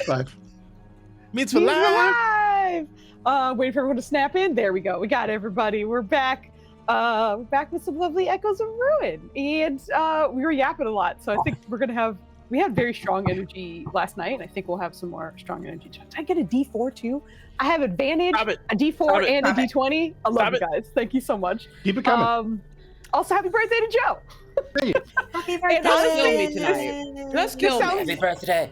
Live. Meets for live. Waiting for everyone to snap in. There we go. We got everybody. We're back. We're back with some lovely echoes of ruin, and we were yapping a lot. So I think we're gonna have. We had very strong energy last night, and I think we'll have some more strong energy. Did I get a D4 too? I have advantage, a D4 and a D20. I love you guys. Thank you so much. Keep it coming. Also, happy birthday to Joe. Happy birthday. Let's kill me tonight. Let's kill me. Happy birthday.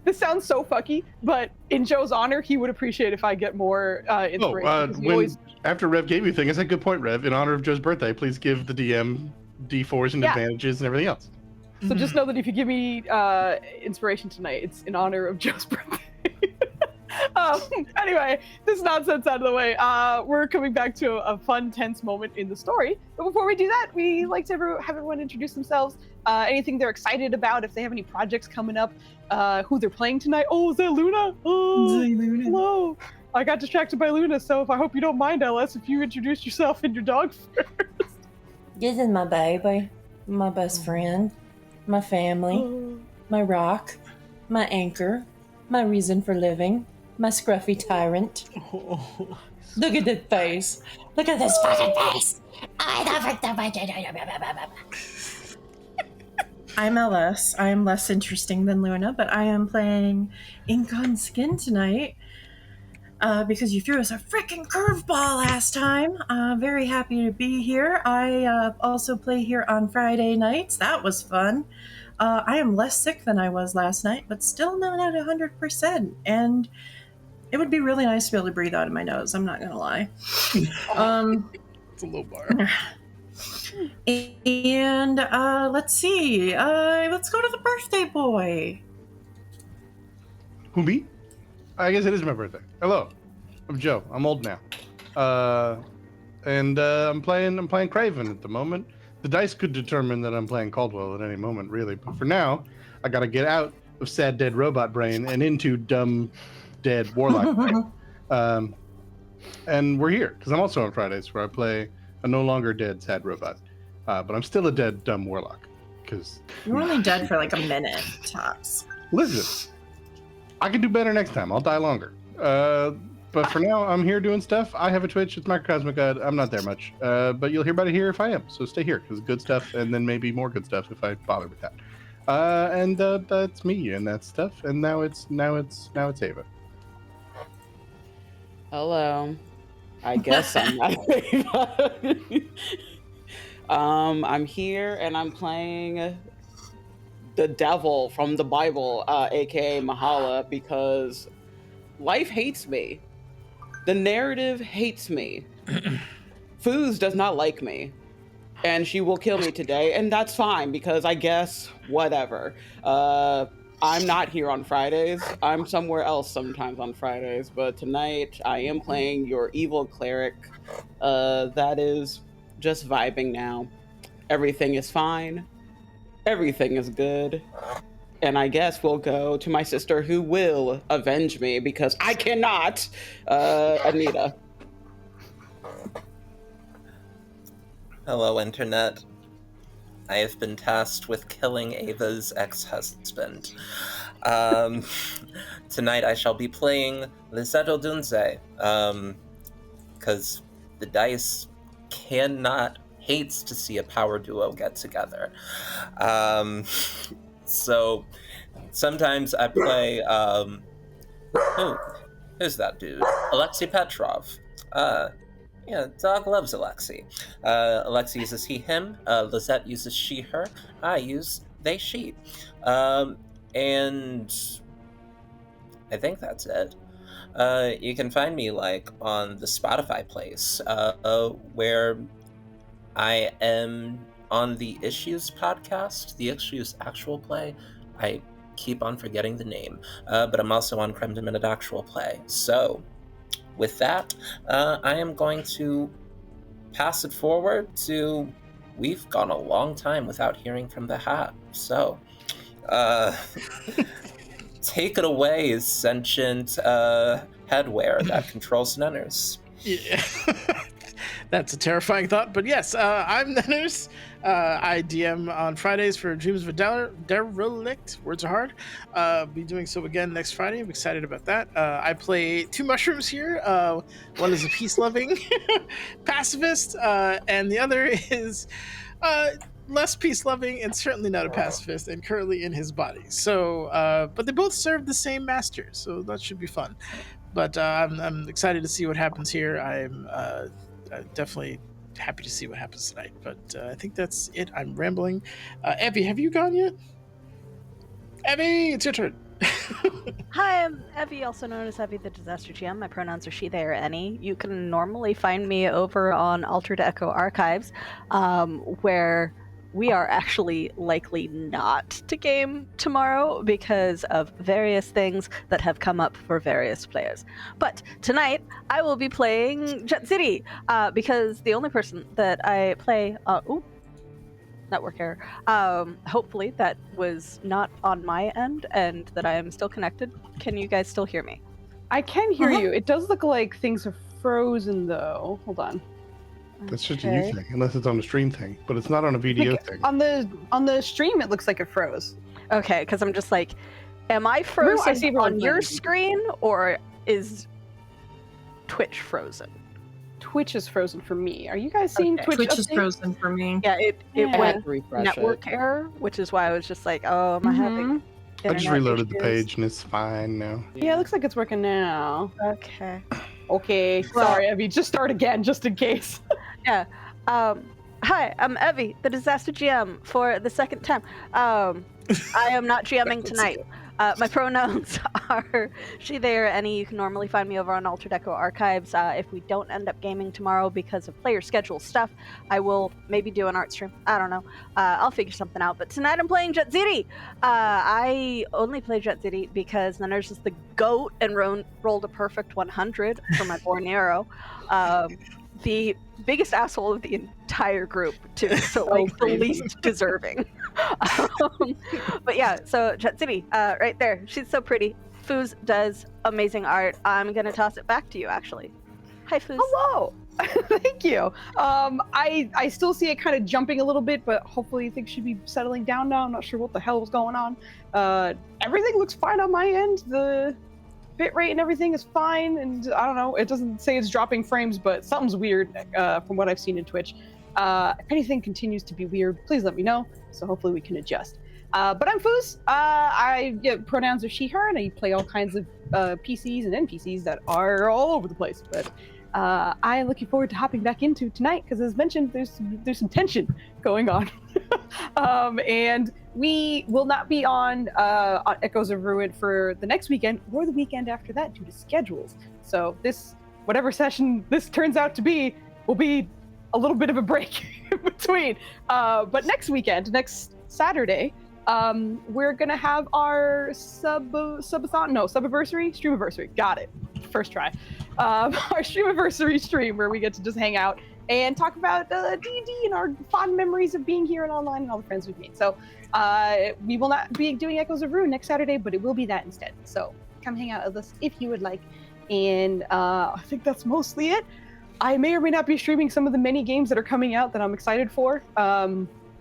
This sounds so fucky, but in Joe's honor, he would appreciate if I get more inspiration. After Rev gave you a thing, it's a good point, Rev. In honor of Joe's birthday, please give the DM D4s and advantages and everything else. So just know that if you give me inspiration tonight, it's in honor of Joe's birthday. Anyway, this nonsense out of the way. We're coming back to a fun, tense moment in the story. But before we do that, we like to have everyone introduce themselves. Anything they're excited about, if they have any projects coming up, who they're playing tonight. Oh, is that Luna? Oh, Luna. Hello. I got distracted by Luna, so I hope you don't mind, LS, if you introduce yourself and your dog first. This is my baby, my best friend, my family, my rock, my anchor, my reason for living, my scruffy tyrant. Look at that face. Look at this fucking face. I'm LS. I am less interesting than Luna, but I am playing Ink on Skin tonight because you threw us a freaking curveball last time. Very happy to be here. I also play here on Friday nights. That was fun. I am less sick than I was last night, but still not at 100%. And it would be really nice to be able to breathe out of my nose. I'm not going to lie. It's a low bar. And let's see. Let's go to the birthday boy. Who, me? I guess it is my birthday. Hello, I'm Joe. I'm old now. And I'm playing Craven at the moment. The dice could determine that I'm playing Caldwell at any moment, really. But for now, I gotta get out of sad dead robot brain and into dumb dead warlock brain. And we're here because I'm also on Fridays where I play a no longer dead sad robot, but I'm still a dead dumb warlock. Because you're only dead for like a minute tops. Listen, I can do better next time. I'll die longer. But for now, I'm here doing stuff. I have a Twitch. It's Microcosmic God. I'm not there much. But you'll hear about it here if I am. So stay here because good stuff, and then maybe more good stuff if I bother with that. And that's me and that stuff. And now it's Ava. Hello. I guess I'm not Ava. I'm here and I'm playing the devil from the Bible, aka Mahala, because life hates me. The narrative hates me. Foos does not like me. And she will kill me today, and that's fine, because I guess whatever. I'm not here on Fridays. I'm somewhere else sometimes on Fridays, but tonight I am playing your evil cleric. That is just vibing now. Everything is fine. Everything is good. And I guess we'll go to my sister who will avenge me because I cannot, Anita. Hello, Internet. I have been tasked with killing Ava's ex-husband. Tonight I shall be playing Lisetto Dunze, because the dice hates to see a power duo get together. So sometimes I play, who's that dude? Alexei Petrov. Yeah, dog loves Alexei. Alexei uses he, him. Lisette uses she, her. I use they, she. And I think that's it. You can find me on the Spotify place, where I am on the Issues podcast, the Issues actual play. I keep on forgetting the name, but I'm also on Creme de Minute actual play. So, with that, I am going to pass it forward to... We've gone a long time without hearing from the Hat, so... take it away, sentient headwear that controls Nenners. Yeah. That's a terrifying thought, but yes, I'm Nenners. I DM on Fridays for Dreams of a Derelict. Words are hard. Be doing so again next Friday. I'm excited about that. I play two mushrooms here. One is a peace-loving pacifist, and the other is less peace-loving and certainly not a pacifist, and currently in his body. So, but they both serve the same master, so that should be fun. But I'm excited to see what happens here. I'm definitely happy to see what happens tonight. But I think that's it. I'm rambling. Evie, have you gone yet? Evie, it's your turn. Hi, I'm Evie, also known as Evie the Disaster GM. My pronouns are she, they, or any. You can normally find me over on Altered Echo Archives, where we are actually likely not to game tomorrow because of various things that have come up for various players. But tonight, I will be playing Jet City, because the only person that I play... network error. Hopefully that was not on my end and that I am still connected. Can you guys still hear me? I can hear you. It does look like things are frozen, though. Hold on. That's just a you thing, unless it's on the stream thing, but it's not on a video thing. On the stream, it looks like it froze. Okay, because I'm just like, am I frozen on your screen, or is Twitch frozen? Twitch is frozen for me. Are you guys seeing Twitch? Twitch is frozen for me. Yeah, it went Refresh network error, which is why I was just like, oh, am I having I just reloaded the issues? page and it's fine now. Yeah, it looks like it's working now. Okay. Okay, sorry, Evie. Just start again, just in case. Yeah. Hi, I'm Evie, the Disaster GM, for the second time. I am not GMing tonight. My pronouns are she, they, or any. You can normally find me over on Altered Echo Archives. If we don't end up gaming tomorrow because of player schedule stuff, I will maybe do an art stream. I don't know. I'll figure something out. But tonight I'm playing Jet City. I only play Jet City because the nurse is the GOAT and rolled a perfect 100 for my Bornero. The biggest asshole of the entire group, too. So, like, the least deserving. But yeah, so Jet City, right there. She's so pretty. Foos does amazing art. I'm gonna toss it back to you, actually. Hi, Foos. Hello. Thank you. I still see it kind of jumping a little bit, but hopefully things should be settling down now. I'm not sure what the hell was going on. Everything looks fine on my end. The bitrate and everything is fine, and I don't know, it doesn't say it's dropping frames, but something's weird from what I've seen in Twitch. If anything continues to be weird, please let me know, so hopefully we can adjust. But I'm Foos. Pronouns are she, her, and I play all kinds of PCs and NPCs that are all over the place, but I am looking forward to hopping back into tonight, because as mentioned, there's some tension going on. And we will not be on Echoes of Ruin for the next weekend or the weekend after that due to schedules. So this, whatever session this turns out to be, will be a little bit of a break in between. But next weekend, next Saturday, we're gonna have our streamiversary. Got it, first try. Our streamiversary stream where we get to just hang out and talk about D&D and our fond memories of being here and online and all the friends we've made. So we will not be doing Echoes of Ruin next Saturday, but it will be that instead. So come hang out with us if you would like. And I think that's mostly it. I may or may not be streaming some of the many games that are coming out that I'm excited for.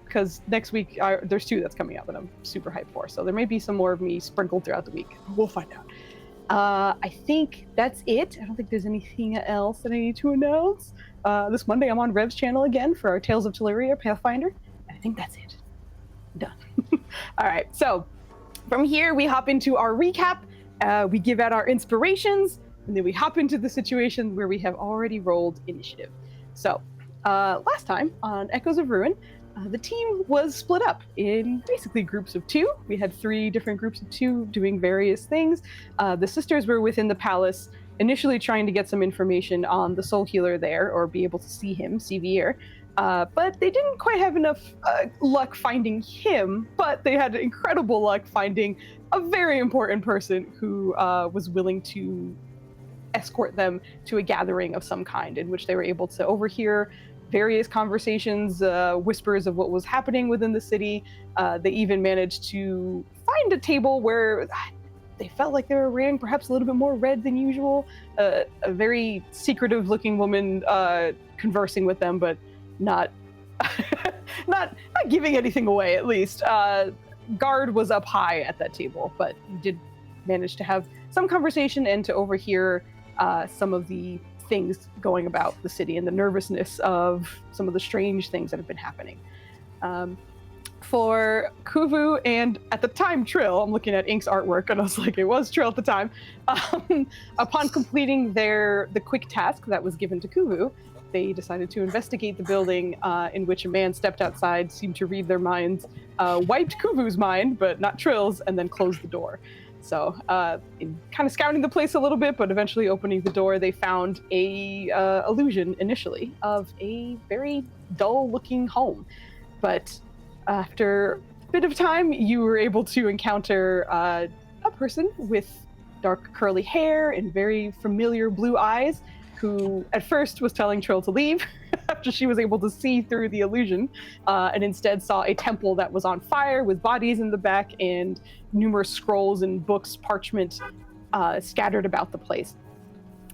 Because next week, there's 2 that's coming out that I'm super hyped for. So there may be some more of me sprinkled throughout the week. We'll find out. I think that's it. I don't think there's anything else that I need to announce. This Monday, I'm on Rev's channel again for our Tales of Teleria Pathfinder. And I think that's it. Done. All right. So from here, we hop into our recap. We give out our inspirations, and then we hop into the situation where we have already rolled initiative. So last time on Echoes of Ruin, the team was split up in basically groups of 2. We had 3 different groups of 2 doing various things. The sisters were within the palace, initially trying to get some information on the soul healer there, or be able to see him, see Vier. But they didn't quite have enough luck finding him, but they had incredible luck finding a very important person who was willing to escort them to a gathering of some kind, in which they were able to overhear various conversations, whispers of what was happening within the city. They even managed to find a table where they felt like they were wearing perhaps a little bit more red than usual. A very secretive-looking woman conversing with them, but not not giving anything away. At least guard was up high at that table, but you did manage to have some conversation and to overhear some of the things going about the city and the nervousness of some of the strange things that have been happening. For Kuvu and at the time Trill, I'm looking at Ink's artwork and I was like, it was Trill at the time. Upon completing the quick task that was given to Kuvu, they decided to investigate the building in which a man stepped outside, seemed to read their minds, wiped Kuvu's mind, but not Trill's, and then closed the door. So in kind of scouting the place a little bit, but eventually opening the door, they found a illusion initially of a very dull-looking home. But after a bit of time, you were able to encounter a person with dark curly hair and very familiar blue eyes, who at first was telling Trill to leave after she was able to see through the illusion, and instead saw a temple that was on fire with bodies in the back and numerous scrolls and books, parchment scattered about the place.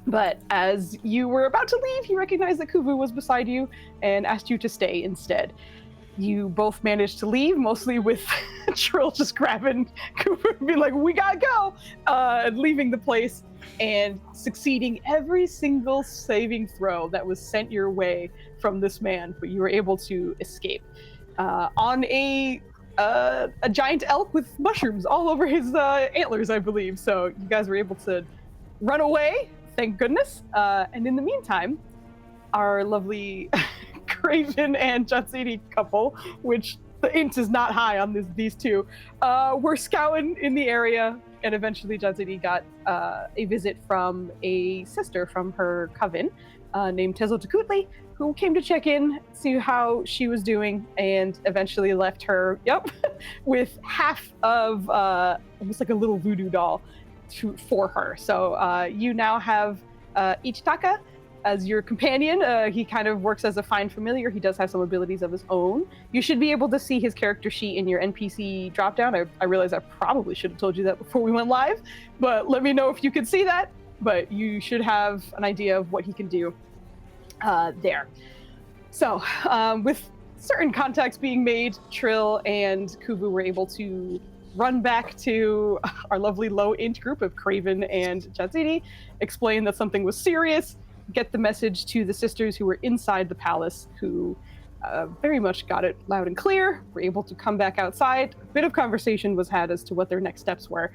But as you were about to leave, he recognized that Kuvu was beside you and asked you to stay instead. You both managed to leave, mostly with Trill just grabbing Kuvu and being like, we gotta go, and leaving the place and succeeding every single saving throw that was sent your way from this man, but you were able to escape on a giant elk with mushrooms all over his antlers, I believe. So you guys were able to run away, thank goodness. And in the meantime, our lovely Craven and Jatsini couple, which the int is not high on these two, were scouting in the area, and eventually Jatsini got a visit from a sister from her coven named Tezo Takutli, who came to check in, see how she was doing, and eventually left her, with half of almost like a little voodoo doll for her. So you now have Ichitaka as your companion. He kind of works as a fine familiar. He does have some abilities of his own. You should be able to see his character sheet in your NPC dropdown. I realize I probably should have told you that before we went live, but let me know if you could see that. But you should have an idea of what he can do there. So with certain contacts being made, Trill and Kuvu were able to run back to our lovely low int group of Craven and Jatsini, explain that something was serious, get the message to the sisters who were inside the palace, who very much got it loud and clear, were able to come back outside. A bit of conversation was had as to what their next steps were.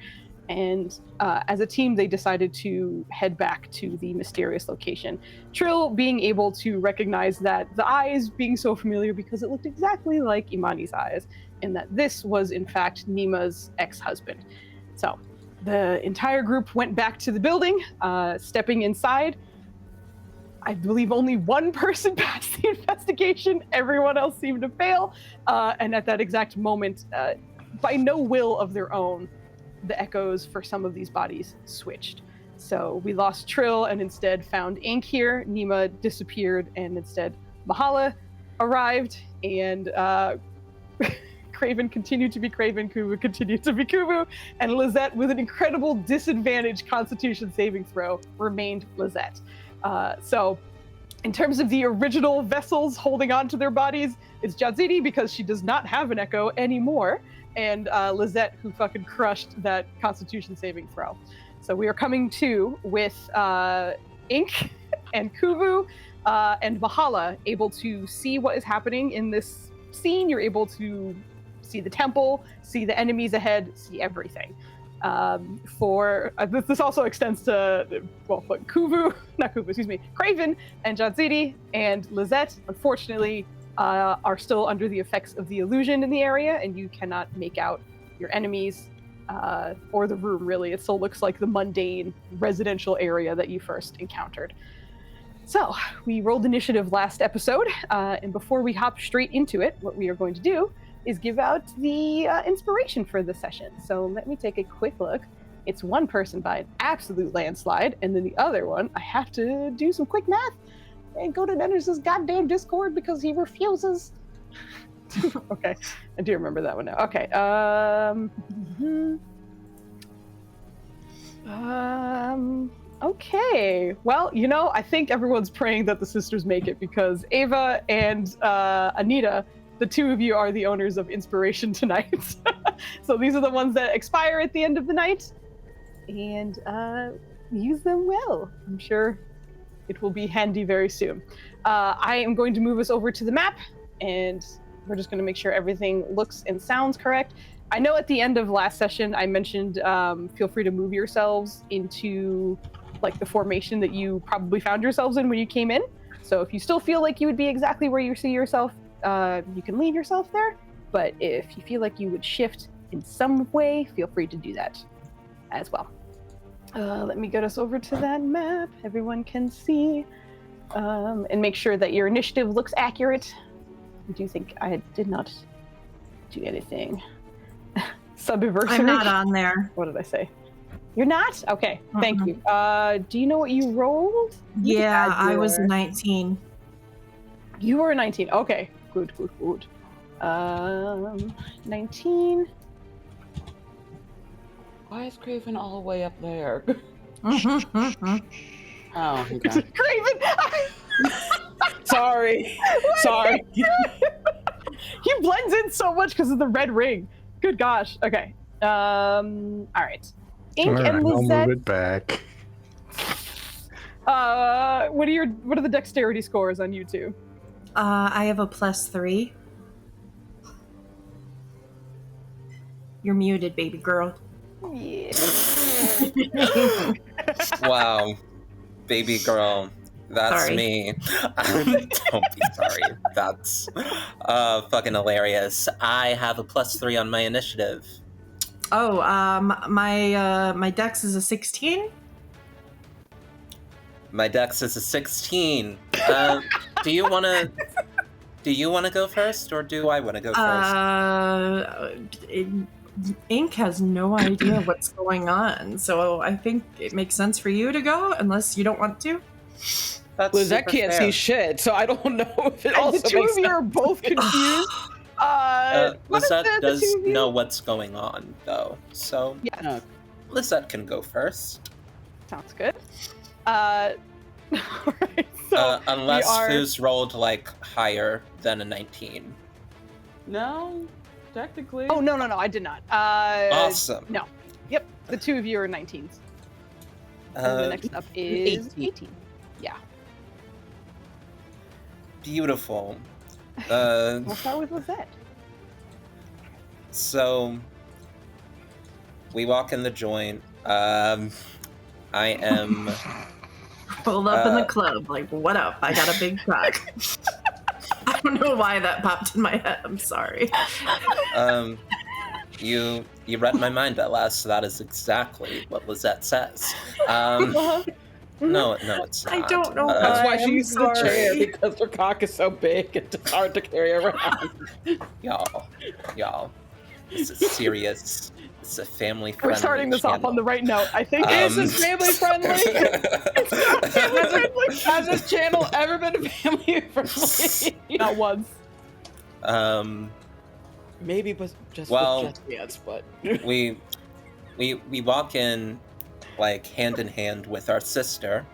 And as a team, they decided to head back to the mysterious location. Trill being able to recognize that the eyes being so familiar because it looked exactly like Imani's eyes, and that this was in fact Nima's ex-husband. So the entire group went back to the building, stepping inside. I believe only one person passed the investigation. Everyone else seemed to fail. And at that exact moment, by no will of their own, the echoes for some of these bodies switched. So we lost Trill and instead found Ink here. Nima disappeared and instead Mahala arrived, and Craven continued to be Craven, Kuvu continued to be Kuvu, and Lizette, with an incredible disadvantage Constitution saving throw, remained Lizette. So in terms of the original vessels holding on to their bodies, it's Jatsini because she does not have an echo anymore, and Lizette, who fucking crushed that Constitution saving throw. So we are coming to with Ink and Kuvu and Mahala able to see what is happening in this scene. You're able to see the temple, see the enemies ahead, see everything. This also extends to, Craven and Jatsini and Lizette, unfortunately, are still under the effects of the illusion in the area, and you cannot make out your enemies or the room, really. It still looks like the mundane residential area that you first encountered. So, we rolled initiative last episode, and before we hop straight into it, what we are going to do is give out the inspiration for the session. So let me take a quick look. It's one person by an absolute landslide, and then the other one, I have to do some quick math and go to Dennis's goddamn Discord because he refuses. Okay, I do remember that one now. Okay, Okay. Well, I think everyone's praying that the sisters make it because Ava and Anita, the two of you are the owners of Inspiration tonight. So these are the ones that expire at the end of the night. And use them well. I'm sure it will be handy very soon. I am going to move us over to the map, and we're just going to make sure everything looks and sounds correct. I know at the end of last session, I mentioned feel free to move yourselves into like the formation that you probably found yourselves in when you came in. So if you still feel like you would be exactly where you see yourself, you can leave yourself there. But if you feel like you would shift in some way, feel free to do that as well. Let me get us over to that map. Everyone can see. And make sure that your initiative looks accurate. I do think I did not do anything. Subiversary. I'm not on there. What did I say? You're not? Okay, thank you. Do you know what you rolled? Yeah, I was 19. You were 19. Okay, good. 19. Why is Craven all the way up there? Mhm. Oh, okay. Craven! Sorry. He blends in so much because of the red ring. Good gosh. Okay. All right. Ink All right, and I'll Lizette. move it back. What are the dexterity scores on you two? I have a +3. You're muted, baby girl. Yeah. Wow, baby girl, that's Sorry. me. Don't be sorry. That's fucking hilarious. I have a +3 on my initiative. Oh, my dex is a 16. My dex is a 16. Do you wanna go first, or do I wanna go first? Ink has no idea what's going on, so I think it makes sense for you to go, unless you don't want to. That's Lizette super can't fair. see shit, so I don't know if it And also the two makes of you are both confused. What is Lizette the does two of you? know what's going on, though, so Yes. No. Lizette can go first. Sounds good. Alright, so Unless we are... Foos rolled like higher than a 19. No, technically. Oh, no, I did not. Awesome. No. Yep, the two of you are 19s. And the next up is 18. Yeah. Beautiful. We'll start with Lizette. So we walk in the joint. I am Pulled up in the club, like, what up? I got a big cock. I don't know why that popped in my head. I'm sorry. You read my mind at last, so that is exactly what Lizette says. No, it's not. I don't know That's why I'm she uses a chair, sorry. because her cock is so big it's hard to carry around. Y'all. This is serious. It's a family-friendly We're starting this off on the right note, I think. This is family friendly. Has this channel ever been family friendly? Not once. Maybe, but just Well, with just dance, but we walk in like hand in hand with our sister,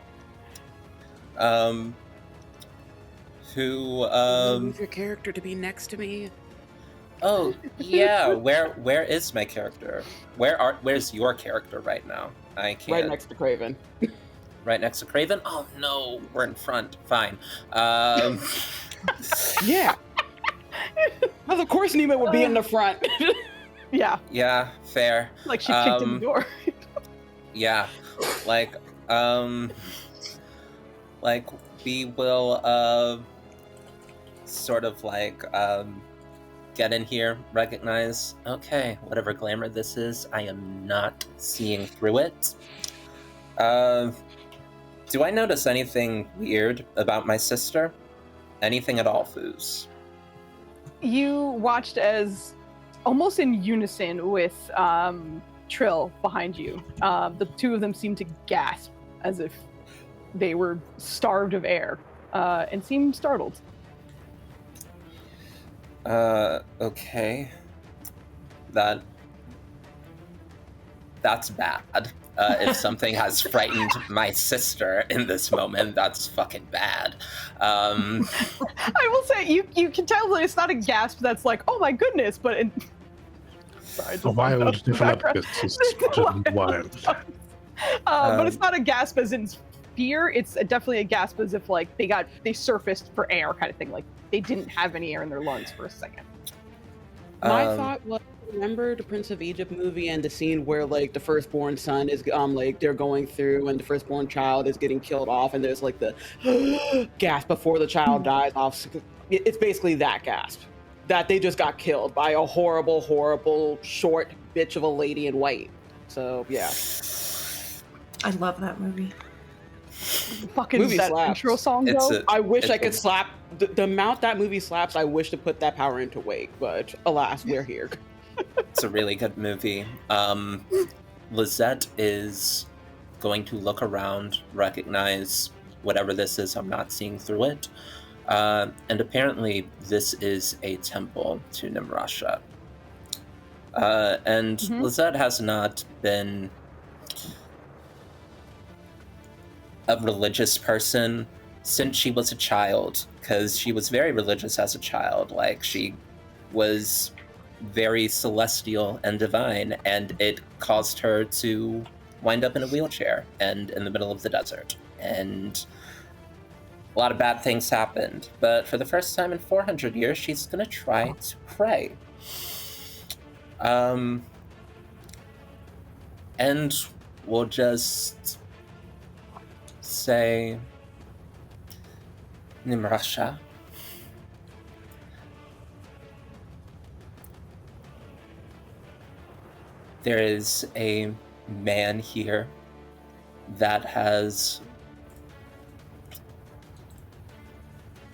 who move your character to be next to me. Oh yeah, where is my character? Where's your character right now? I can't. Right next to Craven. Right next to Craven? Oh no, we're in front. Fine. Yeah. Well, of course Nima would be in the front. Yeah, Yeah, fair. like she kicked in the door. Yeah, like we will sort of like get in here, recognize, okay, whatever glamour this is, I am not seeing through it. Do I notice anything weird about my sister? Anything at all, Foos? You watched as, almost in unison with Trill behind you, the two of them seemed to gasp as if they were starved of air and seemed startled. Okay. That's bad. If something has frightened my sister in this moment, that's fucking bad. I will say you can tell that it's not a gasp that's like, oh my goodness, but sorry, A wild Diphilopicus is wild. But it's not a gasp as in fear. It's definitely a gasp as if like they surfaced for air kind of thing. Like they didn't have any air in their lungs for a second. My thought was, remember the Prince of Egypt movie and the scene where like the firstborn son is like they're going through and the firstborn child is getting killed off and there's like the gasp before the child dies off. It's basically that gasp that they just got killed by a horrible short bitch of a lady in white. So yeah, I love that movie. Fucking movie that slaps. intro song though. I wish I could slap the amount that movie slaps. I wish to put that power into Wake, but alas, we're here. It's a really good movie. Lizette is going to look around, recognize whatever this is. I'm not seeing through it. And apparently this is a temple to Nimrasha. And Lizette has not been a religious person since she was a child, because she was very religious as a child. Like, she was very celestial and divine, and it caused her to wind up in a wheelchair and in the middle of the desert. And a lot of bad things happened. But for the first time in 400 years, she's going to try to pray. And we'll just say, Nimrasha, there is a man here that has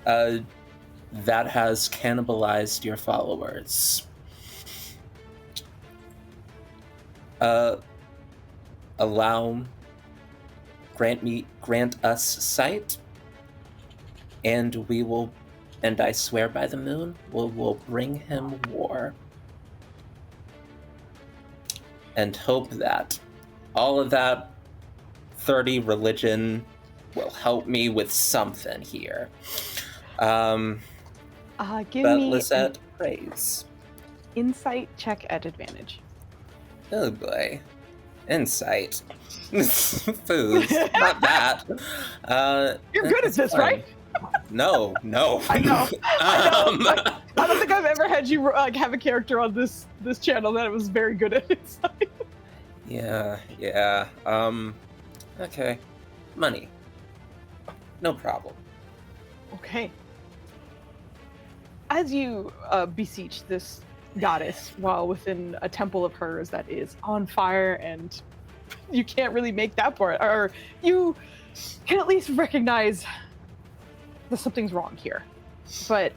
cannibalized your followers. Grant us sight, and I swear by the moon, we'll bring him war. And hope that all of that 30 religion will help me with something here. Give But me Lizette prays. an insight check at advantage. Oh boy. Insight. Food. Not that. You're good at this, fine. right? No. I know. I don't think I've ever had you have a character on this channel that was very good at insight. Yeah. Okay. Money. No problem. Okay. As you beseech this goddess while within a temple of hers that is on fire, and you can't really make that part, or you can at least recognize that something's wrong here. But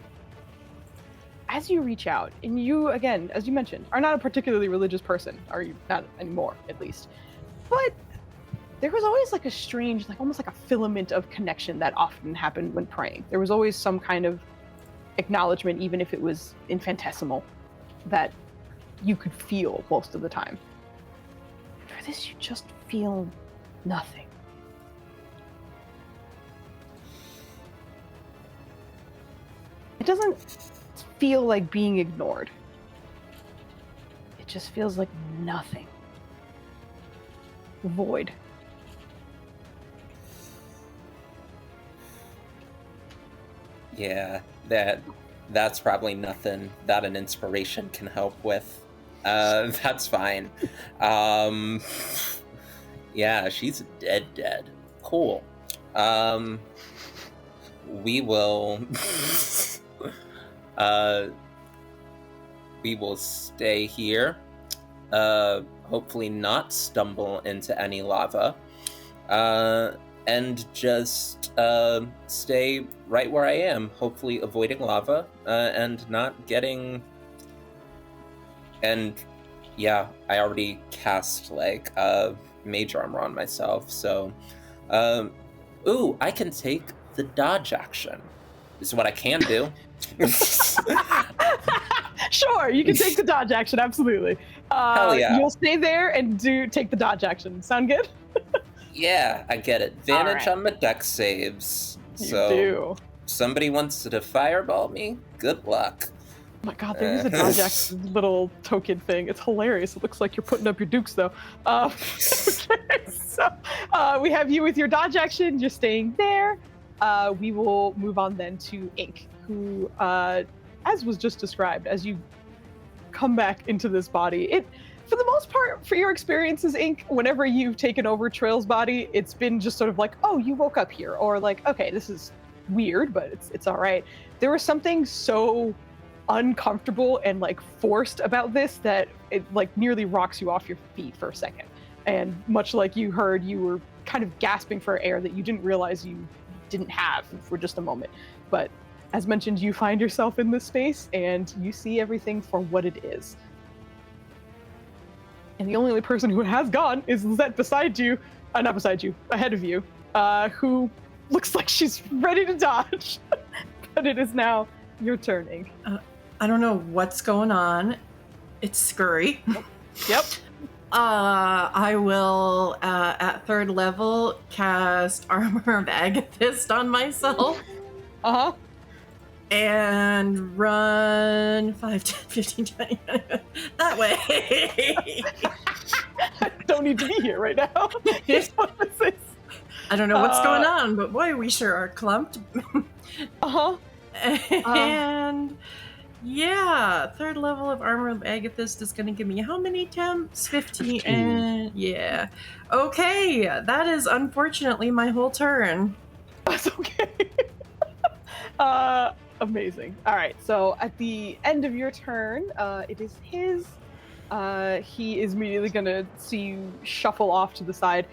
as you reach out, and you, again, as you mentioned, are not a particularly religious person, are you? Not anymore, at least. But there was always like a strange, like almost like a filament of connection that often happened when praying. There was always some kind of acknowledgement, even if it was infinitesimal, that you could feel most of the time. For this, you just feel nothing. It doesn't feel like being ignored. It just feels like nothing. Void. Yeah, that's probably nothing that an inspiration can help with. That's fine. Yeah, she's dead. Cool. We will we will stay here. Hopefully not stumble into any lava. And just stay right where I am, hopefully avoiding lava, and not getting... And yeah, I already cast like mage armor on myself, so... Ooh, I can take the dodge action. This is what I can do. Sure, you can take the dodge action, absolutely. Hell yeah. You'll stay there and take the dodge action. Sound good? Yeah, I get it. Advantage Alright. on my dex saves. You So do. somebody wants to fireball me? Good luck. Oh my god, there is a dodge action little token thing. It's hilarious. It looks like you're putting up your dukes, though. Okay, so we have you with your dodge action. You're staying there. We will move on then to Ink, who, as was just described, as you come back into this body, for the most part, for your experiences, Ink, whenever you've taken over Trill's body, it's been just sort of like, oh, you woke up here, or like, okay, this is weird, but it's all right. There was something so uncomfortable and like forced about this that it like nearly rocks you off your feet for a second. And much like you heard, you were kind of gasping for air that you didn't realize you didn't have for just a moment. But as mentioned, you find yourself in this space and you see everything for what it is. And the only person who has gone is Lizette beside you, not beside you, ahead of you, who looks like she's ready to dodge. But it is now your turn, Ink. I don't know what's going on. It's scurry. Yep. I will, at 3rd level, cast Armor of Agathist on myself. Uh-huh. And run 5, 10, 15, 20, that way. Don't need to be here right now. Here's what this is. I don't know what's going on, but boy, we sure are clumped. Uh-huh. And yeah, 3rd level of Armor of Agathist is going to give me how many temps? 15. And yeah. Okay, that is unfortunately my whole turn. That's okay. Amazing. All right, so at the end of your turn, it is his. He is immediately going to see you shuffle off to the side.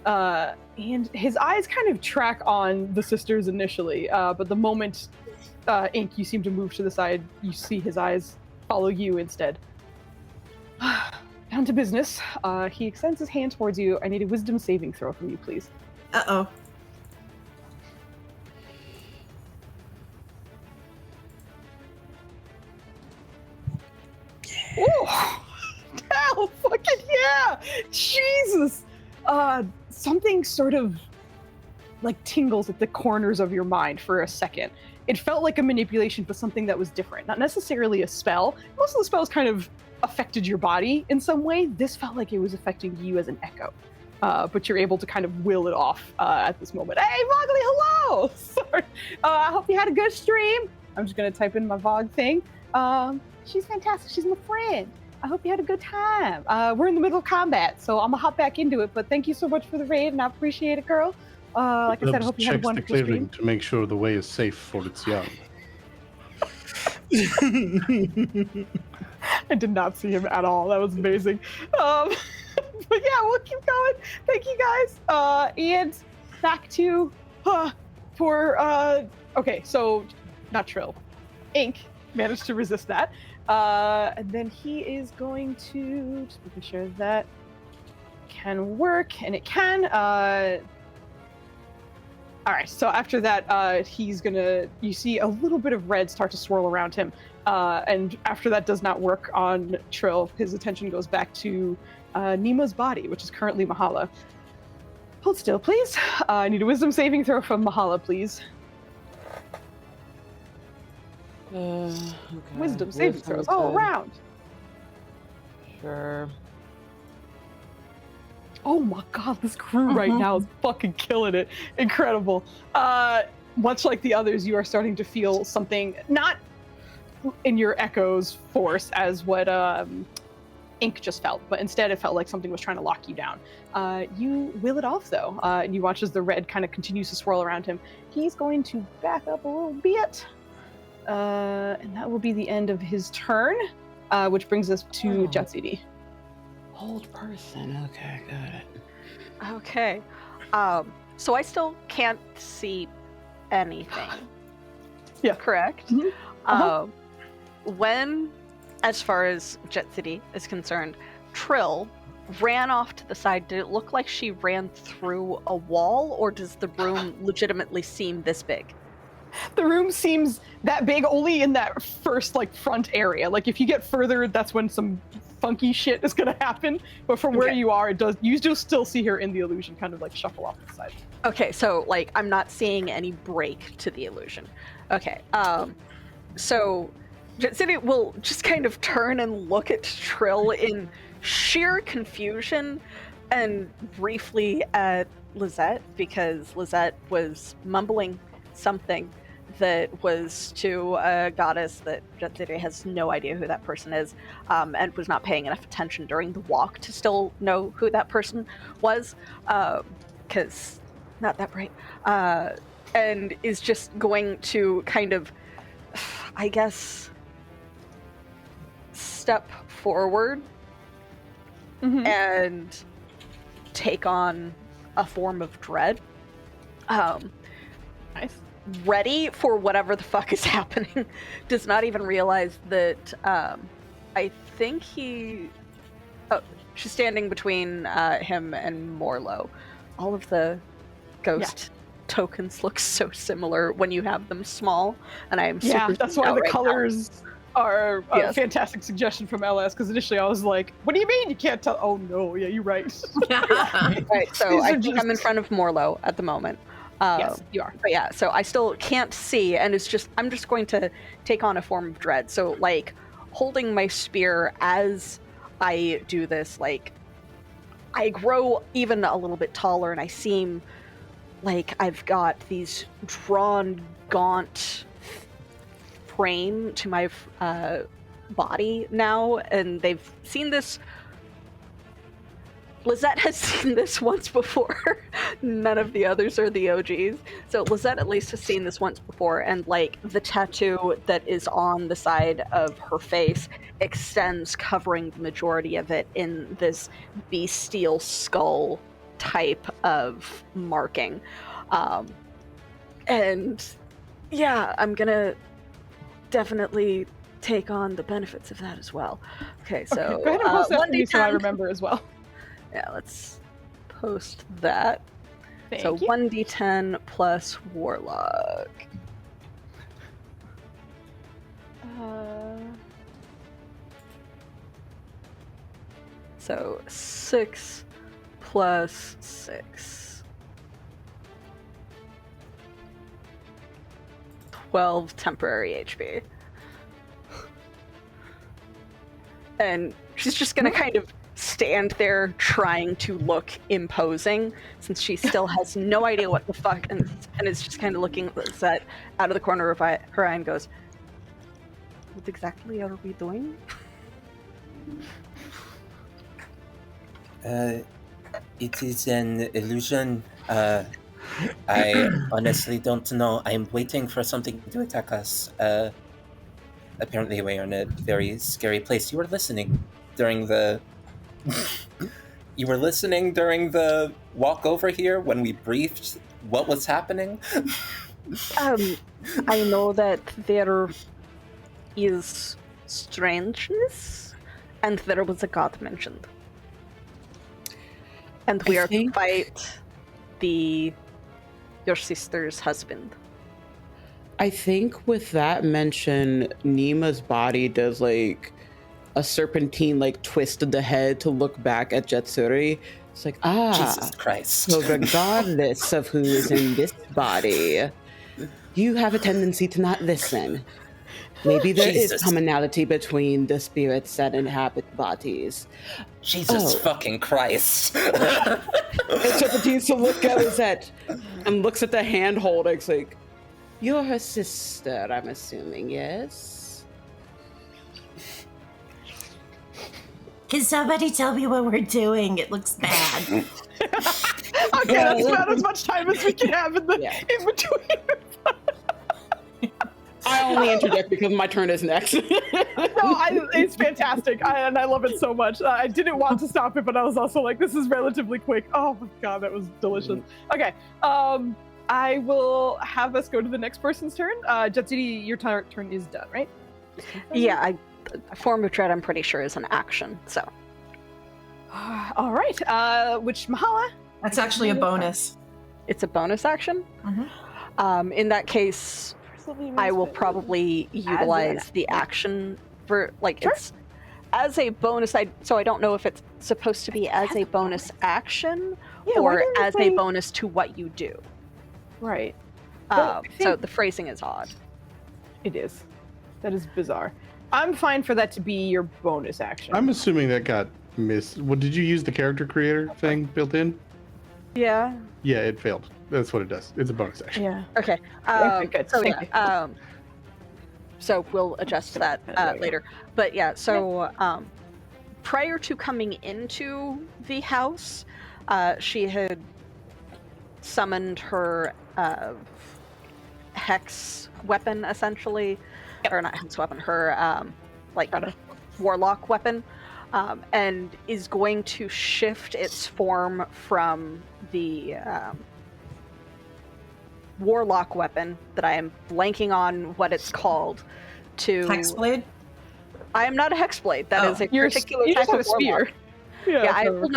And his eyes kind of track on the sisters initially, but the moment Ink, you seem to move to the side, you see his eyes follow you instead. Down to business. He extends his hand towards you. I need a wisdom saving throw from you, please. Uh-oh. Oh, hell, fucking yeah! Jesus! Something sort of like tingles at the corners of your mind for a second. It felt like a manipulation, but something that was different. Not necessarily a spell. Most of the spells kind of affected your body in some way. This felt like it was affecting you as an echo. But you're able to kind of will it off at this moment. Hey, Vogley, hello! Sorry. I hope you had a good stream. I'm just going to type in my Vog thing. She's fantastic. She's my friend. I hope you had a good time. We're in the middle of combat, so I'm going to hop back into it. But thank you so much for the raid, and I appreciate it, girl. Like I said, I hope you had a wonderful stream. To make sure the way is safe for its young. I did not see him at all. That was amazing. But yeah, we'll keep going. Thank you guys. And back to okay, so not Trill. Ink managed to resist that. And then he is going to just making sure that can work, and it can. All right, so after that, he's gonna, you see a little bit of red start to swirl around him. And after that does not work on Trill, his attention goes back to Nima's body, which is currently Mahala. Hold still, please. I need a wisdom saving throw from Mahala, please. Okay. Wisdom saving throws all around. Sure. Oh my god, this crew right now is fucking killing it. Incredible. Much like the others, you are starting to feel something, not in your echoes force as what Ink just felt, but instead it felt like something was trying to lock you down. You will it off though, and you watch as the red kind of continues to swirl around him. He's going to back up a little bit, and that will be the end of his turn, which brings us to Jetsidi. Old person. Okay, got it. Okay. So I still can't see anything. Yeah. Correct? Mm-hmm. When, as far as Jet City is concerned, Trill ran off to the side, did it look like she ran through a wall, or does the room legitimately seem this big? The room seems that big only in that first like front area. Like if you get further, that's when some funky shit is gonna happen. But from where you are, you do still see her in the illusion, kind of like shuffle off to the side. Okay, so like I'm not seeing any break to the illusion. Okay, so City will just kind of turn and look at Trill in sheer confusion, and briefly at Lizette, because Lizette was mumbling something that was to a goddess that Jetsiri has no idea who that person is, and was not paying enough attention during the walk to still know who that person was, because not that bright, and is just going to kind of, I guess, step forward and take on a form of dread. Nice. Ready for whatever the fuck is happening. Does not even realize that I think he... Oh, she's standing between him and Morlo. All of the ghost tokens look so similar when you have them small, and I am super that's why the colors are a fantastic suggestion from LS, because initially I was like, what do you mean you can't tell? Oh no, yeah, you're right. Right, so I think I'm in front of Morlo at the moment. Yes, you are. But yeah, so I still can't see, and I'm just going to take on a form of dread. So like holding my spear as I do this, like I grow even a little bit taller, and I seem like I've got these drawn, gaunt frame to my body now, and they've seen this. Lizette has seen this once before. None of the others are the OGs. So Lizette at least has seen this once before, and like the tattoo that is on the side of her face extends, covering the majority of it in this bestial skull type of marking. And yeah, I'm gonna definitely take on the benefits of that as well. Okay, so go ahead and post that for me so I 1d10. remember as well. Yeah, let's post that. Thank so you. 1d10 plus Warlock. So 6 plus 6. 12 temporary HP. And she's just gonna kind of stand there trying to look imposing, since she still has no idea what the fuck, and is just kind of looking at Lizette out of the corner of her eye and goes, what exactly are we doing? It is an illusion. I honestly don't know. I'm waiting for something to attack us. Apparently we're in a very scary place. You were listening during the... You were listening during the walk over here when we briefed what was happening? I know that there is strangeness, and there was a god mentioned. And we are to fight your sister's husband. I think with that mention, Nima's body does like a serpentine like twist of the head to look back at Jetsuri. It's like, Jesus Christ. So regardless of who is in this body, you have a tendency to not listen. Maybe there is commonality between the spirits that inhabit bodies. Jesus fucking Christ. And Serpentine to look at Lizette and looks at the handhold. It's like, you're her sister, I'm assuming, yes? Can somebody tell me what we're doing? It looks bad. Okay, that's about as much time as we can have in between. I only interject because my turn is next. It's fantastic, and I love it so much. I didn't want to stop it, but I was also like, this is relatively quick. Oh my god, that was delicious. Okay, I will have us go to the next person's turn. Jetsudi, your turn is done, right? Yeah, a form of dread, I'm pretty sure, is an action, so. All right, which Mahala? That's actually a bonus. It's a bonus action? Mm-hmm. In that case, I will probably utilize the action for like Sure. it's as a bonus. So I don't know if it's supposed to be as a bonus action Yeah, why or didn't it as say- a bonus to what you do. Right. Well, I So think- the phrasing is odd. It is. That is bizarre. I'm fine for that to be your bonus action. I'm assuming that got missed. Well, did you use the character creator thing built in? Yeah. Yeah, it failed. That's what it does. It's a bonus action. Yeah. Okay. Okay, good. So Thank yeah. So we'll adjust that later. But yeah. So prior to coming into the house, she had summoned her hex weapon, essentially, or not hex weapon. Her like warlock weapon. And is going to shift its form from the warlock weapon that I am blanking on what it's called to Hexblade? I am not a hexblade. That is a You're particular you type just have of a spear. warlock. Yeah, Yeah, that's what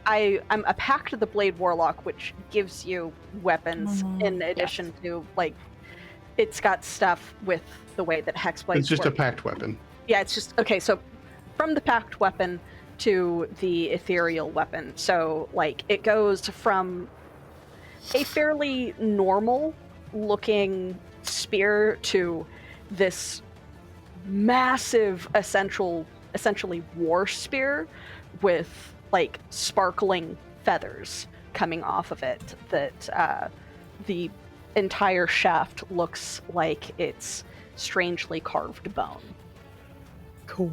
we're I'm a Pact of the Blade Warlock, which gives you weapons in addition to like it's got stuff with the way that hexblades It's just a work. packed weapon. Yeah, it's just okay. So from the packed weapon to the ethereal weapon, so like it goes from a fairly normal looking spear to this massive essentially war spear with like sparkling feathers coming off of it that the entire shaft looks like it's strangely carved bone. Cool.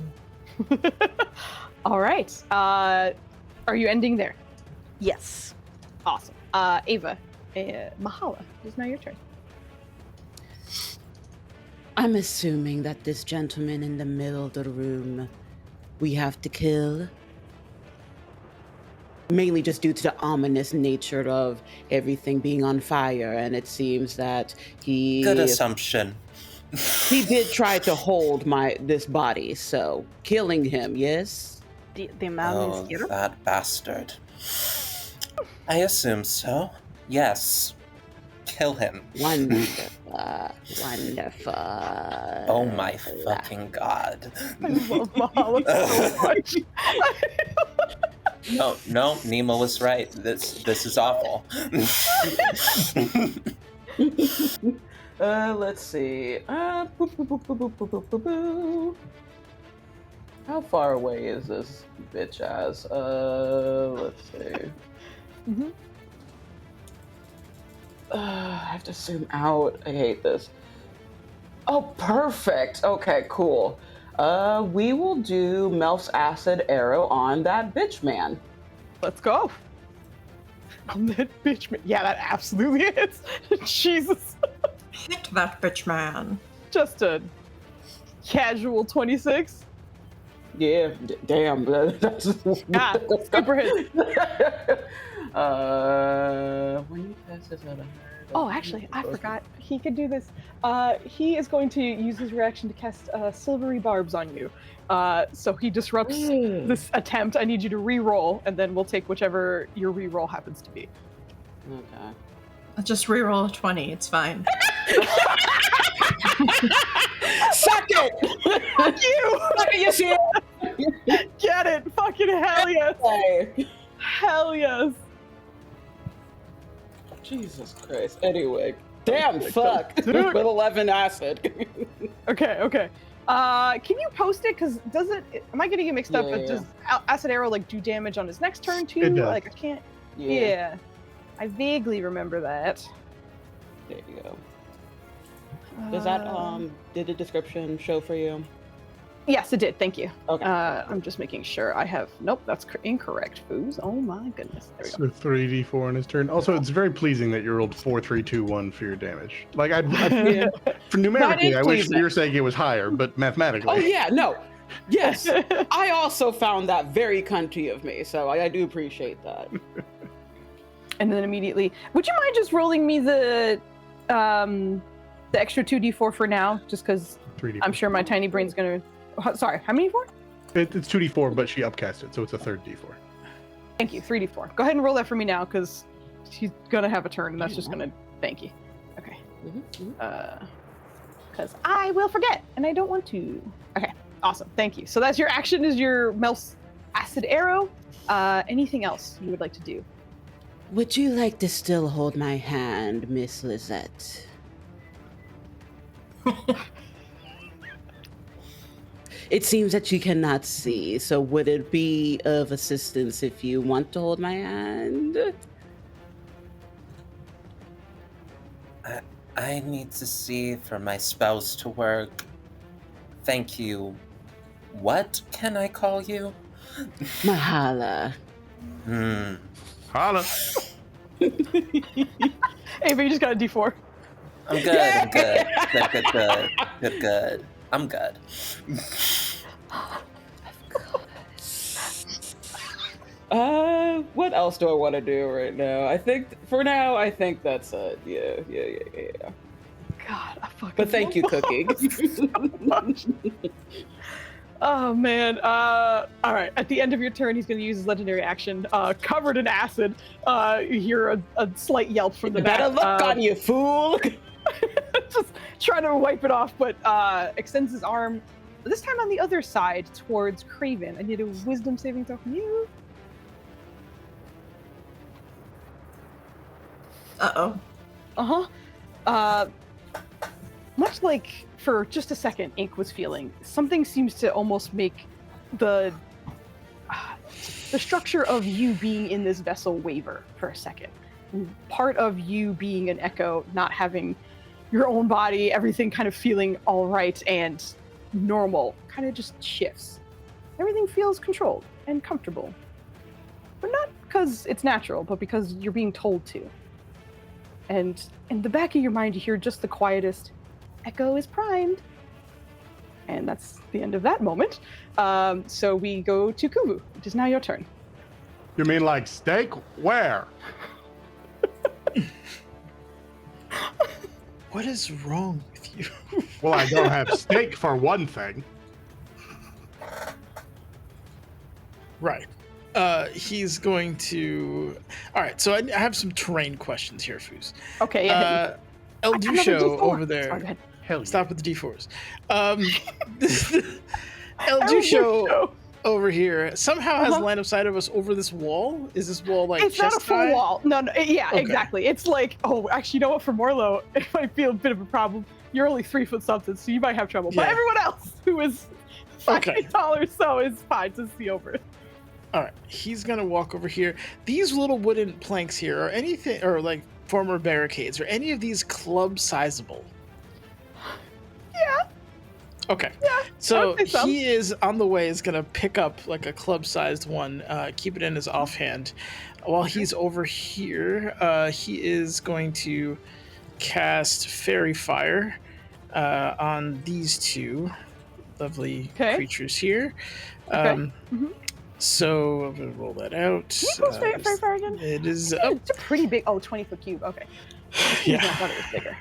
All right. Are you ending there? Yes. Awesome. Ava, Mahala, it's now your turn. I'm assuming that this gentleman in the middle of the room we have to kill. Mainly just due to the ominous nature of everything being on fire, and it seems that Good assumption. he did try to hold this body, so killing him, yes? The man Oh, is here. that bastard. I assume so. Yes. Kill him. Wonderful. Wonderful. Oh my fucking god. I love Mahala so much. No, Nemo was right. This is awful. Let's see. How far away is this bitch ass? Let's see. Mhm. I have to zoom out. I hate this. Oh, perfect. Okay, cool. We will do Melf's acid arrow on that bitch man. Let's go. On that bitch man. Yeah, that absolutely is. Jesus. Hit that bitch man. Just a casual 26. Yeah, damn. That's Ah, super hit. When you pass this out of her. Oh, actually, I forgot. He could do this. He is going to use his reaction to cast silvery barbs on you. So he disrupts this attempt. I need you to re-roll, and then we'll take whichever your re-roll happens to be. Okay. I'll just reroll a 20. It's fine. Suck it! Fuck you! Suck it, you shit! Get it! Fucking hell yes! Okay. Hell yes! Jesus Christ. Anyway. Damn, fuck. Dude. With 11 acid. Okay. Can you post it? Because does it? Am I getting it mixed up? Yeah. Does acid arrow like do damage on his next turn too? It does. Like I can't. Yeah. I vaguely remember that. There you go. Does that, did the description show for you? Yes, it did. Thank you. Okay. I'm just making sure I have. Nope, that's incorrect. Foos. Oh my goodness. There we go. So 3d4 on his turn. Also, it's very pleasing that you rolled 4, 3, 2, 1 for your damage. Like, Yeah. for numerically, I wish pleasing. you were saying it was higher, but mathematically. Oh, yeah, no. Yes. I also found that very cunty of me, so I do appreciate that. And then immediately, would you mind just rolling me the extra 2d4 for now, just because 3d4. I'm sure my tiny brain's gonna. Sorry, how many for? It's 2d4, but she upcast it, so it's a third d4. Thank you, 3d4. Go ahead and roll that for me now, because she's gonna have a turn, and that's just gonna. Thank you. Okay. because I will forget, and I don't want to. Okay, awesome. Thank you. So that's your action, is your Mel's acid arrow. Anything else you would like to do? Would you like to still hold my hand, Miss Lizette? It seems that you cannot see, so would it be of assistance if you want to hold my hand? I need to see for my spells to work. Thank you. What can I call you? Mahala. Holla. Hey, but you just got a D4. I'm good, I'm good. Good. I'm good. What else do I want to do right now? I think that's it. Yeah. God, I fucking. But thank you, Cooking. Oh man. All right. At the end of your turn, he's going to use his legendary action, covered in acid. You hear a slight yelp from the back. Better look on you, fool! Just trying to wipe it off, but extends his arm. This time on the other side towards Craven. I need a wisdom saving throw from you. Uh-oh. Much like for just a second Ink was feeling, something seems to almost make the structure of you being in this vessel waver for a second. Part of you being an echo, not having your own body, everything kind of feeling all right and normal, kind of just shifts. Everything feels controlled and comfortable. But not because it's natural, but because you're being told to. And in the back of your mind, you hear just the quietest, Echo is primed. And that's the end of that moment. So we go to Kuvu. It is now your turn. You mean like steak? Where? What is wrong with you? Well, I don't have steak for one thing. Right. He's going to. All right. So I have some terrain questions here, Foos. Okay. Yeah. El I got another Ducho D4. over there. Sorry, go ahead. Hell yeah. Stop with the D4s. El Ducho over here somehow has line of sight of us over this wall. Is this wall like It's not a chest full high? wall. No, yeah, Okay. exactly. It's like, oh, actually, you know what? For Morlo, it might be a bit of a problem. You're only 3 foot something, so you might have trouble. But Yeah. everyone else who is 5 Okay. feet tall or so is fine to see over it. All right, he's gonna walk over here. These little wooden planks here, or anything, or like former barricades, or any of these club sizable? Yeah. Okay. Yeah, I So would say so. he is on the way. Is gonna pick up like a club-sized one, keep it in his offhand. While he's over here, he is going to cast Fairy Fire on these two lovely creatures here. Okay. So I'm gonna roll that out. Can you post Fairy Fire again? It is It's a pretty big. Oh, 20-foot cube. Okay. Yeah. I thought it was bigger.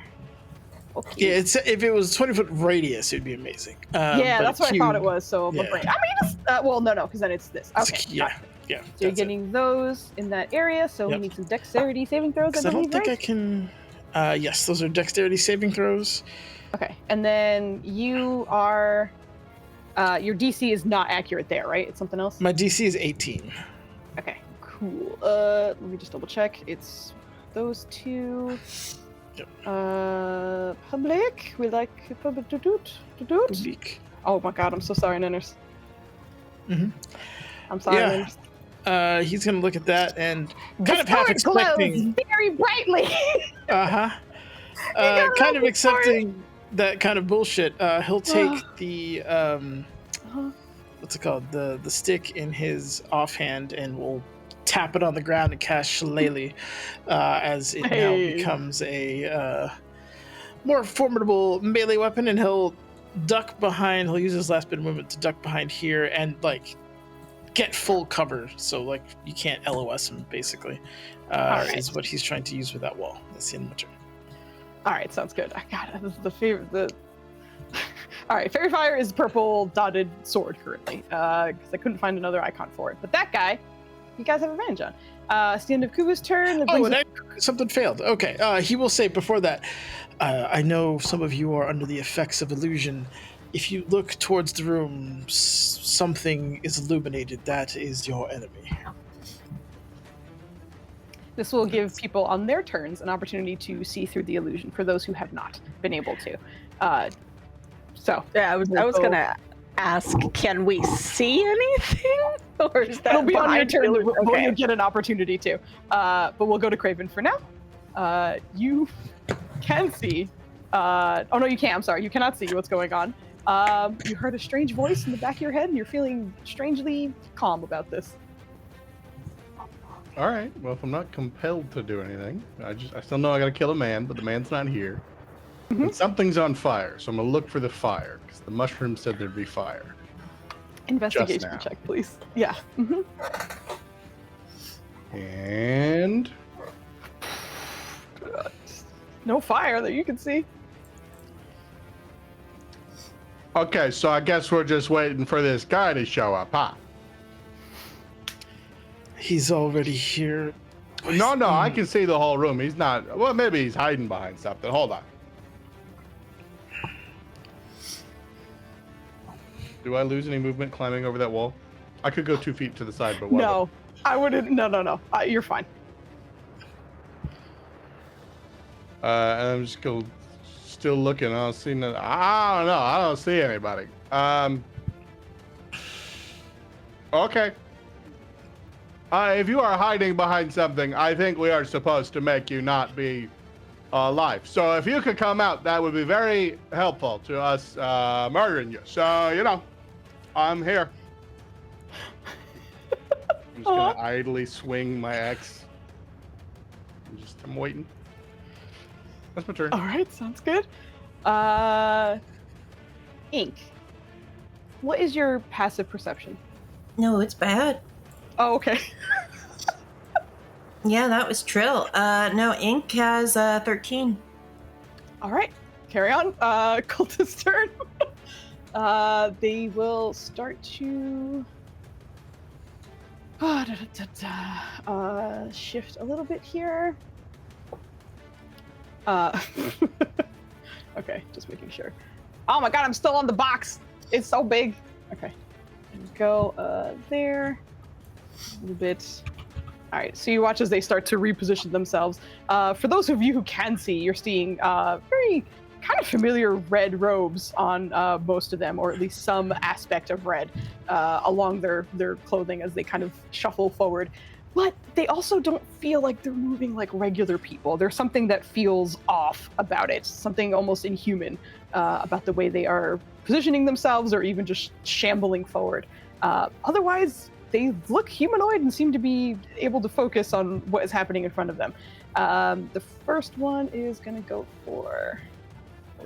Okay. Yeah, it's if it was 20-foot radius, it'd be amazing. Yeah, but that's a what I thought it cube- was. So my yeah. brain. I mean, it's, well, no, because then it's this. it's a Okay. cu- yeah, gotcha. yeah. So you're that's it. getting those in that area. So Yep. we need some dexterity saving throws. 'Cause I I don't believe, think I right? can. Yes, those are dexterity saving throws. Okay, and then you are. Your DC is not accurate there, right? It's something else. My DC is 18. Okay, cool. Let me just double check. It's those two. Yep. Public. We like public to doot. Oblique. Oh my god, I'm so sorry, Ninners. Mhm. I'm sorry, Yeah. Ninners. He's gonna look at that and The kind of half sword glows expecting. very brightly. Kind of accepting that kind of bullshit. He'll take the what's it called? The stick in his offhand and will tap it on the ground and cast Shillelagh as it now Hey. becomes a more formidable melee weapon, and he'll duck behind. He'll use his last bit of movement to duck behind here and like get full cover, so like you can't LOS him basically. Alright. Is what he's trying to use with that wall. That's the end of my turn. All right, sounds good. I got it. This is the favorite. All right, Fairy Fire is purple dotted sword currently, because I couldn't find another icon for it. But that guy, you guys have advantage on. It's the end of Kuba's turn. That Oh, brings and us- something failed. Okay. He will say before that, I know some of you are under the effects of illusion. If you look towards the room, something is illuminated. That is your enemy. This will give people on their turns an opportunity to see through the illusion for those who have not been able to. Yeah, I was gonna ask, can we see anything? Or is that It'll be on your behind turn. the illusion? Well, Okay. you'll get an opportunity to. But we'll go to Craven for now. You can see. Oh no, you can't. I'm sorry. You cannot see what's going on. You heard a strange voice in the back of your head, and you're feeling strangely calm about this. All right. Well, if I'm not compelled to do anything, I still know I gotta kill a man, but the man's not here. And something's on fire, so I'm gonna look for the fire because the mushroom said there'd be fire. Investigation now. check, please. Yeah. And No fire that you can see. okay, so I guess we're just waiting for this guy to show up, huh? He's already here. No, I can see the whole room. He's not. Well, maybe he's hiding behind something. Hold on. Do I lose any movement climbing over that wall? I could go 2 feet to the side, but what? No, I wouldn't. No. You're fine. And I'm just still looking. I don't see nothing. I don't know. I don't see anybody. Okay. If you are hiding behind something, I think we are supposed to make you not be alive. So if you could come out, that would be very helpful to us murdering you. So, I'm here. I'm just gonna idly swing my axe. I'm waiting. That's my turn. All right, sounds good. Ink. What is your passive perception? No, it's bad. Oh, okay. Yeah, that was Trill. No, Ink has 13. All right, carry on. Cultist turn. They will start to shift a little bit here. Okay, just making sure. Oh my god, I'm still on the box. It's so big. Okay, and go there. A little bit. All right, so you watch as they start to reposition themselves. For those of you who can see, you're seeing very kind of familiar red robes on most of them, or at least some aspect of red along their clothing as they kind of shuffle forward. But they also don't feel like they're moving like regular people. There's something that feels off about it, something almost inhuman about the way they are positioning themselves or even just shambling forward. Otherwise, they look humanoid and seem to be able to focus on what is happening in front of them. The first one is going to go for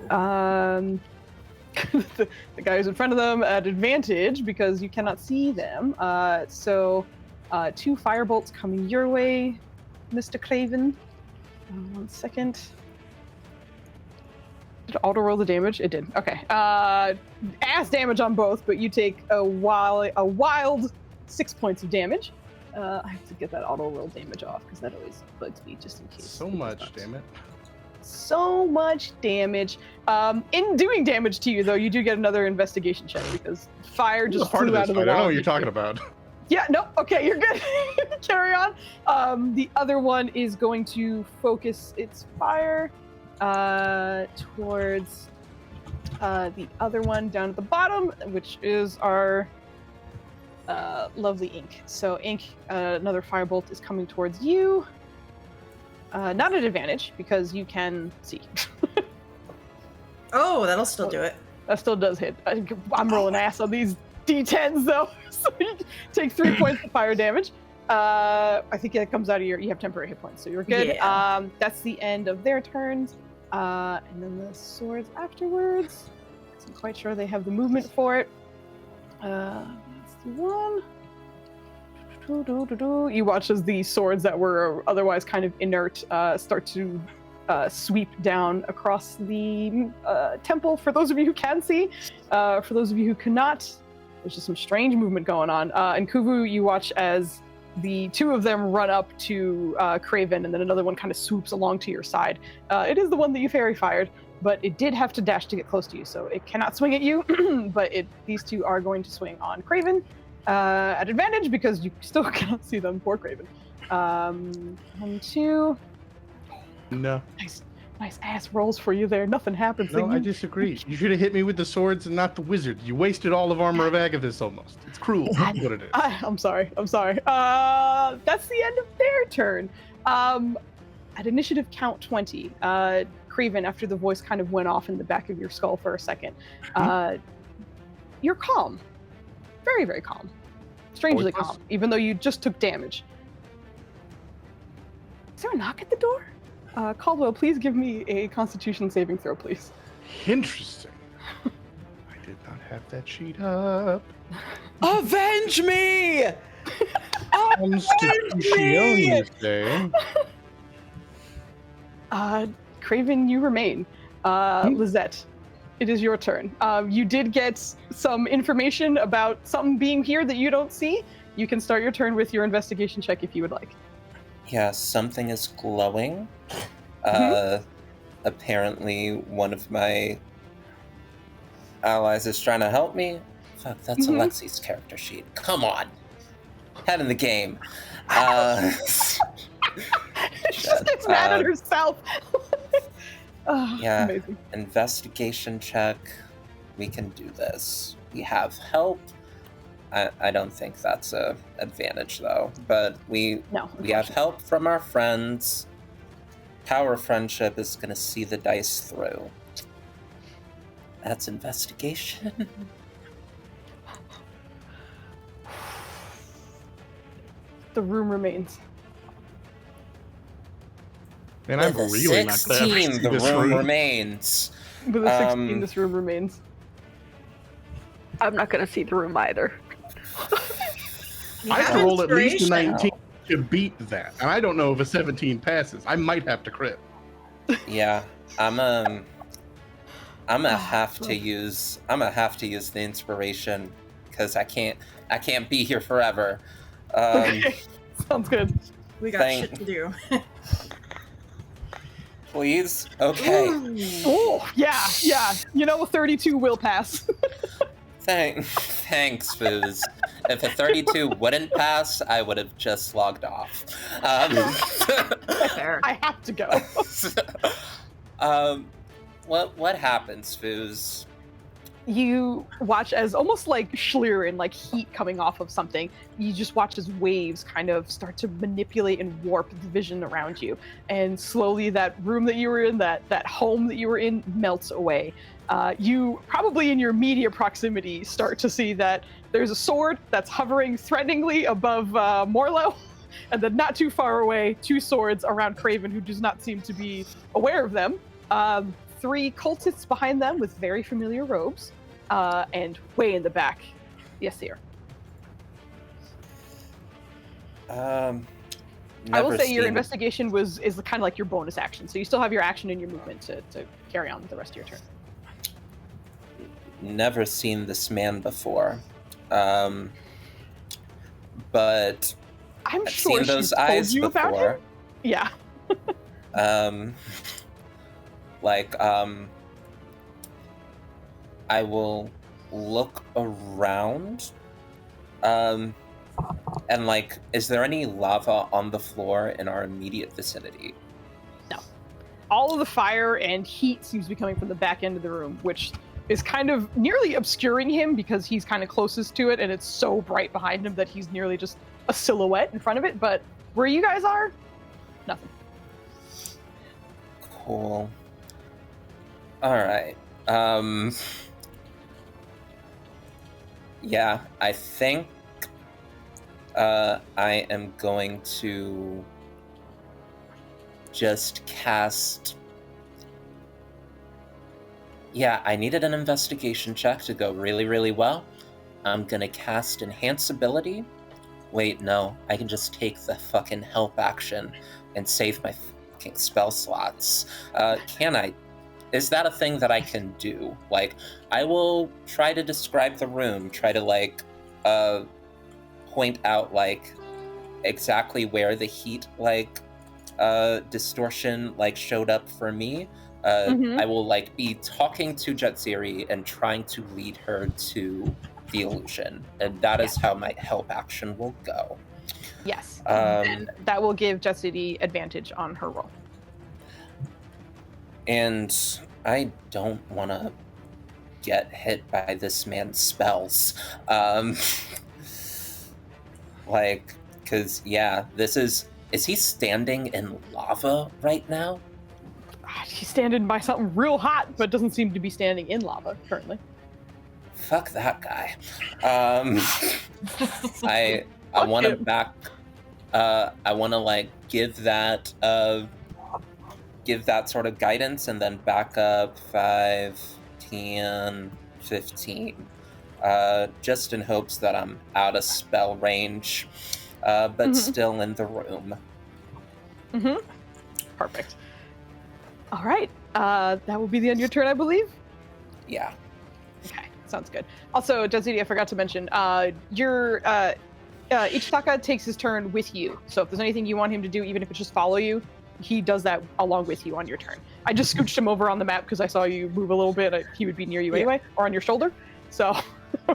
the guy who's in front of them at advantage because you cannot see them. So 2 firebolt coming your way, Mr. Craven. 1 second. Did it auto roll the damage? It did. Okay. Ass damage on both, but you take a wild 6 points of damage. I have to get that auto roll damage off because that always bugs me just in case. So much, damn it. So much damage. In doing damage to you, though, you do get another investigation check because fire This is just part of flew this out of the fight. wall. I know what you're talking about. Yeah, no, okay, you're good. Carry on. The other one is going to focus its fire towards the other one down at the bottom, which is our lovely Ink. So Ink, another firebolt is coming towards you. Not at advantage because you can see. Oh, that'll still do it. That still does hit. I'm rolling ass on these D10s though, so you take 3 points of fire damage. I think that comes out of you have temporary hit points, so you're good. Yeah. That's the end of their turns. And then the swords afterwards. I'm quite sure they have the movement for it. That's the one. You watch as the swords that were otherwise kind of inert start to sweep down across the temple. For those of you who can see, for those of you who cannot, there's just some strange movement going on. And Kuvu, you watch as the two of them run up to Craven, and then another one kind of swoops along to your side. It is the one that you fairy fired, but it did have to dash to get close to you, so it cannot swing at you. But these two are going to swing on Craven at advantage because you still cannot see them. Poor Craven. 1, 2. No. Nice ass rolls for you there. Nothing happens. No, I disagree. You should have hit me with the swords and not the wizard. You wasted all of Armor of Agathis almost. It's cruel. That's what it is. I'm sorry. That's the end of their turn. At initiative count 20, Craven, after the voice kind of went off in the back of your skull for a second, you're calm. Very, very calm. Strangely calm, even though you just took damage. Is there a knock at the door? Caldwell, please give me a Constitution saving throw, please. Interesting. I did not have that sheet up. Avenge me! Constitution, you say? Craven, you remain. Lizette, it is your turn. You did get some information about something being here that you don't see. You can start your turn with your investigation check if you would like. Yeah, something is glowing. Apparently one of my allies is trying to help me. Fuck, that's Alexi's character sheet. Come on. Head in the game. She just gets mad at herself. Yeah, amazing. Investigation check. We can do this. We have help. I don't think that's a advantage though, but we have help from our friends. Power friendship is gonna see the dice through. That's investigation. The room remains. Man, I'm With a really not glad 16, the room remains. With a 16, this room remains. I'm not going to see the room either. I have to roll at least a 19 to beat that, and I don't know if a 17 passes. I might have to crit. Yeah, I'm gonna have to use the inspiration because I can't be here forever. Okay. Sounds good. We got shit to do. Please? Okay. Oh, yeah. You know, 32 will pass. Thanks, Fooz. If a 32 wouldn't pass, I would have just logged off. Fair. I have to go. What happens, Fooz? You watch as almost like Schlieren, like heat coming off of something. You just watch as waves kind of start to manipulate and warp the vision around you. And slowly that room that you were in, that home that you were in, melts away. You probably in your immediate proximity start to see that there's a sword that's hovering threateningly above Morlo. And then not too far away, 2 swords around Craven, who does not seem to be aware of them. 3 cultists behind them with very familiar robes. And way in the back, yes, sir. Never I will say your seen- investigation is kind of like your bonus action, so you still have your action and your movement to carry on the rest of your turn. Never seen this man before, but I'm I've sure seen those she's told eyes you about before. him. Yeah. I will look around. And is there any lava on the floor in our immediate vicinity? No. All of the fire and heat seems to be coming from the back end of the room, which is kind of nearly obscuring him because he's kind of closest to it and it's so bright behind him that he's nearly just a silhouette in front of it. But where you guys are, nothing. Cool. All right. Yeah, I think I am going to just cast. Yeah, I needed an investigation check to go really, really well. I'm gonna cast Enhance Ability. Wait, no, I can just take the fucking help action and save my fucking spell slots. Can I? Is that a thing that I can do? Like, I will try to describe the room, try to, point out, exactly where the heat distortion showed up for me, I will be talking to Jetsiri and trying to lead her to the illusion, and that is how my help action will go. Yes. And that will give Jetsiri advantage on her roll. And I don't want to get hit by this man's spells. Because, is he standing in lava right now? He's standing by something real hot, but doesn't seem to be standing in lava currently. Fuck that guy. I want to back. I want to give that sort of guidance and then back up 5, 10, 15. Just in hopes that I'm out of spell range, but still in the room. Perfect. All right. That will be the end of your turn, I believe? Yeah. Okay, sounds good. Also, Jetsiri, I forgot to mention, Ichitaka takes his turn with you. So if there's anything you want him to do, even if it's just follow you, he does that along with you on your turn. I just scooched him over on the map because I saw you move a little bit. He would be near you anyway, or on your shoulder. So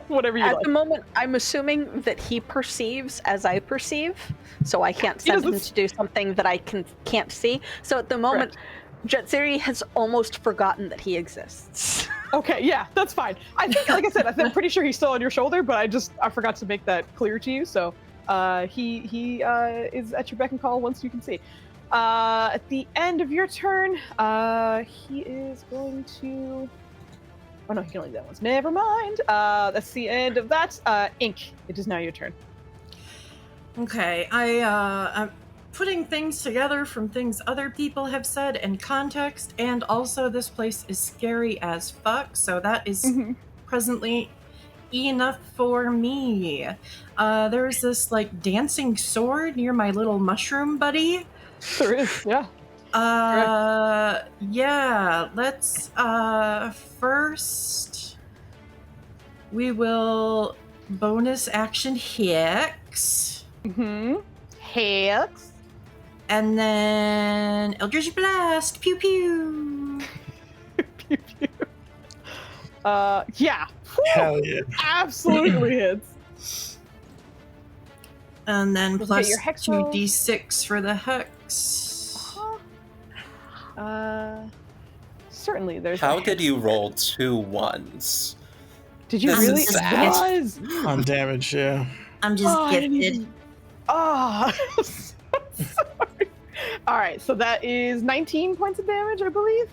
whatever you like. At the moment, I'm assuming that he perceives as I perceive, so I can't send him to do something that I can't see. So at the moment, Jetsiri has almost forgotten that he exists. Okay, yeah, that's fine. I think, like I said, I'm pretty sure he's still on your shoulder, but I forgot to make that clear to you. So he is at your beck and call once you can see. At the end of your turn, he is going to... Oh no, he can only do that once. Never mind. That's the end of that. Ink, it is now your turn. Okay, I'm putting things together from things other people have said and context, and also this place is scary as fuck, so that is presently enough for me. There's this dancing sword near my little mushroom buddy. There is, yeah. Yeah, let's first we will bonus action Hex. Hex. And then Eldritch Blast. Pew pew. Pew pew. Yeah. Hell yeah. Absolutely hits. And then Okay, plus your hex rolls. 2d6 for the hex. Certainly there's How did you roll 2 1s? Did you This really? is sad. Guys! On damage, yeah. I'm just gifted. Sorry. All right, so that is 19 points of damage, I believe.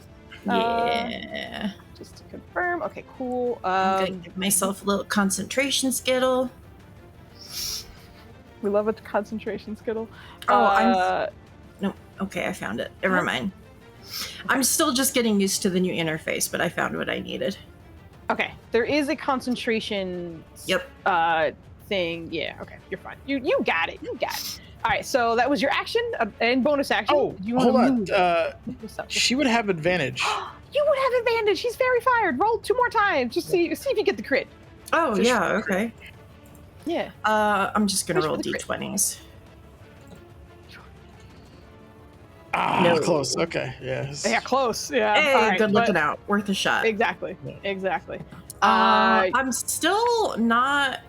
Yeah. Just to confirm. Okay, cool. I'm gonna give myself a little concentration skittle. We love a concentration skittle. No, okay, I found it. Never mind. I'm still just getting used to the new interface, but I found what I needed. Okay, there is a concentration. Yep. Thing. Yeah. Okay, you're fine. You got it. You got it. All right. So that was your action and bonus action. Oh, you hold on. move? What's up? She would have advantage. You would have advantage. He's very fired. Roll 2 more times. Just see if you get the crit. Oh, Just yeah, for okay. Yeah. I'm just gonna Push roll for the crit. d20s. No. Close. Okay. Yes. Yeah. Close. Yeah. Hey, all right, good looking but- out. Worth a shot. Exactly. Yeah. Exactly. I'm still not...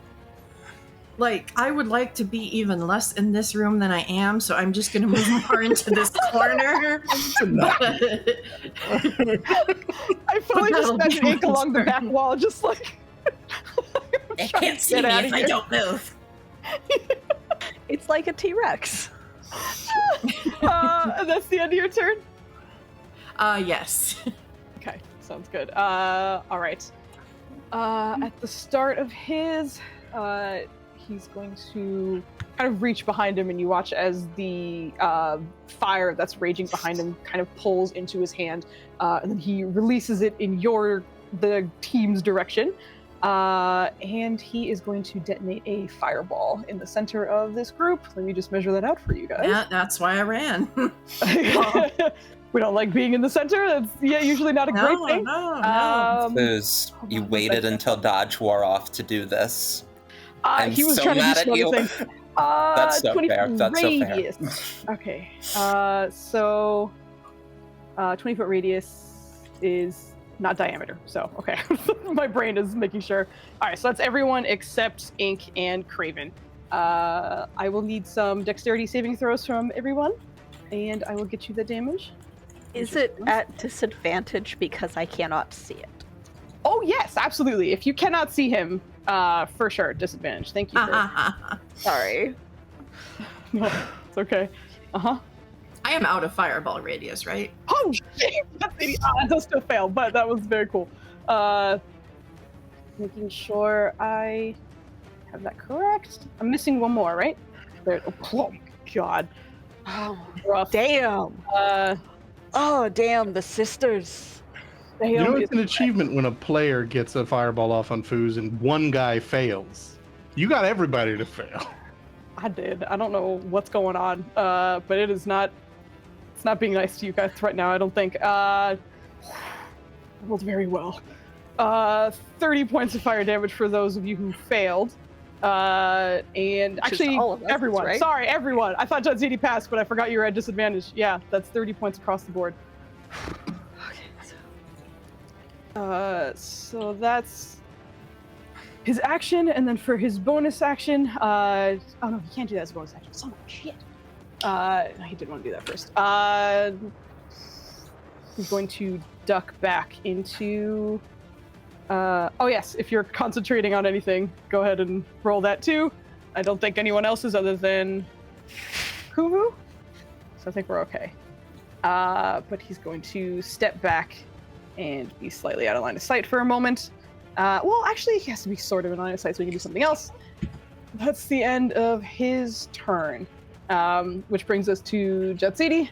I would like to be even less in this room than I am, so I'm just gonna move more into this corner. I fully just that'll be imagine Ink my along the turn. back wall, just They can't see me outta if I here. don't move. It's like a T-Rex. And that's the end of your turn? Yes. Okay, sounds good. All right. At the start of his, he's going to kind of reach behind him, and you watch as the fire that's raging behind him kind of pulls into his hand, and then he releases it in the team's direction. And he is going to detonate a fireball in the center of this group. Let me just measure that out for you guys. Yeah, that's why I ran. We don't like being in the center. That's usually not a great thing. No. Because you waited until Dodge wore off to do this. He was so trying to mad do at some you. other things. That's so 20 fair. foot That's so fair. radius. Okay. So 20 foot radius is not diameter. So, okay. My brain is making sure. All right, so that's everyone except Ink and Craven. I will need some dexterity saving throws from everyone, and I will get you the damage. Is it at disadvantage because I cannot see it? Oh, yes, absolutely. If you cannot see him, for sure, disadvantage. Thank you. Sorry. No, it's okay. Uh-huh. I am out of fireball radius, right? Oh, shit! That does still fail, but that was very cool. Making sure I have that correct. I'm missing one more, right? There. Oh my god. Oh, Rough. damn. Oh, damn, the sisters. You know, it's an achievement when a player gets a fireball off on Foos and one guy fails. You got everybody to fail. I did. I don't know what's going on, but it is not. It's not being nice to you guys right now. I don't think. Rolled very well. 30 points of fire damage for those of you who failed. And actually, everyone. right? Sorry, everyone. I thought Jadzidi passed, but I forgot you were at disadvantage. Yeah, that's 30 points across the board. So that's his action, and then for his bonus action, oh no, he can't do that as a bonus action. Son of a shit. No, he didn't want to do that first. He's going to duck back into. Oh yes, if you're concentrating on anything, go ahead and roll that too. I don't think anyone else is other than Kuvu, so I think we're okay. But he's going to step back and be slightly out of line of sight for a moment. Well, actually, he has to be sort of in line of sight so he can do something else. That's the end of his turn, which brings us to Jadzidi.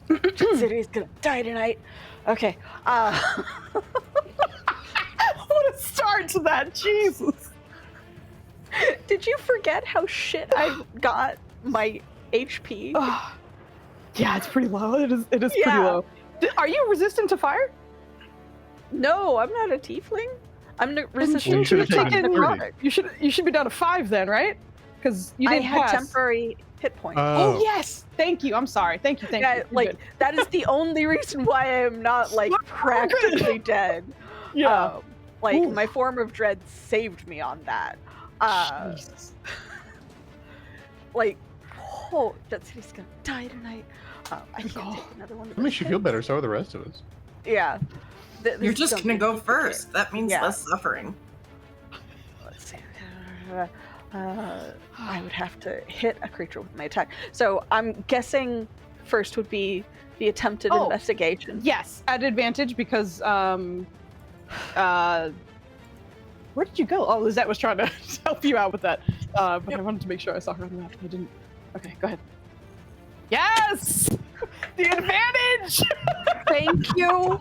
Jadzidi's gonna die tonight. Okay. What a start to that, Jesus! Did you forget how shit I got my HP? Yeah, it's pretty low. It is pretty Yeah. low. Are you resistant to fire? No, I'm not a tiefling. I'm Well, you resistant should to have taken necrotic. You should be down to 5 then, right? Because you I didn't had pass. temporary hit points. Oh yes, thank you. I'm sorry. Thank you. yeah, You're like good. that is the only reason why I am not like practically dead. Yeah. Like Ooh. my form of dread saved me on that. Jesus. Like, oh, Jadzidi's gonna die tonight. I can't God. take another one. Of That makes you those feel hits. better, so are the rest of us. Yeah. This You're is just gonna something go to take first. That means Yeah. less suffering. care- Let's see. I would have to hit a creature with my attack. So I'm guessing first would be the attempted Oh. investigation. Yes, at advantage because where did you go? Oh, Lizette was trying to help you out with that. But I wanted to make sure I saw her on the map. I didn't. Okay, go ahead. Yes! The advantage! Thank you.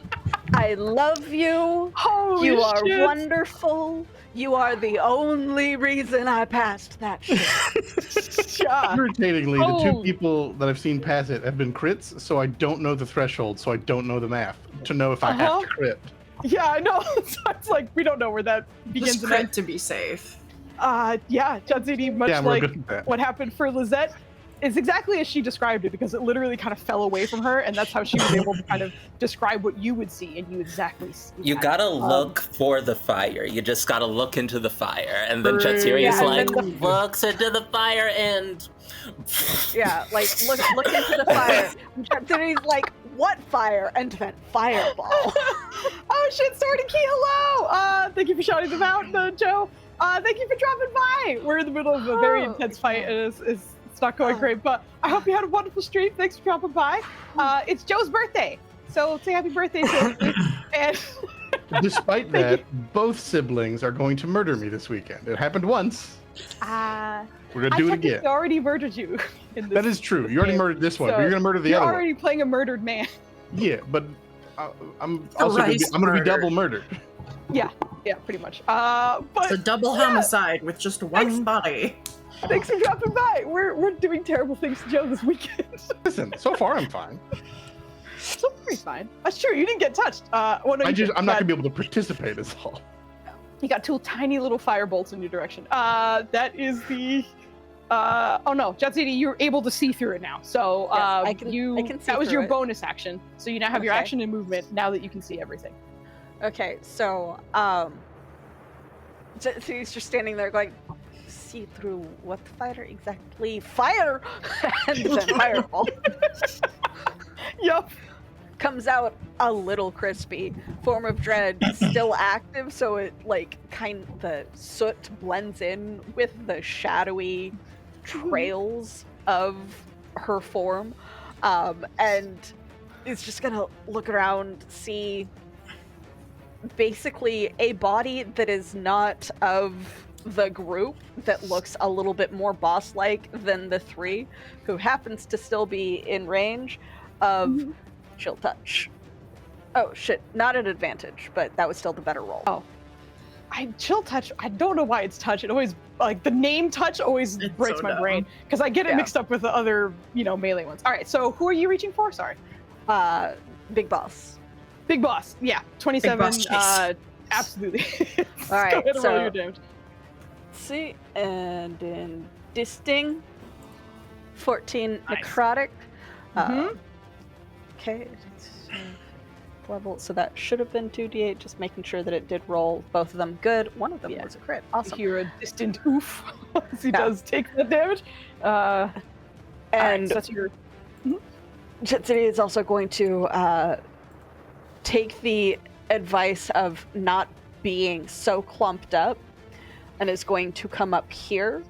I love you. Holy You are shit. wonderful. You are the only reason I passed that shit. Yeah. Irritatingly, the two Oh. people that I've seen pass it have been crits, so I don't know the threshold, so I don't know the math to know if I have to crit. Yeah, I know. So it's like we don't know where that begins Just and crit ends. to be safe. Yeah, Jadzidi, much Yeah, we're like good at that. what happened for Lizette, is exactly as she described it, because it literally kind of fell away from her, and that's how she was able to kind of describe what you would see, and you exactly see You that. gotta look for the fire. You just gotta look into the fire. And then True. Jetsiri is Yeah, like, and then looks into the fire and... Yeah, like look into the fire. Jadzidi's like, what fire? And then fireball. Oh shit, Sword and Key, hello! Thank you for shouting them out, Joe. Thank you for dropping by. We're in the middle of a very intense fight, and it's not going great, but I hope you had a wonderful stream. Thanks for dropping by. It's Joe's birthday, so say happy birthday, Joe. And Despite that, both siblings are going to murder me this weekend. It happened once. We're gonna do it again. I already murdered you. In this That is true. You already game. murdered this one, So, but you're gonna murder the You're other already playing a murdered man. one. Yeah, but I'm also gonna be, Thrice I'm gonna be murdered. double murdered. Yeah, pretty much. But It's a double homicide with just one body. thanks for dropping by. We're doing terrible things to Joe this weekend. Listen, so far I'm fine. So pretty fine. That's true. You didn't get touched. Well, no, I'm not gonna be able to participate is all. You got two tiny little fire bolts in your direction. That is the Oh no, Jatsidi, you're able to see through it now. So Yes, I can see that was through your it. bonus action. So you now have your Okay. action and movement now that you can see everything. Okay, so so he's just standing there going, see through what the fighter exactly? Fire! And then fireball Yup. comes out a little crispy. Form of Dread still active, so it like the soot blends in with the shadowy trails of her form, and is just gonna look around, see basically a body that is not of the group, that looks a little bit more boss-like than the three, who happens to still be in range of Chill Touch. Oh shit, not an advantage, but that was still the better roll. Oh. Chill Touch, I don't know why it's Touch. It always, like, the name Touch always It's breaks so my dumb. brain, because I get it Yeah. mixed up with the other, melee ones. All right, so who are you reaching for? Sorry. Big Boss. Big Boss, yeah, 27. Boss chase. Absolutely. All right, Go ahead and roll so- your damage. See, and in Disting, 14 Nice. necrotic. Mhm. Okay, it's, level. So that should have been 2d8. Just making sure that it did roll both of them good. One of them Yeah. was a crit. You Awesome. hear a distant oof as he Yeah. does take that damage. All right, And so that's your. Jetsuri is also going to take the advice of not being so clumped up, and is going to come up here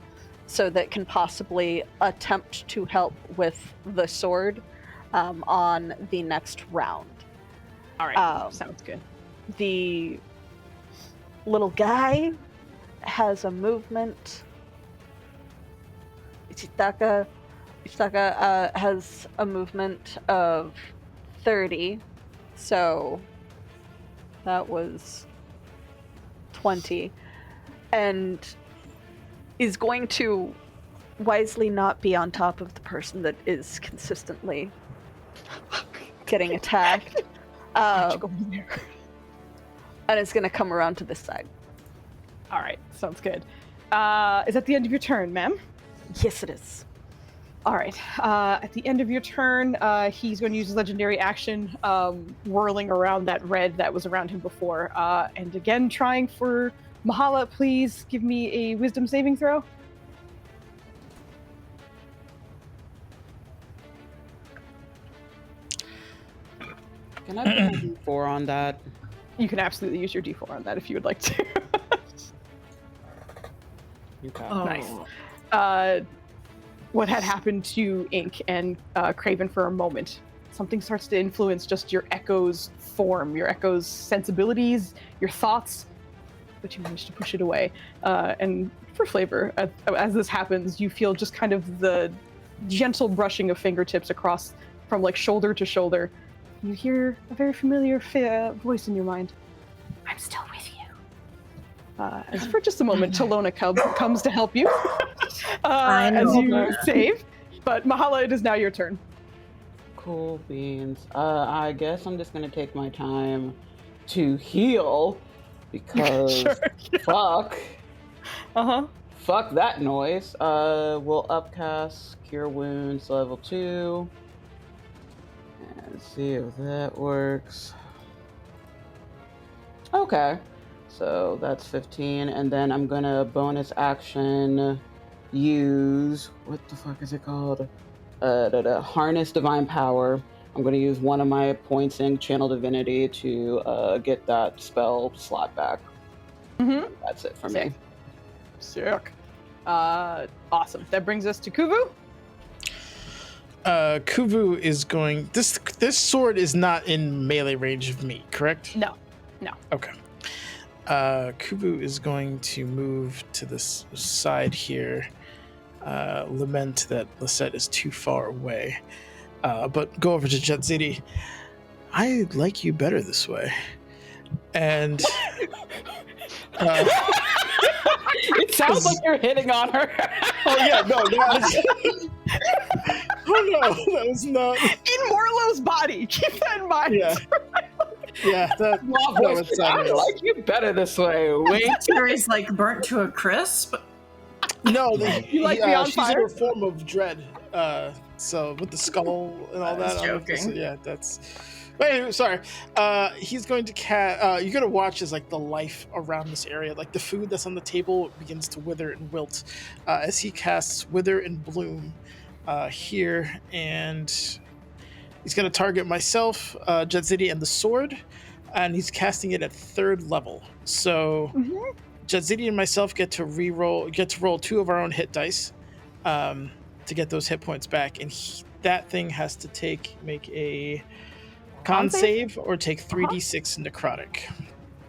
so that can possibly attempt to help with the sword on the next round. All right, sounds good. The little guy has a movement. Ichitaka has a movement of 30, so that was 20, and is going to wisely not be on top of the person that is consistently getting attacked. Why'd you go in there? And it's going to come around to this side. All right, sounds good. Is that the end of your turn, ma'am? Yes, it is. All right. At the end of your turn, he's going to use his legendary action, whirling around that red that was around him before. And again, trying for Mahala, please give me a wisdom saving throw. Can I put my D4 on that? You can absolutely use your d4 on that if you would like to. Okay. Oh. Nice. What had happened to Ink and Craven for a moment? Something starts to influence just your Echo's form, your Echo's sensibilities, your thoughts, but you manage to push it away. And for flavor, as this happens, you feel just kind of the gentle brushing of fingertips across from like shoulder to shoulder. You hear a very familiar voice in your mind. I'm still with you. As for just a moment, Talona comes to help you as you save. But Mahala, it is now your turn. Cool beans. I guess I'm just gonna take my time to heal because Sure. fuck. Uh-huh. Fuck that noise. We'll upcast Cure Wounds level 2. And see if that works. Okay. So that's 15. And then I'm gonna bonus action use, what the fuck is it called? Harness Divine Power. I'm gonna use one of my points in Channel Divinity to get that spell slot back. Mm-hmm. That's it for Sick. me. Sick. Awesome. That brings us to Kuvu. Kuvu is going. This sword is not in melee range of me, correct? No. Okay. Kuvu is going to move to this side here. Lament that Lisette is too far away. But go over to Jetsidi. I like you better this way. And It sounds like you're hitting on her. oh yeah, no, that was oh no, that was not. In Morlo's body. Keep that in mind. Yeah, that was I like you better this way. Wait. Terry's like burnt to a crisp. No, You like me on she's in fire? her form of dread. So with the skull and all I was that. I don't know if joking. yeah, that's. But anyway, sorry. He's going to you're gonna watch as like the life around this area, like the food that's on the table, begins to wither and wilt as he casts Wither and Bloom here, and he's gonna target myself, Jedzidi, and the sword, and he's casting it at 3rd level. So. Mhm. Jadzidi and myself get to roll 2 of our own hit dice to get those hit points back, and that thing has to make a con save or take 3d6 necrotic.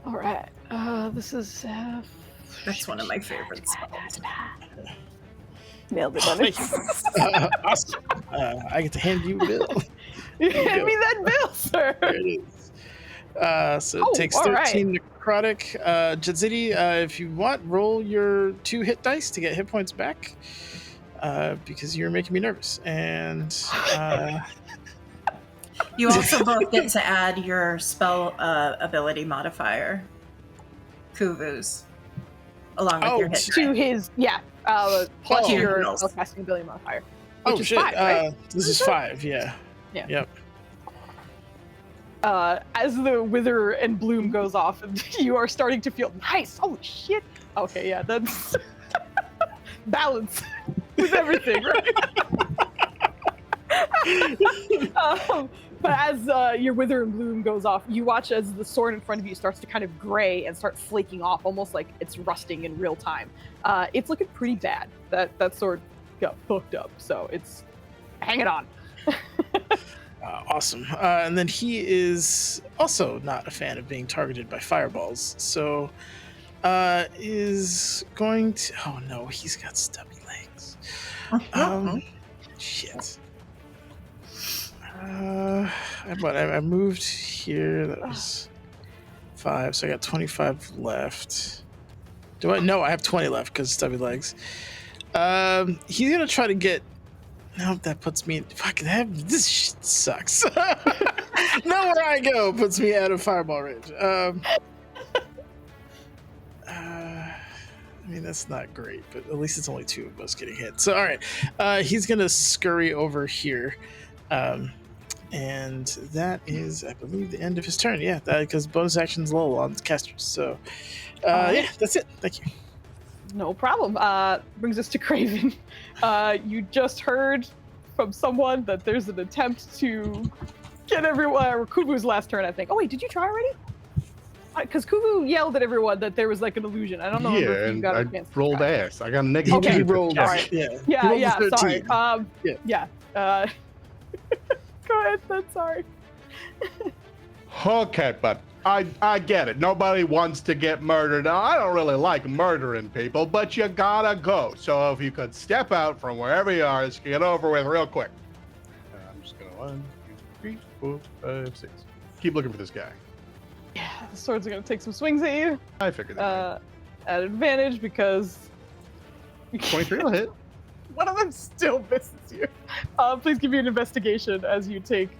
All right. This is. That's one of my favorite spells. Nailed it, Thank Dennis. you. Awesome. I get to hand you a bill. You There you hand go. me that bill, sir. There it is. So it Oh, takes all right. 13 necrotic. Jadzidi, if you want, roll your 2 hit dice to get hit points back. Because you're making me nervous. And You also both get to add your spell ability modifier, Kuvu's, along with your hit To die. his, plus Oh. your Heals. spellcasting ability modifier. oh Which is shit, 5, right? this is 5. Yeah. Yeah. Yep. As the Wither and Bloom goes off, you are starting to feel nice. Holy shit. Okay, yeah, that's balance with everything, right? But as your Wither and Bloom goes off, you watch as the sword in front of you starts to kind of gray and start flaking off, almost like it's rusting in real time. It's looking pretty bad. That sword got fucked up, so it's hanging on. Awesome. And then he is also not a fan of being targeted by fireballs, so is going to. Oh no, he's got stubby legs. Shit. I moved here. That was 5, so I got 25 left. No, I have 20 left because stubby legs. He's gonna try to get. No, that puts me. This shit sucks. Nowhere I go puts me out of fireball range. I mean, that's not great, but at least it's only 2 of us getting hit. So, all right, he's gonna scurry over here, and that is, I believe, the end of his turn. Yeah, because bonus action's lull on casters. So, yeah, that's it. Thank you. No problem. Brings us to Craven. You just heard from someone that there's an attempt to get everyone. Kuvu's last turn, I think. Oh wait, did you try already? Because Kuvu yelled at everyone that there was like an illusion. I don't know Yeah, if you and got a I chance to rolled try. ass. I got a negative. Okay, He negative rolled. check. all right. Yeah. Yeah, Rolled yeah. a Sorry. 13. Yeah. Go ahead. Then. Sorry. Okay, but I get it. Nobody wants to get murdered. Now, I don't really like murdering people, but you gotta go. So if you could step out from wherever you are, let's get over with real quick. I'm just gonna 1, 2, 3, 4, 5, 6. Keep looking for this guy. Yeah, the swords are gonna take some swings at you. I figured that. At advantage because 23 will hit. one of them still misses you. Please give me an investigation as you take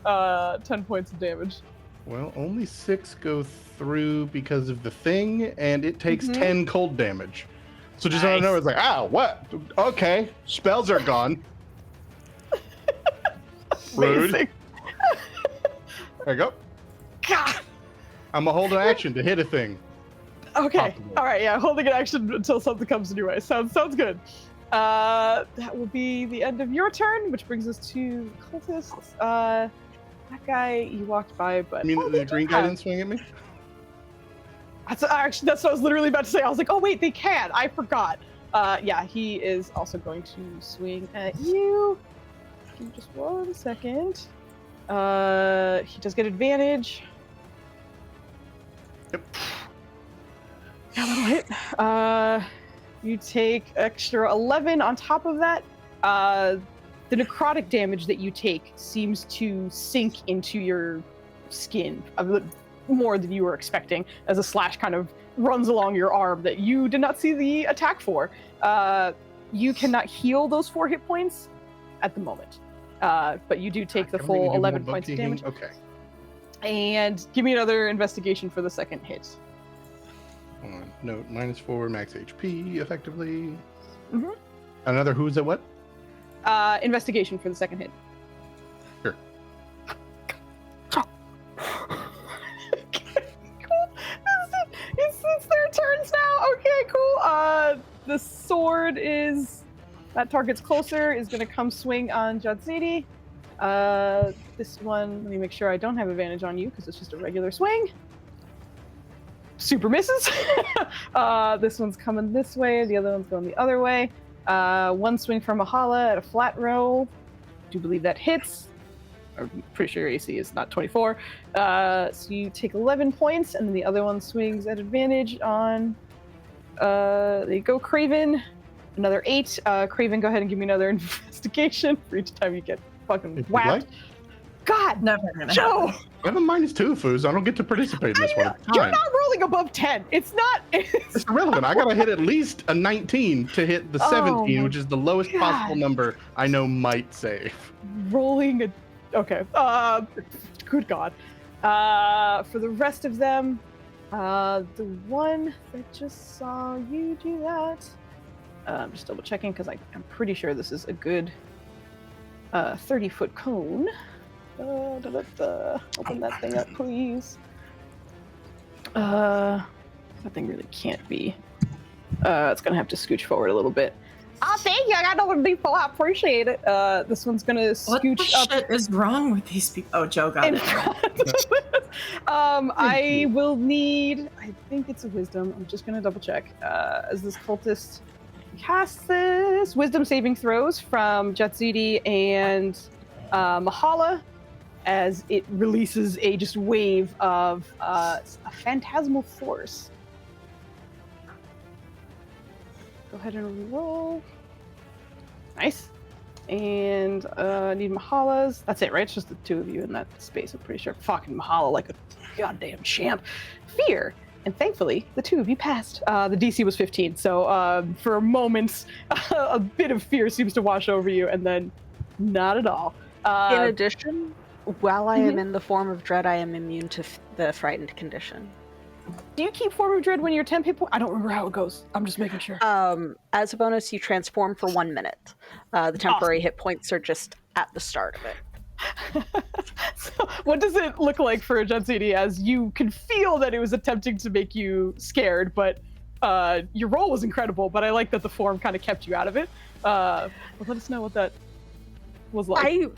10 points of damage. Well, only 6 go through because of the thing, and it takes 10 cold damage. So just out of nowhere, it's like, what? Okay, spells are gone. Rude. Amazing. There you go. God. I'm gonna hold an action to hit a thing. Okay. Possible. All right. Yeah. Holding an action until something comes in your way. Sounds good. That will be the end of your turn, which brings us to cultists. That guy you walked by, but I mean, the green guy didn't swing at me? That's what I was literally about to say. I was like, oh wait, they can. I forgot. Yeah, he is also going to swing at you. Give me just 1 second. He does get advantage. Yep. Yeah, that'll hit. You take extra 11 on top of that. The necrotic damage that you take seems to sink into your skin more than you were expecting, as a slash kind of runs along your arm that you did not see the attack for. You cannot heal those 4 hit points at the moment, but you do take the Can I maybe full do 11 one points of bumpy damage. thing? Okay. And give me another investigation for the second hit. Hold on. Note, -4 max HP, effectively. Another who's at what? Investigation for the second hit. Sure. Okay, cool. It's their turns now. Okay, cool. The sword is that target's closer is gonna come swing on Jadsidi. This one, let me make sure I don't have advantage on you because it's just a regular swing. Super misses. This one's coming this way. The other one's going the other way. One swing for Mahala at a flat roll. Do believe that hits. I'm pretty sure your AC is not 24. So you take 11 points, and then the other one swings at advantage on. There you go, Craven. Another 8. Craven, go ahead and give me another investigation for each time you get fucking If you'd whacked. like. God, Never gonna Joe, happen. I have a -2, Foos. I don't get to participate in this one. It's you're fine. not rolling above 10. It's not. It's irrelevant. I gotta hit at least a 19 to hit the Oh 17, my which is the lowest possible God. number I know might save. rolling a. Okay. Good God. For the rest of them, the one that just saw you do that. I'm just double checking because I'm pretty sure this is a good 30-foot cone. Open that thing up, please. That thing really can't be. It's gonna have to scooch forward a little bit. Oh, thank you. I got another people. I appreciate it. This one's gonna What scooch the up shit is wrong with these people? Oh, Joe got in it. front. I you. will need. I think it's a wisdom. I'm just gonna double check. As this cultist casts this, wisdom saving throws from Jatsidi and Mahala, as it releases a just wave of a phantasmal force. Go ahead and roll. Nice. And need Mahala's. That's it, right? It's just the two of you in that space, I'm pretty sure. Fucking Mahala like a goddamn champ. Fear. And thankfully, the two of you passed. The DC was 15, so for a moment, a bit of fear seems to wash over you, and then not at all. In addition, while I am in the form of dread, I am immune to the frightened condition. Do you keep form of dread when you're 10 hit points? I don't remember how it goes. I'm just making sure. As a bonus, you transform for 1 minute. The temporary hit points are just at the start of it. So what does it look like for Jatsidi as you can feel that it was attempting to make you scared, but your roll was incredible, but I like that the form kind of kept you out of it. Let us know what that was like.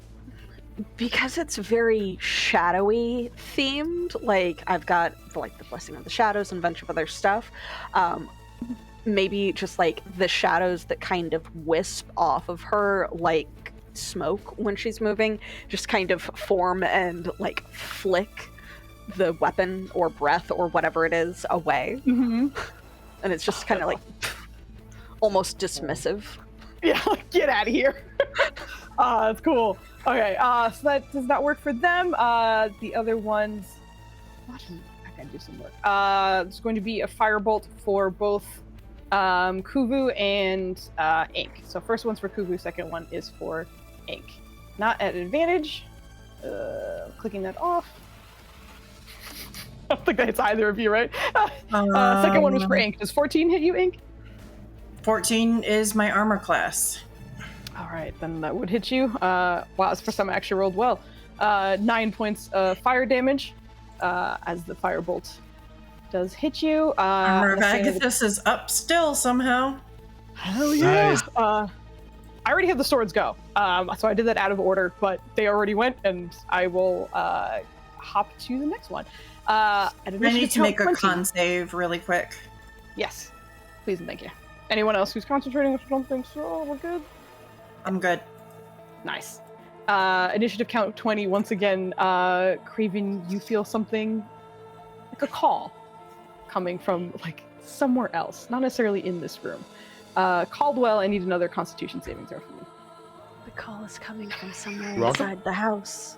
Because it's very shadowy themed, like I've got like the Blessing of the Shadows and a bunch of other stuff. Maybe just like the shadows that kind of wisp off of her like smoke when she's moving, just kind of form and like flick the weapon or breath or whatever it is away. Mm-hmm. And it's just kind of like almost dismissive. Yeah, like, get out of here. That's cool. Okay, so that does not work for them. The other ones, I gotta do some work. It's going to be a firebolt for both Kuvu and Ink. So first one's for Kuvu, second one is for Ink. Not at advantage. Clicking that off. I don't think that hits either of you, right? Second one was for Ink. Does 14 hit you, Ink? 14 is my armor class. All right, then that would hit you. Wow, for some I actually rolled well. 9 points of fire damage as the firebolt does hit you. Armor of Agathis is up still somehow. Hell yeah! Nice. I already have the swords go, so I did that out of order, but they already went, and I will hop to the next one. I need to make a 20. con save really quick. Yes, please and thank you. Anyone else who's concentrating, if you don't think so, we're good. I'm good. Nice. Initiative count 20. Once again, Craven, you feel something like a call coming from like somewhere else, not necessarily in this room. Caldwell, I need another Constitution saving throw from you. The call is coming from somewhere Welcome. inside the house.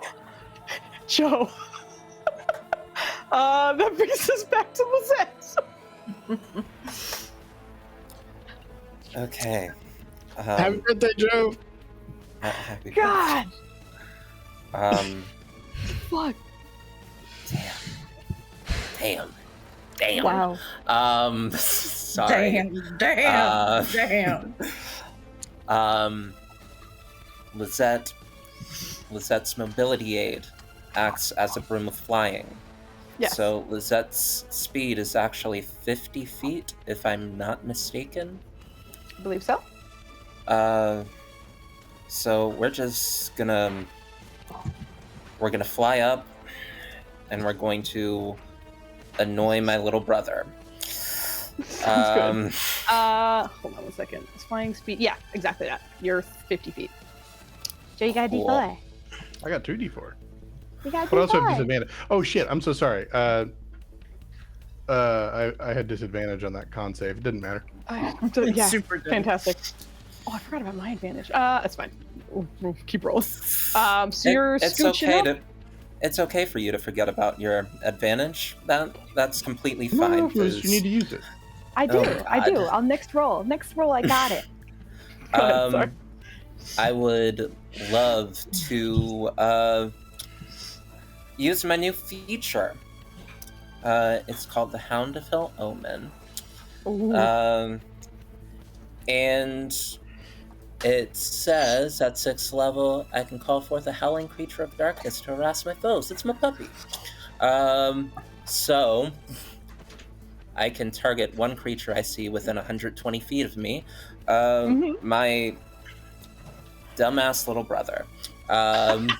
Joe. That brings us back to Lizette. Okay. Happy birthday, Joe. Happy God. birthday. Fuck. Damn. Wow. Sorry. Damn. Lizette's mobility aid acts as a broom of flying. Yes. So Lizette's speed is actually 50 feet, if I'm not mistaken. I believe so. So we're gonna fly up, and we're going to annoy my little brother. Sounds good. Hold on 1 second. It's flying speed. Yeah, exactly that. You're 50 feet. So you got a Cool. D4. I got 2d4. You got a But I also have D4. disadvantage. Oh shit! I'm so sorry. I had disadvantage on that con save. It didn't matter. Yeah, Super good. fantastic. Oh, I forgot about my advantage. That's fine. We'll keep rolling. So you're scooching up. It's okay for you to forget about your advantage. That's completely fine. No, you 'cause, need to use it. I do. Oh, I do. God. I'll next roll. Next roll, I got it. Go ahead, sorry. I would love to use my new feature. It's called the Hound of Hill Omen. Ooh. And it says at 6th level, I can call forth a howling creature of darkness to harass my foes. It's my puppy. So I can target one creature I see within 120 feet of me. My dumbass little brother. And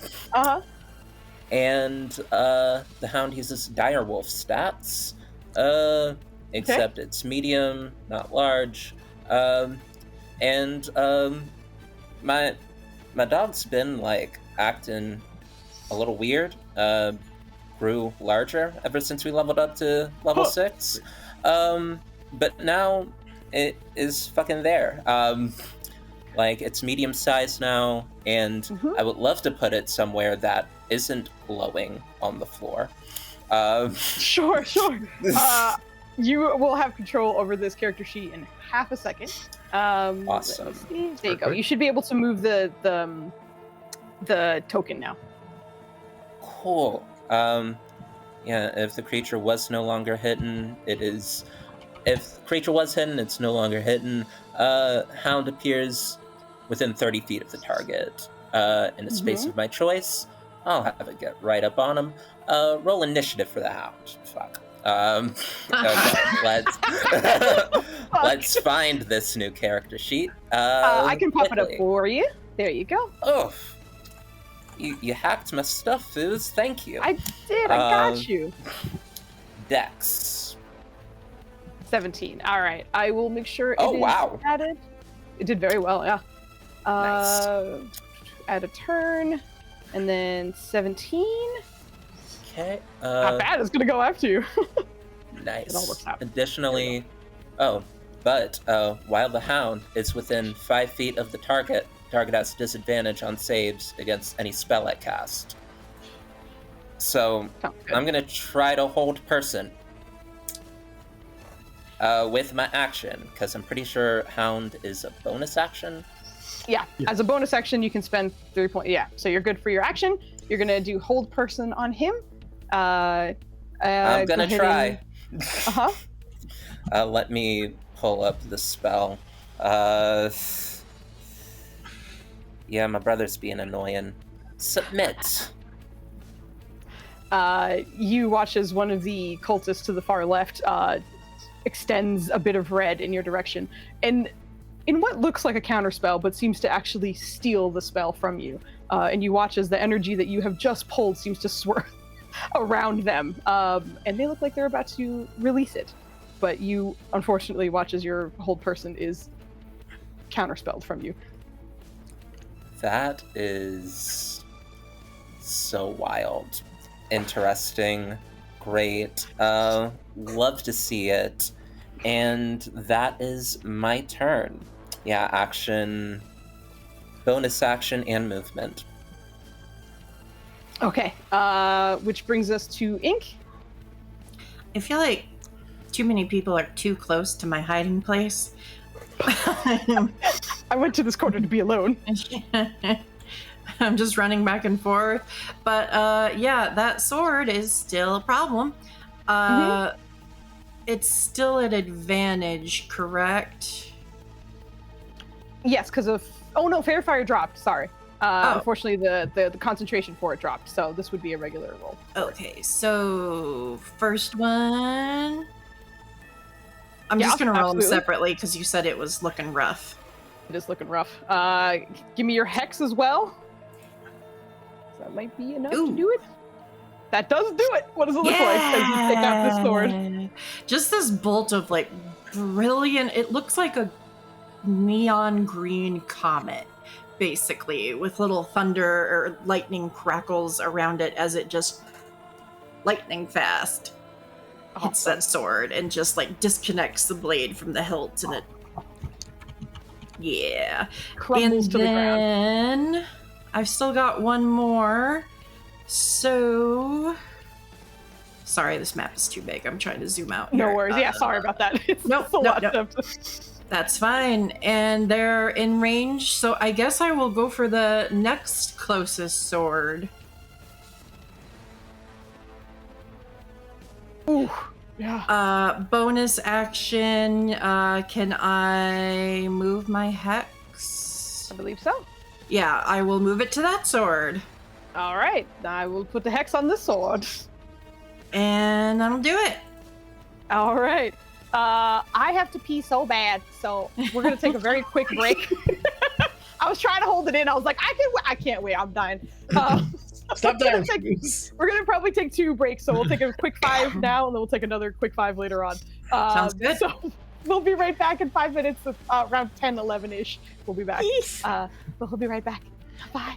the hound uses direwolf stats, except it's medium, not large. And my dog's been like acting a little weird. Grew larger ever since we leveled up to level 6. But now it is fucking there. Like it's medium sized now, and I would love to put it somewhere that isn't glowing on the floor. Sure. You will have control over this character sheet in half a second. Awesome. There you go. You should be able to move the token now. Cool. Yeah, if the creature was no longer hidden, if the creature was hidden, it's no longer hidden. Hound appears within 30 feet of the target in a space of my choice. I'll have it get right up on him. Roll initiative for the hound. Fuck. Okay, let's find this new character sheet. I can pop it quickly. up for you. There you go. Oh, you hacked my stuff, Foos. Thank you. I did. I got you. Dex. 17. All right. I will make sure it Oh, is wow. added. It did very well, yeah. Nice. Add a turn, and then 17. Okay. Not bad. It's gonna go after you. Nice. It all works out. Additionally, while the hound is within 5 feet of the target has disadvantage on saves against any spell it cast. So I'm gonna try to hold person with my action, because I'm pretty sure hound is a bonus action. Yeah. As a bonus action, you can spend 3 points. Yeah, so you're good for your action. You're gonna do hold person on him. I'm gonna try. Let me pull up the spell. Yeah, my brother's being annoying. Submit. You watch as one of the cultists to the far left extends a bit of red in your direction, and in what looks like a counterspell, but seems to actually steal the spell from you. And you watch as the energy that you have just pulled seems to swirl around them, and they look like they're about to release it. But you, unfortunately, watch as your hold person is counterspelled from you. That is so wild. Interesting. Great. Love to see it. And that is my turn. Yeah, action, bonus action, and movement. Okay, which brings us to Ink. I feel like too many people are too close to my hiding place. I went to this corner to be alone. I'm just running back and forth. But yeah, that sword is still a problem. It's still an advantage, correct? Yes, because of Fair Fire dropped. Sorry. Unfortunately, the concentration for it dropped, so this would be a regular roll. Okay, so first one. I'm Yeah, just gonna roll them absolutely. separately because you said it was looking rough. It is looking rough. Give me your hex as well. That might be enough to do it. That does do it. What does it look like as you take out this sword? Just this bolt of like brilliant. It looks like a neon green comet, basically, with little thunder or lightning crackles around it as it just lightning fast hits that sword and just like disconnects the blade from the hilt, and it crumbles to the ground. Then I've still got one more. So sorry, this map is too big. I'm trying to zoom out. No here. worries. Yeah, sorry about that. It's Nope. a lot. That's fine. And they're in range, so I guess I will go for the next closest sword. Ooh. Yeah. Bonus action. Can I move my hex? I believe so. Yeah, I will move it to that sword. All right. I will put the hex on this sword. And that'll do it. All right. I have to pee so bad, so we're gonna take a very quick break. I was trying to hold it in. I was like, I can't wait. I'm dying. Stop dying. We're gonna probably take 2 breaks, so we'll take a quick 5 now, and then we'll take another quick 5 later on. Sounds good. So we'll be right back in 5 minutes, around 10, 11-ish. We'll be back. But we'll be right back. Bye.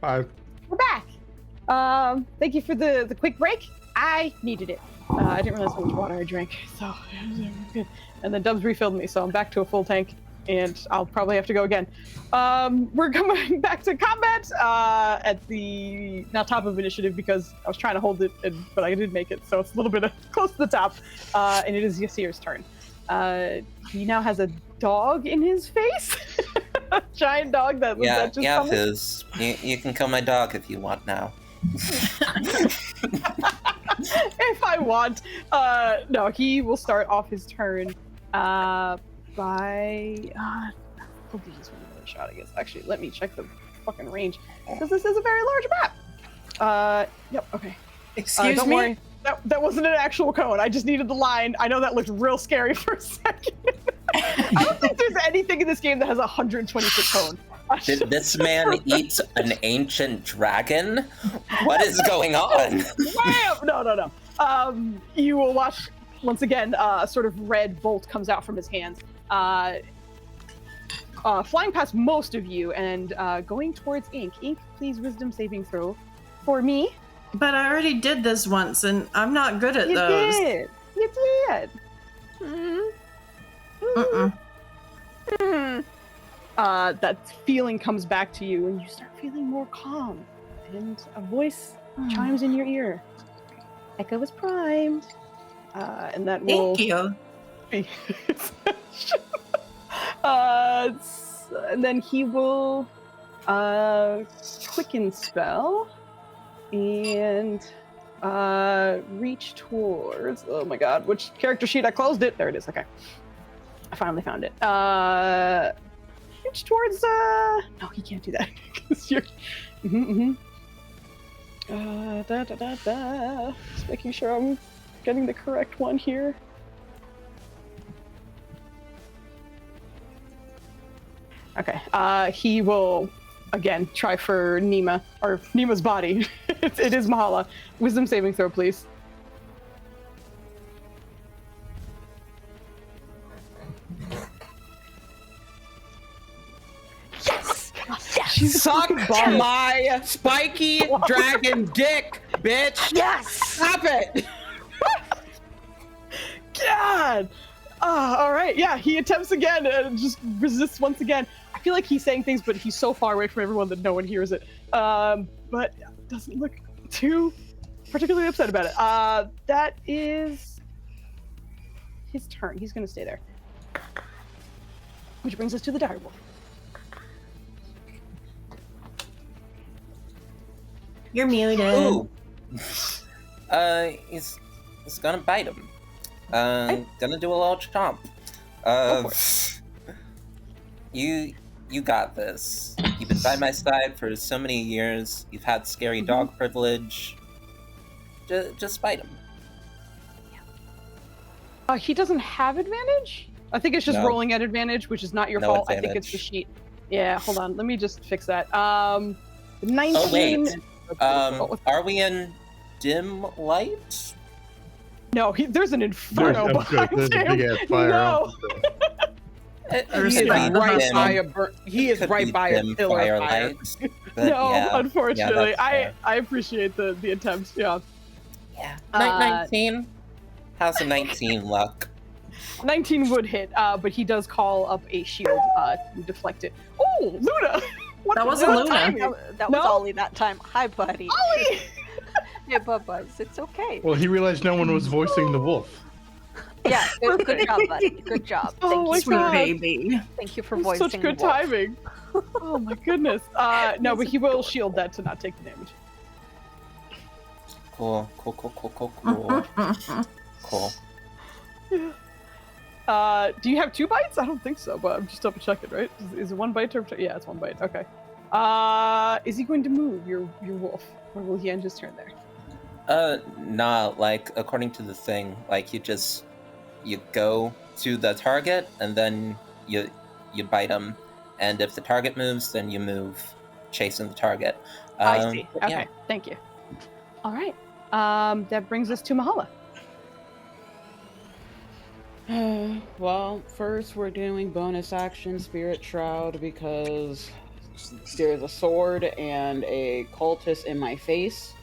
Five. We're back. Thank you for the quick break. I needed it. I didn't realize how much water I drank, so good. And then Dubs refilled me, so I'm back to a full tank, and I'll probably have to go again. We're coming back to combat at the top of initiative because I was trying to hold it, but I did make it, so it's a little bit close to the top. And it is Yasir's turn. He now has a dog in his face. A giant dog that just Fizz. You can kill my dog if you want now. If I want. No, he will start off his turn by he'll be just one more shot, I guess. Actually, let me check the fucking range because this is a very large map. Yep, okay. Excuse don't me? worry. That wasn't an actual cone. I just needed the line. I know that looked real scary for a second. I don't think there's anything in this game that has a 120-foot cone. Did this man eat an ancient dragon? What is going on? No. You will watch, once again, a sort of red bolt comes out from his hands. Flying past most of you and going towards Ink. Ink, please wisdom saving throw for me. But I already did this once, and I'm not good at those. You did. That feeling comes back to you, and you start feeling more calm. And a voice chimes in your ear. Echo is primed. And that will... Thank you. And then he will quicken spell and reach towards... Oh my god, which character sheet? I closed it. There it is. Okay. I finally found it. Reach towards... No, he can't do that. Because you're... Just making sure I'm getting the correct one here. Okay. He will, again, try for Nima, or Nima's body. It is Mahala. Wisdom saving throw, please. Yes! She's Suck my spiky dragon dick, bitch! Yes! Stop it! God! All right, yeah, he attempts again and just resists once again. I feel like he's saying things, but he's so far away from everyone that no one hears it. But doesn't look too particularly upset about it. That is his turn. He's going to stay there. Which brings us to the direwolf. You're muted. Ooh. He's gonna bite him. Gonna do a little chomp. You got this. You've been by my side for so many years. You've had scary dog privilege. Just bite him. He doesn't have advantage? I think it's just rolling at advantage, which is not your fault. Advantage. I think it's the sheet. Yeah, hold on. Let me just fix that. 19. Oh, wait. Are we in dim light? No, there's an inferno behind there's a big him. ass fire. No. He is right by a pillar of fire. No, unfortunately. I appreciate the attempt. Yeah. Yeah. 19. How's a 19 luck? 19 would hit, but he does call up a shield to deflect it. Oh, Luna! That wasn't Luna. That was Ollie that time. Hi, buddy. Ollie! Yeah, Bubba, it's okay. Well, he realized no one was voicing the wolf. Yeah, good job, buddy. Good job. Oh my Sweet God. baby. Thank you for voicing Such good the wolf. timing. Oh my goodness. No, but he will shield that to not take the damage. Cool. Cool. Do you have 2 bites? I don't think so, but I'm just double checking, right? Is it 1 bite or yeah, it's 1 bite. Okay. Is he going to move your wolf, or will he end his turn there? Nah. Like according to the thing, like you go to the target and then you bite him, and if the target moves, then you move, chasing the target. I see. Okay. Yeah. Thank you. All right. That brings us to Mahala. Well, first we're doing bonus action Spirit Shroud because there's a sword and a cultist in my face,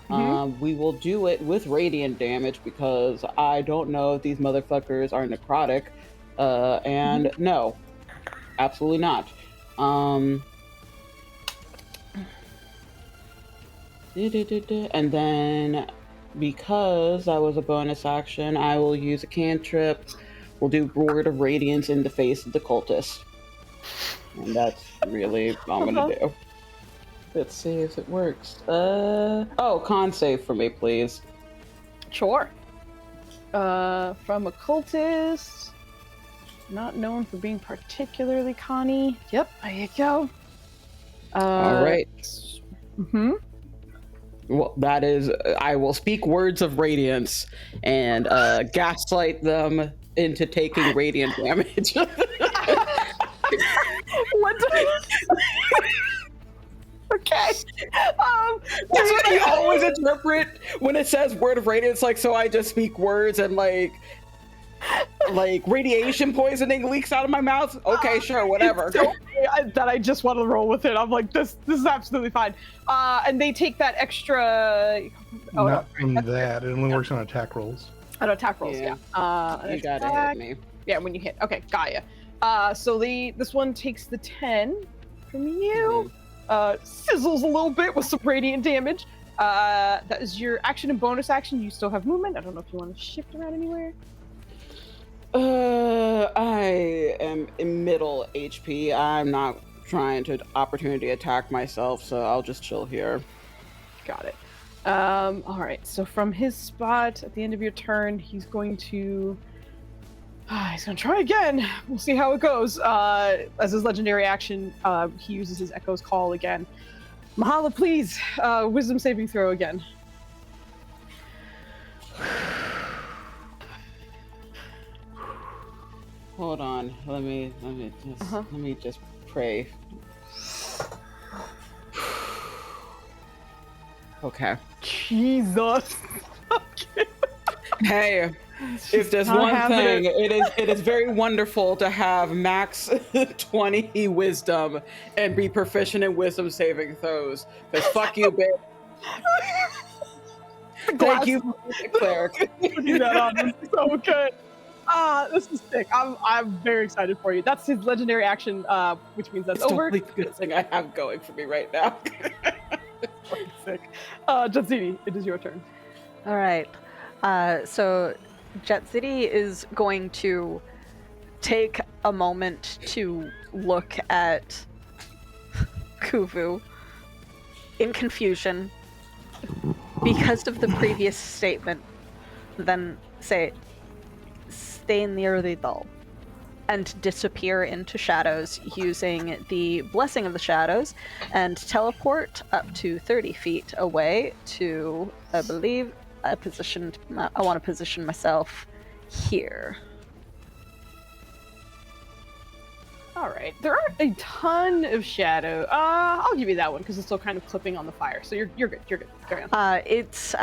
we will do it with radiant damage because I don't know if these motherfuckers are necrotic. And no, absolutely not. And then, because that was a bonus action, I will use a cantrip. We'll do Word of Radiance in the face of the cultist. And that's really all I'm gonna do. Let's see if it works. Oh, con save for me, please. Sure. From a cultist, not known for being particularly conny. Yep, there you go. All right. Mm-hmm. Well, that is, I will speak words of radiance and gaslight them into taking radiant damage. What do Okay. That's what I always interpret when it says word of radiance. Like, so I just speak words and like radiation poisoning leaks out of my mouth. Okay, sure, whatever. That I just want to roll with it. I'm like, this is absolutely fine. And they take that extra. Not from that. It only works on attack rolls. On attack rolls, yeah. You gotta hit me. Yeah, when you hit. Okay, got ya. So this one takes the 10 from you. Sizzles a little bit with some radiant damage. That is your action and bonus action. You still have movement. I don't know if you want to shift around anywhere. I am in middle HP. I'm not trying to opportunity attack myself, so I'll just chill here. Got it. All right. So from his spot at the end of your turn, he's going to try again. We'll see how it goes. As his legendary action, he uses his Echo's Call again. Mahala, please, wisdom saving throw again. Hold on. Let me just pray. Okay. Jesus. Okay. Hey. If there's one thing, it is very wonderful to have max 20 wisdom and be proficient in wisdom saving throws. Because fuck you, bitch. Thank you, cleric. Putting that on is so good. This is sick. I'm very excited for you. That's his legendary action, which means that's over. It's the good thing I have going for me right now. Fucking sick. Jatsini, it is your turn. All right. So Jet City is going to take a moment to look at Kuvu in confusion because of the previous statement, then say, stay near the doll, and disappear into shadows using the Blessing of the Shadows and teleport up to 30 feet away to, I believe, I want to position myself here. All right. There aren't a ton of shadow. I'll give you that one because it's still kind of clipping on the fire. So you're good. You're good. Carry on. It's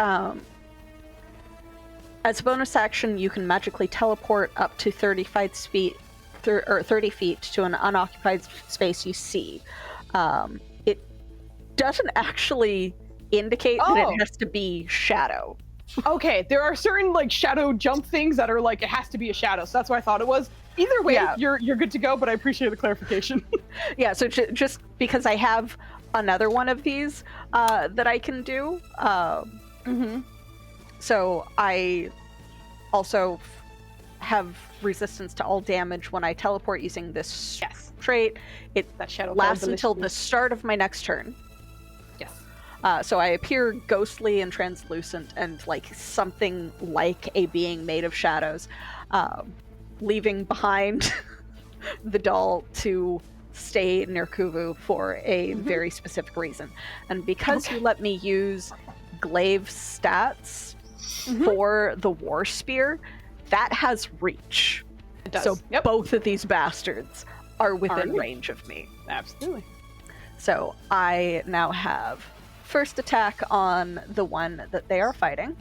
as a bonus action, you can magically teleport up to 30 feet to an unoccupied space you see. It doesn't actually indicate that it has to be shadow. Okay, there are certain like shadow jump things that are like it has to be a shadow, so that's what I thought it was. Either way, you're good to go, but I appreciate the clarification. Yeah, so just because I have another one of these that I can do, so I also have resistance to all damage when I teleport using this trait. It lasts until the start of my next turn. So I appear ghostly and translucent and like something like a being made of shadows, leaving behind the doll to stay near Kuvu for a very specific reason. And because you let me use glaive stats for the war spear, that has reach. It does. So both of these bastards are within range of me. Absolutely. So I now have first attack on the one that they are fighting.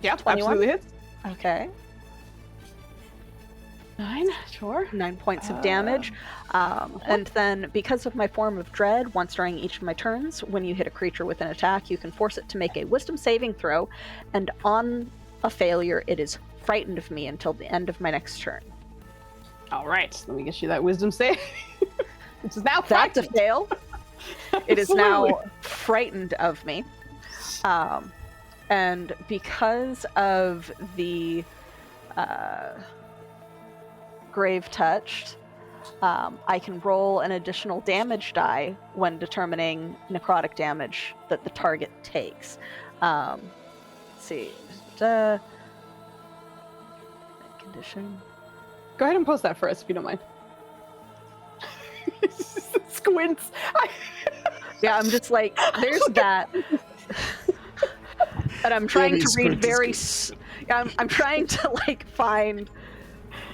Yeah, 21? Absolutely hits. Okay. 9, sure. 9 points of damage. And then, because of my form of dread, once during each of my turns, when you hit a creature with an attack, you can force it to make a wisdom saving throw, and on a failure, it is frightened of me until the end of my next turn. All right, let me get you that wisdom save. Which is now That's a frightened. fail. It is now Absolutely. frightened of me. And because of the grave touched, I can roll an additional damage die when determining necrotic damage that the target takes. Let's see. Condition. Go ahead and post that for us if you don't mind. Squints. Yeah, I'm just like, there's that. And I'm trying to read very. I'm trying to like find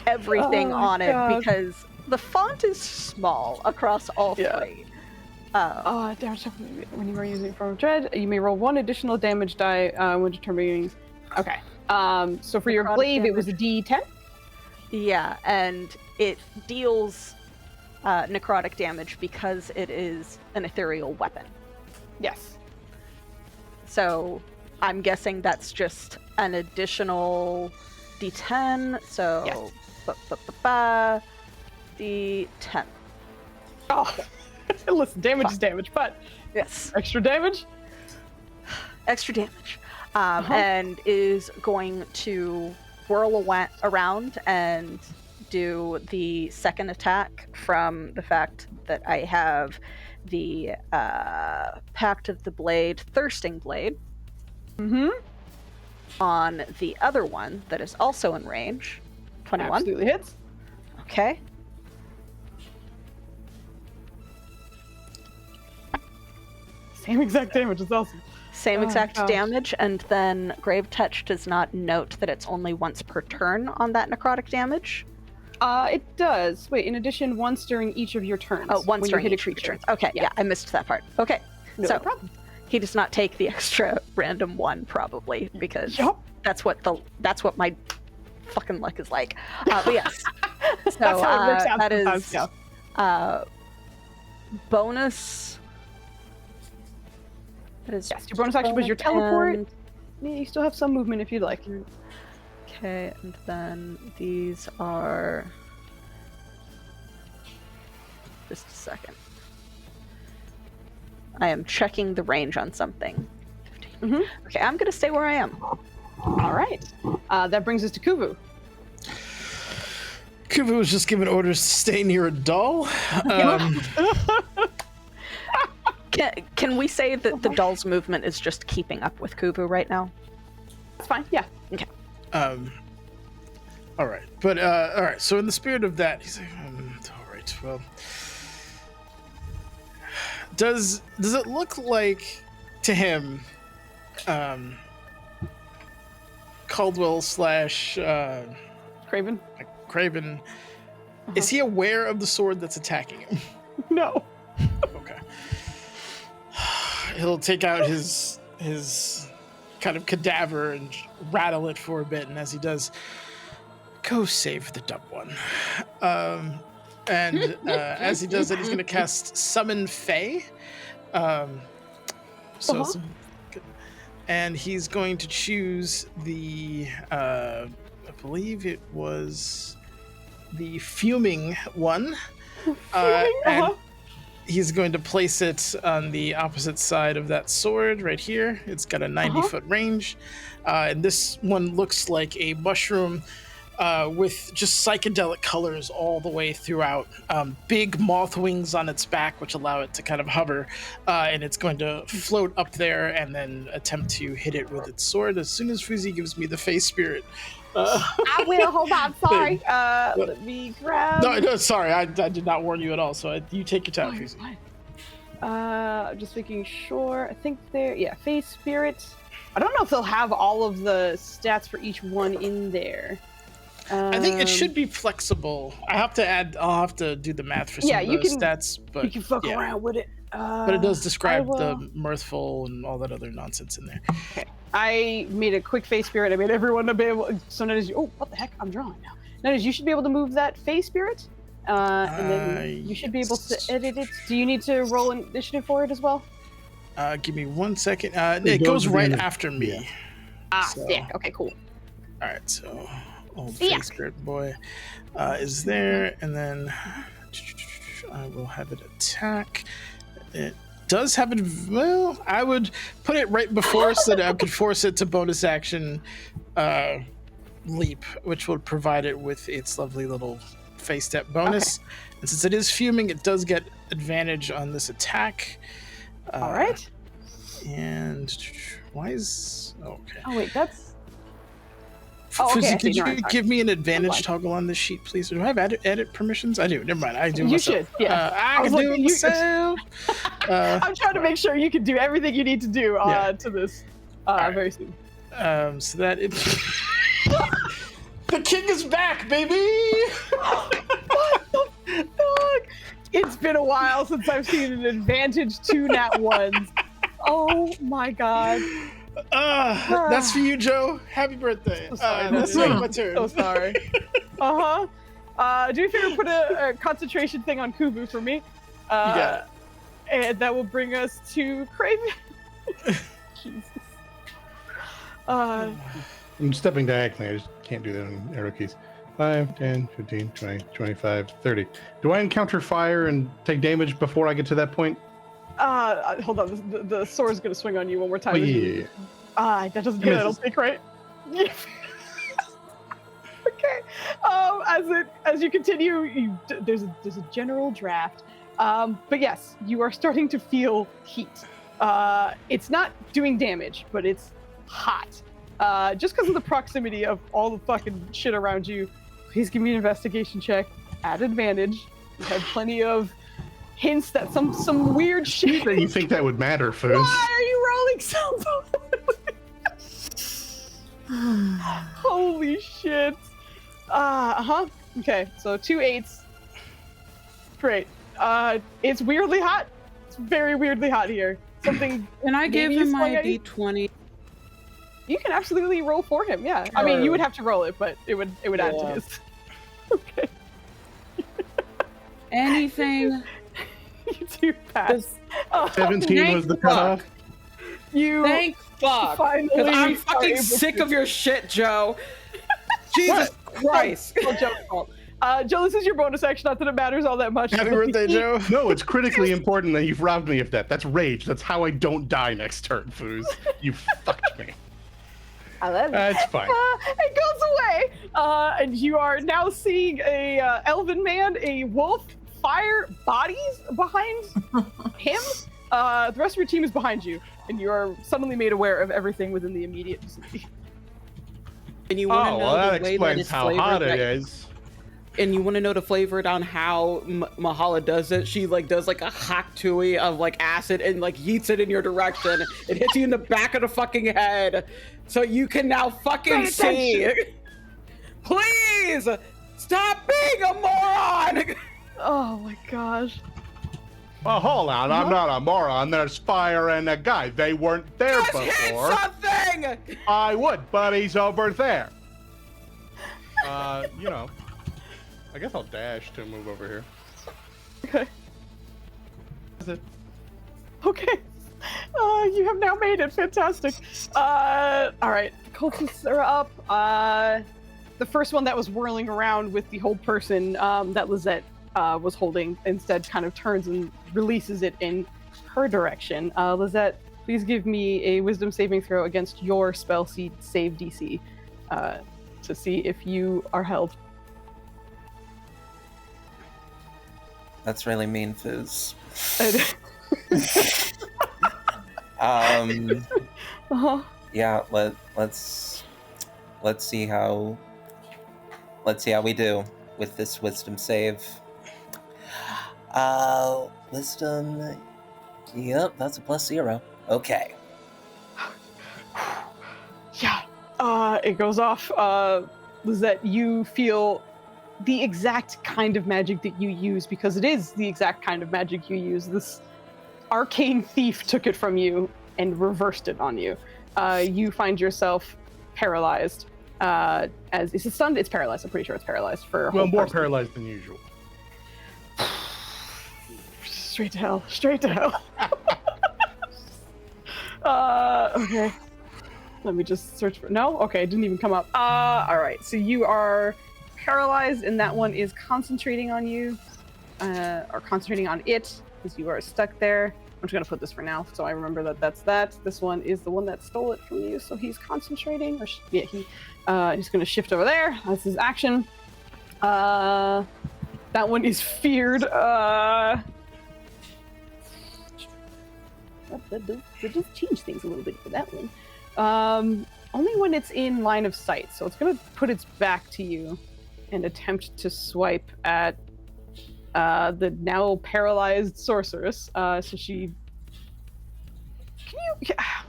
everything on it because the font is small across all three. Damage when you are using Form of Dread, you may roll 1 additional damage die when determining. Okay. So for your Necrotic glaive, damage. it was a D10. Yeah, and it deals necrotic damage because it is an ethereal weapon. Yes. So I'm guessing that's just an additional D10. So Yes. D10. Oh, listen, damage is damage, but Yes, extra damage. extra damage, and is going to whirl around and do the second attack from the fact that I have the Pact of the Blade, Thirsting Blade, on the other one that is also in range. 21. Absolutely hits. Okay. Same exact damage. It's awesome. Same exact gosh. damage, and then Grave Touch does not note that it's only once per turn on that necrotic damage. It does. Wait, in addition, once during each of your turns. Oh, once when during you hit each a of your creature. turns. Okay, yeah, I missed that part. Okay, No so problem. he does not take the extra random one probably because Yup. that's what my fucking luck is like. But yes, so That's how it works out that sometimes, is yeah. bonus. That is Yes, your bonus action was your teleport. and- Yeah, you still have some movement if you'd like. Okay, and then these are. Just a second. I am checking the range on something. 15. Okay, I'm gonna stay where I am. All right. That brings us to Kuvu. Kuvu was just given orders to stay near a doll. Can we say that the doll's movement is just keeping up with Kuvu right now? That's fine. Yeah. Okay. All right, but all right. So in the spirit of that, he's like, all right. Well, does it look like to him, Caldwell / Craven? Craven, is he aware of the sword that's attacking him? No. Okay. He'll take out his kind of cadaver and rattle it for a bit, and as he does, go save the dumb one. And as he does that, he's going to cast Summon Fae. And he's going to choose the, I believe it was the Fuming one. And he's going to place it on the opposite side of that sword right here. It's got a 90-foot range. And this one looks like a mushroom with just psychedelic colors all the way throughout. Big moth wings on its back, which allow it to kind of hover. And it's going to float up there and then attempt to hit it with its sword as soon as Foozca gives me the face spirit. I will. Hold on. Sorry. Let me grab. No, sorry. I did not warn you at all. So you take your time, Foozca. Just making sure. I think they're face spirit. I don't know if they'll have all of the stats for each one in there. I think it should be flexible. I'll have to do the math for some of the stats, but you can fuck around with it. But it does describe the mirthful and all that other nonsense in there. Okay. I made a quick face spirit. I made everyone to be able. So notice, oh, what the heck? I'm drawing now. Notice you should be able to move that Fey Spirit, and then you should be able to edit it. Do you need to roll initiative for it as well? Give me 1 second. It goes right after me. Yeah. Sick. Okay, cool. All right, so old Yeah. Fey Spirit boy is there, and then I will have it attack. It does have it. Well, I would put it right before so that I could force it to bonus action leap, which would provide it with its lovely little Fey step bonus. And since it is fuming, it does get advantage on this attack. All right. And why is okay? Oh wait, that's. Oh, okay. Could you give me an advantage toggle on this sheet, please? Do I have edit permissions? I do. Never mind. I do. You myself. should. Yeah. I can do it myself. I'm trying to make sure you can do everything you need to do to this very soon. So that it. The king is back, baby. What the fuck? It's been a while since I've seen an advantage to nat ones. Oh my god. That's for you, Joe. Happy birthday. So sorry, That's my turn. So sorry. Do you figure put a concentration thing on Kubu for me? Yeah. And that will bring us to Craven. Jesus. I'm stepping diagonally. I just can't do that on arrow keys. 5, 10, 15, 20, 25, 30. Do I encounter fire and take damage before I get to that point? Hold on. The sword's gonna swing on you one more time. Oh, yeah. That doesn't hit, I don't think, right? Yeah. Okay. As you continue, there's a general draft. But yes, you are starting to feel heat. It's not doing damage, but it's hot. Just because of the proximity of all the fucking shit around you. Please give me an investigation check at advantage. You have plenty of hints that some weird shit. You think that would matter, Foos? Why are you rolling so poorly? Holy shit. Okay, so 2 8s. Great. It's weirdly hot. It's very weirdly hot here. Something. Can I give him my D20? You can absolutely roll for him, yeah. I mean, you would have to roll it, but it would add to his. Okay. Anything. You do pass. 17 was the cutoff. Thank fuck. Finally I'm fucking sick of your shit, Joe. Jesus Christ. Joe, this is your bonus action. Not that it matters all that much. Happy birthday, Joe. No, it's critically important that you've robbed me of that. That's rage. That's how I don't die next turn, Foos. You fucked me. I love it. That's fine. It goes away, and you are now seeing a elven man, a wolf, fire bodies behind him. The rest of your team is behind you, and you are suddenly made aware of everything within the immediate vicinity. And you want to know that the way explains it's how hot it is. And you want to know the flavor on how Mahala does it? She does a hot tui of acid and yeets it in your direction. It hits you in the back of the fucking head, so you can now fucking see. Please stop being a moron. Oh my gosh. Well, hold on. I'm not a moron. There's fire and a guy. They weren't there Just before. hit something. I would, but he's over there. I guess I'll dash to move over here. Okay. That's it. Okay. You have now made it. Fantastic. All right. Cultists are up. The first one that was whirling around with the whole person that Lizette was holding instead kind of turns and releases it in her direction. Lizette, please give me a wisdom saving throw against your spell seed save DC to see if you are held. That's really mean, Fizz. Yeah, let's see how we do with this wisdom save. Wisdom. Yep, that's a +0. Okay. Yeah. It goes off. Lizette, you feel the exact kind of magic that you use, because it is the exact kind of magic you use. This arcane thief took it from you and reversed it on you. You find yourself paralyzed As is it stunned? It's paralyzed. I'm pretty sure it's paralyzed for. Well, more paralyzed than usual. Straight to hell. Straight to hell. Okay. Let me just search for. No. Okay, it didn't even come up. All right. So you are paralyzed, and that one is concentrating on you, or concentrating on it, because you are stuck there. I'm just gonna put this for now, so I remember that that's that. This one is the one that stole it from you, so he's concentrating. Or he's gonna shift over there. That's his action. That one is feared. That does change things a little bit for that one. Only when it's in line of sight, so it's gonna put its back to you and attempt to swipe at the now paralyzed sorceress. So she...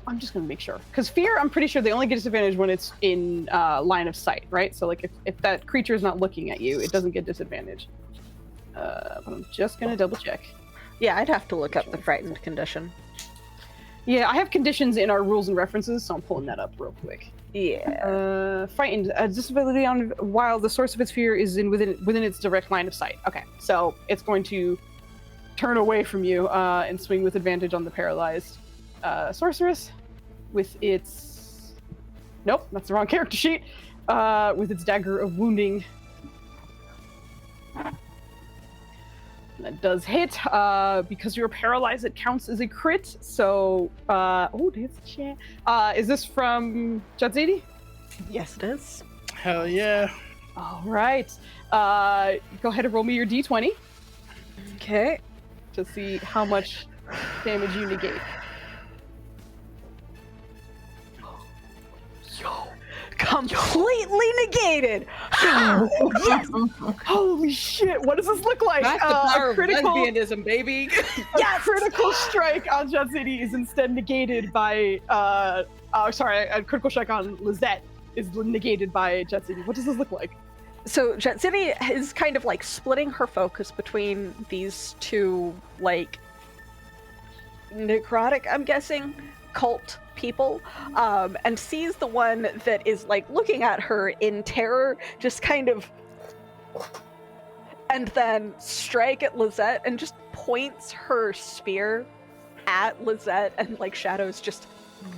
I'm just gonna make sure. Because fear, I'm pretty sure they only get disadvantage when it's in line of sight, right? So like if that creature is not looking at you, it doesn't get disadvantage. But I'm just gonna double check. Yeah, I'd have to look up the frightened condition. Yeah, I have conditions in our rules and references, so I'm pulling that up real quick. Yeah. Frightened. Disability on while the source of its fear is within its direct line of sight. Okay, so it's going to turn away from you and swing with advantage on the paralyzed sorceress with its... Nope, that's the wrong character sheet. With its dagger of wounding. That does hit. Because you're paralyzed, it counts as a crit. So, oh, that's chat. Is this from Jatzidi? Yes, it is. Hell yeah. All right. Go ahead and roll me your d20 Okay. to see how much damage you negate. Completely negated. Holy shit! What does this look like? That's the power A critical, of lesbianism, baby. a critical strike on Jatzidi is instead negated by. A critical strike on Lizette is negated by Jatzidi. What does this look like? So Jatzidi is kind of like splitting her focus between these two, like, necrotic, I'm guessing, cult people, and sees the one that is like looking at her in terror, just kind of, and then strike at Lizette and just points her spear at Lizette, and like shadows just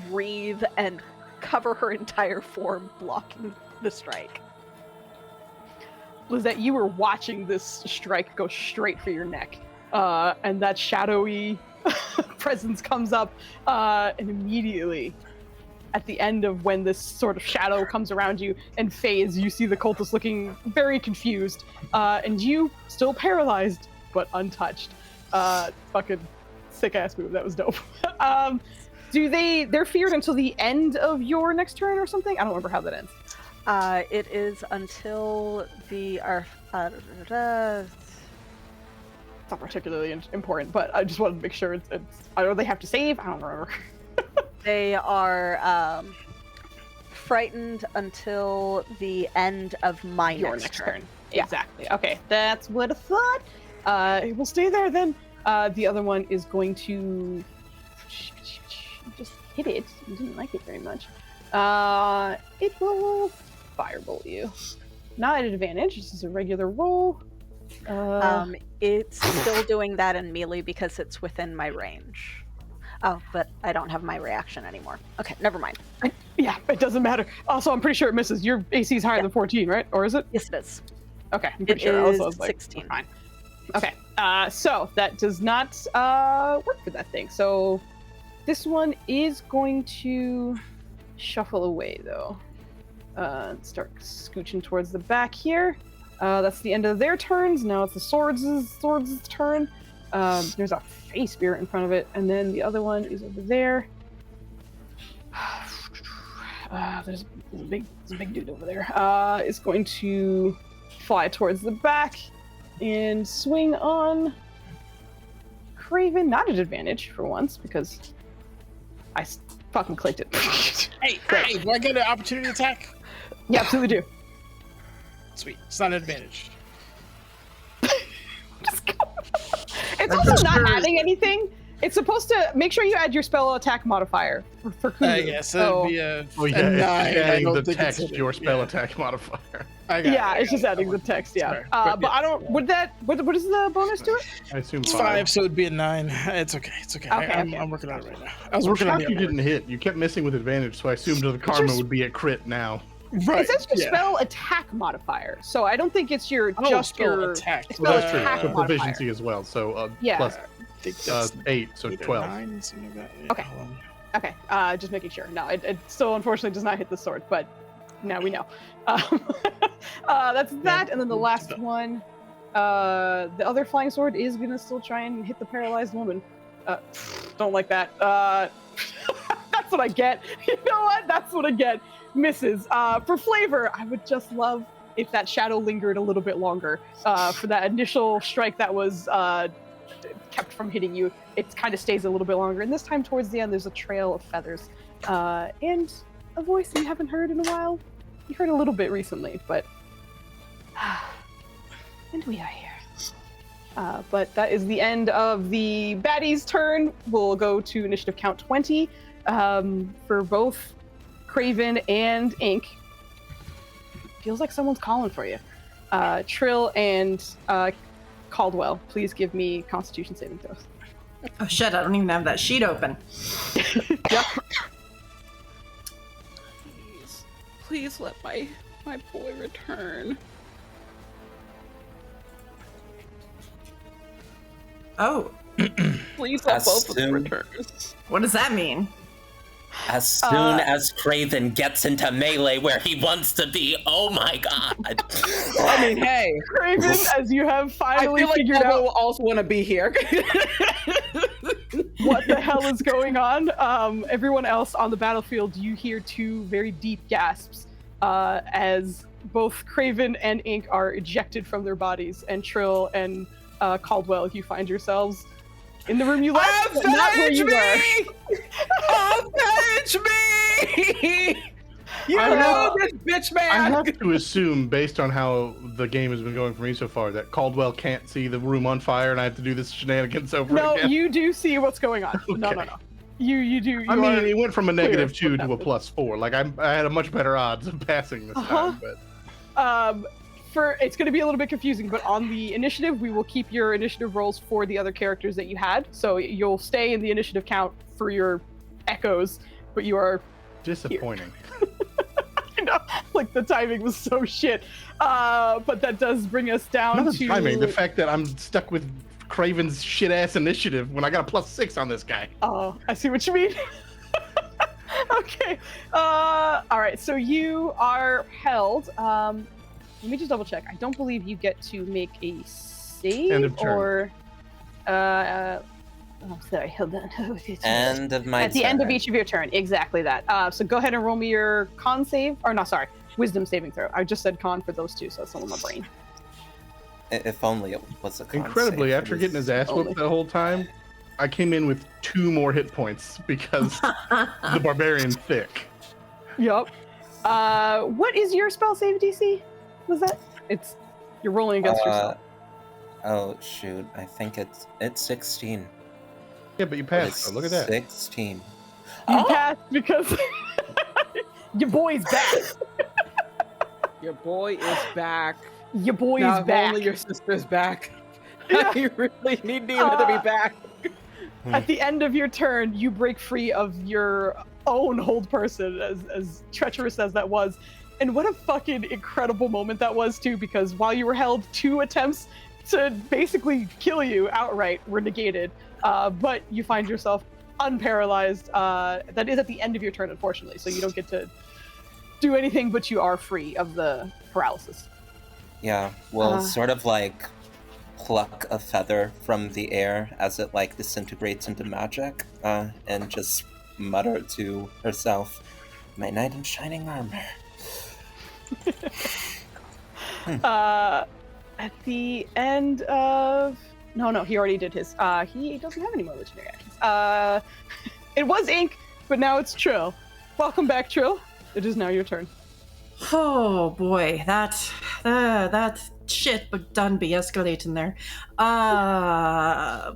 breathe and cover her entire form, blocking the strike. Lizette, you were watching this strike go straight for your neck, and that shadowy presence comes up, and immediately at the end of when this sort of shadow comes around you and fades, you see the cultist looking very confused, and you still paralyzed but untouched. Fucking sick ass move. That was dope. They're feared until the end of your next turn or something? I don't remember how that ends. It is until the It's not particularly important, but I just wanted to make sure it's I know they have to save. I don't remember. they are frightened until the end of my Your next turn. turn. Yeah. Exactly. Okay, that's what I thought. It will stay there then. The other one is going to just hit it. You didn't like it very much. It will firebolt you. Not at advantage. This is a regular roll. It's still doing that in melee because it's within my range. Oh, but I don't have my reaction anymore. Okay, never mind. Yeah, it doesn't matter. Also, I'm pretty sure it misses. Your AC is higher than 14, right? Or is it? Yes, it is. Okay, I'm pretty It sure. is I was like, 16. Fine. Okay, so that does not work for that thing. So this one is going to shuffle away, though. Start scooching towards the back here. That's the end of their turns. Now it's the swords' turn. There's a face spirit in front of it, and then the other one is over there. There's a big dude over there. Is going to fly towards the back and swing on Craven. Not at advantage for once because I fucking clicked it. Hey, do I get an opportunity attack? You absolutely do. Sweet. It's not an advantage. It's also not having anything. It's supposed to make sure you add your spell attack modifier for Kulu. Yeah, so it'd be a, Oh yeah, a 9. it's I adding don't the think it's text a- your spell yeah. attack modifier. I got Yeah, it, it's just adding the text. Yeah, Sorry. but I yeah. don't. What is the bonus to it? I assume It's 5. 5, so it'd be a 9. It's okay. It's okay. Okay, I'm, okay. I'm working on it right now. I was I'm working on shocked the you other didn't hit. You kept missing with advantage, so I assumed the karma just- would be a crit now. one. Right. It says your yeah. spell attack modifier, so I don't think it's your Oh, just spell your attack. it's Well, spell that's true. attack So modifier. proficiency as well. So Yeah. plus I think that's 8, so 8 or 12. 9, something like that. Yeah, Okay. hold on. Okay, just making sure. No, it still unfortunately does not hit the sword, but now we know. That's that, and then the last one, the other flying sword is gonna still try and hit the paralyzed woman. Don't like that. That's what I get. You know what? That's what I get. Misses. For flavor, I would just love if that shadow lingered a little bit longer. For that initial strike that was kept from hitting you, it kind of stays a little bit longer. And this time towards the end, there's a trail of feathers and a voice you haven't heard in a while. You heard a little bit recently, but and we are here. But that is the end of the baddie's turn. We'll go to initiative count 20 for both Craven and Ink. Feels like someone's calling for you. Trill and Caldwell, please give me Constitution saving throws. Oh shit, I don't even have that sheet open. Yep. Please let my boy return. Oh, Please let As both of them soon- return. what does that mean? As soon as Craven gets into melee where he wants to be, oh my god. I mean, hey, Craven, as you have I finally feel like figured Bobo out will also want to be here. what the hell is going on, everyone else on the battlefield, you hear two very deep gasps as both Craven and Ink are ejected from their bodies, and Trill and Caldwell, you find yourselves in the room you left, but not where you were. Avenge me! You I know know- this bitch I man! have to assume, based on how the game has been going for me so far, that Caldwell can't see the room on fire, and I have to do this shenanigans over No, again. you do see what's going on. No, Okay. no. You do. You I mean, are- it went from a clear negative what 2 to a happened. +4. Like I had a much better odds of passing this Uh-huh. time, but it's going to be a little bit confusing, but on the initiative, we will keep your initiative rolls for the other characters that you had. So you'll stay in the initiative count for your echoes, but you are, disappointing. you know, like the timing was so shit. But that does bring us down Not the to timing, the fact that I'm stuck with Craven's shit ass initiative when I got a +6 on this guy. Oh, I see what you mean. Okay. All right. So you are held. Let me just double check. I don't believe you get to make a End save of turn. or. Oh, sorry. Hold on. End of my At the end of turn. each of your turn, exactly that. So go ahead and roll me your con save, or no, sorry, wisdom saving throw. I just said con for those two, so it's not on my brain. If only it was a con Incredibly, save. after getting his ass only. whooped the whole time, I came in with 2 more hit points because the barbarian thick. Yup. What is your spell save DC? Was that? It's you're rolling against yourself. Oh shoot, I think it's 16. Yeah, but you It's passed. So look at that. 16. You Oh! passed because your boy's back. Your boy is back. Your boy Now, is if back. only your sister's back. Yeah. You really need Nina to be back. At the end of your turn, you break free of your own hold person, as treacherous as that was. And what a fucking incredible moment that was, too, because while you were held, 2 attempts to basically kill you outright were negated. But you find yourself unparalyzed. That is at the end of your turn, unfortunately, so you don't get to do anything, but you are free of the paralysis. Yeah, we'll Uh. sort of like pluck a feather from the air as it like disintegrates into magic, and just mutter to herself, "My knight in shining armor." At the end of no, he already did his. He doesn't have any more legendary actions. It was Ink, but now it's Trill. Welcome back, Trill. It is now your turn. Oh boy, that shit but done be escalating there.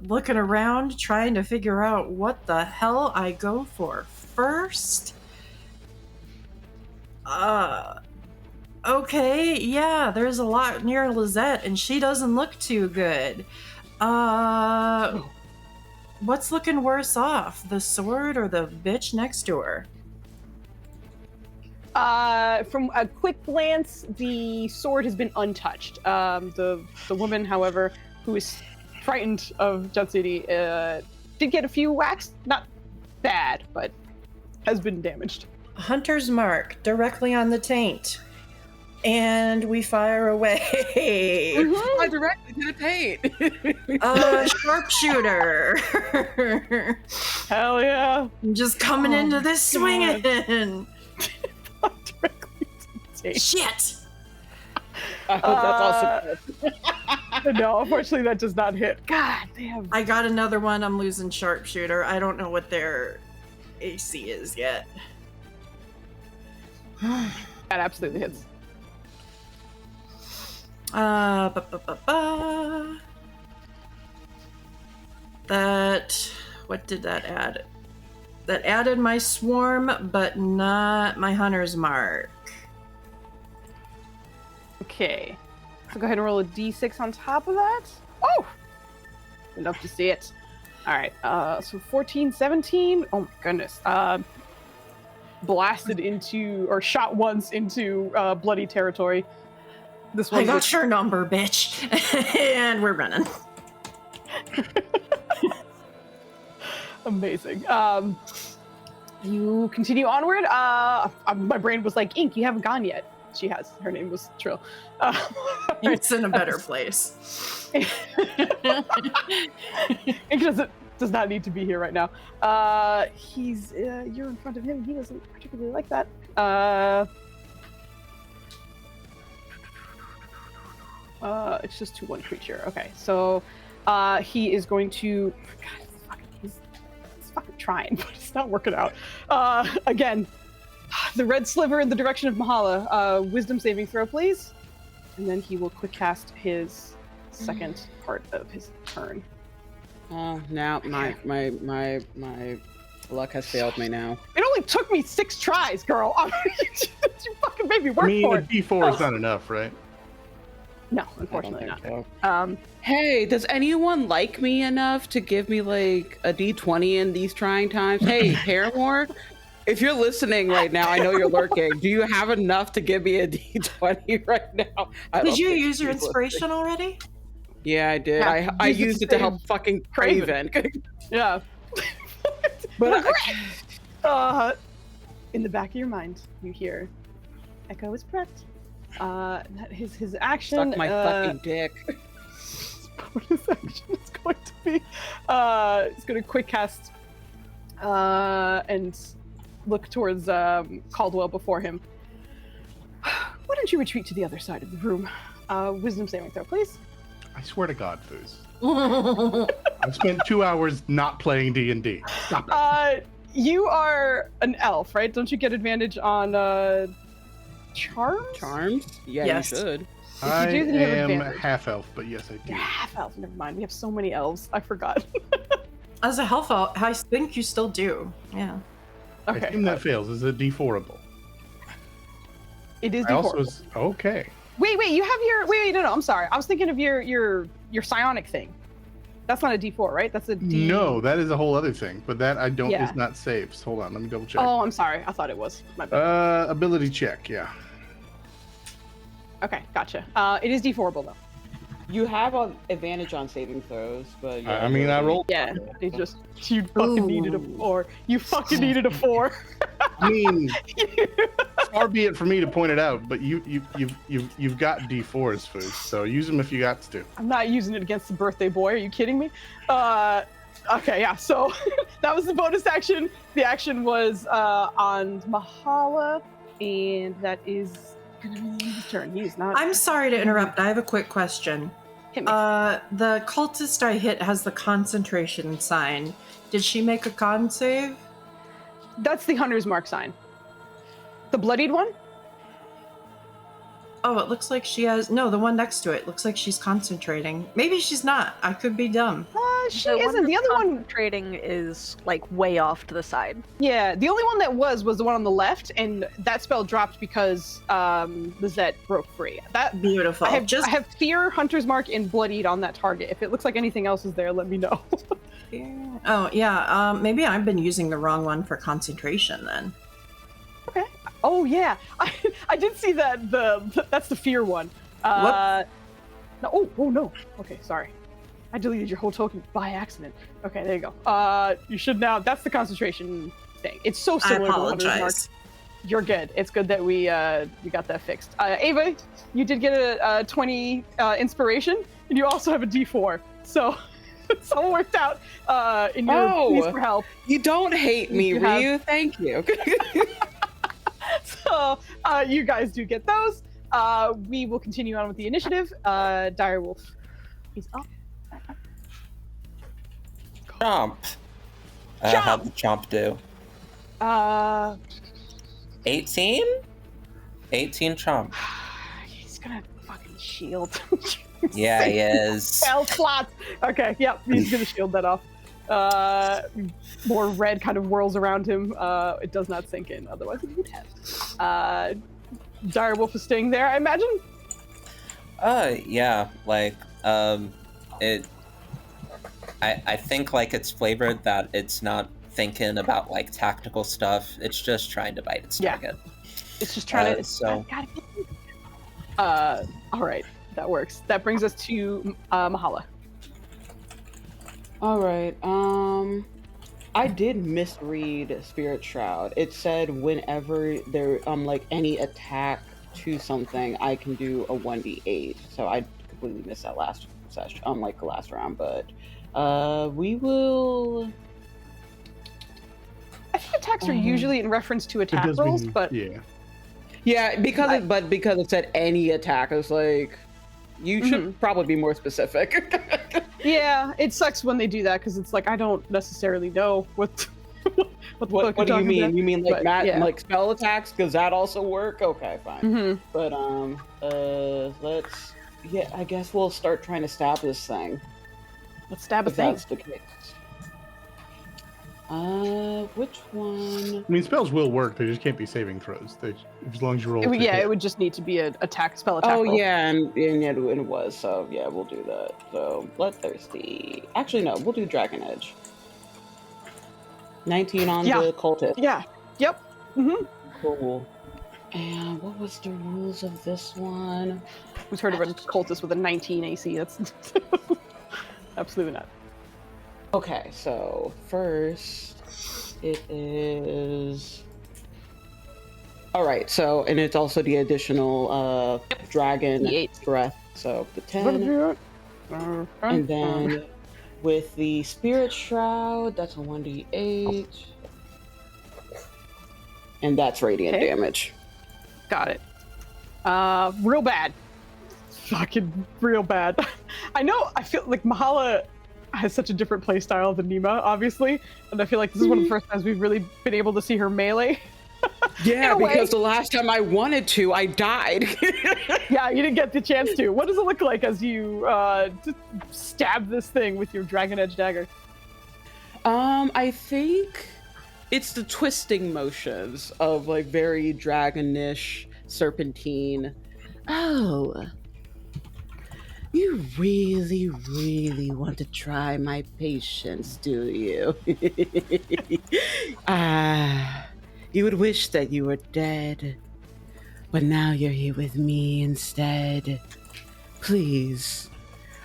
Looking around, trying to figure out what the hell I go for first. Okay, yeah, there's a lot near Lizette, and she doesn't look too good. What's looking worse off, the sword or the bitch next to her? From a quick glance, the sword has been untouched. The woman, however, who is frightened of Jutsidi, did get a few whacks. Not bad, but has been damaged. Hunter's mark directly on the taint. And we fire away. Fly directly to the taint. Sharpshooter. Hell yeah. Just coming into this swinging. Directly to the taint. Shit. I hope that's also good. No, unfortunately that does not hit. God damn. I got another one. I'm losing sharpshooter. I don't know what their AC is yet. That absolutely hits. That, what did that add? That added my swarm, but not my hunter's mark. Okay. So go ahead and roll a d6 on top of that. Oh! I'd love to see it. Alright, so 14, 17. Oh my goodness. Blasted into, or shot once into bloody territory. This I one got your number, bitch. And we're running. Amazing. You continue onward. My brain was like, Ink, you haven't gone yet. She has. Her name was Trill. It's in a better place. Ink does not need to be here right now. He's you're in front of him. He doesn't particularly like that. It's just 2/1 creature. Okay, so he is going to. God, he's fucking trying, but it's not working out. Again, the red sliver in the direction of Mahala. Wisdom saving throw, please. And then he will quick cast his second part of his turn. Oh, now my luck has failed me now. It only took me 6 tries, girl. You fucking made me work I mean, for a it. D4 is not enough, right? No, unfortunately not. So. Hey, does anyone like me enough to give me like a D20 in these trying times? Hey, Paramore, if you're listening right now, I know you're lurking. Do you have enough to give me a D20 right now? Did you use your inspiration already? Yeah, I did. Yeah, I use it used to it to save help fucking Craven. Yeah. But in the back of your mind, you hear Echo is prepped. That is his action. Suck my fucking dick. Bonus action is going to be it's going to quick cast and look towards Caldwell before him. Why don't you retreat to the other side of the room? Wisdom saving throw, please. I swear to God, Foos. I've spent 2 hours not playing D&D. Stop it. You are an elf, right? Don't you get advantage on charms? Charms? Yeah, Yes. you should. I do, then you have am advantage. half elf, but yes, I do. You're half elf. Never mind. We have so many elves. I forgot. As a half elf, I think you still do. Yeah. I Okay. assume that fails. Is it D4able? It is I also D4. okay. Wait, you have your no. I'm sorry. I was thinking of your psionic thing. That's not a D4, right? That's a D. No, that is a whole other thing, but that I don't Yeah. is not saves. Hold on, let me double check. Oh, I'm sorry. I thought it was. My bad. Ability check, yeah. Okay, gotcha. It is D4able though. You have an advantage on saving throws, but yeah, I mean, I rolled. Yeah, it just you fucking needed a 4. You fucking needed a 4. I mean, far be it for me to point it out, but you've got D4s, Foos, so use them if you got to. I'm not using it against the birthday boy. Are you kidding me? Okay, yeah. So that was the bonus action. The action was on Mahala, and that is gonna be his turn. He's not. I'm sorry to interrupt. I have a quick question. Hit me. The cultist I hit has the concentration sign. Did she make a con save? That's the hunter's mark sign. The bloodied one? Oh, it looks like she has... No, the one next to it. Looks like she's concentrating. Maybe she's not. I could be dumb. She The isn't. The other one... trading is like way off to the side. Yeah, the only one that was the one on the left, and that spell dropped because Lizette broke free. That Beautiful. I have Fear, Hunter's Mark, and Bloodied on that target. If it looks like anything else is there, let me know. Oh, yeah. Maybe I've been using the wrong one for concentration then. Okay. Oh yeah, I did see that. That's the Fear one. What? No, oh no. Okay, sorry. I deleted your whole token by accident. Okay, there you go. You should now. That's the concentration thing. It's so I similar to Hunter's Mark. apologize. You're good. It's good that we got that fixed. Ava, you did get a 20 inspiration, and you also have a D4. So it's all worked out in your pleas for help. You don't hate me, You have- Ryu. Thank you. So you guys do get those. We will continue on with the initiative. Direwolf is up. Chomp. How'd the chomp do? 18? 18 chomp. He's gonna fucking shield. Yeah, he is. Spell slots. Okay, yep, he's gonna shield that off. More red kind of whirls around him. It does not sink in, otherwise it would have. Direwolf is staying there, I imagine? Yeah, like, it... I think, like, it's flavored that it's not thinking about, like, tactical stuff. It's just trying to bite its target. It's just trying to... so... Alright, that works. That brings us to Mahala. All right. I did misread Spirit Shroud. It said whenever there like any attack to something, I can do a 1d8. So I completely missed that last session, like the last round. But we will. I think attacks are usually in reference to attack does rolls, mean- but yeah. because it said any attack, I was like, you should probably be more specific. yeah, it sucks when they do that because it's like I don't necessarily know what. What do you mean? About. You mean like But, like spell attacks? Because that also work. Okay, fine. Mm-hmm. But let's. Yeah, I guess we'll start trying to stab this thing. Let's stab a If thing. that's the case. Which one? I mean, spells will work. They just can't be saving throws. As long as you roll. It would- to yeah, hit. it would just need to be an attack spell attack. Oh roll. yeah, and it was. So yeah, we'll do that. So bloodthirsty. Actually, no, we'll do Dragon Edge. 19 on Yeah. the cultist. Yeah. Yep. Mm-hmm. Cool. And what was the rules of this one? Who's heard of a cultist with a 19 AC? That's absolutely not. Okay, so first it is. All right, so and it's also the additional dragon D8. breath. So the 10, and then with the spirit shroud, that's a 1d8, and that's radiant Okay. damage. Got it. Real bad. Fucking real bad. I know, I feel like Mahala has such a different play style than Nima, obviously. And I feel like this is one of the first times we've really been able to see her melee. Yeah, In a way. because the last time I wanted to, I died. Yeah, you didn't get the chance to. What does it look like as you stab this thing with your Dragon Edge dagger? I think it's the twisting motions of like very dragonish serpentine. Oh, you really, really want to try my patience, do you? You would wish that you were dead, but now you're here with me instead. Please.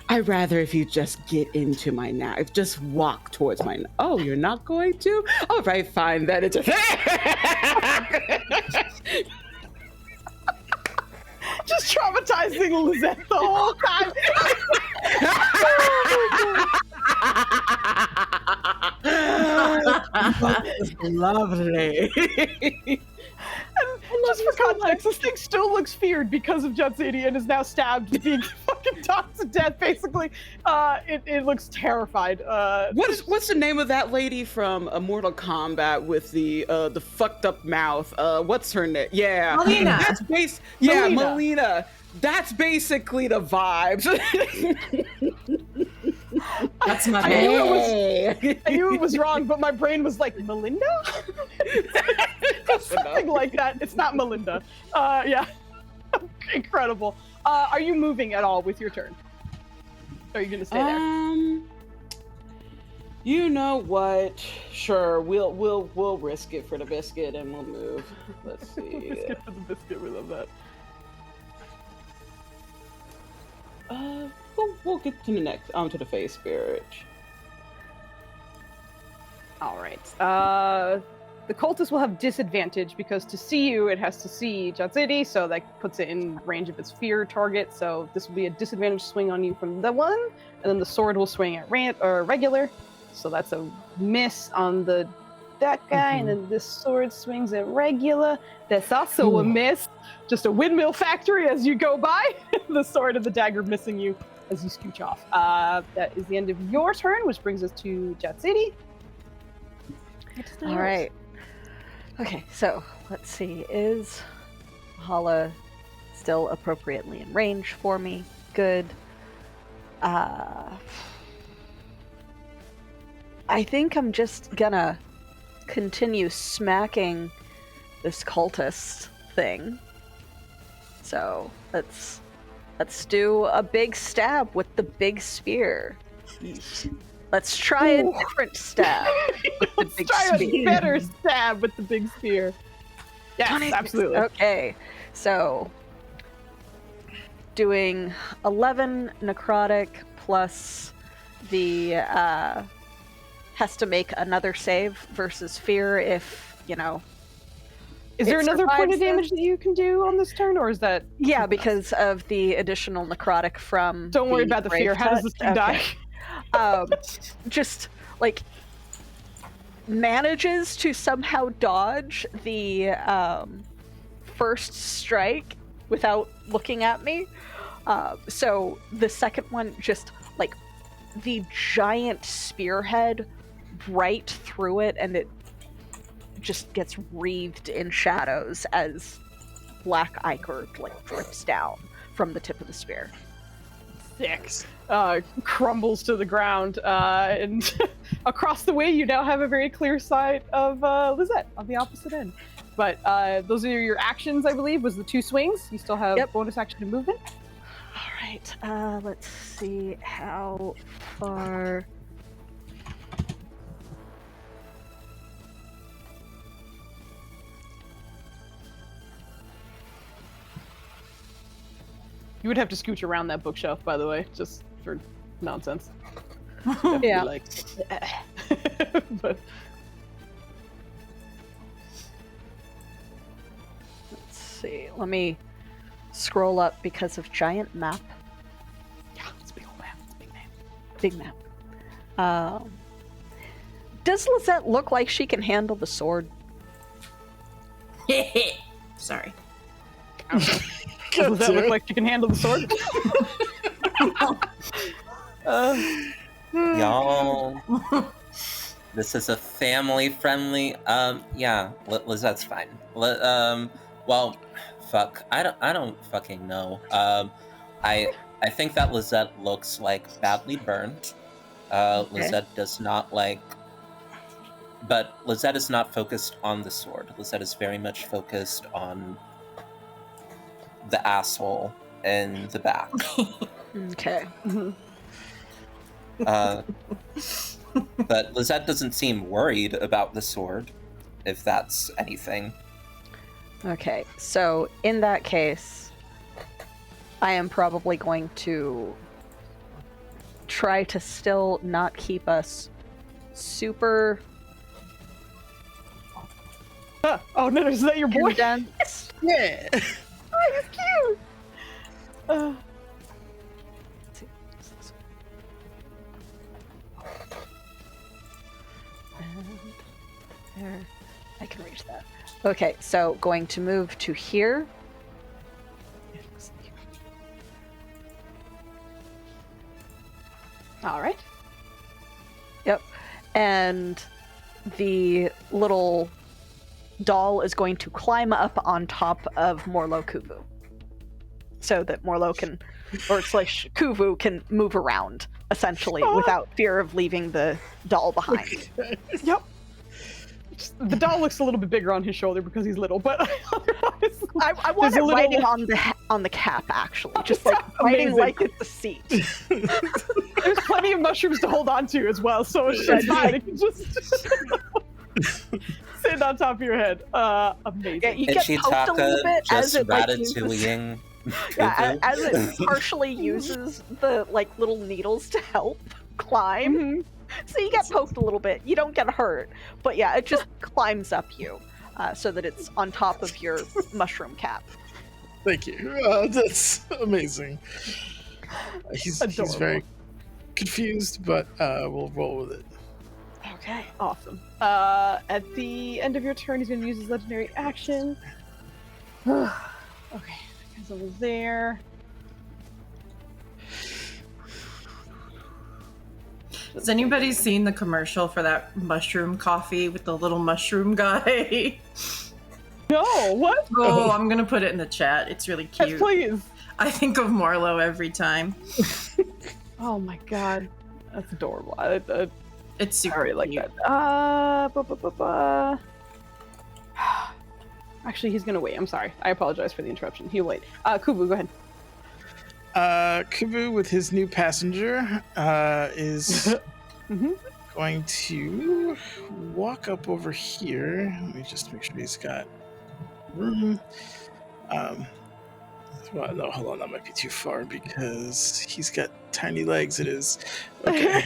I'd rather if you just get into my knife, just walk towards my. Oh, you're not going to? All right, fine. Then it's Just traumatizing Lizette the whole time. lovely. And just for context, this thing still looks feared because of Jutsady and is now stabbed, being fucking talked to death. Basically, it looks terrified. What's the name of that lady from Mortal Kombat with the fucked up mouth? What's her name? Yeah, Melina. That's based. Yeah, Melina. Melina. That's basically the vibes. That's my I bad. knew it was wrong, but my brain was like, Melinda? Something like that. It's not Melinda. Yeah. Incredible. Are you moving at all with your turn? Or are you going to stay there? You know what? Sure, we'll risk it for the biscuit and we'll move. Let's see. Biscuit for the biscuit. We love that. We'll get to the next, to the face spirit. All right. The cultist will have disadvantage because to see you, it has to see Jatsidi, so that puts it in range of its fear target. So this will be a disadvantage swing on you from the one, and then the sword will swing at regular. So that's a miss on that guy, and then this sword swings at regular. That's also a miss. Just a windmill factory as you go by. The sword and the dagger missing you as you scooch off. That is the end of your turn, which brings us to Jatsidi. All right. Okay, so let's see. Is Hala still appropriately in range for me? Good. I think I'm just gonna continue smacking this cultist thing. So let's do a big stab with the big spear. Let's try a different stab with the big Try spear. a better stab with the big spear. Yes, absolutely. Okay, so doing 11 necrotic plus the has to make another save versus fear if, you know. Is there it another point of survives damage that you can do on this turn, or is that... Yeah, because of the additional necrotic from Don't worry about the brave fear. How does this thing die? Just like manages to somehow dodge the first strike without looking at me. So the second one, just like the giant spearhead right through it, and it just gets wreathed in shadows as black ichor like drips down from the tip of the spear. Six. Crumbles to the ground, and across the way you now have a very clear sight of Lizette on the opposite end. But those are your actions, I believe, was the 2 swings. You still have bonus action and movement. All right, let's see how far. You would have to scooch around that bookshelf, by the way, just for nonsense. Yeah. Like, but Let's see. Let me scroll up because of giant map. yeah, it's a big old map. It's a big map. Big map. Does Lizette look like she can handle the sword? Sorry. Does that look like you can handle the sword? Y'all, this is a family-friendly. Yeah, Lizette's fine. Well, fuck. I don't fucking know. I think that Lizette looks like badly burned. Lizette does not like. But Lizette is not focused on the sword. Lizette is very much focused on the asshole in the back. Okay. But Lizette doesn't seem worried about the sword, if that's anything. Okay, so in that case, I am probably going to try to still not keep us super Oh no, is that your boy? condensed. Yeah. Oh, he's cute. And there, I can reach that. Okay, so going to move to here. All right. Yep. And the little doll is going to climb up on top of Morlo Kuvu. so that Morlo can, or slash Kuvu can move around essentially without fear of leaving the doll behind. Yep. The doll looks a little bit bigger on his shoulder because he's little, but otherwise, I want it there's a riding little- on the cap, actually, just like riding Amazing. like it's a seat. there's plenty of mushrooms to hold on to as well, so it's fine. It can just sit on top of your head. Amazing. Yeah, you get poked a little bit as just it like uses, ratatouilleing. yeah, as it partially uses the like little needles to help climb. Mhm. So you get poked a little bit. You don't get hurt, but yeah, it just climbs up you, so that it's on top of your mushroom cap. Thank you. That's amazing. He's very confused, but we'll roll with it. Okay. Awesome. At the end of your turn, he's going to use his legendary action. Okay, because over there. Has anybody seen the commercial for that mushroom coffee with the little mushroom guy? No, what? Oh, I'm gonna put it in the chat. It's really Yes, cute. please. I think of Marlo every time. Oh my god, that's adorable. It's super Sorry, like cute. that. Actually, he's gonna wait. I'm sorry. I apologize for the interruption. He'll wait. Kubu, go ahead. Kubu, with his new passenger, is Mhm. going to walk up over here. Let me just make sure he's got room. Well, no, hold on, that might be too far because he's got tiny legs. It is okay.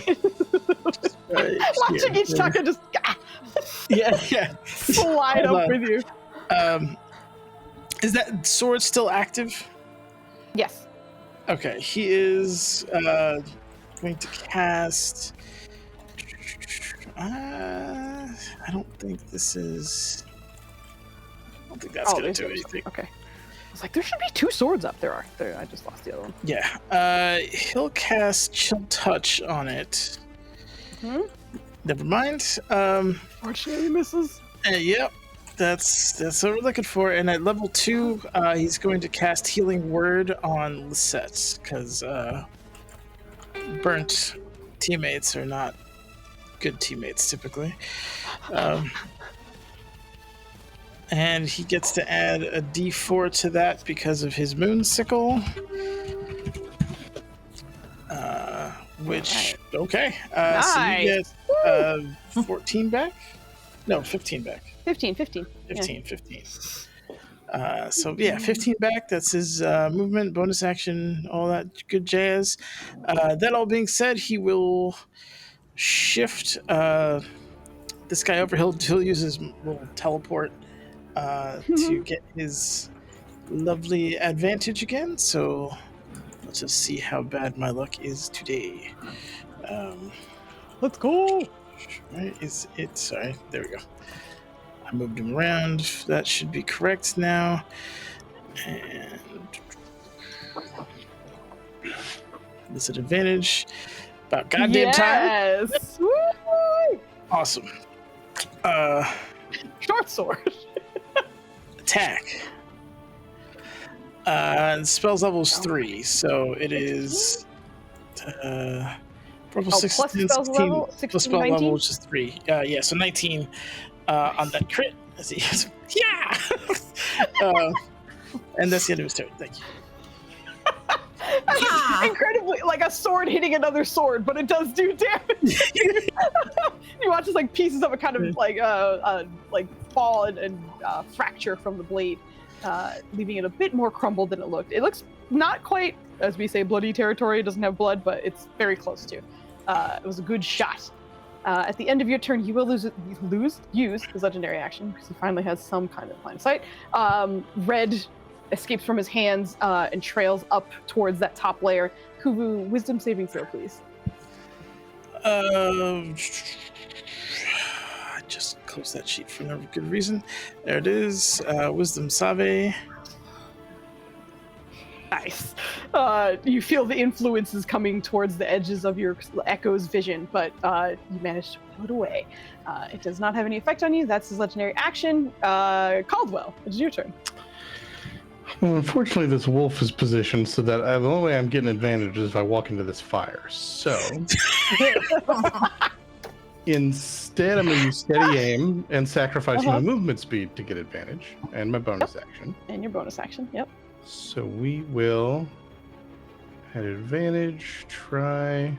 Right Watching here. each Taka just Yeah. slide Hold up on. with you. Is that sword still active? Yes. Okay, he is going to cast. I don't think this is. I don't think that's going to do anything. Okay. I was like, there should be 2 swords up. There are. There, I just lost the other one. Yeah. He'll cast Chill Touch on it. Hmm? Never mind. Fortunately, misses. Yep. That's what we're looking for. And at level 2, he's going to cast Healing Word on Lisette, because burnt teammates are not good teammates typically. And he gets to add a D4 to that because of his Moonsicle. Which, okay. So you get 14 back? No, 15 back. 15. 15. So yeah, 15 back. That's his movement, bonus action, all that good jazz. That all being said, he will shift this guy over. He'll use his little teleport to get his lovely advantage again. So let's just see how bad my luck is today. Let's go. Right? Is it? Sorry. There we go. I moved him around. That should be correct now. And this is an advantage. About goddamn time. Yes. Woo! Awesome. Short sword. Attack. And spells level is 3, so it is purple Oh, 16, plus spells 16 level, plus 16, spell 19? level, which is 3. Yeah, so 19 on that crit. Let's see. Yeah! And that's the end of his turn. Thank you. Incredibly, like a sword hitting another sword, but it does do damage. You watch as like pieces of it kind of like fall and fracture from the blade, leaving it a bit more crumbled than it looked. It looks not quite, as we say, bloody territory. It doesn't have blood, but it's very close to. It was a good shot. At the end of your turn, you will use his legendary action because he finally has some kind of line of sight. Red escapes from his hands and trails up towards that top layer. Kuvu, wisdom saving throw, please. I just closed that sheet for no good reason. There it is. Wisdom Save. Nice. You feel the influences coming towards the edges of your Echo's vision, but you managed to pull it away. It does not have any effect on you. That's his legendary action. Caldwell, it is your turn. Well, unfortunately, this wolf is positioned so that the only way I'm getting advantage is if I walk into this fire. So instead, I'm going to use steady aim and sacrifice my movement speed to get advantage and my bonus action. And your bonus action, yep. So we will at advantage try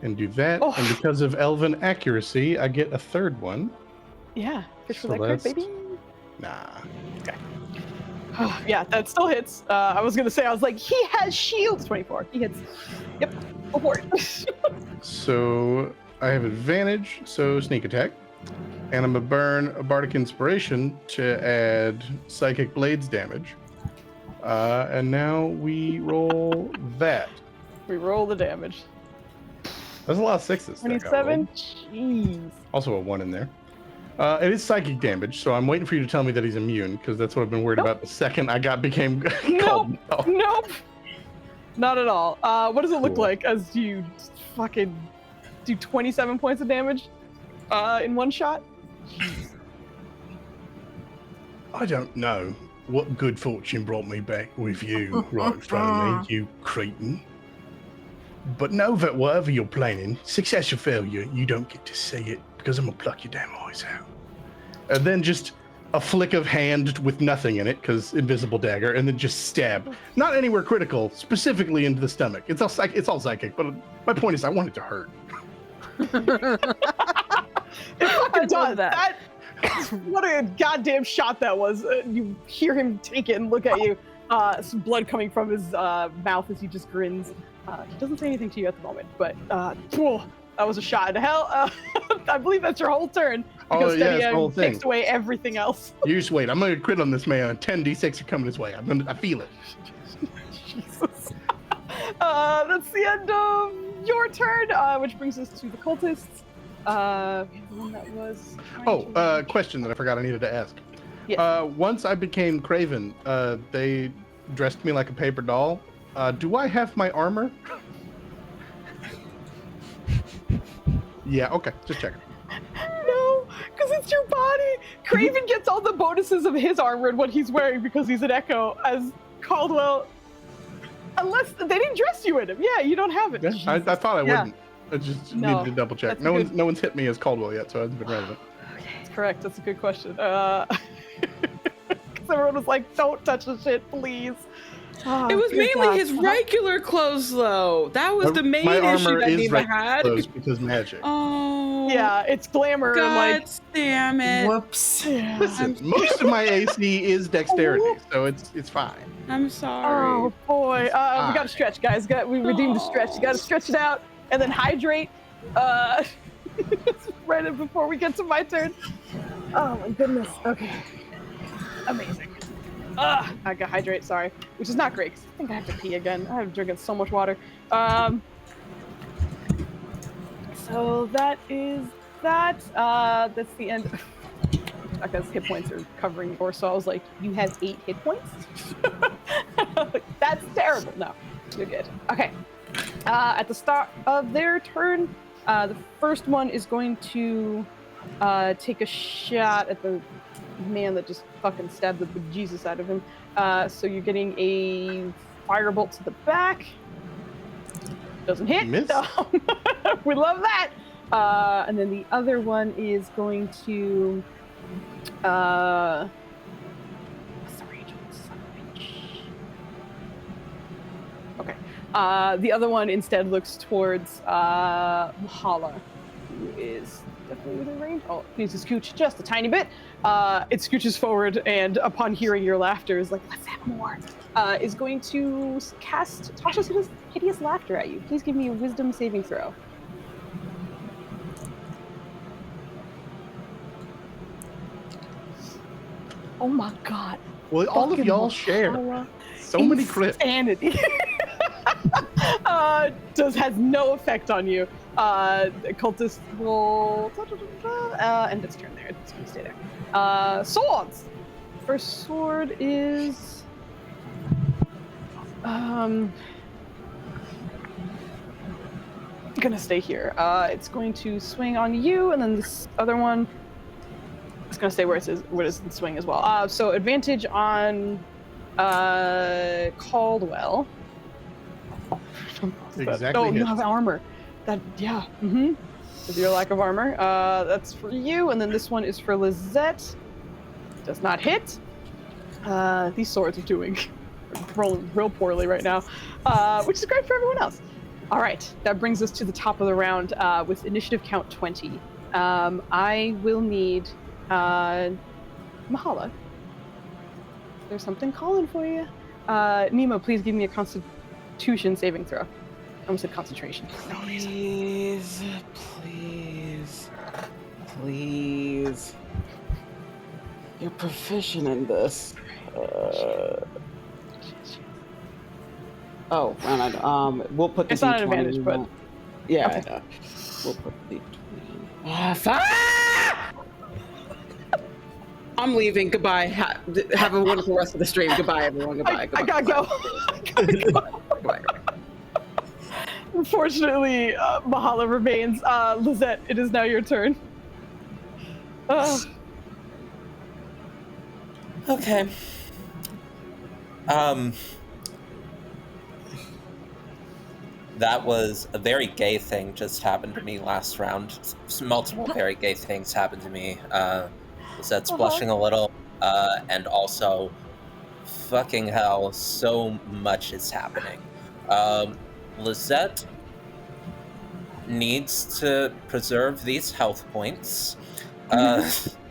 and do that. Oh. And because of elven accuracy, I get a third one. Yeah, fish for So that crit, that's- baby. Nah. Yeah, that still hits. I was gonna say, I was like, he has shields. 24. He hits. Yep, go for it. So I have advantage, so sneak attack. And I'm going to burn a Bardic Inspiration to add Psychic Blades damage. And now we roll that. We roll the damage. There's a lot of sixes. that got 27. rolled. Jeez. Also a 1 in there. It is psychic damage, so I'm waiting for you to tell me that he's immune, because that's what I've been worried about the second I became called. Nope. No. Nope. Not at all. What does it look Cool. like as you fucking do 27 points of damage in one shot? I don't know what good fortune brought me back with you right in front of me, you cretin. But know that whatever you're planning, success or failure, you don't get to see it, because I'm going to pluck your damn eyes out. And then just a flick of hand with nothing in it, because invisible dagger, and then just stab. Not anywhere critical, specifically into the stomach. It's all psychic, but my point is I want it to hurt. It fucking love does. that. What a goddamn shot that was. You hear him take it and look at you. Some blood coming from his mouth as he just grins. He doesn't say anything to you at the moment, but that was a shot in hell. I believe that's your whole turn. Oh, Because yeah, Steady it's the whole Aim thing. takes away everything else. You just wait. I'm going to crit on this man. 10d6 are coming his way. I feel it. Jesus. That's the end of your turn, which brings us to the cultists. The one that was. Question that I forgot I needed to ask. Yes. Once I became Craven, they dressed me like a paper doll. Do I have my armor? Yeah, okay. Just checking. No, because it's your body. Craven gets all the bonuses of his armor and what he's wearing because he's an Echo. As Caldwell, unless they didn't dress you in him. Yeah, you don't have it. Yeah, I thought I Yeah. wouldn't. I just No, needed to double check. that's No good. one's hit me as Caldwell yet, so it hasn't been relevant. That's correct. That's a good question. Because everyone was like, "Don't touch the shit, please." It was Good mainly God. his regular clothes, though. That was the main my issue armor that is Neva had. clothes because magic. Oh. Yeah, it's glamour. God Like, damn it. Whoops. yeah. Listen, most of my AC is dexterity, so it's fine. I'm sorry. Oh boy, we gotta stretch, guys. We redeemed the stretch. You gotta stretch it out and then hydrate. Right before we get to my turn. Oh my goodness. Okay. Amazing. I got hydrate. Sorry, which is not great because I think I have to pee again. I'm drinking so much water. So that is that. That's the end. Because hit points are covering yours, so I was like, you have 8 hit points? That's terrible. No, you're good. Okay. At the start of their turn, the first one is going to take a shot at the man that just fucking stabbed the bejesus out of him. So you're getting a firebolt to the back. Doesn't hit. Miss. No. We love that. And then the other one is going to sorry, okay. The other one instead looks towards Mahala, who is definitely within range. Oh, it needs to scooch just a tiny bit. It scooches forward, and upon hearing your laughter, is like, let's have more. Is going to cast Tasha's hideous laughter at you. Please give me a wisdom saving throw. Oh my god. Well, all of Fucking y'all share Mahala. so many crits. Insanity. Has no effect on you. The cultist will end its turn there. It's gonna stay there. Swords. First sword is gonna stay here. It's going to swing on you, and then this other one is gonna stay where it is and swing as well. So advantage on Caldwell. Exactly. Oh, you hits. have armor. Yeah. Mm-hmm. With your lack of armor. That's for you, and then this one is for Lizette. Does not hit. These swords are rolling real poorly right now, which is great for everyone else. All right, that brings us to the top of the round with initiative count 20. I will need Mahala. There's something calling for you. Nemo, please give me a Constitution saving throw. I almost said concentration. No reason. Please. You're proficient in this. We'll put the It's not an D20 advantage, in but that. Yeah, okay. I know. We'll put the D20 in. I'm leaving. Goodbye. Have a wonderful rest of the stream. Goodbye, everyone. Goodbye. I gotta go. Goodbye. Unfortunately, Mahala remains. Lizette, it is now your turn. Okay. That was a very gay thing just happened to me last round. Multiple very gay things happened to me. Lizette's blushing a little, and also, fucking hell, so much is happening. Lizette needs to preserve these health points.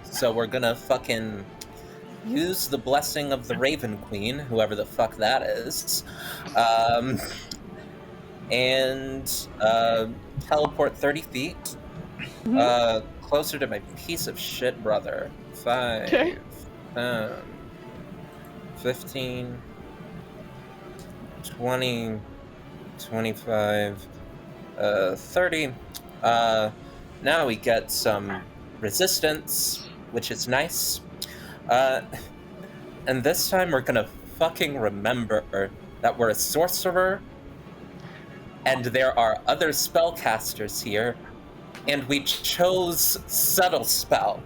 So we're gonna fucking use the blessing of the Raven Queen, whoever the fuck that is, and teleport 30 feet closer to my piece of shit brother. 5, 15, 20, 25, 30. Now we get some resistance, which is nice. And this time we're gonna fucking remember that we're a sorcerer, and there are other spellcasters here, and we chose Subtle Spell.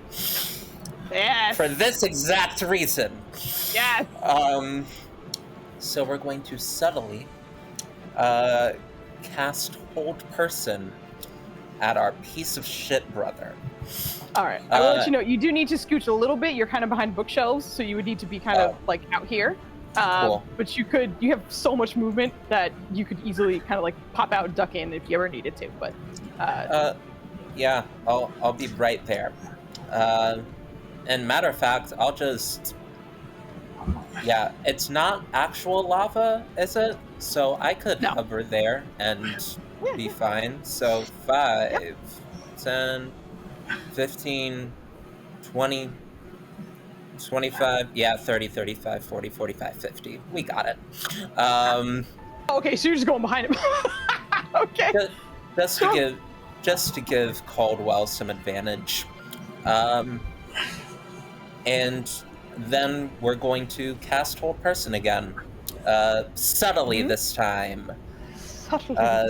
Yes. For this exact reason. Yes. So we're going to subtly cast Hold Person at our piece of shit brother. All right. I will let you know, you do need to scooch a little bit. You're kind of behind bookshelves, so you would need to be kind of like out here. Cool. But you have so much movement that you could easily kind of like pop out and duck in if you ever needed to. But yeah, I'll be right there. And matter of fact, I'll just, yeah, it's not actual lava, is it? So I could hover there and be fine. So 5, 10, 15, 20, 25, 30, 35, 40, 45, 50. We got it. Okay, so you're just going behind him. Okay. Just to give Caldwell some advantage. And then we're going to cast Hold Person again. Subtly this time.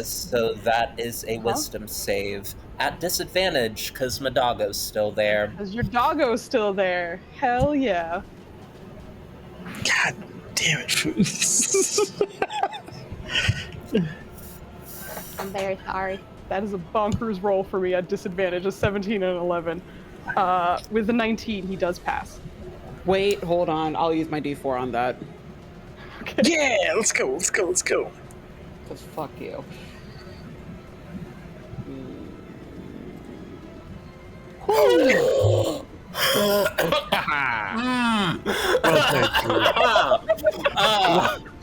So that is a wisdom save. At disadvantage, because my doggo's still there. Because your doggo's still there. Hell yeah. God damn it, Foos. I'm very sorry. That is a bonkers roll for me at disadvantage, a 17 and an 11. With the 19, he does pass. Wait, hold on. I'll use my D4 on that. Okay. Yeah, let's go. Because fuck you.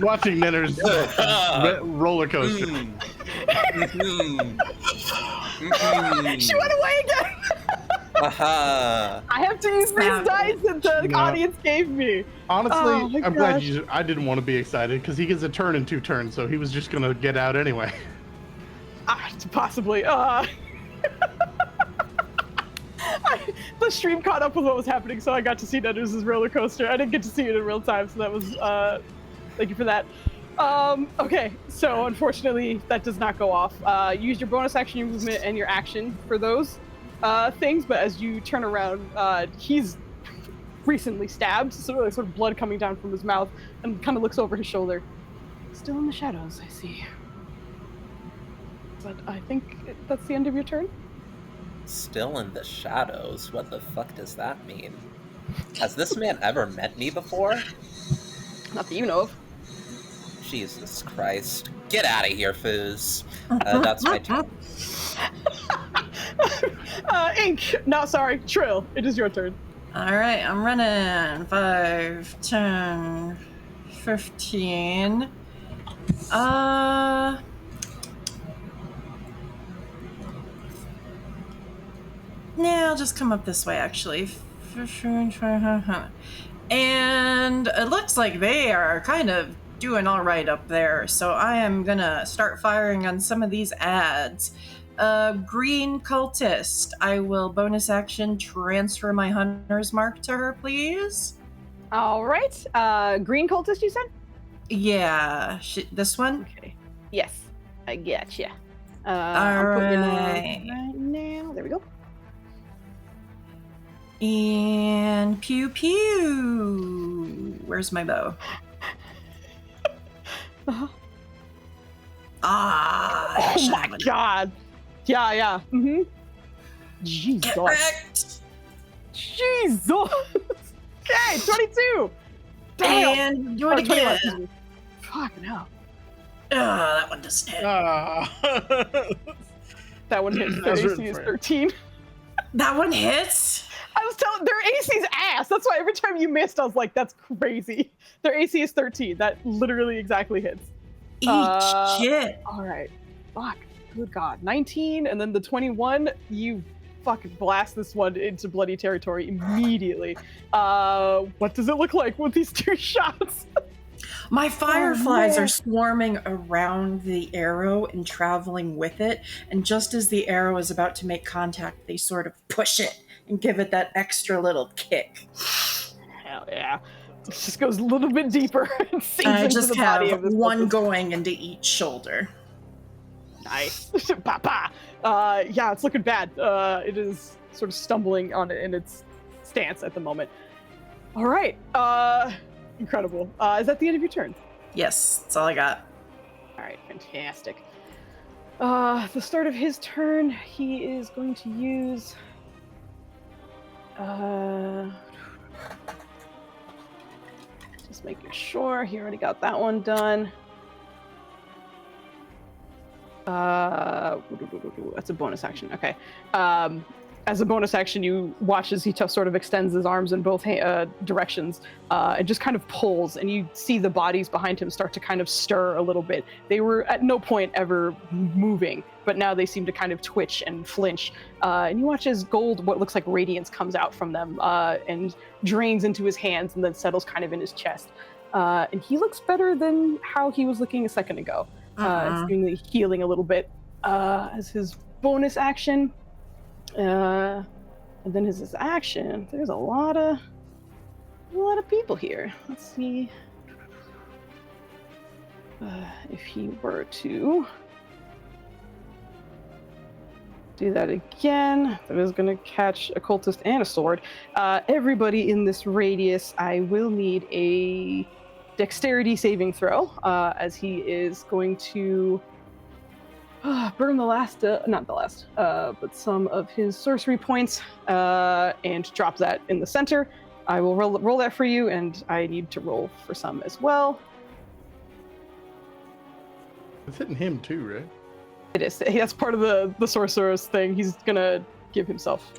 Watching Nenner's roller coaster. She went away again! I have to use these dice that the audience gave me. Honestly, I'm glad I didn't want to be excited because he gets a turn in 2 turns, so he was just gonna get out anyway. Possibly. The stream caught up with what was happening, so I got to see Nenner's roller coaster. I didn't get to see it in real time, so that was thank you for that. Okay, so unfortunately that does not go off. Use your bonus action, your movement, and your action for those things, but as you turn around, he's recently stabbed, so sort of blood coming down from his mouth, and kind of looks over his shoulder. Still in the shadows, I see. But I think that's the end of your turn. Still in the shadows? What the fuck does that mean? Has this man ever met me before? Not that you know of. Jesus Christ. Get out of here, Foos. That's my turn. Ink. No, sorry. Trill. It is your turn. All right, I'm running 5, 10, 15. Yeah, I'll just come up this way, actually. And it looks like they are kind of doing all right up there, so I am gonna start firing on some of these ads. Green cultist, I will bonus action transfer my hunter's mark to her, please. All right. Green cultist, you said? Yeah, this one? Okay. Yes, I getcha. All I'm putting it right. on right now. There we go. And pew pew. Where's my bow? Uh-huh. Ah! Oh my god. Yeah. Mm-hmm. Jesus. Get wrecked! Jesus. Okay, 22. Damn. And do it Oh, 21, again. excuse me. Fucking hell. Oh, that one doesn't hit. That one hits. Their That's AC written is for it. 13. That one hits? I was telling their AC's ass. That's why every time you missed, I was like, that's crazy. Their AC is 13. That literally exactly hits. Eat shit. All right. Fuck. Good God. 19 and then the 21. You fucking blast this one into bloody territory immediately. What does it look like with these 2 shots? My fireflies man. are swarming around the arrow and traveling with it, and just as the arrow is about to make contact, they sort of push it and give it that extra little kick. Hell yeah. It just goes a little bit deeper and sinks I into just the body have of this one cultist. going into each shoulder. Nice. Papa. Yeah, it's looking bad. It is sort of stumbling on it in its stance at the moment. All right. Incredible. Is that the end of your turn? Yes, that's all I got. All right, fantastic. The start of his turn, he is going to use. Just making sure he already got that one done. That's a bonus action. Okay. As a bonus action, you watch as he sort of extends his arms in both directions and just kind of pulls, and you see the bodies behind him start to kind of stir a little bit. They were at no point ever moving, but now they seem to kind of twitch and flinch. And you watch as what looks like radiance comes out from them and drains into his hands and then settles kind of in his chest. And he looks better than how he was looking a second ago. Seemingly healing a little bit as his bonus action. And then his action, there's a lot of people here. Let's see if he were to do that again. That is going to catch a cultist and a sword. Everybody in this radius, I will need a dexterity saving throw, as he is going to burn but some of his sorcery points and drop that in the center. I will roll that for you, and I need to roll for some as well. It's hitting him too, right? It is. That's part of the sorcerer's thing. He's gonna give himself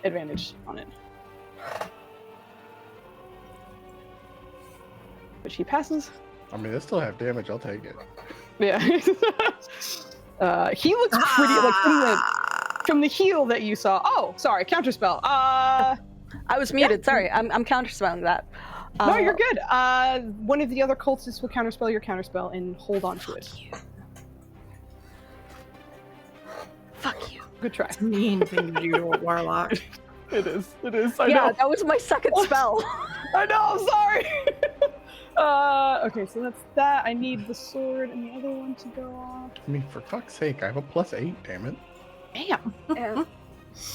advantage on it, which he passes. I mean, that's still half damage. I'll take it. Yeah. He looks pretty like from the heal that you saw. Oh, sorry, counterspell. I was muted. Sorry, I'm counterspelling that. No, you're good. One of the other cultists will counterspell your counterspell and hold on to it. Fuck you. Good try. It's a mean thing to do to a warlock. It is. I Yeah, know. that was my second spell. I know. I'm sorry. Okay, so that's that. I need the sword and the other one to go off. I mean, for fuck's sake, I have a +8, damn it. Damn. Yeah.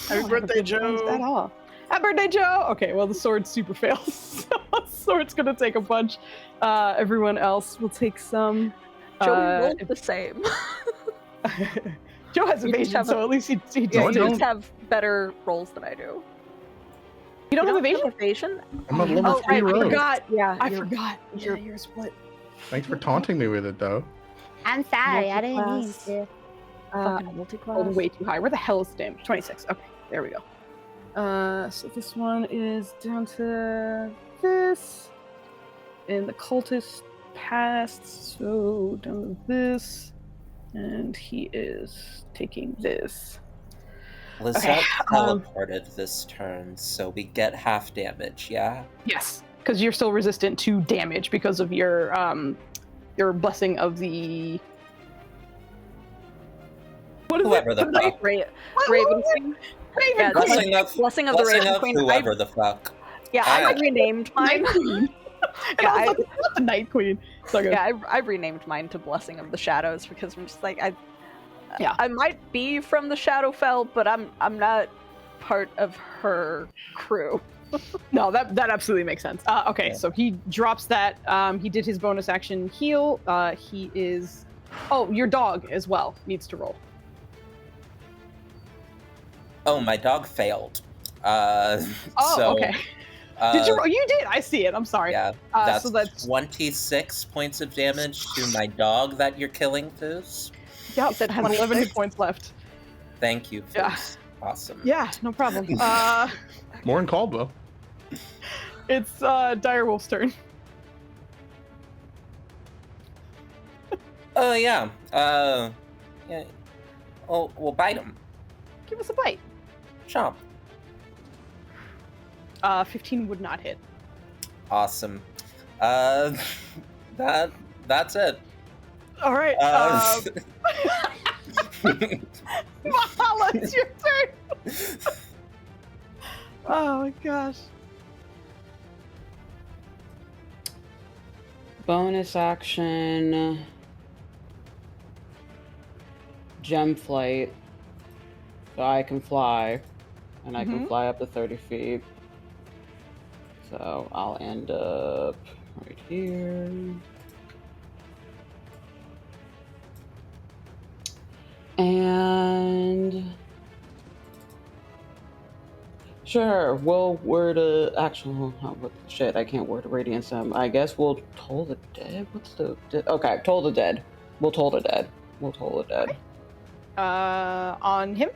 Happy birthday, Joe. That off. Happy birthday, Joe! Okay, well, the sword super fails. So the sword's gonna take a punch. Everyone else will take some. Joey rolled the same. Joe has You just evasion, have so at least he Yeah, No, I just you don't. just have better rolls than I do. You don't have evasion? evasion? I'm a level Oh, 3 I rogue. forgot. Yeah, I you're- forgot. you're- You're split. Thanks for taunting me with it, though. I'm sorry, I didn't mean Multi-class. to. Fucking multi-class. Rolled way too high. Where the hell is the damage? 26. Okay, there we go. So this one is down to this. And the cultist passed, so down to this. And he is taking this. Lizette um, teleported this turn, so we get half damage, yeah? Yes, because you're still resistant to damage because of your blessing of the. What is Whoever it? the fuck. Raven What? Queen. Raven Yeah, Queen. Blessing of, Blessing of the blessing Raven of Queen. whoever the fuck. I Ah. renamed mine. Night Queen. And Yeah, I was I- like, it's not the Night Queen. So good. Yeah, I renamed mine to Blessing of the Shadows because I'm just like Yeah. I might be from the Shadowfell, but I'm not part of her crew. No, that absolutely makes sense. Okay, Yeah. so he drops that. He did his bonus action heal. He is. Oh, your dog as well needs to roll. Oh, my dog failed. Oh, so, okay. Did you roll? You did. I see it. I'm sorry. Yeah, So that's 26 points of damage to my dog that you're killing, Foos. yep. You said Has 11 hit 26? points left. Thank you, Foos. Yeah. Awesome. Yeah, no problem. More in Caldwell. It's Direwolf's turn. Oh, yeah. Yeah. Oh, we'll bite him. Give us a bite. Chomp. 15 would not hit. Awesome. That's it. All right. Mahala, it's your turn. Oh my gosh. Bonus action. Gem flight. So I can fly. And I can fly up to 30 feet. So I'll end up right here. And sure, we'll word a actual shit. I can't word a radiance. I guess we'll toll the dead. What's the okay? Toll the dead. We'll toll the dead. We'll toll the dead. On him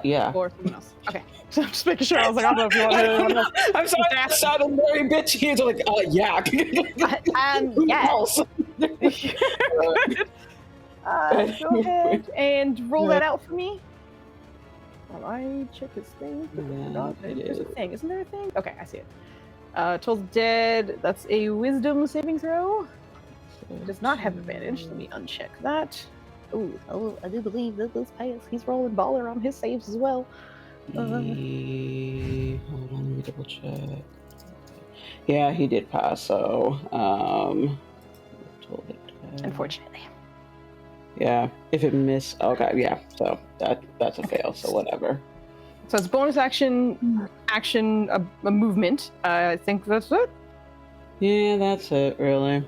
Yeah. or someone else? Okay. So I'm just making sure. I was like, I don't know if you want to hit anyone else. I'm sorry, that sounded very bitchy. It's like, yeah. Who Yeah. else? Go ahead and roll that out for me. While I check this thing. Yeah, There's a thing. Isn't there a thing? Okay, I see it. Toll the dead. That's a wisdom saving throw. Does not have advantage. Let me uncheck that. Oh, I do believe that this pass. He's rolling baller on his saves as well. Hold on, let me double check. Yeah, he did pass, so told it. Unfortunately. Yeah, if it missed, okay, yeah, so that's a fail, so whatever. So it's bonus action, a movement. I think that's it. Yeah, that's it, really.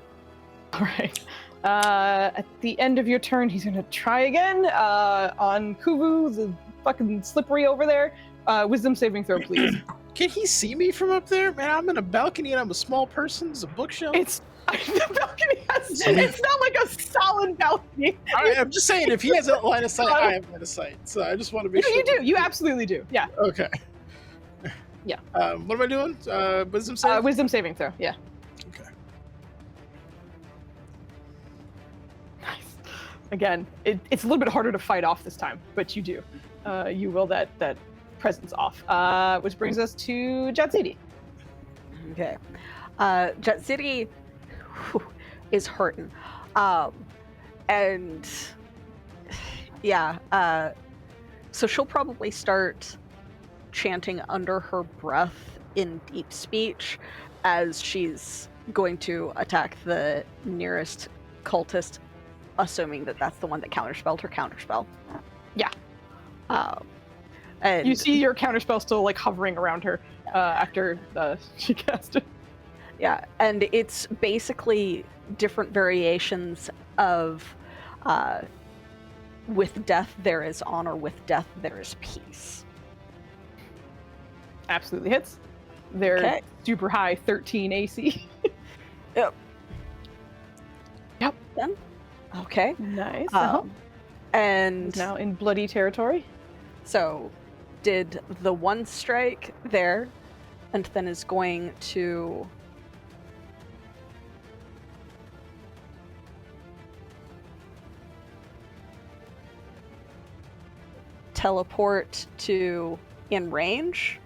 All right. At the end of your turn, he's gonna try again on Kuvu, the fucking slippery over there. Wisdom saving throw, please. Can he see me from up there? Man, I'm in a balcony and I'm a small person. There's a bookshelf. It's the balcony has. It's not like a solid balcony. I'm just saying, if he has a line of sight, I have line of sight. So I just want to be sure. You do. You absolutely do. Yeah. Okay. Yeah. What am I doing? Wisdom save? Wisdom saving throw. Yeah. Okay. Nice. Again, it's a little bit harder to fight off this time, but you do. You will that presence off. Which brings us to Jatsidi. Okay. Jet City is hurting. And yeah, so she'll probably start chanting under her breath in deep speech as she's going to attack the nearest cultist, assuming that that's the one that counterspelled her counterspell. Yeah. And You see your counterspell still like hovering around her after she cast it. yeah, and it's basically different variations of with death there is honor, with death there is peace. Absolutely hits. They're Okay. super high, 13 AC. Yep. Yep. Then. Okay. Nice. And Now in bloody territory. so did the one strike there, and then is going to teleport to in range.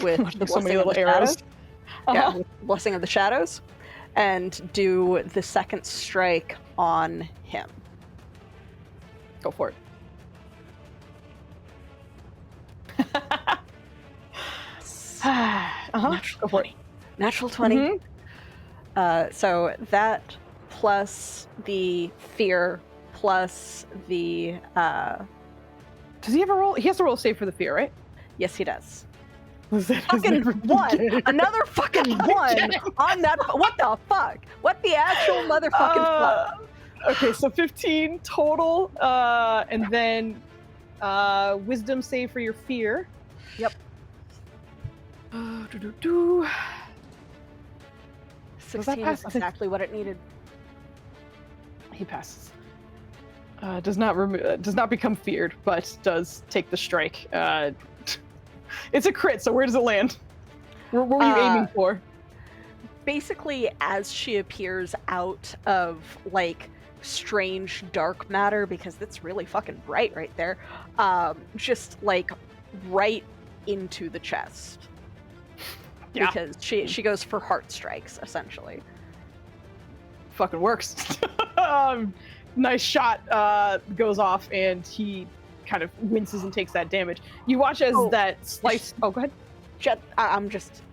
With the So many blessing of little the arrows. shadows. Yeah, with the blessing of the shadows, and do the second strike on him. Go for it. Natural Go for it. 20. Natural 20. Mhm. So that plus the fear plus the Does he have a roll? He has to roll a save for the fear, right? yes, he does. Was that his Fucking never one, game? another fucking one on that. What the fuck? What the actual motherfucking fuck? Okay, so 15 total, and then wisdom save for your fear. Yep. Do-do-do. 16 pass? is exactly what it needed. He passes. Does not become feared, but does take the strike. It's a crit, so where does it land? Where were you aiming for? Basically, as she appears out of like strange dark matter, because it's really fucking bright right there, just like right into the chest. Yeah. Because she goes for heart strikes essentially. Fucking works. Nice shot goes off, and he kind of winces and takes that damage. You watch as that slice. Oh, go ahead. I'm just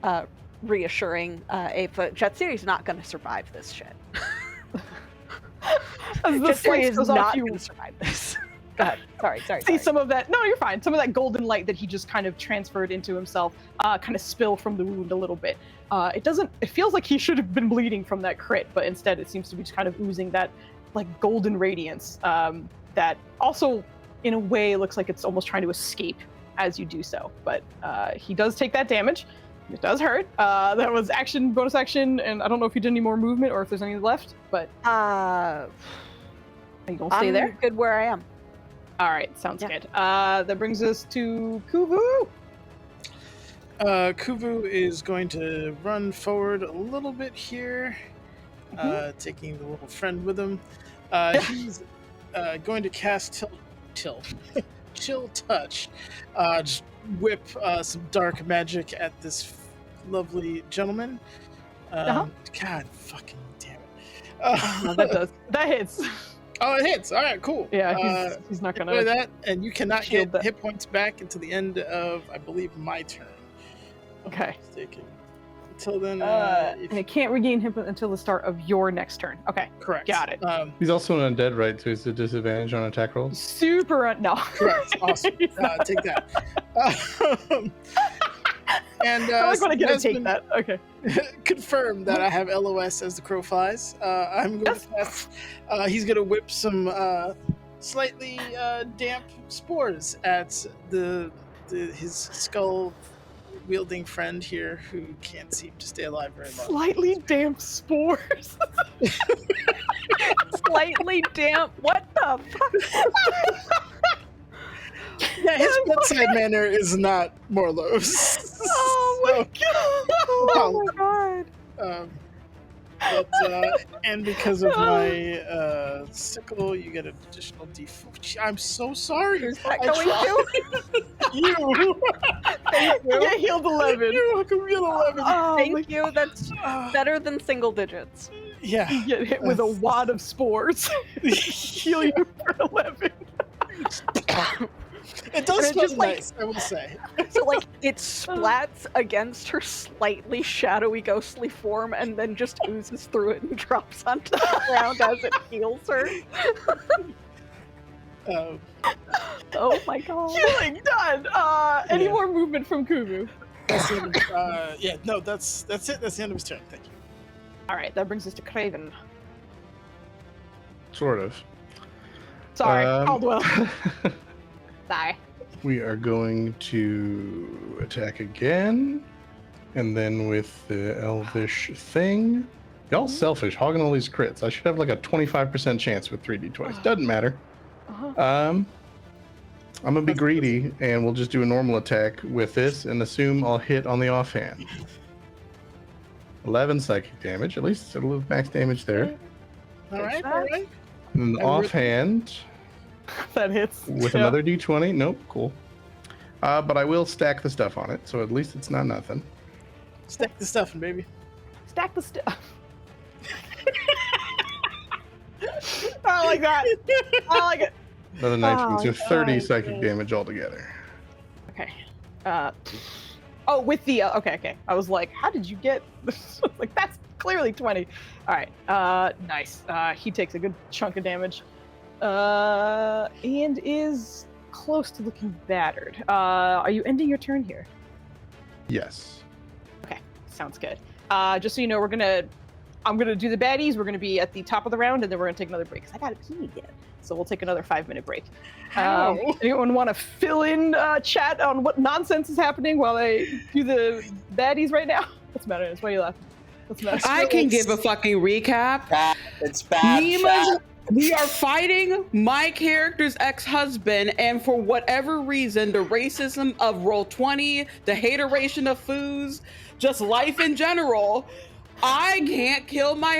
reassuring Ava. Jetsuri's not going to survive this shit. As the Jetsuri slice is goes off, not you going to survive this. Go ahead. Sorry. see some of that. No, you're fine. Some of that golden light that he just kind of transferred into himself, kind of spill from the wound a little bit. It doesn't. It feels like he should have been bleeding from that crit, but instead it seems to be just kind of oozing that like golden radiance. That also, in a way, looks like it's almost trying to escape as you do so. But he does take that damage. It does hurt. That was action, bonus action, and I don't know if you did any more movement or if there's any left. But are you gonna stay I'm there? good where I am. All right, sounds Yeah. good. That brings us to Kuvu. Kuvu is going to run forward a little bit here, taking the little friend with him. He's going to cast Chill Touch. Just whip some dark magic at this lovely gentleman. God fucking damn it. That hits. Oh, it hits. All right, cool. Yeah, he's not gonna. Play that, and you cannot shield get that. hit points back until the end of, I believe, my turn. Okay. Mistaken. Until then, And it can't regain hit until the start of your next turn. Okay, correct. got it. He's also an undead, right? So he's a disadvantage on attack rolls. Super. No. Correct. Awesome. Take that. And I like when I get to has take been that. Okay. confirmed that I have LOS as the crow flies. I'm going to cast. He's going to whip some slightly damp spores at his skull wielding friend here, who can't seem to stay alive very long. Slightly damp spores. Slightly damp. What the fuck? Yeah, his bedside manner is not Morlow's. Oh my god. Oh my god. And because of my sickle, you get an additional D4. I'm so sorry. Who's that I going tried. to? You. Thank you. You get healed 11. You're welcome. You get 11. Oh, Thank you. That's better than single digits. Yeah. You get hit with a wad of spores. Heal you for 11. It does And was like nice, I will say. so like it splats against her slightly shadowy, ghostly form, and then just oozes through it and drops onto the ground as it heals her. Oh my god! Healing done. Any Yeah. more movement from Kumu? That's the end of, yeah, no, that's it. That's the end of his turn. Thank you. All right, that brings us to Craven. Sort of. Sorry, Caldwell. Sorry. We are going to attack again. And then with the elvish thing. Y'all selfish, hogging all these crits. I should have like a 25% chance with 3d20s. Doesn't matter. I'm gonna be greedy and we'll just do a normal attack with this and assume I'll hit on the offhand. 11 psychic damage, at least a little max damage there. All right, all right. And then offhand That hits. with Yeah. another d20. Nope, cool. But I will stack the stuff on it, so at least it's not nothing. Stack the stuffing, baby. Stack the stuff. I like that. I like it. Another 19, so 30 oh, psychic God. damage altogether. Okay. Oh, with the okay. I was like, how did you get? Like that's clearly 20. All right. Nice. He takes a good chunk of damage, and is close to looking battered. Are you ending your turn here? Yes. Okay, sounds good. Just so you know, I'm gonna do the baddies. We're gonna be at the top of the round, and then we're gonna take another break because I gotta pee again. So we'll take another 5-minute break. Anyone want to fill in chat on what nonsense is happening while I do the baddies right now? What's the matter? Why are you laughing? What's the matter? I can give a fucking recap. It's bad. Nima's, chat. we are fighting my character's ex-husband, and for whatever reason, the racism of Roll20, the hateration of Foos, just life in general, I can't kill my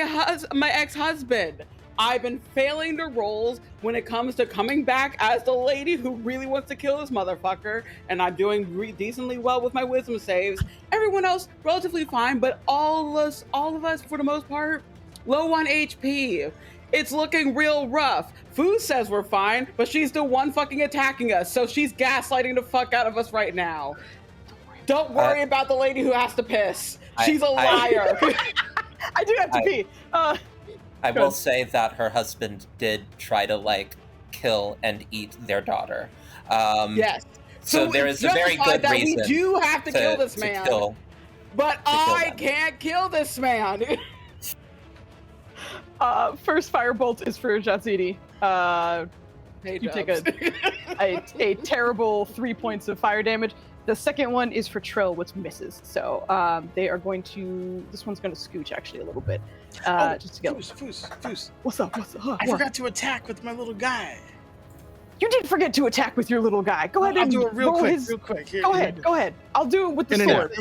ex-husband. I've been failing the rolls when it comes to coming back as the lady who really wants to kill this motherfucker, and I'm doing decently well with my wisdom saves. Everyone else relatively fine, but all of us for the most part, low on HP. It's looking real rough. Food says we're fine, but she's the one fucking attacking us, so she's gaslighting the fuck out of us right now. Don't worry about the lady who has to piss. She's a liar. I do have to pee. I will say that her husband did try to kill and eat their daughter. Yes. So there is a very good that reason. We do have to kill this man. But I can't kill this man. First firebolt is for Jatsidi. You take a terrible 3 points of fire damage. The second one is for Trill, which misses. So they are going to. This one's going to scooch actually a little bit. Just to get. Foos. What's up? I forgot to attack with my little guy. You did forget to attack with your little guy. Go ahead I'll and do it real quick. Go ahead. I'll do it with the sword.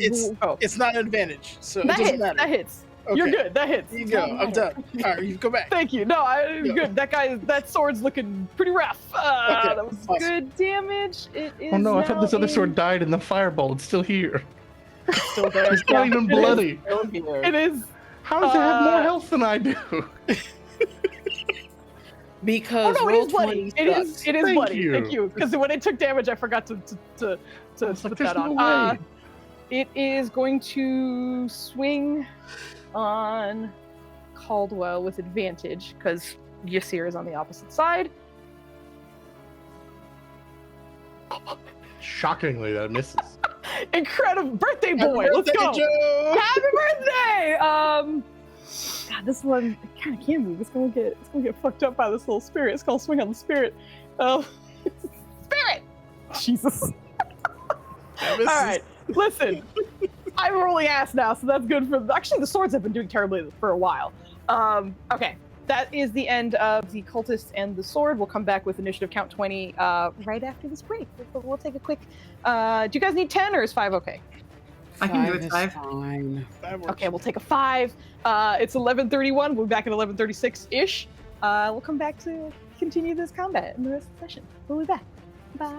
It's not an advantage, so that it doesn't hits. matter. That hits. Okay. You're good. That hits. You go. I'm done. All right, you go back. Thank you. No, good. That sword's looking pretty rough. Okay, That was awesome. good damage. It is. Oh no, I thought this other now sword died in the fireball. It's still here. still there. It's not even bloody. It is. How does it have more health than I do? Because Oh no, it is bloody. It is Thank bloody. you. Thank you. Because when it took damage, I forgot to put like, that there's on. no way. It is going to swing on Caldwell with advantage because Ysir is on the opposite side. Shockingly, that misses. Incredible birthday boy! Happy Let's birthday, go! Joe! Happy birthday! God, this one kind of can move. It's gonna get fucked up by this little spirit. It's called swing on the spirit. Spirit! Jesus. All right, listen. I'm rolling ass now, so that's good for. Actually, the swords have been doing terribly for a while. Okay, that is the end of the cultist and the sword. We'll come back with initiative count 20 right after this break. We'll take a quick. Do you guys need 10 or is 5 okay? I can do it 5. Fine. Okay, we'll take a 5. It's 11:31. We'll be back at 11:36 ish. We'll come back to continue this combat in the rest of the session. We'll be back. Bye.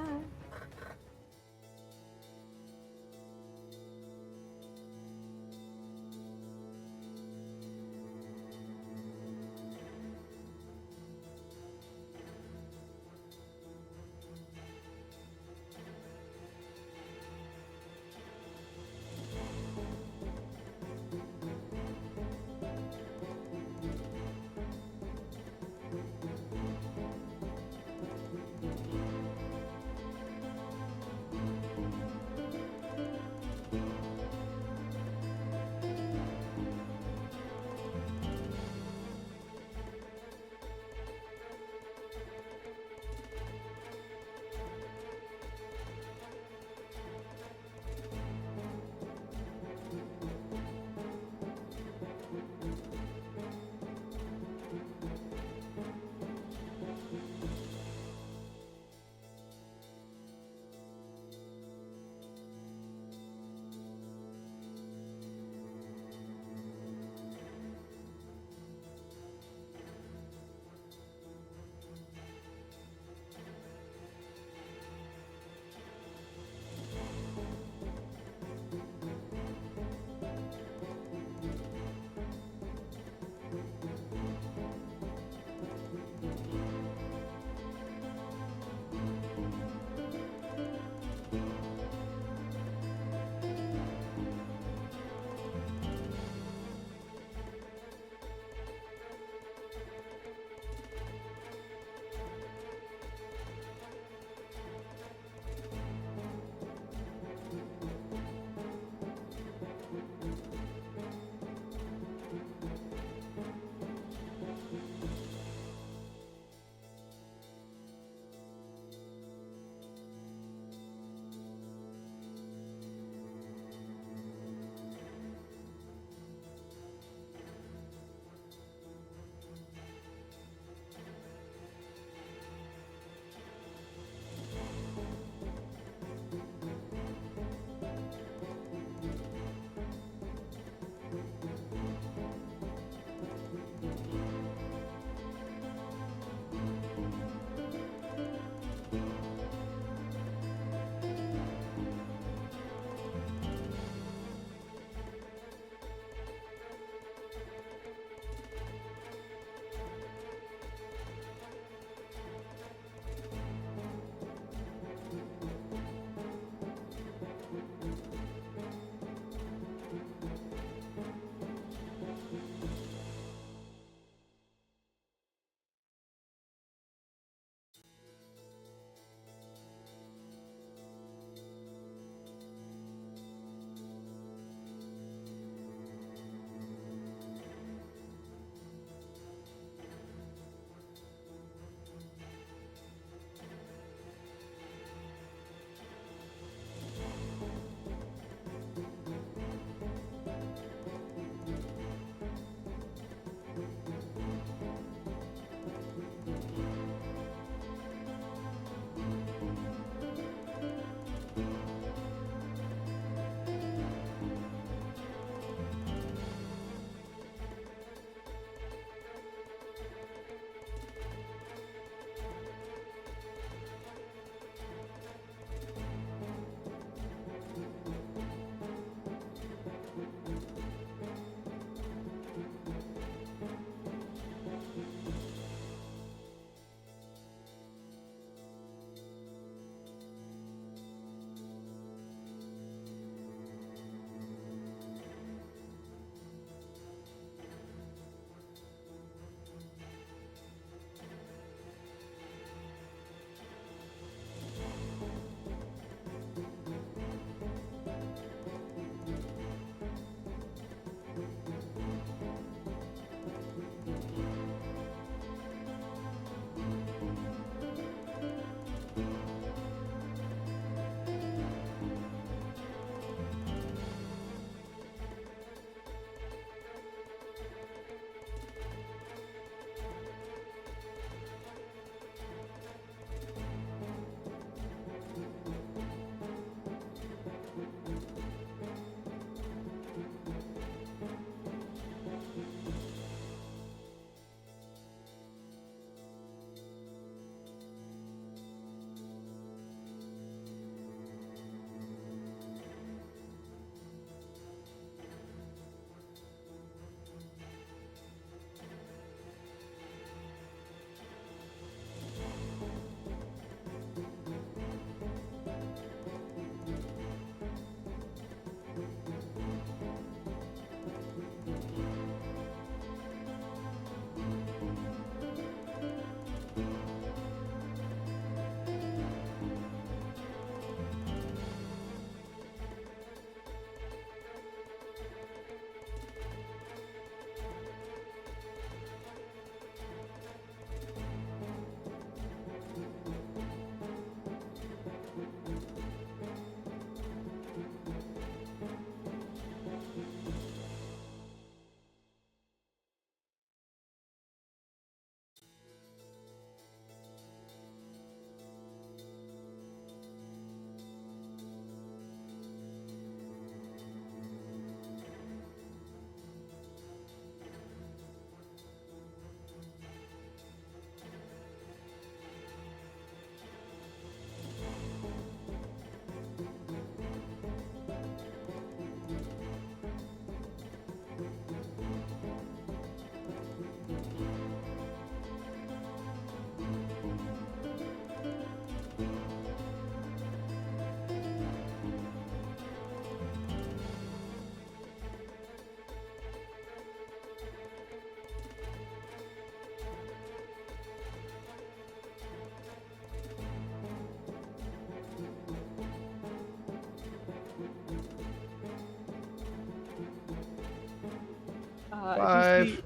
5.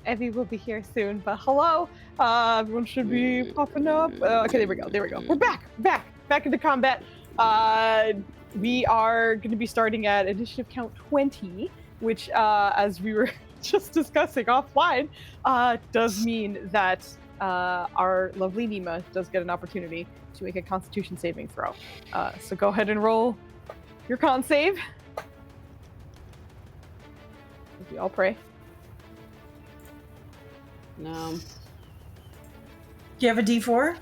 Evie will be here soon, but hello. Everyone should be popping up. Okay, there we go. We're back into combat. We are going to be starting at initiative count 20, which, as we were just discussing offline, does mean that our lovely Nima does get an opportunity to make a Constitution saving throw. So go ahead and roll your con save. We all pray. No. Do you have a D4?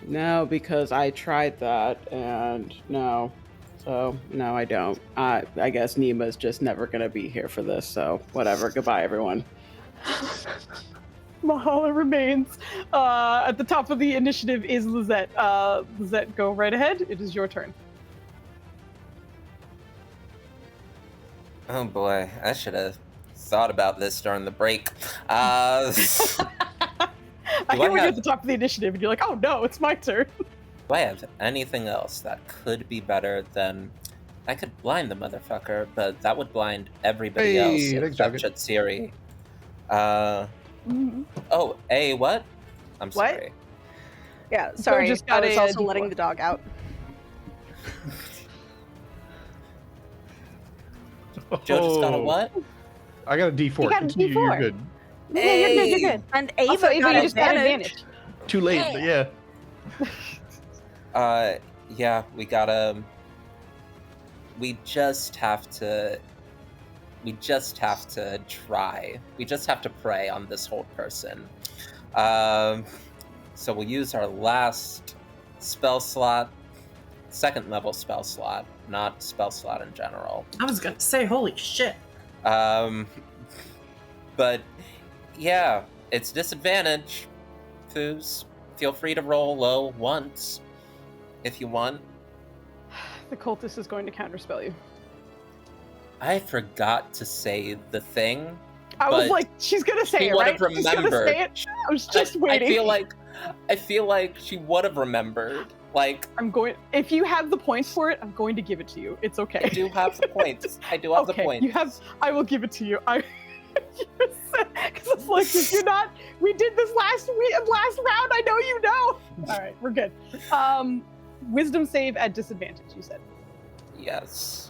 No, because I tried that and no. So, no, I don't. I guess Nima's just never going to be here for this, so whatever. Goodbye, everyone. Mahala remains. At the top of the initiative is Lizette. Lizette, go right ahead. It is your turn. Oh boy, I should have thought about this during the break. I Do hear I when you're have- at the top of the initiative and you're like, oh no, it's my turn. Do I have anything else that could be better than... I could blind the motherfucker, but that would blind everybody Hey, else thanks, except Jacket. Chatsiri. Mhm. Oh, hey, what? I'm What? sorry. Yeah, sorry. just I got was a also D4. letting the dog out. Joe just got a Oh, what? I got a D4. You got a Continue, D4. You're good. Yeah, you're good, you're good. And Ava Also, Ava, got you just got advantage. advantage. Too late, but yeah. Yeah, we gotta... We just have to try. We just have to pray on this whole person. So we'll use our last spell slot, second level spell slot, not spell slot in general. I was gonna say, holy shit. But yeah, it's disadvantage. Foos, feel free to roll low once if you want. The cultist is going to counterspell you. I forgot to say the thing. I was But like, she's gonna say She it, would right? have She's gonna remembered. say it. I was just waiting. I feel like she would have remembered. Like, If you have the points for it, I'm going to give it to you. It's okay. I do have the points. I do have the Okay, points. I will give it to you. Because it's like, if you're not, we did this last round. I know you know. All right, we're good. Wisdom save at disadvantage. You said. Yes.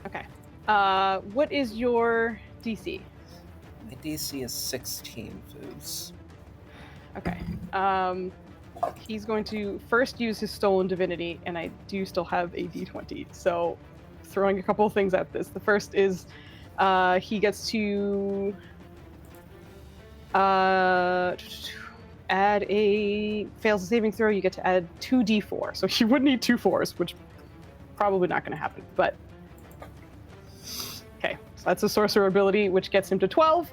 Okay. What is your DC? My DC is 16, Foos. Okay. He's going to first use his stolen divinity, and I do still have a D20. So, throwing a couple of things at this. The first is he gets to fails a saving throw. You get to add 2d4. So he would need 2 4s, which probably not going to happen. But okay, so that's a sorcerer ability, which gets him to 12.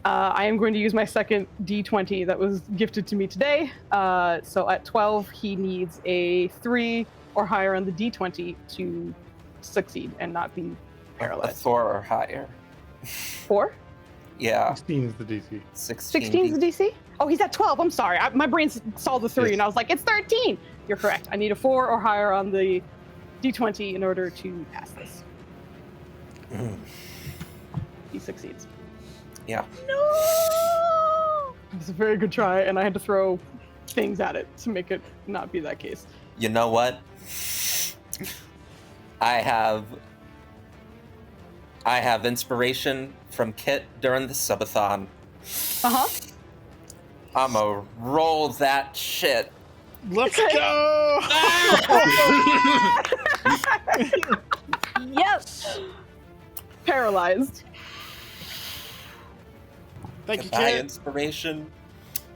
I am going to use my second D20 that was gifted to me today. So at 12, he needs a 3 or higher on the D20 to succeed and not be A paralyzed. 4 or higher. 4? Yeah, 16 is the DC. 16. 16 is the DC? Oh, he's at 12. I'm sorry. My brain saw the 3 Yes. and I was like, it's 13. You're correct. I need a 4 or higher on the D20 in order to pass this. He succeeds. Yeah. No! It was a very good try, and I had to throw things at it to make it not be that case. You know what? I have inspiration from Kit during the subathon. Uh-huh. I'ma roll that shit. Let's go! Yes. Paralyzed. Thank you, Goodbye, kid. inspiration.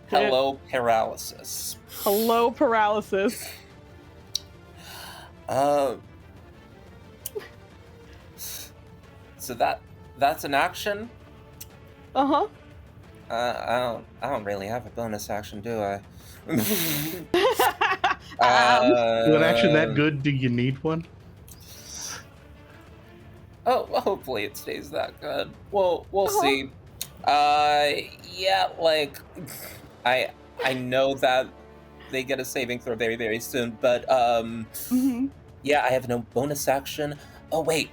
Kit. Hello, paralysis. Hello, paralysis. So that's an action. Uh-huh. I don't really have a bonus action, do I? With an action that good, do you need one? Oh, well, hopefully it stays that good. We'll see. Yeah, like I know that they get a saving throw very, very soon, but Mhm. yeah, I have no bonus action. Oh wait,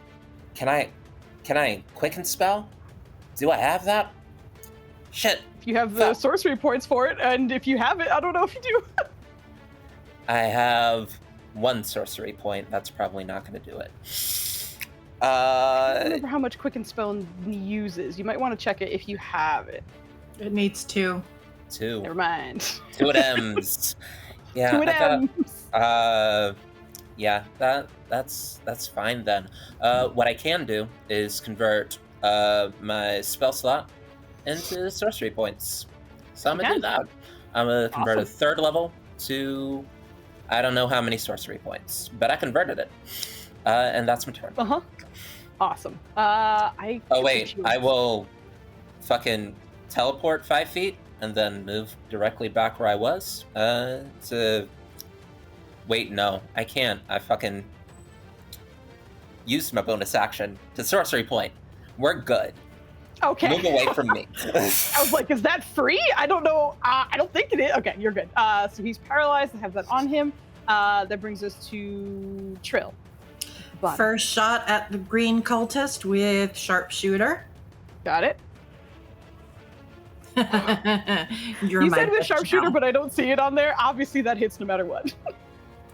can I can I quicken spell? Do I have that? Shit. You have the sorcery points for it, and if you have it, I don't know if you do. I have 1 sorcery point. That's probably not going to do it. I don't remember how much Quicken Spell uses. You might want to check it if you have it. It needs 2. 2. Never mind. 2 M's. Yeah. 2 M's. Yeah. That's fine then. What I can do is convert my spell slot into sorcery points. So I'm gonna do that. I'm gonna convert a 3rd level to I don't know how many sorcery points, but I converted it. And that's my turn. Awesome. Oh wait, I will fucking teleport 5 feet and then move directly back where I was. Wait, no, I can't. I fucking used my bonus action to sorcery point. We're good. Okay. Move away from me. I was like, is that free? I don't know. I don't think it is. Okay, you're good. So he's paralyzed. I have that on him. That brings us to Trill. First shot at the green cultist with sharpshooter. Got it. You said with sharpshooter, but I don't see it on there. Obviously, that hits no matter what.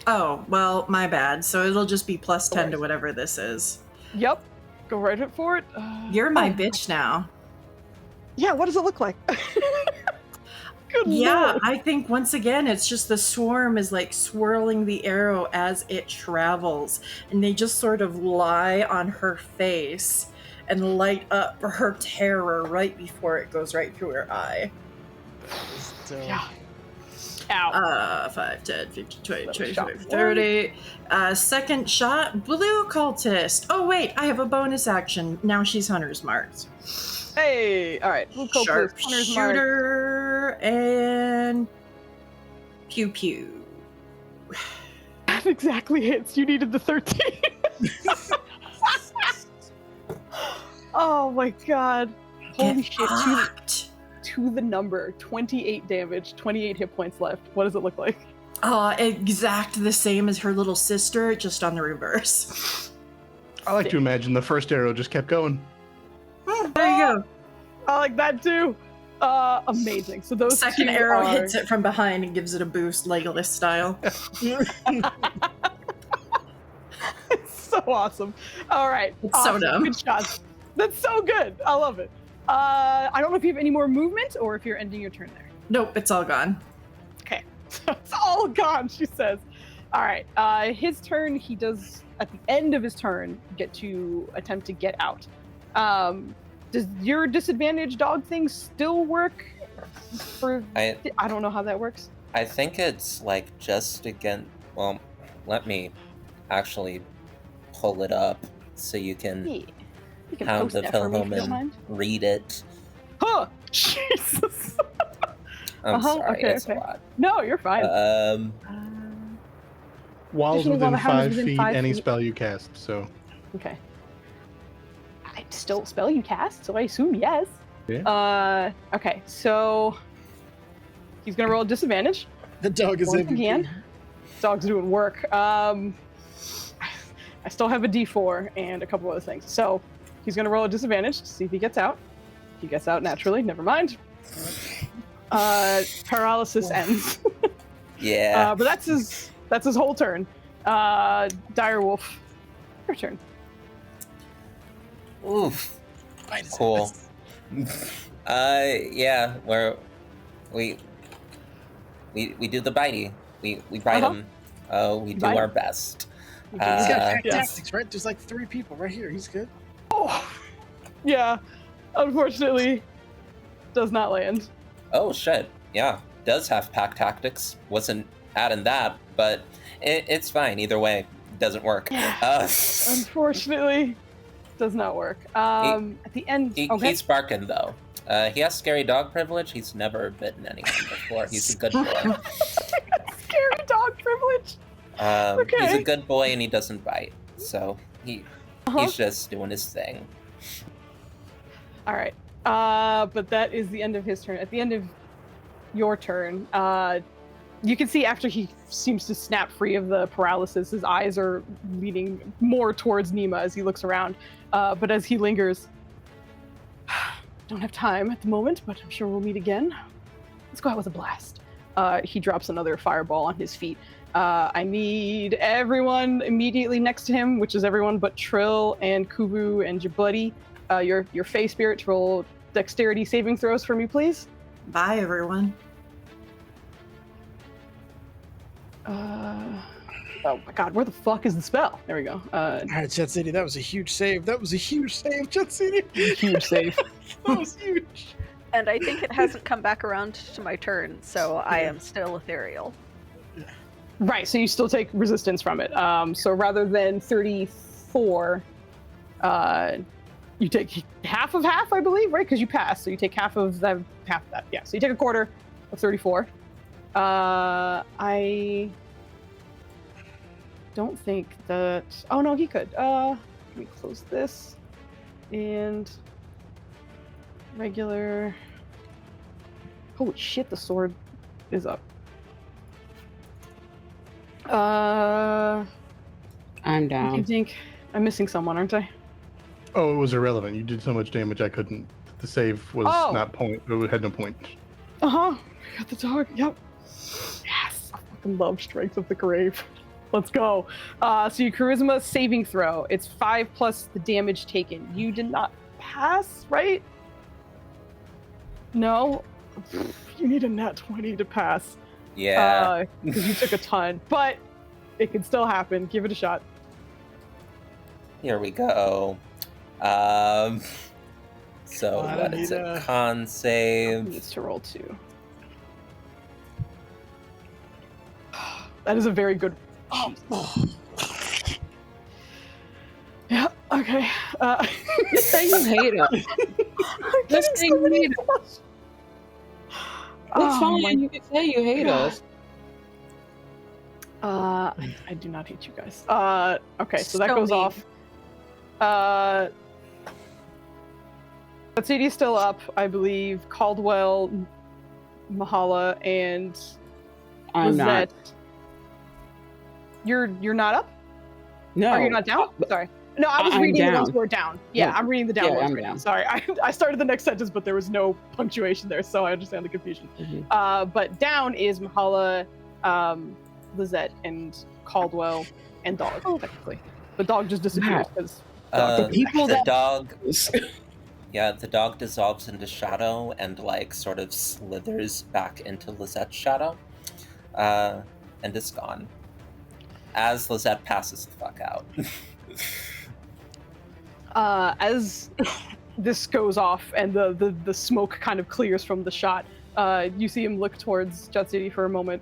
Oh, well, my bad. So it'll just be plus 10 to whatever this is. Yep. Go right for it. You're my bitch now. Yeah, what does it look like? Good yeah, Lord. I think once again, it's just the swarm is like swirling the arrow as it travels, and they just sort of lie on her face and light up her terror right before it goes right through her eye. Yeah. Ow. 5, 10, 15, 20, 25, 30. Second shot, blue cultist. Oh, wait, I have a bonus action. Now she's hunter's marked. Hey, all right. Blue cultist, hunter's marked. Sharpshooter and pew pew. That exactly hits. You needed the 13. Oh my god. Holy shit. To the number. 28 damage, 28 hit points left. What does it look like? Exact the same as her little sister, just on the reverse. I like to imagine the first arrow just kept going. There you go. I like that too. Amazing. So those second two arrow hits it from behind and gives it a boost, Legolas style. It's so awesome. All right. It's awesome. so dumb. Good shots. That's so good. I love it. I don't know if you have any more movement or if you're ending your turn there. Nope, it's all gone. Okay. It's all gone, she says. All right. His turn, he does, at the end of his turn, get to attempt to get out. Does your disadvantage dog thing still work? I don't know how that works. I think it's like just again. Well, let me actually pull it up so you can have the Philhoman read it. Huh! Jesus. I'm sorry, okay, it's a lot. No, you're fine. Walls within 5 feet, any spell you cast. So. Okay. I still spell you cast, so I assume yes. Yeah. Okay, so he's gonna roll a disadvantage. The dog is once again. Dog's doing work. I still have a D4 and a couple other things. So he's gonna roll a disadvantage to see if he gets out. If he gets out naturally, never mind. Paralysis ends. Yeah. But that's his whole turn. Direwolf, your turn. Oof. Cool. Yeah, we do the bitey. We bite them. We do our best. He's got tactics, right? There's like 3 people right here. He's good. Oh, yeah. Unfortunately, does not land. Oh shit! Yeah, does have pack tactics. Wasn't adding that, but it's fine either way. Doesn't work. Unfortunately, does not work. At the end, he's barking though. He has scary dog privilege. He's never bitten anyone before. He's a good boy. Scary dog privilege. He's a good boy and he doesn't bite. So he's just doing his thing. All right. But that is the end of his turn. At the end of your turn, You can see after he seems to snap free of the paralysis, his eyes are leaning more towards Nima as he looks around. But as he lingers, don't have time at the moment, but I'm sure we'll meet again. Let's go out with a blast. He drops another fireball on his feet. I need everyone immediately next to him, which is everyone but Trill and Kubu and Djibouti. Your Fey spirit to roll dexterity saving throws for me, please. Bye, everyone. Oh my god, where the fuck is the spell? There we go. All right, Jet City, that was a huge save. That was a huge save, Jet City. Huge save. That was huge. And I think it hasn't come back around to my turn, so I am still ethereal. Right, so you still take resistance from it. So rather than 34, you take half of half, I believe, right? Because you pass, so you take half of that. Yeah, so you take a quarter of 34. I don't think that... Oh, no, he could. Let me close this. And... regular... Holy shit, the sword is up. I'm down. I think I'm missing someone, aren't I? Oh, it was irrelevant. You did so much damage I couldn't. The save was not point. It had no point. Uh-huh. I got the dog. Yep. Yes. I fucking love Strength of the Grave. Let's go. So your charisma saving throw. It's 5 plus the damage taken. You did not pass, right? No. You need a nat 20 to pass. Yeah. Because you took a ton. But it can still happen. Give it a shot. Here we go. So what is it? Con save. Needs to roll 2. That is a very good. Yeah. Okay. Just say you hate us. Just say you hate us. It's fine. You can say you hate us. I do not hate you guys. Okay, so that So goes mean. off. But CD is still up, I believe. Caldwell, Mahala, and I'm not. Lizette. You're not up? No. Or you're not down? Sorry. No, I was reading down. the ones who are down. Yeah, Yeah. I'm reading the down Yeah, ones I'm right now. down. Sorry, I started the next sentence, but there was no punctuation there, so I understand the confusion. Mhm. But down is Mahala, Lizette, and Caldwell, and Dog, technically. The dog just disappears because The dog. Yeah, the dog dissolves into shadow and like sort of slithers back into Lizette's shadow, and is gone. As Lizette passes the fuck out. As this goes off and the smoke kind of clears from the shot, you see him look towards Jet City for a moment,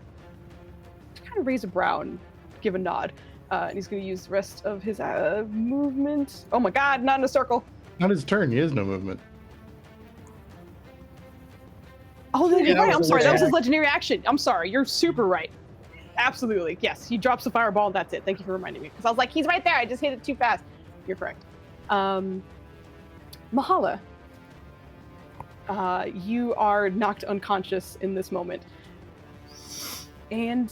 to kind of raise a brow and give a nod. And he's going to use the rest of his movement. Oh my god, not in a circle. Not his turn. He has no movement. Oh, you're Yeah, that right. was I'm a sorry. That was his legendary legendary action. I'm sorry. You're super right. Absolutely. Yes, he drops the fireball and that's it. Thank you for reminding me. Because I was like, he's right there. I just hit it too fast. You're correct. Mahala, you are knocked unconscious in this moment. And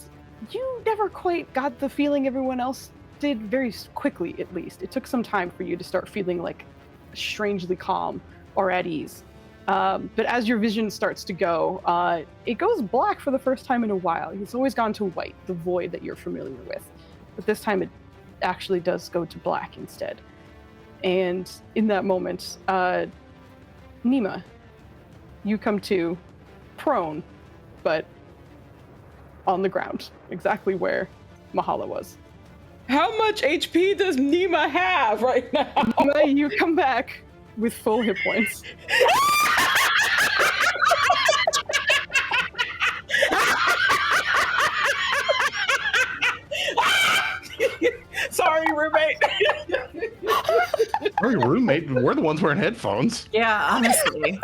you never quite got the feeling everyone else did, very quickly at least. It took some time for you to start feeling like strangely calm or at ease. But as your vision starts to go, it goes black for the first time in a while. It's always gone to white, the void that you're familiar with. But this time it actually does go to black instead. And in that moment, Nima, you come to prone, but on the ground, exactly where Mahala was. How much HP does Nima have right now? Nima, you come back with full hit points. Sorry, roommate. Our roommate, we're the ones wearing headphones. Yeah, honestly.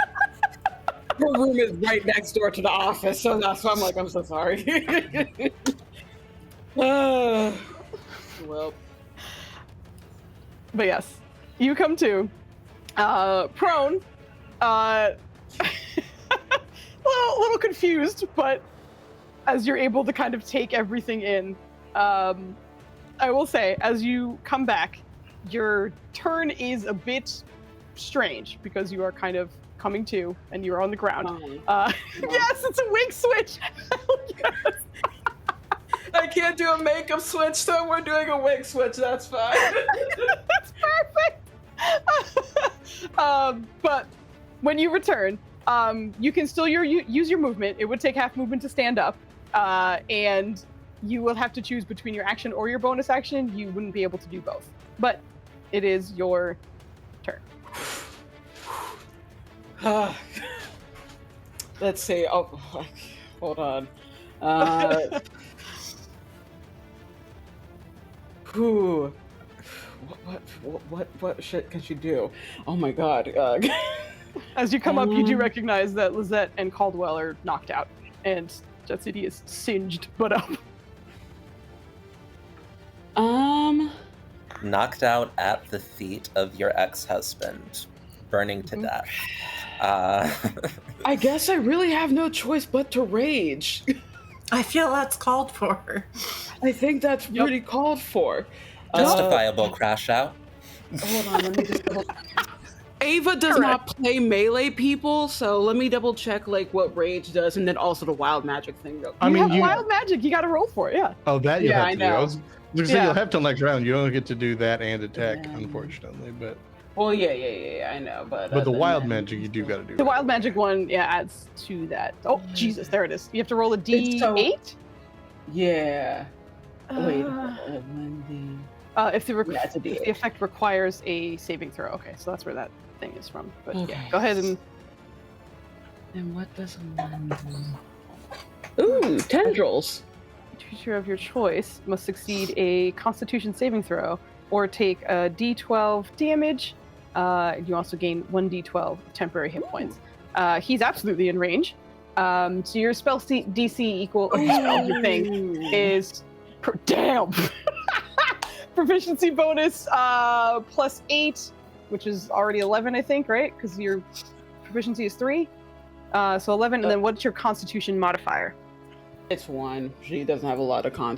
Her room is right next door to the office, so that's why I'm like, I'm so sorry. Well, But yes, you come to prone, a little confused, but as you're able to kind of take everything in. I will say, as you come back, your turn is a bit strange because you are kind of coming to and you're on the ground. Yes, it's a wig switch. Yes. I can't do a makeup switch, so we're doing a wig switch. That's fine. That's perfect. But when you return, you can still use your movement. It would take half movement to stand up, and you will have to choose between your action or your bonus action. You wouldn't be able to do both, but it is your turn. Let's see. Oh, hold on. Who? What shit can she do? Oh my god. As you come up, you do recognize that Lizette and Caldwell are knocked out, and Jet City is singed but up. Knocked out at the feet of your ex-husband, burning to death. I guess I really have no choice but to rage. I feel that's called for. I think that's really called for. Justifiable crash out. Hold on, let me just double. Ava does not play melee people, so let me double check like what rage does, and then also the wild magic thing. I mean, wild magic. You got to roll for it. Yeah. Oh, that you have to do. I I know. was gonna say you'll have to next round. You don't get to do that and attack, unfortunately. But Well, yeah, I know, but the wild magic you do got to do. The wild magic one, adds to that. Oh, Jesus, there it is. You have to roll a D8. Yeah. Wait. If the effect requires a saving throw. Okay, so that's where that thing is from. But yeah, go ahead and. And what does a one do? Ooh, tendrils. A creature of your choice must succeed a Constitution saving throw or take a D12 damage. You also gain 1d12 of temporary hit points. He's absolutely in range. So your spell DC equal your thing is damn. Proficiency bonus +8, which is already 11, I think, right? Because your proficiency is 3. So 11, and then what's your Constitution modifier? It's 1. She doesn't have a lot of con.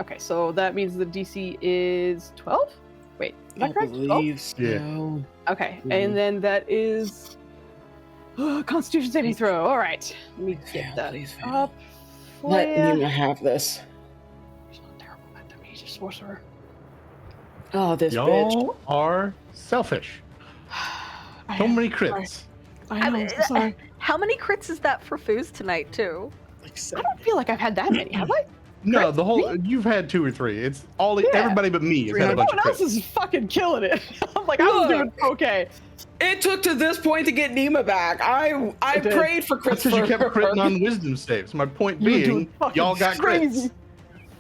Okay, so that means the DC is 12? Wait, is that correct? 12? So. Yeah. Okay, and then that is Constitution saving throw. All right, let me get that up for Let you. Nina have this. She's not terrible at them. He's a sorcerer. Oh, this Y'all bitch. are selfish. So many crits. I know, I'm so sorry. How many crits is that for Foos tonight, too? I don't feel like I've had that many, have I? No, the whole you've had 2 or 3. It's all everybody but me has had a bunch of Everyone else crits. is fucking killing it. I'm like, I was doing okay. It took to this point to get Nima back. I did. prayed for crits That's because you for kept her. critting on wisdom saves. My point You were doing being, fucking y'all got crazy. crits.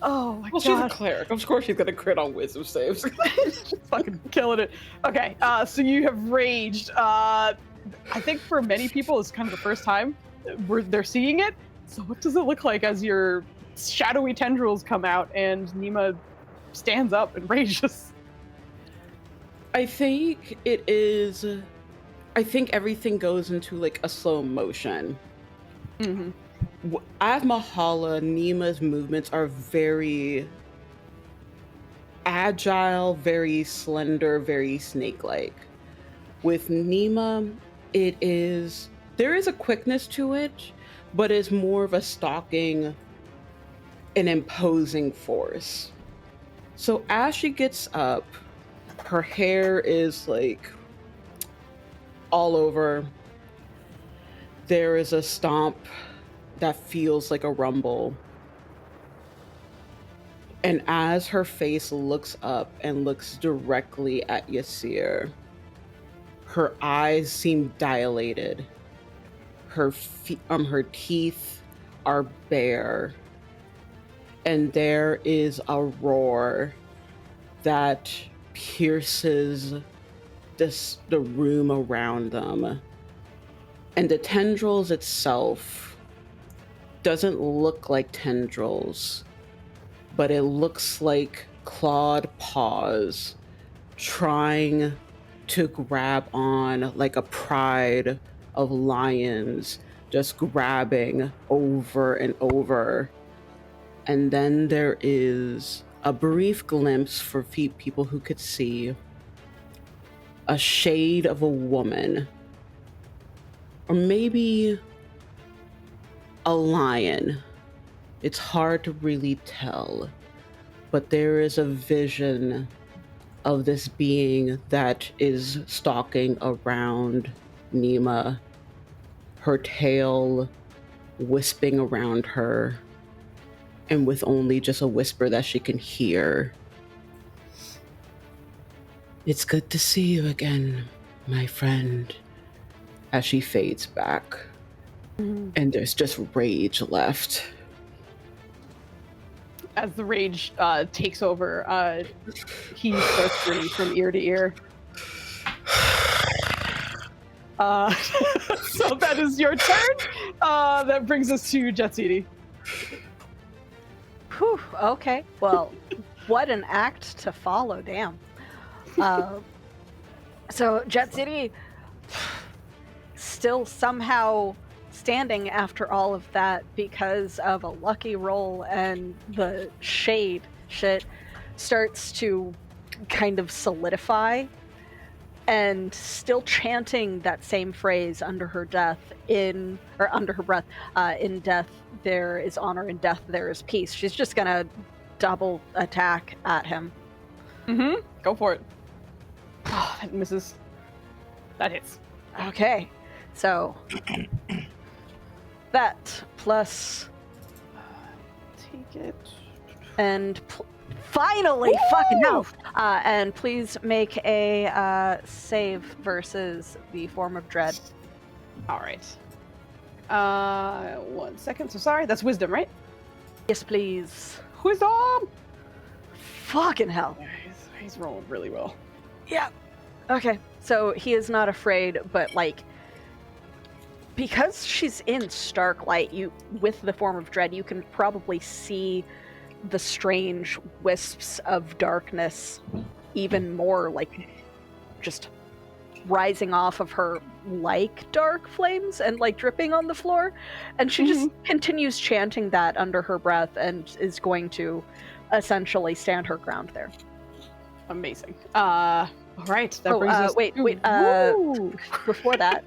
Oh my Well, she's a god. cleric. Of course she's gonna crit on wisdom saves. She's fucking killing it. Okay, so you have raged. I think for many people it's kind of the first time they're seeing it. So what does it look like as your shadowy tendrils come out and Nima stands up and rages? I think it is. I think everything goes into like a slow motion. Mm-hmm. As Mahala, Nima's movements are very agile, very slender, very snake-like. With Nima, there is a quickness to it, but it's more of a stalking, an imposing force. So as she gets up, her hair is like all over. There is a stomp that feels like a rumble. And as her face looks up and looks directly at Yasir, her eyes seem dilated. Her teeth are bare. And there is a roar that pierces the room around them. And the tendrils itself doesn't look like tendrils, but it looks like clawed paws trying to grab on like a pride of lions just grabbing over and over. And then there is a brief glimpse for people who could see a shade of a woman, or maybe a lion. It's hard to really tell, but there is a vision of this being that is stalking around Nima, her tail wisping around her, and with only just a whisper that she can hear. It's good to see you again, my friend, as she fades back. And there's just rage left. As the rage takes over, he starts grinning from ear to ear. So that is your turn. That brings us to Jetsidi. Whew, okay. Well, what an act to follow, damn. So Jet City still somehow standing after all of that because of a lucky roll, and the shade shit starts to kind of solidify, and still chanting that same phrase under her breath, in death there is honor, in death there is peace. She's just gonna double attack at him. Go for it. Oh, that misses. That hits. Okay, so that plus Take it. and finally, Woo! fucking hell! And please make a save versus the form of dread. All right. 1 second. So sorry. That's wisdom, right? Yes, please. Wisdom. Fucking hell. He's rolling really well. Yeah. Okay. So he is not afraid, but like, because she's in stark light, with the form of dread, you can probably see the strange wisps of darkness even more, like, just rising off of her like dark flames and like dripping on the floor. And she just continues chanting that under her breath and is going to essentially stand her ground there. Amazing. All right. That brings us. Wait. Woo! Before that,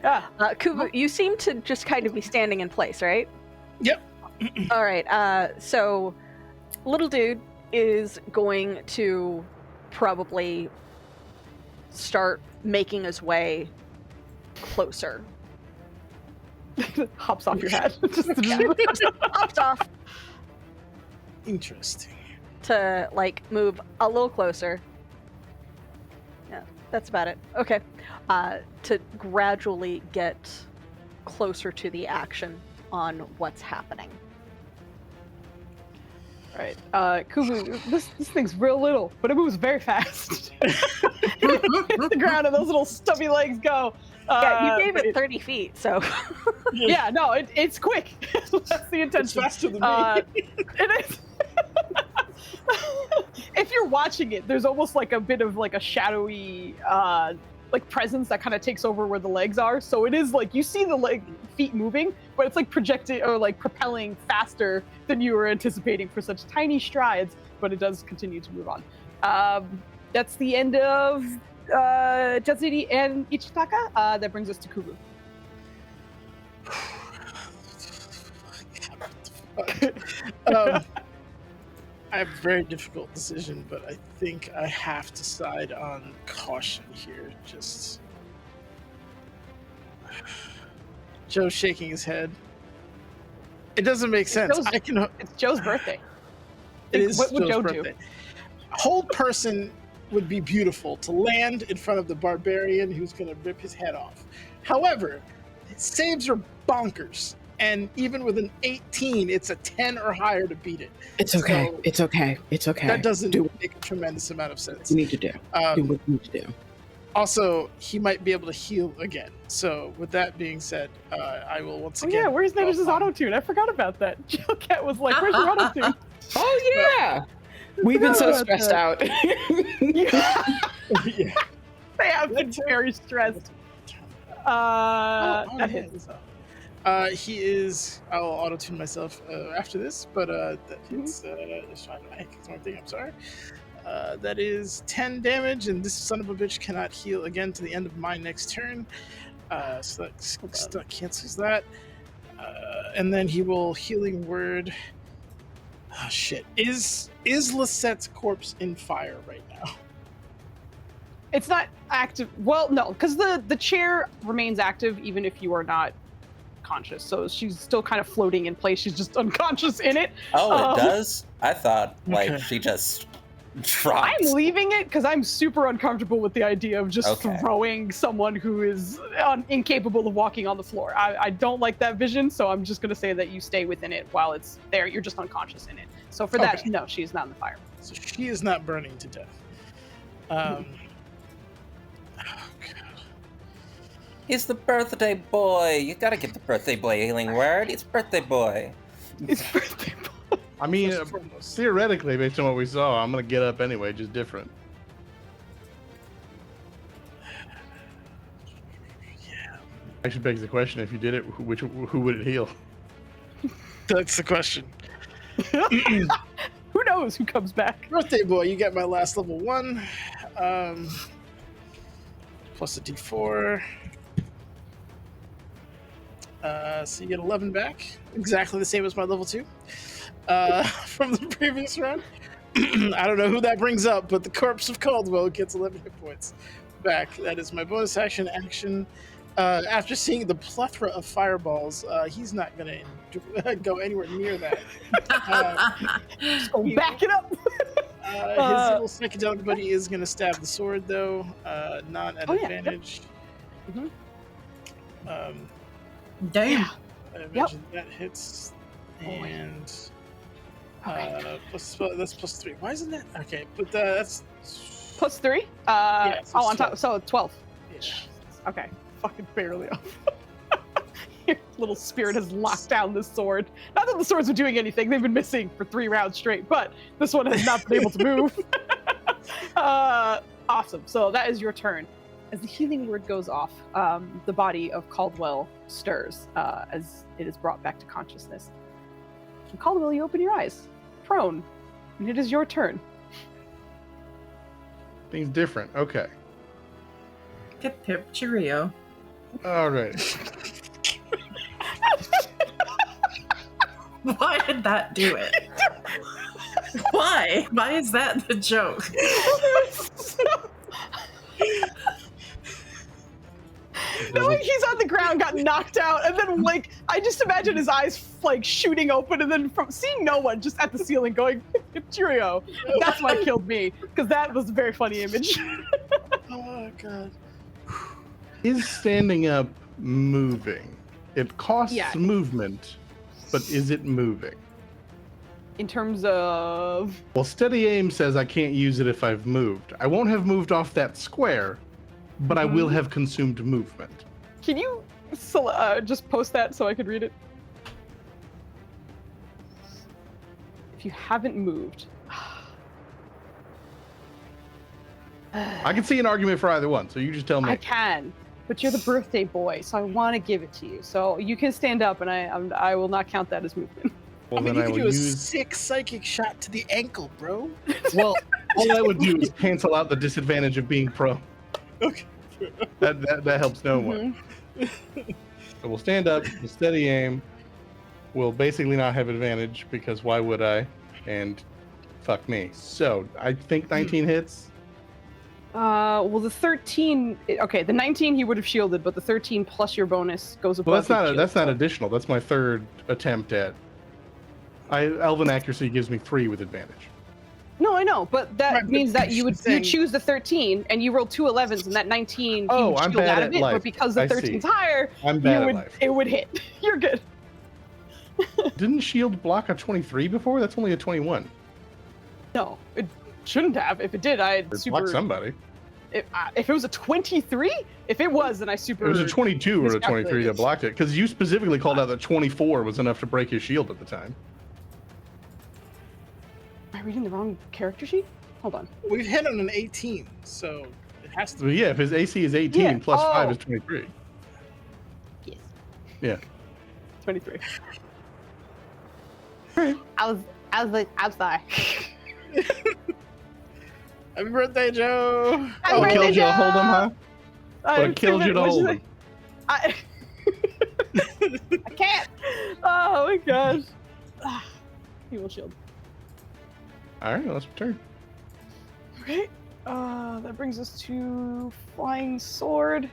Yeah. Kubu, you seem to just kind of be standing in place, right? Yep. All right. So, little dude is going to probably start making his way closer. Hops off your head. Hops off Interesting. to like move a little closer. Yeah, that's about it. Okay. To gradually get closer to the action on what's happening. Right. Kubu, this thing's real little, but it moves very fast. Hits the ground and those little stubby legs go. Yeah, you gave it 30 feet, so. Yeah, no, it's quick. That's the intention. It's faster than me. It is. If you're watching it, there's almost like a bit of like a shadowy like presence that kind of takes over where the legs are. So it is like you see the feet moving, but it's like projecting or like propelling faster than you were anticipating for such tiny strides, but it does continue to move on. That's the end of Jetsidi and Ichitaka. That brings us to Kubu. I have a very difficult decision, but I think I have to side on caution here. Just Joe's shaking his head. It doesn't make sense. It's Joe's birthday. It is what would Joe's Joe birthday. do? Hold person would be beautiful to land in front of the barbarian who's going to rip his head off. However, his saves are bonkers. And even with an 18, it's a 10 or higher to beat it. It's okay. So it's okay. It's okay. that doesn't make a tremendous amount of sense. You need to do. Do what you need to do. Also, he might be able to heal again. So, with that being said, I will once again. Oh yeah, where's Nader's auto-tune? I forgot about that. Jill Cat was like, "Where's your auto-tune?" Oh yeah. We've been so stressed out. Yeah. They have been very stressed. That hits. He is. I'll auto tune myself after this, but it's fine. It's one thing. I'm sorry. That is 10 damage, and this son of a bitch cannot heal again to the end of my next turn. So that cancels that. And then he will healing word. Oh shit! Is Lisette's corpse in fire right now? It's not active. Well, no, because the chair remains active even if you are not conscious. So she's still kind of floating in place. She's just unconscious in it. Oh, it does? I thought, like, Okay. she just dropped. I'm leaving it because I'm super uncomfortable with the idea of just throwing someone who is incapable of walking on the floor. I don't like that vision, so I'm just going to say that you stay within it while it's there. You're just unconscious in it. So for that, no, she's not in the fire. So she is not burning to death. Oh, God. He's the birthday boy. You gotta get the birthday boy healing word. He's birthday boy. It's birthday boy. I mean, theoretically, based on what we saw, I'm gonna get up anyway, just different. Yeah. Actually begs the question: if you did it, who would it heal? That's the question. Who knows who comes back? Birthday boy, you get my last level 1. Plus a d4. So you get 11 back. Exactly the same as my level 2. From the previous round. I don't know who that brings up, but the corpse of Caldwell gets 11 hit points back. That is my bonus action. After seeing the plethora of fireballs, he's not going to go anywhere near that. Just go back it up. His little psychedelic buddy is going to stab the sword, though, not at advantage. Yep. Damn. I imagine that hits. And that's +3. Why isn't that? Okay, but that's +3? Yeah, so on top. So 12. Yeah. Okay. Fucking barely off. Your little spirit has locked down this sword. Not that the swords are doing anything. They've been missing for 3 rounds straight, but this one has not been able to move. Awesome. So that is your turn. As the healing word goes off, the body of Caldwell stirs as it is brought back to consciousness. And Caldwell, you open your eyes, prone, and it is your turn. Things different. Okay. Hip hip cheerio. All right. Why did that do it? Why? Why is that the joke? No, he's on the ground, got knocked out, and then I just imagine his eyes shooting open, and then from seeing no one, just at the ceiling going, cheerio. That's what killed me, because that was a very funny image. Oh god. Is standing up moving? It costs movement, but is it moving? In terms of... Well, steady aim says I can't use it if I've moved. I won't have moved off that square, but I will have consumed movement. Can you just post that so I could read it? If you haven't moved... I can see an argument for either one, so you just tell me. I can, but you're the birthday boy, so I want to give it to you. So you can stand up, and I will not count that as movement. Well, I mean, then you I could will do a use... sick psychic shot to the ankle, bro. Well, all I would do is cancel out the disadvantage of being prone. Okay. That helps no one. So we'll stand up, we'll steady aim. We'll basically not have advantage because why would I? And fuck me. So I think 19 hits. Well, the 13. Okay, the 19 he would have shielded, but the 13 plus your bonus goes above. Well, that's not additional. That's my third attempt at. Elven accuracy gives me 3 with advantage. No, I know, but that means that you choose the 13, and you roll 2 11s, and that 19 Oh, you would I'm shield bad out at of it. life. But because the I 13's see. higher, I'm bad at life. it would hit. You're good. Didn't shield block a 23 before? That's only a 21. No, it shouldn't have. If it did, I'd Block somebody. If it was a 23, if it was, then I super. It was a 22 or a 23 that miscalculated. blocked it, because you specifically called out that 24 was enough to break his shield at the time. Am I reading the wrong character sheet? Hold on. We've hit on an 18, so it has to So be. yeah, if his AC is 18, plus 5 is 23. Yes. Yeah. 23. I was like, I'm sorry. Happy birthday, Joe. Happy What birthday, killed you to hold him, huh? I What killed you to what'd hold say? him? I I can't. Oh my gosh. He will shield. All right, let's return. Okay. That brings us to flying sword.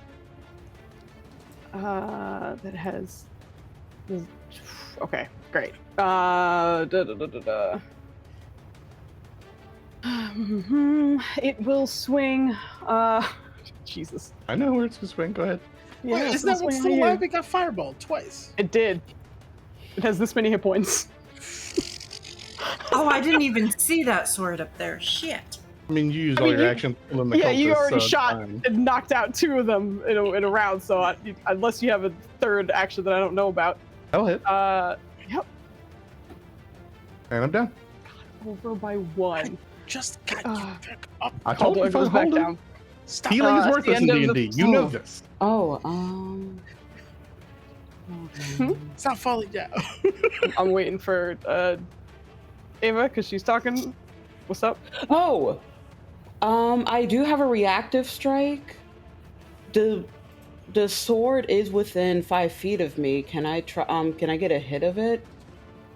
That has. Okay, great. It will swing. Jesus. I know where it's gonna swing. Go ahead. Yeah, Wait, it's isn't that gonna what's swing still on you. alive? It got fireballed twice. It did. It has this many hit points. Oh, I didn't even see that sword up there. Shit. I mean, you used I all mean, your you- action pulling the Yeah, you cultists, already so it's shot fine. and knocked out 2 of them in a round. So unless you have a third action that I don't know about, I'll hit, yep, and I'm done. over by 1. Just got Ah. you back up. I told you Caldwell if I goes back hold him. down. Stop. Healing is It's the worthless in end of D&D. the- You know Oh. this. Stop falling down. I'm waiting for Ava because she's talking. What's up? Oh, I do have a reactive strike. The sword is within 5 feet of me. Can I try? Can I get a hit of it?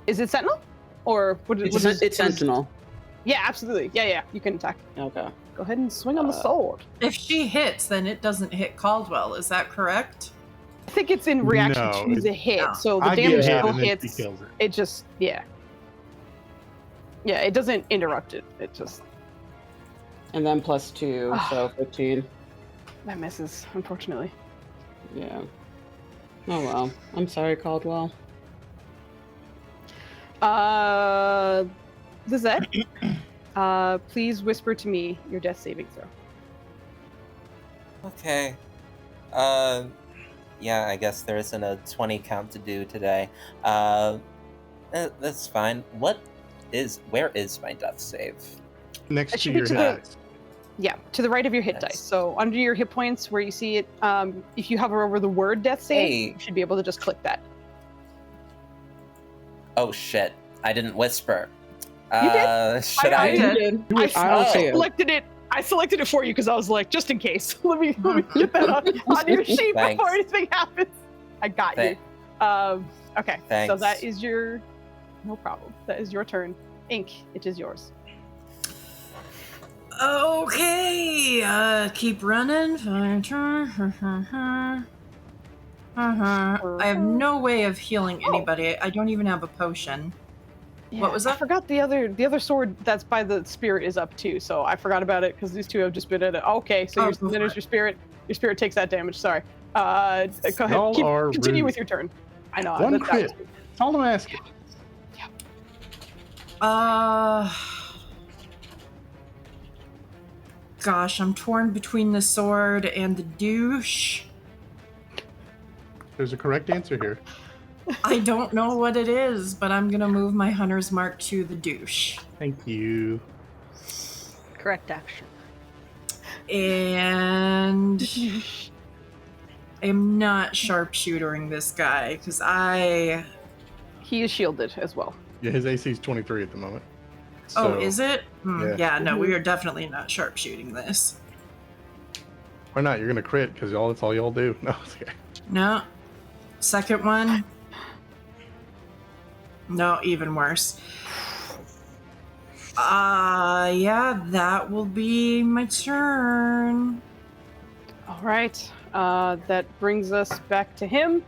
Is it Sentinel? Or what It's, what is it's Sentinel. Yeah, absolutely. Yeah, you can attack. Okay. Go ahead and swing on the sword. If she hits, then it doesn't hit Caldwell. Is that correct? I think it's in reaction No, to the hit, no. so the I damage get hit still and then she hits. kills it. It just, yeah. Yeah, it doesn't interrupt it. It just, And then +2, so 15. that misses, unfortunately. Yeah. Oh well. I'm sorry, Caldwell. Lizette, please whisper to me your death saving throw. Okay. Yeah, I guess there isn't a 20 count to do today. That's fine. Where is my death save? Next It to should be your to hit the- dice. Yeah, to the right of your hit Yes. dice. So under your hit points where you see it, if you hover over the word death save, Hey. you should be able to just click that. Oh shit! I didn't whisper. You did. Should I I? did. I don't see it. selected it. I selected it for you because I was like, just in case. let me get that on your sheet Thanks. before anything happens. I got you. Okay, so Thanks. that is your. No problem. That is your turn. Ink, it is yours. Okay, keep running. Fine turn. I have no way of healing anybody. I don't even have a potion. What was I that? forgot the other sword that's by the spirit is up too, so I forgot about it because these two have just been at it. Okay, so Oh, your, go then for is it. your spirit. Your spirit takes that damage. Sorry. Go ahead. Y'all are Continue rude. with your turn. I know. One that was- crit. That's all I'm asking. Gosh, I'm torn between the sword and the douche. There's a correct answer here. I don't know what it is, but I'm gonna move my hunter's mark to the douche. Thank you. Correct action. And I'm not sharpshootering this guy because He is shielded as well. Yeah, his AC is 23 at the moment. Oh, So, is it? yeah. Yeah, no, we are definitely not sharpshooting this. Why not? You're gonna crit because that's all y'all do. No, it's okay. No. Second one. No, even worse. Yeah, that will be my turn. All right. That brings us back to him.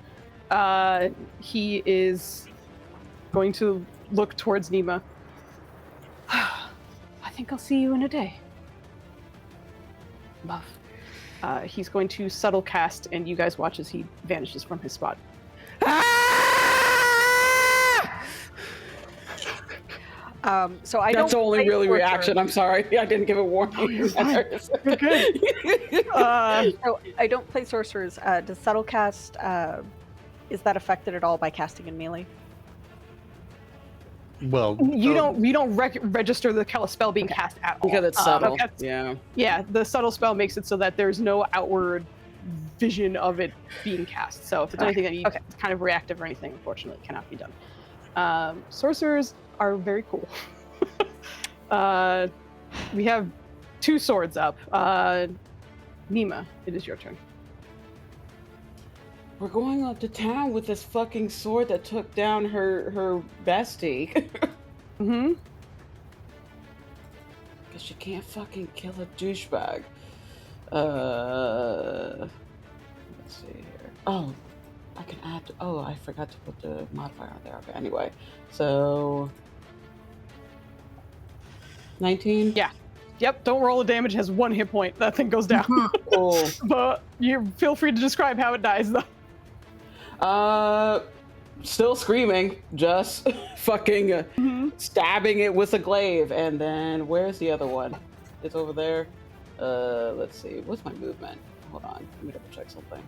He is going to look towards Nima. I think I'll see you in a day. Buff. He's going to subtle cast, and you guys watch as he vanishes from his spot. So I That's don't only play really sorcerer. reaction. I'm sorry. I didn't give a warning. Oh, you're fine. You're good. So I don't play sorcerers. Does subtle cast? Is that affected at all by casting in melee? Well, You don't register the spell being cast at all. Because it's subtle. Okay. Yeah. Yeah, the subtle spell makes it so that there's no outward vision of it being cast. So if it's anything that you kind of reactive or anything, unfortunately, it cannot be done. Sorcerers are very cool. We have 2 swords up. Nima, it is your turn. We're going up to town with this fucking sword that took down her bestie. Mm-hmm. Because she can't fucking kill a douchebag. Let's see here. Oh, I can add. Oh, I forgot to put the modifier on there. Okay, anyway. So. 19? Yeah. Yep, don't roll the damage, it has 1 hit point. That thing goes down. Cool. But you feel free to describe how it dies, though. Still screaming, just fucking stabbing it with a glaive. And then, where's the other one? It's over there. Let's see. What's my movement? Hold on. Let me double check something.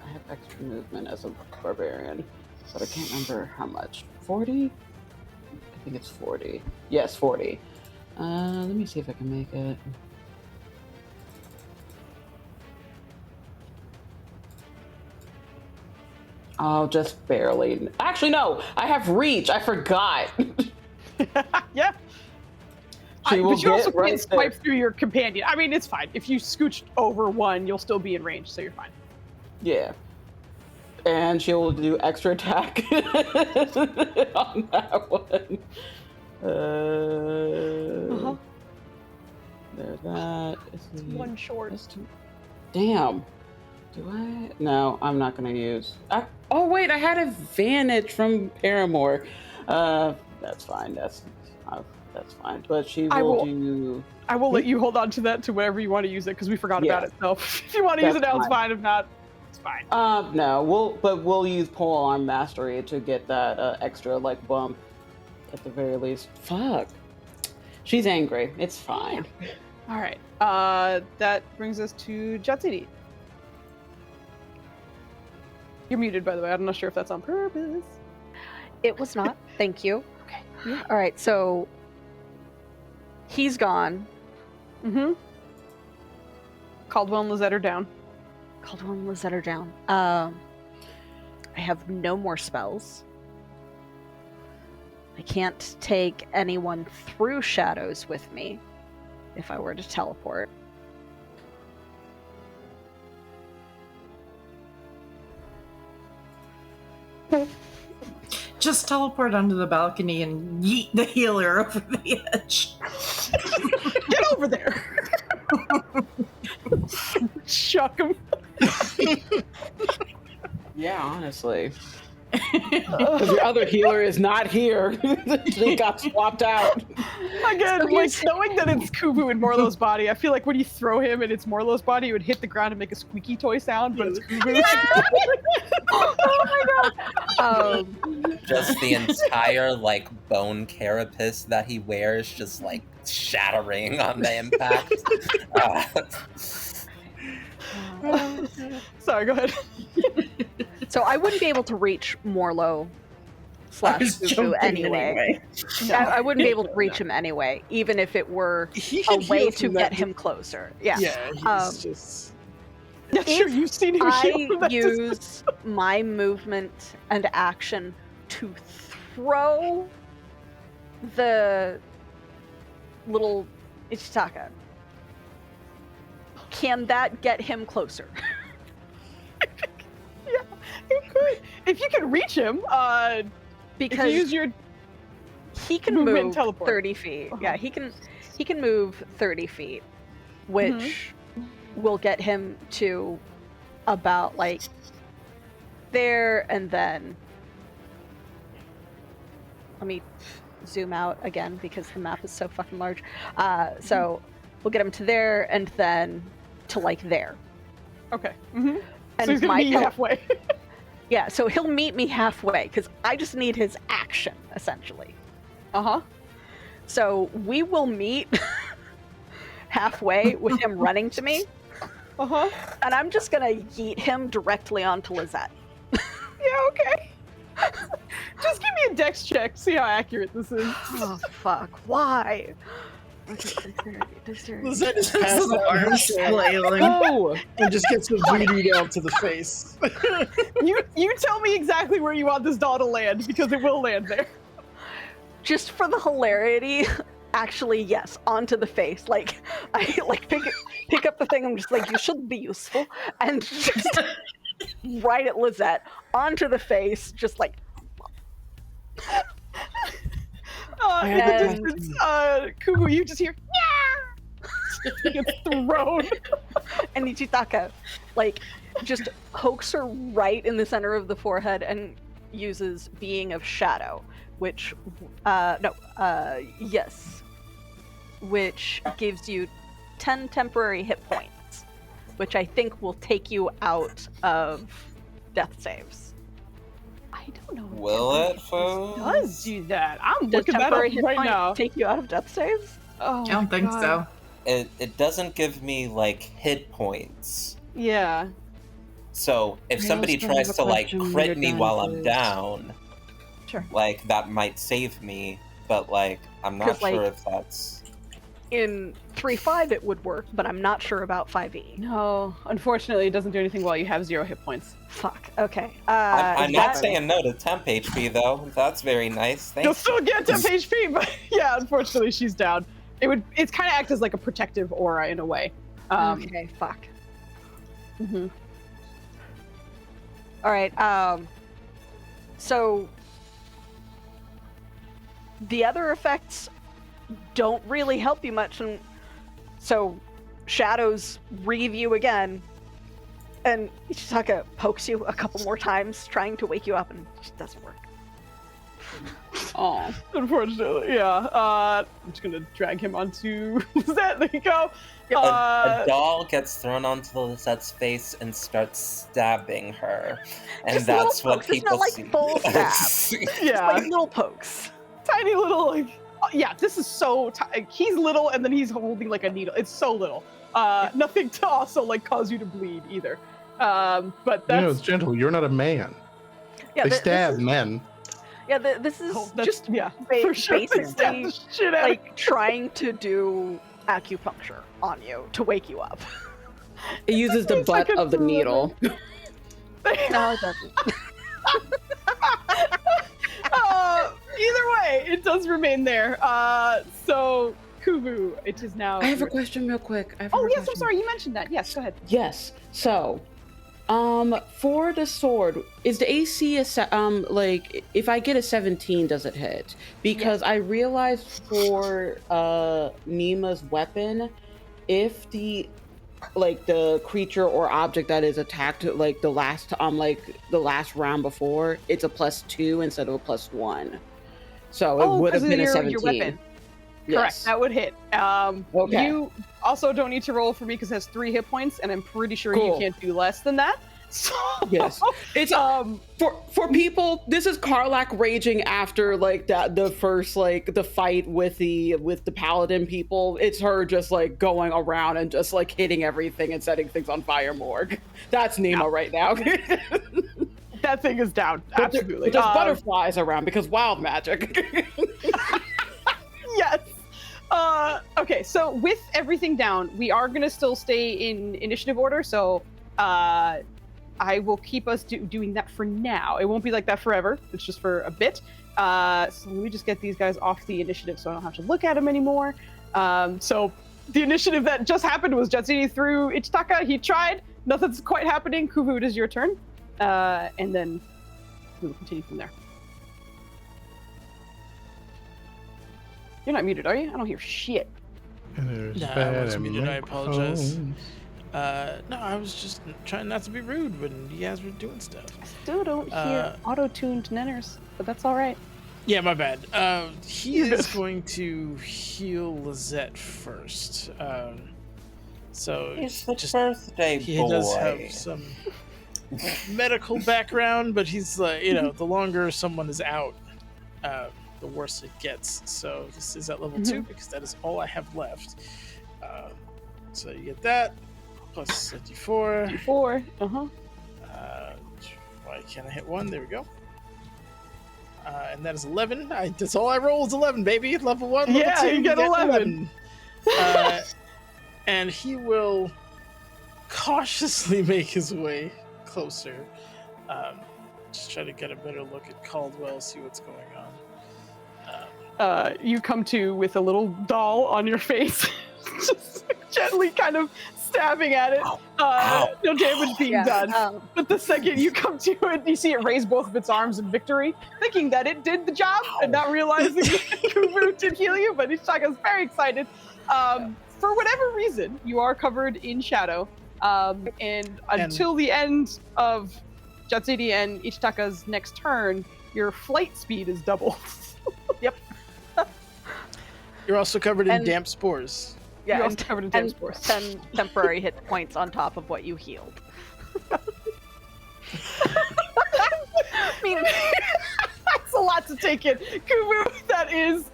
I have extra movement as a barbarian, but I can't remember how much. 40? I think it's 40. Yes, 40. Let me see if I can make it. Oh, just barely. Actually, no. I have reach. I forgot. Yeah. She will but you also get right can't swipe through your companion. I mean, it's fine. If you scooch over one, you'll still be in range, so you're fine. Yeah. And she will do extra attack on that one. There's that. It's 1 short. Damn. Do I? No, I'm not going to use. Oh, wait, I had advantage from Paramore. That's fine. That's fine. But she will do. I will let you hold on to that to whenever you want to use it because we forgot about it. So if you want to use it now, it's fine. If not, it's fine. No, we'll use polearm mastery to get that extra bump at the very least. Fuck. She's angry. It's fine. All right. That brings us to Jatsidi. You're muted, by the way. I'm not sure if that's on purpose. It was not. Thank you. Okay. Yeah. All right. So he's gone. Mm-hmm. Caldwell and Lizette are down. Caldwell and Lizette are down. I have no more spells. I can't take anyone through shadows with me if I were to teleport. Just teleport onto the balcony and yeet the healer over the edge. Get over there! Chuck him. Yeah, honestly. Because the other healer is not here. They got swapped out. Again, knowing that it's Kubu in Morlo's body, I feel like when you throw him and it's Morlo's body, it would hit the ground and make a squeaky toy sound, but it's Kubu. Oh my god! Just the entire bone carapace that he wears, just shattering on the impact. Sorry, go ahead. So I wouldn't be able to reach Morlo / Kubu anyway. No. I wouldn't be able to reach him anyway, even if it were a way to get him closer. Yeah. Yeah, he's just... Yeah, sure, you've seen him heal. I use my movement and action to throw the little Ichitaka. Can that get him closer? Yeah, you could. If you can reach him, because if you use your he can movement move and teleport. 30 feet. Yeah, he can move 30 feet, which will get him to about there, and then let me zoom out again because the map is so fucking large. So we'll get him to there, and then to there. Okay. Mm-hmm. And so he's gonna meet halfway. Yeah, so he'll meet me halfway because I just need his action essentially. So we will meet halfway with him running to me. And I'm just gonna yeet him directly onto Lizette. Yeah, okay. Just give me a dex check, see how accurate this is. Oh fuck, why? Lizette is passed out in her chair Oh, and just gets the voodoo down to the face. You tell me exactly where you want this doll to land because it will land there. Just for the hilarity, actually, yes, onto the face. Like, I like pick up the thing. I'm just like, you should be useful, and just right at Lizette onto the face, just like. In the distance, Kugu, you just hear, yeah! She gets thrown. And Ichitaka, like, just pokes her right in the center of the forehead and uses Being of Shadow, which, which gives you 10 temporary hit points, which I think will take you out of death saves. I don't know. Will it, Foos? Does do that? I'm Does looking that up temporary hit right point now. take you out of death saves? Oh, I don't think so. It doesn't give me, like, hit points. Yeah. So if I somebody also tries have a to, like, question when crit you're me done, while I'm please. down, Sure. like, that might save me, but, like, I'm not 'Cause, sure like- if that's... In 3.5 it would work, but I'm not sure about 5e. No, unfortunately, it doesn't do anything while you have 0 hit points. Fuck. Okay. I'm not that- saying no to temp HP, though. That's very nice. Thank You'll you. still get temp HP, but yeah, unfortunately, she's down. It's kind of acts as like a protective aura in a way. Okay. Fuck. Mhm. All right. So the other effects don't really help you much, and so shadows reave you again, and Ichitaka pokes you a couple more times, trying to wake you up, and it just doesn't work. Oh, Unfortunately, yeah. I'm just gonna drag him onto Lizette. There you go. A doll gets thrown onto Lizette's face and starts stabbing her, and Just that's little what pokes, it's people not like see. full stab. Yeah, Like little pokes. tiny little like. Yeah, this is so. He's little, and then he's holding like a needle. It's so little. Nothing to also like cause you to bleed either. But that's. It's gentle. You're not a man. Yeah, They this stab is- men. Yeah, this is That's, just yeah, ba- for sure. They stab basically the shit out of like trying to do acupuncture on you to wake you up. it uses the It's like butt a of the needle. No, it doesn't. Either way, it does remain there. So, Kubu, it is now. I have a your- question real quick. Oh, yes, I'm sorry. You mentioned that. Yes, go ahead. Yes. So, for the sword, is the AC like if I get a 17, does it hit? Because I realized for Nima's weapon, if the creature or object that is attacked like the last round before, it's a +2 instead of a +1. So it would have 'cause of been a your 17. weapon. Yes. Correct. That would hit. Okay. You also don't need to roll for me because it has 3 hit points, and I'm pretty sure you Cool. can't do less than that. So, Yes. It's for people. This is Karlak raging after like the first like the fight with the paladin people. It's her just like going around and just like hitting everything and setting things on fire. Morg. That's Nima right now. that thing is down. Absolutely. But there's butterflies around because wild magic. Yes. Okay, so with everything down, we are going to still stay in initiative order. So I will keep us doing that for now. It won't be like that forever. It's just for a bit. So let me just get these guys off the initiative so I don't have to look at them anymore. So the initiative that just happened was Jatsuni through Ichitaka. He tried. Nothing's quite happening. Kuvu, it is your turn. And then we'll continue from there. You're not muted, are you? I don't hear shit. And there's No, I bad wasn't muted, I apologize. microphones. No, I was just trying not to be rude when you guys were doing stuff. I still don't hear auto-tuned Nenners, but that's all right. Yeah, my bad. He is going to heal Lizette first. So It's the just birthday he boy. does have some medical background, but he's like, the longer someone is out, the worse it gets. So this is at level 2 because that is all I have left. So you get that plus a d4. D4. Why can't I hit 1? There we go. And that is 11. That's all I roll is 11, baby. Level 1, level Yeah, 2. you get 11. And he will cautiously make his way closer. Just try to get a better look at Caldwell, see what's going on. You come to with a little doll on your face, just gently kind of stabbing at it. No damage being done. But the second you come to it, you see it raise both of its arms in victory, thinking that it did the job and not realizing that Kubu did heal you. But Ichitaka's very excited. For whatever reason, you are covered in shadow. And until the end of Jatsidi and Ichitaka's next turn, your flight speed is double. Yep. You're also covered in damp spores. Yeah, You're and covered in damp spores. 10 temporary hit points on top of what you healed. I mean, that's a lot to take in. Kubu, that is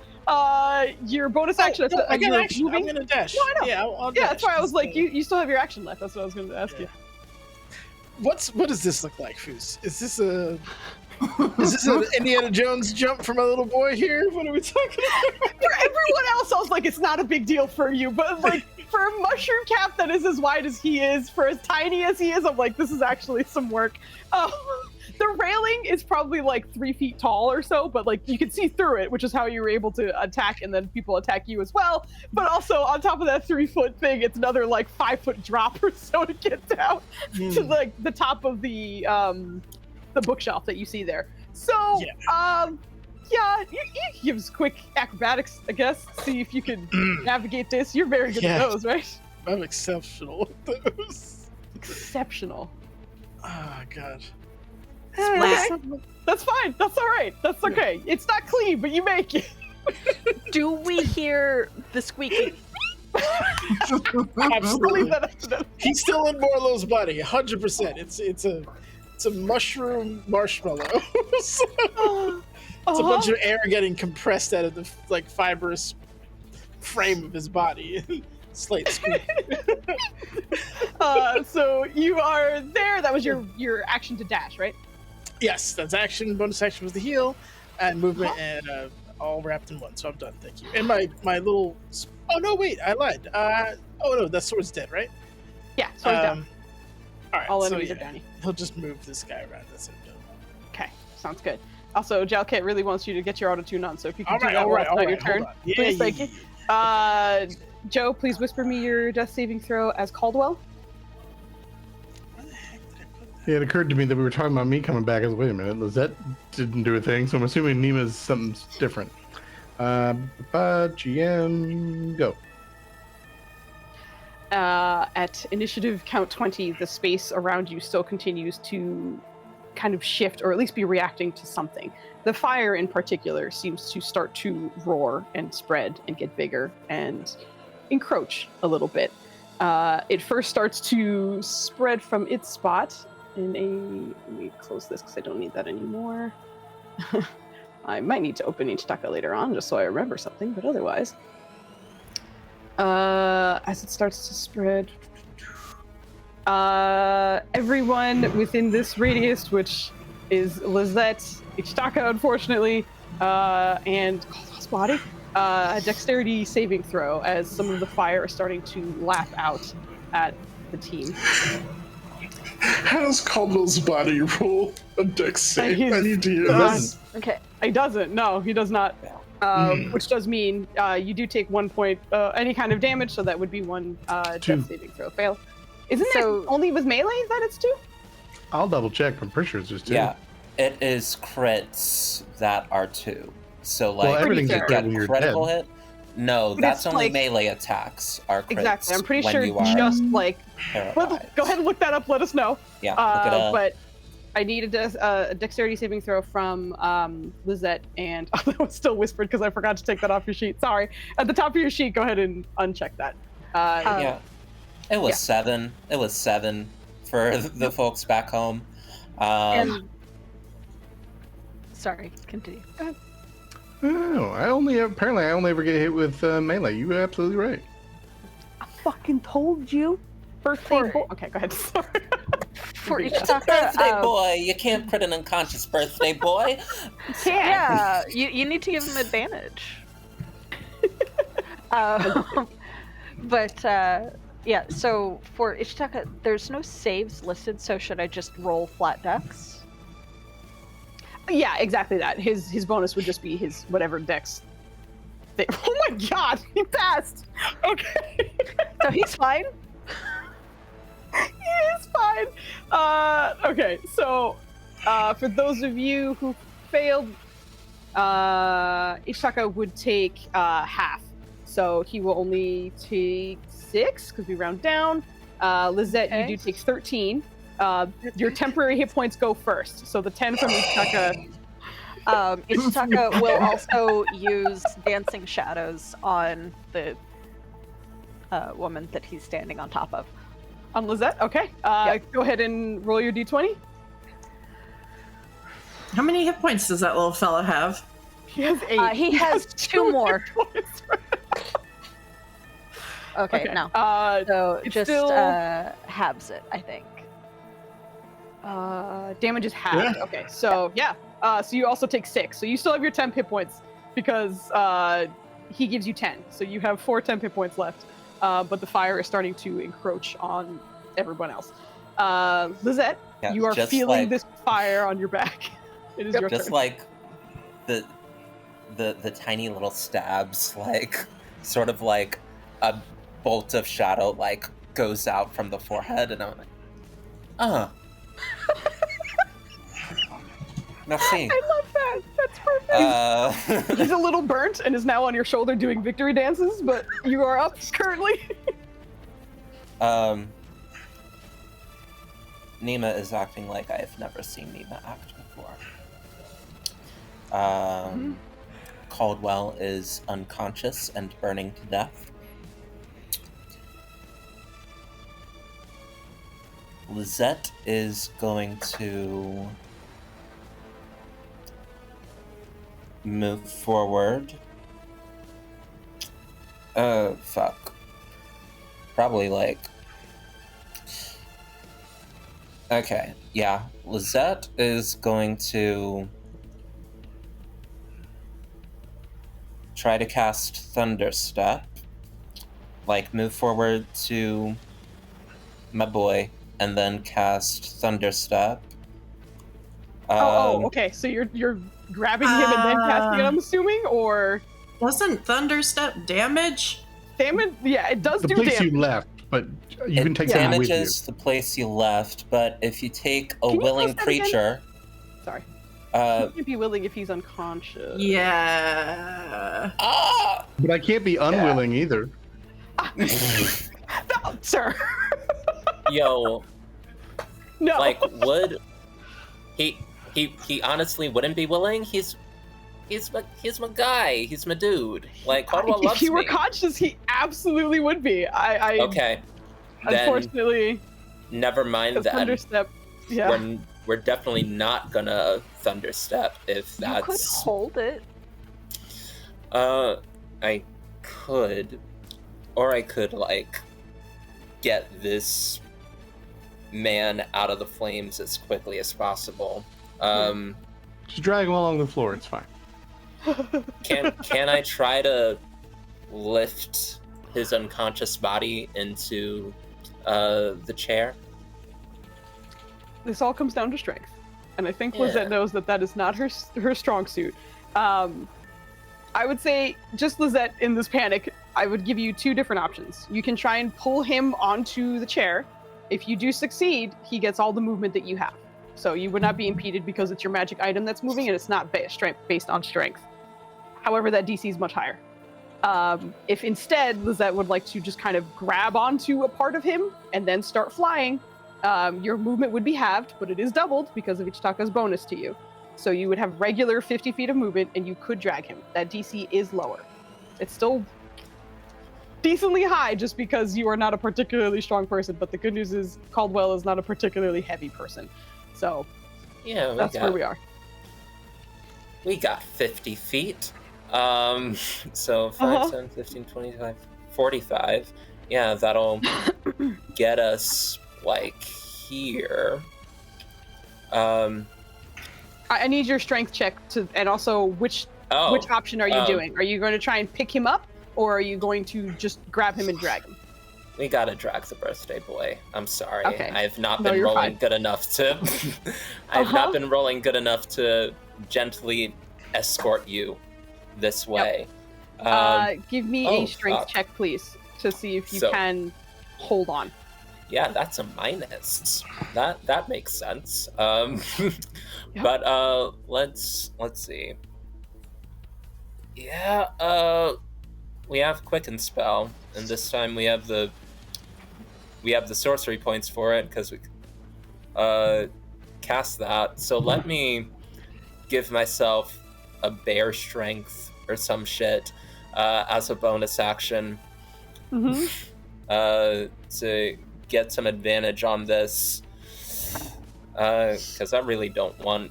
your bonus action. I got you're action. I'm gonna dash. No, I know. Yeah, I'll Yeah, dash. that's why I was like, you still have your action left. That's what I was going to ask you. What does this look like, Foos? Is this an Indiana Jones jump for my little boy here? What are we talking about? For everyone else, I was like, it's not a big deal for you, but like for a mushroom cap that is as wide as he is, for as tiny as he is, I'm like, this is actually some work. The railing is probably like 3 feet tall or so, but like you can see through it, which is how you were able to attack, and then people attack you as well. But also on top of that 3 foot thing, it's another like 5 foot drop or so to get down to like the top of the bookshelf that you see there. So you give us quick acrobatics, I guess. See if you can navigate this. You're very good at those, right? I'm exceptional at those. Exceptional. Oh god. Okay. That's fine. That's all right. That's okay. It's not clean, but you make it. Do we hear the squeaking? Absolutely. He's still in Morlow's body, 100%. It's a mushroom marshmallow. It's a bunch of air getting compressed out of the like fibrous frame of his body. Slight squeak. So you are there. That was your action to dash, right? Yes, that's action. Bonus action was the heal, and movement, and all wrapped in one. So I'm done. Thank you. And my little. Oh no! Wait, I lied. Oh no, that sword's dead, right? Yeah, sword's down. All right. All so enemies are down. He'll just move this guy around. That's it. Okay, sounds good. Also, Jalkit really wants you to get your auto tune on, so if you can do that all while right, it's not your turn, Yeah, please, thank you. Joe, please whisper me your death saving throw as Caldwell. Yeah, it occurred to me that we were talking about me coming back. As wait a minute, Lizette didn't do a thing, so I'm assuming Nima's something different. GM, go. At initiative count 20, the space around you still continues to kind of shift, or at least be reacting to something. The fire in particular seems to start to roar and spread and get bigger and encroach a little bit. It first starts to spread from its spot in let me close this because I don't need that anymore. I might need to open Ichitaka later on just so I remember something, but otherwise. As it starts to spread, everyone within this radius, which is Lizette, Ichitaka, unfortunately, and Caldwell's body, a dexterity saving throw as some of the fire is starting to lap out at the team. How does Caldwell's body roll a dex save? I need to hear this. Okay. He doesn't. No, he does not. Which does mean you do take 1 point, any kind of damage, so that would be one death saving throw fail. Isn't it only with melee that it's 2? I'll double check. I'm pretty sure it's just 2. Yeah, it is crits that are 2. So like, everything's you a crit get when you're critical dead. hit. No, But that's it's only like- melee attacks are crits. Exactly. I'm pretty when sure you are just like. paralyzed. Go ahead and look that up. Let us know. Yeah, look it up. But I needed a dexterity saving throw from Lizette, and that was still whispered because I forgot to take that off your sheet. Sorry. At the top of your sheet, go ahead and uncheck that. Yeah, it was 7. It was 7 for the folks back home. Sorry, continue. Oh, I only ever get hit with melee. You were absolutely right. I fucking told you. Birthday boy. Okay, go ahead. Sorry. For Birthday Ichitaka, boy, you can't crit an unconscious birthday boy. yeah, you need to give him advantage. But yeah, so for Ishitaka, there's no saves listed, so should I just roll flat dex? Yeah, exactly that. His bonus would just be his whatever dex. Oh my god, he passed. Okay. So he's fine. He is fine. Okay, so for those of you who failed, Ishitaka would take half. So he will only take 6 because we round down. Lizette, Okay. you do take 13. Your temporary hit points go first. So the 10 from Ishitaka. Ishitaka will also use Dancing Shadows on the woman that he's standing on top of. On Lizette? Okay. Yep. Go ahead and roll your d20. How many hit points does that little fella have? He has 8. He has 2 more. hit points. Okay, no. So it's just still- halves it, I think. Damage is halved. Yeah. Okay, so yeah. So you also take 6. So you still have your 10 hit points because he gives you 10. So you have 4 10 hit points left. But the fire is starting to encroach on everyone else. Lizette, Yeah, you are just feeling like- this fire on your back. It is your Just turn. like the tiny little stabs, like sort of like a bolt of shadow like goes out from the forehead, and I'm like, Merci. I love that. That's perfect. He's a little burnt and is now on your shoulder doing victory dances, but you are up currently. Nima is acting like I have never seen Nima act before. Caldwell is unconscious and burning to death. Lizette is going to move forward. Fuck. Probably like... Okay, yeah. Lizette is going to try to cast Thunderstep. Like, move forward to my boy, and then cast Thunderstep. Okay. So you're grabbing him and then casting it, I'm assuming, or Doesn't Thunderstep damage? damage? Yeah, it does The do place damage. you left, but you can It take someone with you. damages the place you left, but if you take a Can you willing post that again? creature, Sorry. uh, He can't be willing if he's unconscious. Yeah. But I can't be unwilling either. No, sir. yo, No. like, would he honestly wouldn't be willing? He's my guy. He's my dude. Like, Caldwell if loves he were me. conscious, he absolutely would be. I Okay, then unfortunately, never mind because then. Thunderstep. Yeah. We're definitely not gonna Thunderstep if You could that's. hold it. I could, or I could like get this man out of the flames as quickly as possible. Just drag him along the floor. It's fine. Can I try to lift his unconscious body into the chair? This all comes down to strength, and I think Yeah. Lizette knows that is not her strong suit. I would say, just Lizette, in this panic, I would give you 2 different options. You can try and pull him onto the chair. If you do succeed, he gets all the movement that you have. So you would not be impeded because it's your magic item that's moving, and it's not based on strength. However, that DC is much higher. If instead Lizette would like to just kind of grab onto a part of him and then start flying, your movement would be halved, but it is doubled because of Ichitaka's bonus to you. So you would have regular 50 feet of movement, and you could drag him. That DC is lower. It's still decently high just because you are not a particularly strong person, but the good news is Caldwell is not a particularly heavy person. So Yeah, that's where we are. We got 50 feet. So 5, Uh-huh. 10, 15, 25, 45. Yeah, that'll get us like here. I need your strength check and also which option are you doing? Are you going to try and pick him up, or are you going to just grab him and drag him? We gotta drag the birthday boy. I'm sorry. Okay. I've not No, been you're rolling fine. good enough to. I've not been rolling good enough to gently escort you this way. Give me a strength fuck. check, please, to see if you So- can hold on. Yeah, that's a minus. That makes sense. Yep. But let's see. Yeah, we have Quicken Spell, and this time we have the sorcery points for it because we cast that. So let me give myself a bear strength or some shit as a bonus action to get some advantage on this because I really don't want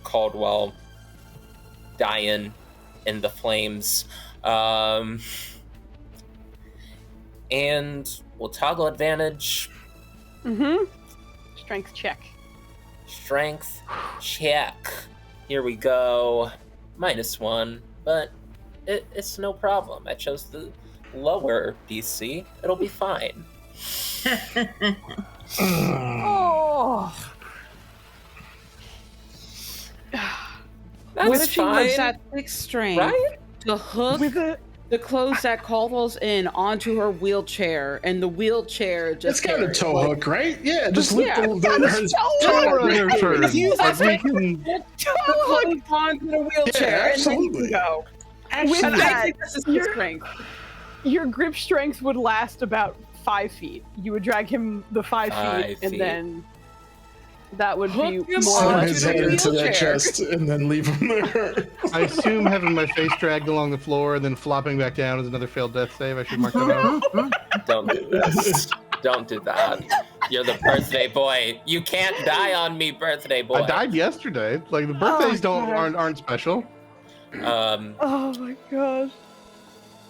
Caldwell dying in the flames. And we'll toggle advantage. Strength check. Strength check. Here we go. -1, but it's no problem. I chose the lower DC. It'll be fine. Oh. What That's if she was fine, at 6 strength right? to hook the clothes that Caldwell's in onto her wheelchair, and the wheelchair It's just got a carries, tow like, hook, right? Yeah, just look yeah, Or other turns. Use Like that we can. the clothes onto the wheelchair, Yeah, and then you absolutely. can go. With And that, I think this is the strength. Your grip strength would last about 5 feet. You would drag him the 5 5 feet, feet. and then that would Hook be him more Slam on or his less. head into that wheelchair. chest and then leave him there. I assume having my face dragged along the floor and then flopping back down is another failed death save. I should mark that out. Don't do this. Don't do that. You're the birthday boy. You can't die on me, birthday boy. I died yesterday. Like the birthdays God. aren't special. Oh my gosh.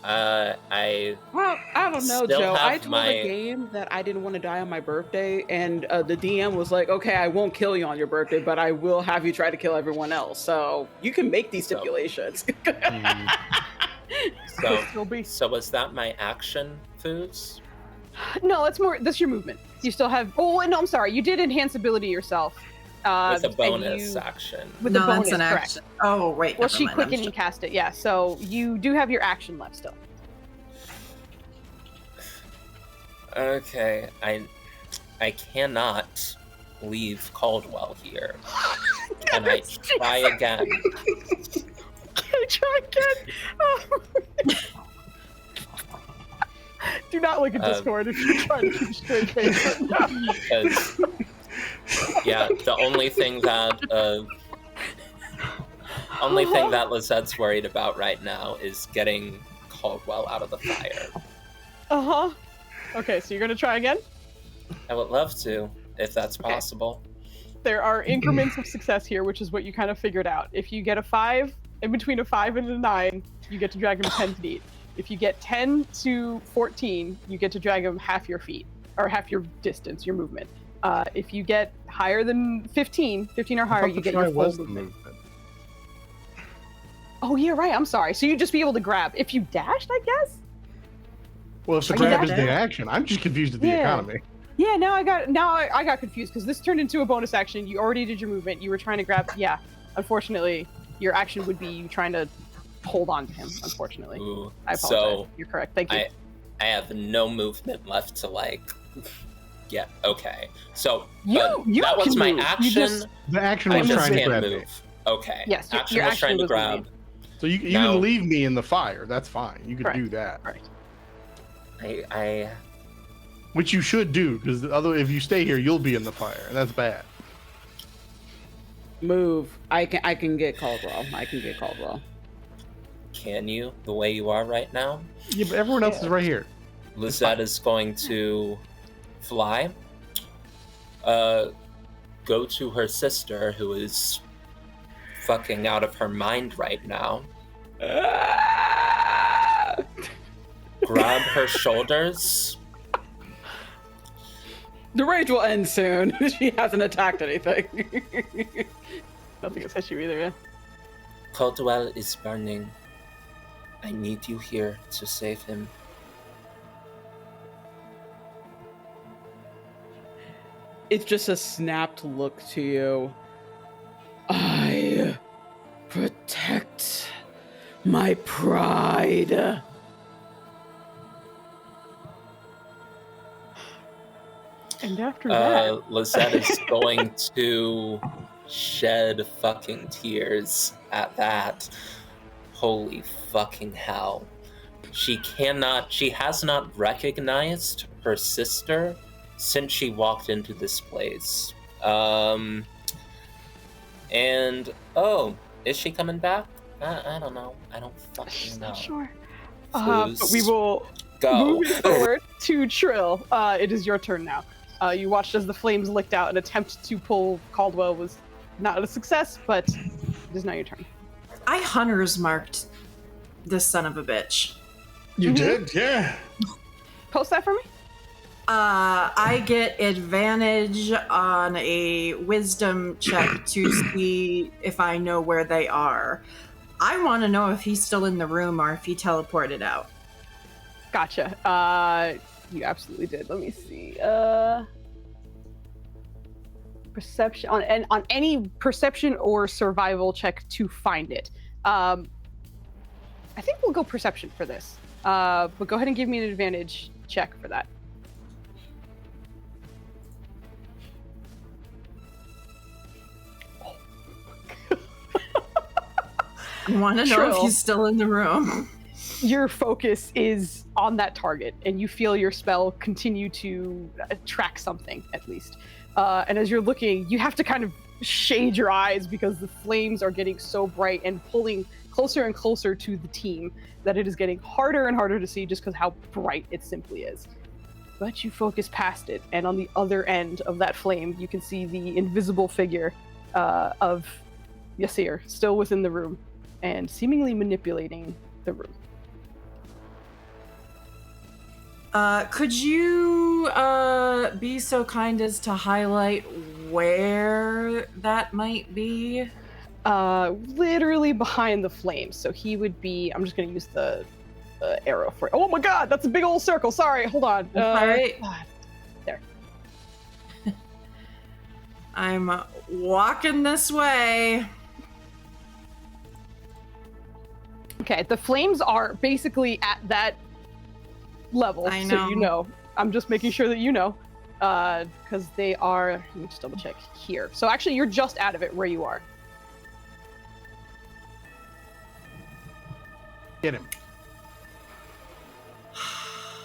I Well, I don't know, Still Joe. have I told my- the game that I didn't want to die on my birthday, and the DM was like, "Okay, I won't kill you on your birthday, but I will have you try to kill everyone else." So you can make these So- stipulations. so was that my action, Foos? No, that's your movement. You still have. Oh no, I'm sorry. You did enhance ability yourself. With a and bonus you- action. With No, the bonus, that's an correct. action. Oh, wait. Well, never she mind, quickened and cast it. Yeah, so you do have your action left still. Okay, I cannot leave Caldwell here. Can I try again? Can I try again? Oh. Do not look at Discord if you're trying to keep a straight face. Because yeah, the only thing that Lizette's worried about right now is getting Caldwell out of the fire. Uh-huh. Okay, so you're gonna try again? I would love to, if that's possible. There are increments of success here, which is what you kind of figured out. If you get a 5, in between a 5 and a 9, you get to drag him 10 feet. If you get 10 to 14, you get to drag him half your feet, or half your distance, your movement. If you get higher than 15 or higher, you get your full was the movement. movement. Oh, yeah, right. I'm sorry. So you'd just be able to grab. If you dashed, I guess? Well, if the Are you grab is back the there? action, I'm just confused at the Yeah. economy. Yeah, now I got confused because this turned into a bonus action. You already did your movement. You were trying to grab. Yeah, unfortunately, your action would be you trying to hold on to him. Unfortunately, Ooh, I apologize. so You're correct. Thank you. I have no movement left to like. Yeah. Okay. So You that was can my move. You action. just- The action I was just trying to can't grab move. me. Okay. Yes, action your was action trying to was grab. moving. So you Now- can leave me in the fire. That's fine. You could Correct. do that, Right. I which you should do because if you stay here, you'll be in the fire, and that's bad. Move. I can get Caldwell. I can get Caldwell. can you the way you are right now. Yeah, but everyone else is right here. Lizette is going to fly. Go to her sister, who is fucking out of her mind right now. Grab her shoulders. The rage will end soon. She hasn't attacked anything. Nothing has hit you either. Yeah. Caldwell is burning. I need you here to save him. It's just a snapped look to you. I protect my pride. And after that, Lizette is going to shed fucking tears at that. Holy fucking hell. She has not recognized her sister since she walked into this place. And, is she coming back? I don't know. I don't fucking know. Sure. Foos, But we will go. move forward to Trill. It is your turn now. You watched as the flames licked out. An attempt to pull Caldwell was not a success, but it is now your turn. I hunter's marked this son of a bitch. You did? Yeah. Post that for me. I get advantage on a wisdom check to see if I know where they are. I want to know if he's still in the room or if he teleported out. Gotcha. You absolutely did. Let me see. Perception on any perception or survival check to find it. I think we'll go perception for this. But go ahead and give me an advantage check for that. I want to know Trill. if he's still in the room. Your focus is on that target, and you feel your spell continue to track something, at least. And as you're looking, you have to kind of shade your eyes because the flames are getting so bright and pulling closer and closer to the team that it is getting harder and harder to see just because how bright it simply is. But you focus past it, and on the other end of that flame, you can see the invisible figure of Yasir still within the room and seemingly manipulating the room. Could you be so kind as to highlight where that might be? Literally behind the flames. So he would be. I'm just going to use the arrow for it. Oh my god, that's a big old circle. Sorry, hold on. All right. There. I'm walking this way. Okay, the flames are basically at that level. I So know. you know. I'm just making sure that you know. Because they are. Let me just double check here. So actually, you're just out of it where you are. Get him.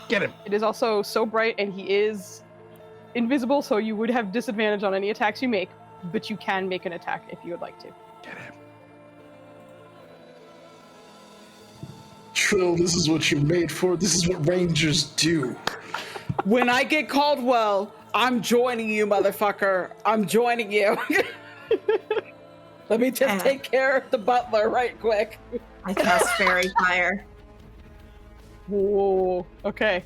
Get him. It is also so bright, and he is invisible, so you would have disadvantage on any attacks you make, but you can make an attack if you would like to. Get him. Trill, this is what you're made for. This is what Rangers do. When I get Caldwell, I'm joining you, motherfucker. I'm joining you. Let me just take care of the butler right quick. I cast fairy fire. Whoa. Okay.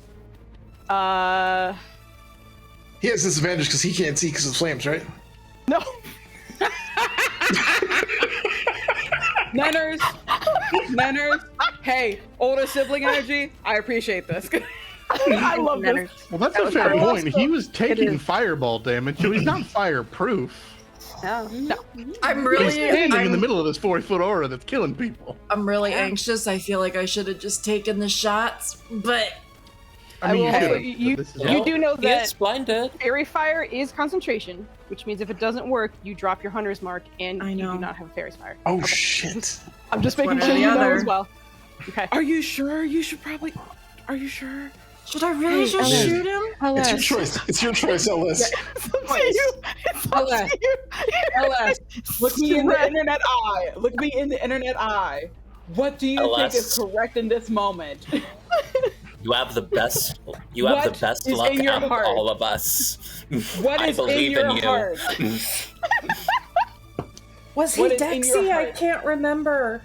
He has disadvantage because he can't see because of flames, right? No. Nenners. Hey, older sibling energy. I appreciate this. I love this. Well, that's a fair point. He was taking fireball damage, so he's not fireproof. No. I'm He's really, standing in the middle of this 40-foot aura that's killing people. I'm really anxious. I feel like I should have just taken the shots, but I mean, will you also- could've, you- but this is You do know He that is blinded. fairy fire is concentration, which means if it doesn't work, you drop your hunter's mark, and I you know. do not have fairy's fire. Oh, shit. I'm just One making or sure the you know other. as well. Okay. Are you sure? You should probably. Are you sure? should I really Hey, just Ellen. shoot him? It's your choice. It's your choice, Ellis. It's up to you. It's up LS. to you. LS, look me in the Stress. internet eye. Look me in the internet eye. What do you LS. think is correct in this moment? You have the best. You have the What best is luck in your out of heart? all of us. What I is in believe your in you. heart? Was he What is in your Dexy? I heart? can't remember.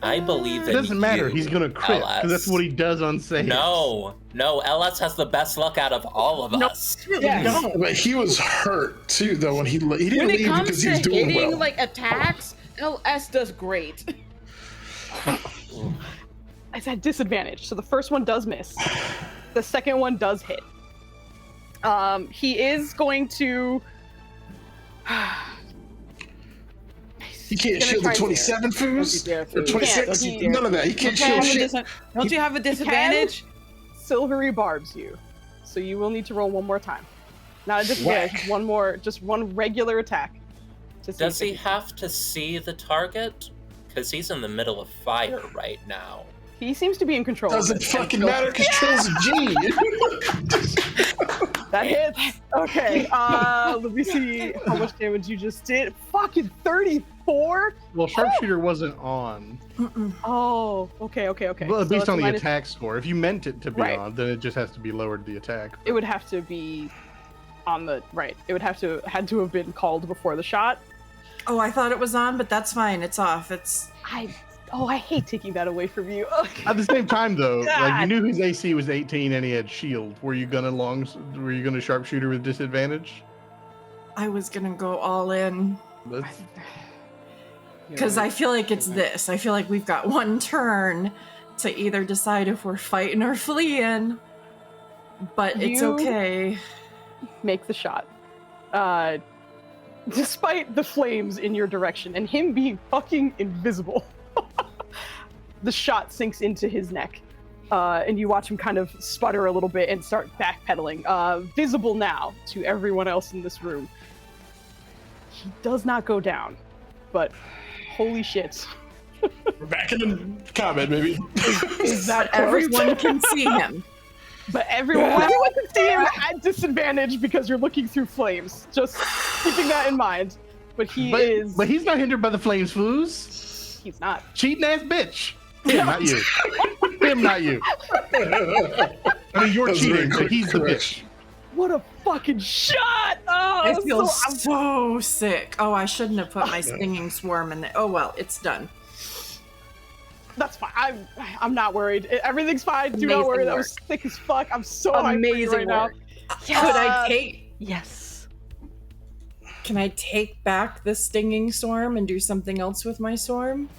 I believe in It doesn't matter. you, He's gonna crit LS. because that's what he does on save. No, LS has the best luck out of all of us. Yes. No, but he was hurt too, though. When he didn't When it leave comes because to he was doing hitting well. like attacks, LS does great. It's at disadvantage, so the first one does miss. The second one does hit. He is going to. You can't shield the 27 Foos? Or 26? None of that. You can't shield shit. Don't you have a disadvantage? Silvery barbs you, so you will need to roll one more time. Not a disadvantage, one more, just one regular attack. Does he have to see the target? Because he's in the middle of fire right now. He seems to be in control. Doesn't fucking matter because Trill's a G. That hits. Okay, let me see how much damage you just did. Fucking 34? Well, sharpshooter wasn't on. Oh, okay. Well, So based it's on the minus- attack score. If you meant it to be Right. on, then it just has to be lowered the attack. It would have to be on the right. It would had to have been called before the shot. Oh, I thought it was on, but that's fine. It's off. I hate taking that away from you. At the same time, though, like you God. knew his AC was 18 and he had shield. Were you gonna sharpshooter with disadvantage? I was gonna go all in That's, because I feel like it's this. I feel like we've got one turn to either decide if we're fighting or fleeing. But it's You- okay. Make the shot. Despite the flames in your direction and him being fucking invisible, the shot sinks into his neck. And you watch him kind of sputter a little bit and start backpedaling. Visible now to everyone else in this room. He does not go down, but holy shit. We're back in the combat, baby. Is that Everyone can see him. But everyone can see him at disadvantage because you're looking through flames. Just keeping that in mind. But he's not hindered by the flames, Foos. He's not. Cheating ass bitch. Him, not you. Him, not you. I mean, you're That was cheating, very but quick he's the bitch. correction. What a fucking shot! Oh, I I'm feel so- so sick. Oh, I shouldn't have put my stinging swarm in there. Oh well, it's done. That's fine. I'm not worried. Everything's fine. Do not Amazing worry. That work. was sick as fuck. I'm so hyped for you Amazing right now. work. Could I take? Yes. Can I take back the stinging swarm and do something else with my swarm?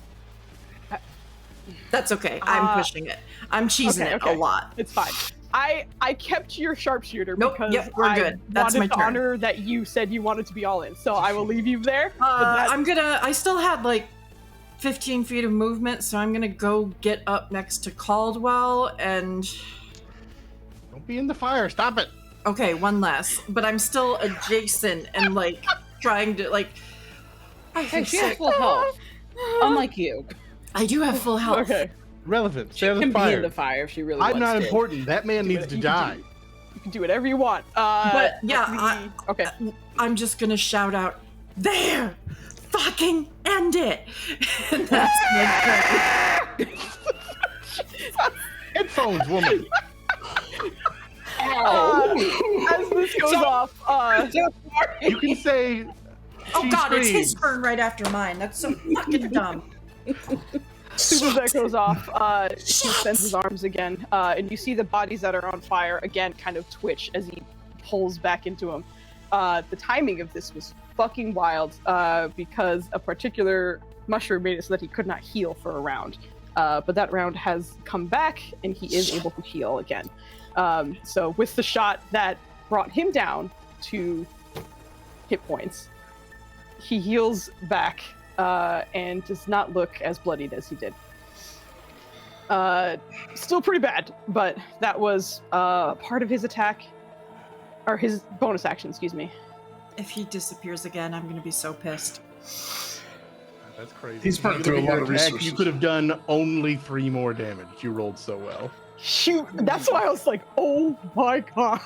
That's okay. I'm pushing it. I'm cheesing it a lot. It's fine. I kept your sharpshooter Nope, because yep, we're I good. That's wanted my to turn. honor that you said you wanted to be all in. So I will leave you there. but I still had like 15 feet of movement, so I'm gonna go get up next to Caldwell and. Don't be in the fire. Stop it. Okay, one less. But I'm still adjacent and like trying to like. Hey, she has full health. Unlike you. I do have full health. Okay. Relevant. She Stay out of can the be in fire. the fire if she really I'm wants not to. important. That man needs to die. You can do whatever you want. But yeah, okay. I'm just gonna shout out, there! Fucking end it! And that's my turn. Headphones, woman. As this goes off, You can say. Oh she god, it's his screamed. turn right after mine. That's so fucking dumb. as soon as that goes off, he extends his arms again, and you see the bodies that are on fire again kind of twitch as he pulls back into them. The timing of this was fucking wild because a particular mushroom made it so that he could not heal for a round. But that round has come back, and he is able to heal again. So with the shot that brought him down to hit points, he heals back and does not look as bloodied as he did. Still pretty bad, but that was part of his attack, or his bonus action, excuse me. If he disappears again, I'm gonna be so pissed. That's crazy. He's burnt You through a look at lot your of attack, resources. You could have done only 3 more damage. You rolled so well. Shoot, that's why I was like, oh my god.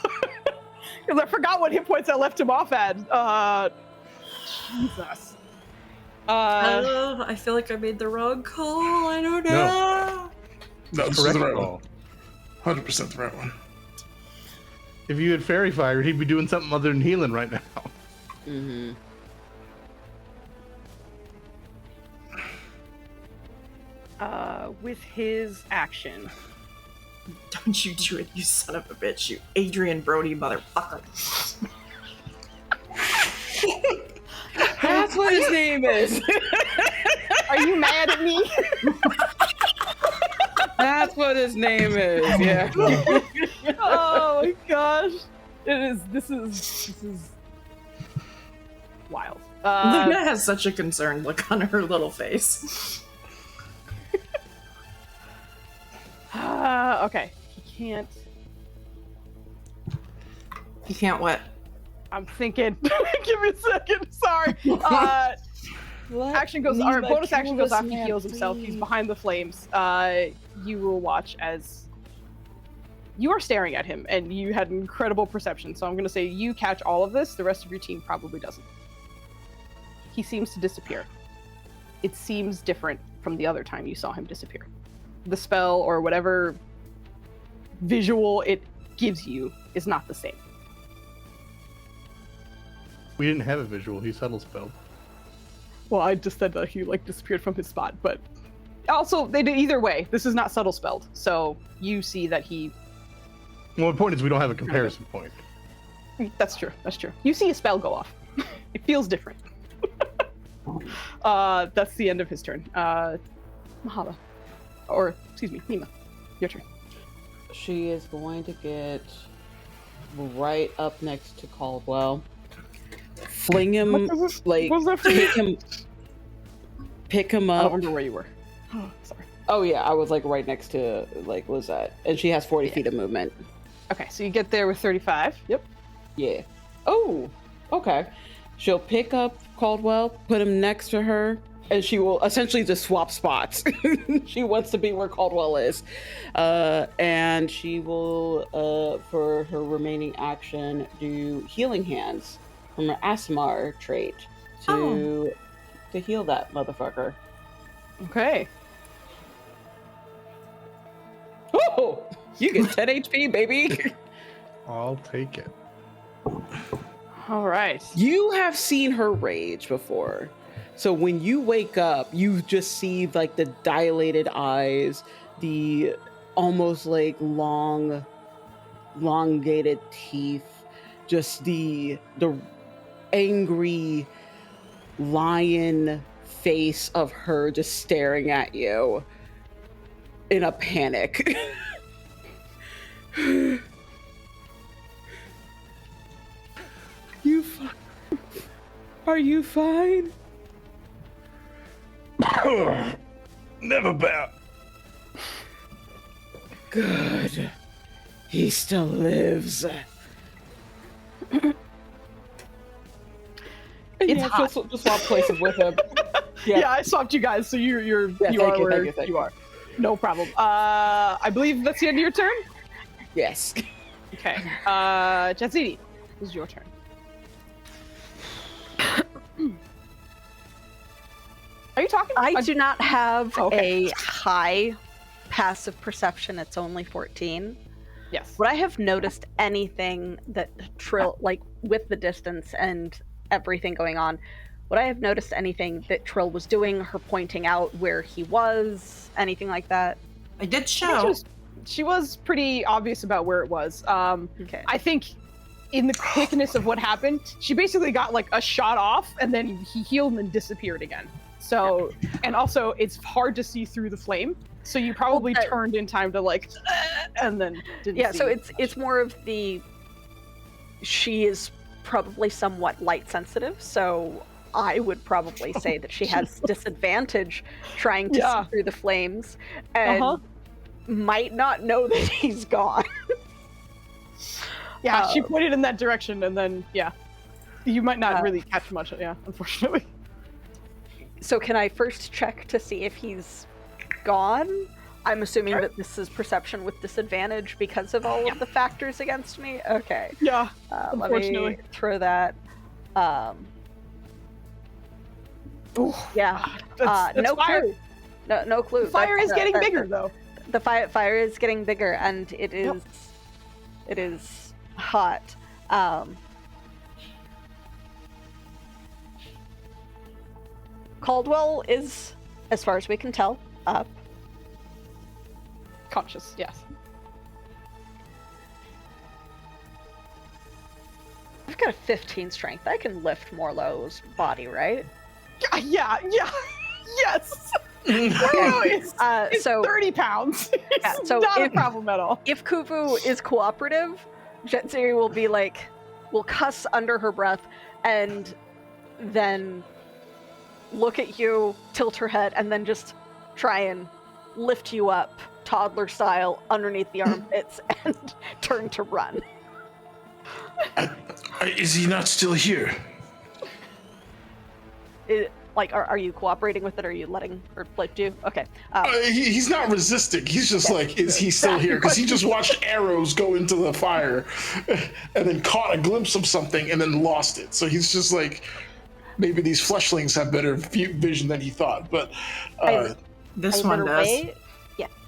Because I forgot what hit points I left him off at. Jesus. I feel like I made the wrong call. I don't know. No, this is Correct the right call. one. 100% the right one. If you had fairy fire, he'd be doing something other than healing right now. Mm-hmm. With his action. Don't you do it, you son of a bitch, you Adrian Brody motherfucker. That's what his name is. Are you mad at me? what his name is. Yeah. Oh my gosh. This is wild. Luna has such a concerned look on her little face. Okay. He can't. You can't what? I'm thinking. Give me a second. Sorry. Action goes. Our bonus action goes off. He heals himself. He's behind the flames. You will watch as you are staring at him, and you had incredible perception. So I'm going to say you catch all of this. The rest of your team probably doesn't. He seems to disappear. It seems different from the other time you saw him disappear. The spell or whatever visual it gives you is not the same. We didn't have a visual. He subtle spelled. Well, I just said that he disappeared from his spot, but also they did either way. This is not subtle spelled, so you see that he. Well, the point is we don't have a comparison point. That's true. That's true. You see a spell go off. It feels different. That's the end of his turn. Mahala, or excuse me, Nima, your turn. She is going to get right up next to Caldwell. Fling him, like, pick him I up. don't remember where you were. Sorry. Oh yeah, I was like right next to like Lizette, and she has 40 feet of movement. Okay, so you get there with 35. Yep. Yeah. Oh, okay. She'll pick up Caldwell, put him next to her, and she will essentially just swap spots. She wants to be where Caldwell is. And she will, for her remaining action, do Healing Hands from her Asmar trait to heal that motherfucker. Okay. Oh, you get 10 HP, baby. I'll take it. All right. You have seen her rage before. So when you wake up, you just see like the dilated eyes, the almost like elongated teeth, just the angry lion face of her just staring at you in a panic. Are you fine? Never bet. Good. He still lives. It's hot. Just swap places with him. Yeah, I swapped you guys, so you are where you are. No problem. I believe that's the end of your turn? Yes. Okay. Jazzini, this is your turn. Are you talking? I do not have a high passive perception. It's only 14. Yes. Would I have noticed anything that Trill, like with the distance and everything going on, would I have noticed anything that Trill was doing, her pointing out where he was, anything like that? I did show. She was pretty obvious about where it was. Okay. I think in the quickness of what happened, she basically got like a shot off and then he healed and disappeared again. So, and also it's hard to see through the flame. So you probably turned in time to like, and then didn't see so it's more of the, she is probably somewhat light sensitive. So I would probably say that she has disadvantage trying to see through the flames and might not know that he's gone. She pointed in that direction and then, you might not really catch much, unfortunately. So can I first check to see if he's gone? I'm assuming that this is perception with disadvantage because of all of the factors against me? Okay. Yeah, unfortunately. Let me throw that. No fire. clue. No clue. The fire is getting bigger, though. The fire is getting bigger, and it is hot. Caldwell is, as far as we can tell, up. Conscious, yes. I've got a 15 strength. I can lift Morlow's body, right? Yes. It's so 30 pounds. It's yeah, so not a problem at all. if Kufu is cooperative, Jetsiri will cuss under her breath and then look at you, tilt her head, and then just try and lift you up, toddler style, underneath the armpits, and turn to run. Is he not still here? Are you cooperating with it? Or are you letting her do? Okay. He's not resisting. He's just like, is he still here? Because he just watched arrows go into the fire and then caught a glimpse of something and then lost it. So he's just like, maybe these fleshlings have better vision than he thought. But This one does.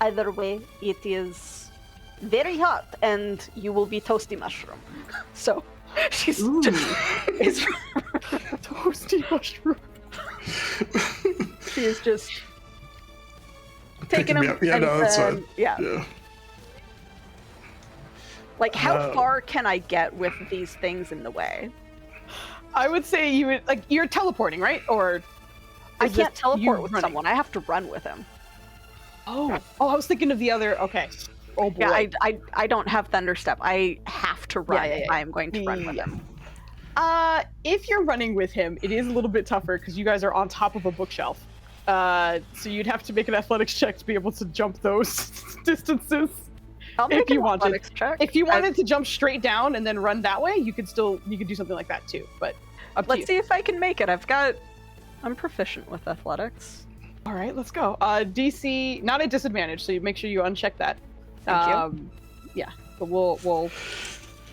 Either way, it is very hot and you will be toasty mushroom. So she's it's Toasty mushroom. She's just taking him. Yeah, no, that's fine. Yeah. Like, how far can I get with these things in the way? I would say you're teleporting, right? Or I can't teleport with someone. I have to run with him. Oh, I was thinking of the other. Okay. Oh boy. Yeah, I don't have Thunder Step. I have to run. I am going to run with him. If you're running with him, it is a little bit tougher because you guys are on top of a bookshelf. So you'd have to make an athletics check to be able to jump those distances. I'll make if you an wanted. athletics check. If you wanted to jump straight down and then run that way, you could do something like that too. But let's see if I can make it. I'm proficient with athletics. All right, let's go. DC, not at disadvantage, so you make sure you uncheck that. Thank you. Yeah, but we'll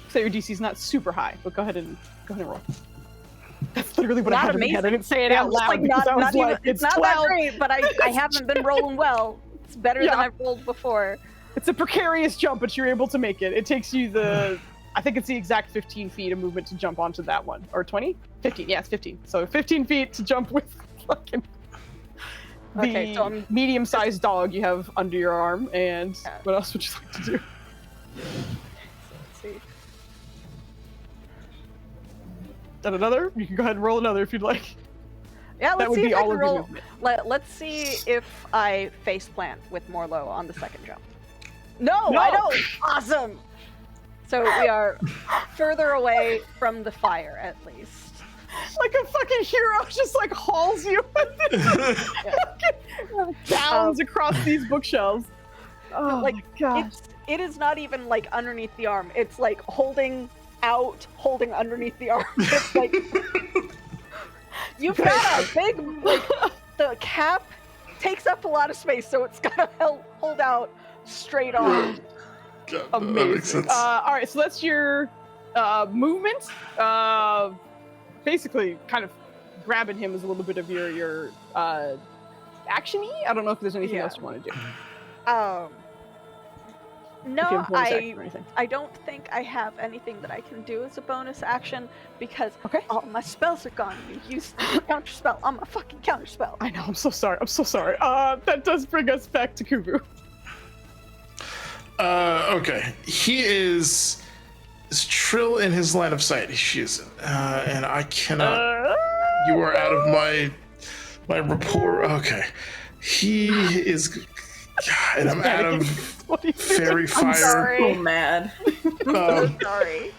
say your DC's not super high, but go ahead and roll. That's literally what I had in my head. I didn't say it out loud because I was like, it's not 12. That great, but I haven't been rolling well. It's better than I've rolled before. It's a precarious jump, but you're able to make it. It takes you I think it's the exact 15 feet of movement to jump onto that one. Or 20? 15, yeah, it's 15. So 15 feet to jump with fucking the medium-sized dog you have under your arm, and what else would you like to do? Let's see. And another? You can go ahead and roll another if you'd like. Yeah, let's that would see be if I all can of roll. your movement. Let's see if I face plant with Morlo on the second jump. No, I don't. Awesome. So we are further away from the fire, at least. Like a fucking hero just like hauls you bounds across these bookshelves. Oh like, my gosh. It is not even like underneath the arm. It's like holding underneath the arm. It's like you've got a big the cap takes up a lot of space, so it's gotta hold out straight on. God, amazing. That makes sense. All right, so that's your movement. Basically, kind of grabbing him is a little bit of your action-y. I don't know if there's anything else you want to do. No, I don't think I have anything that I can do as a bonus action because all my spells are gone. You used the counter spell on my fucking counter spell. I know. I'm so sorry. That does bring us back to Kubu. Okay. He is Trill in his line of sight. She is, and I cannot. You are out of my rapport. Okay. He is, and I'm out of fairy fire. I'm so mad. I'm sorry.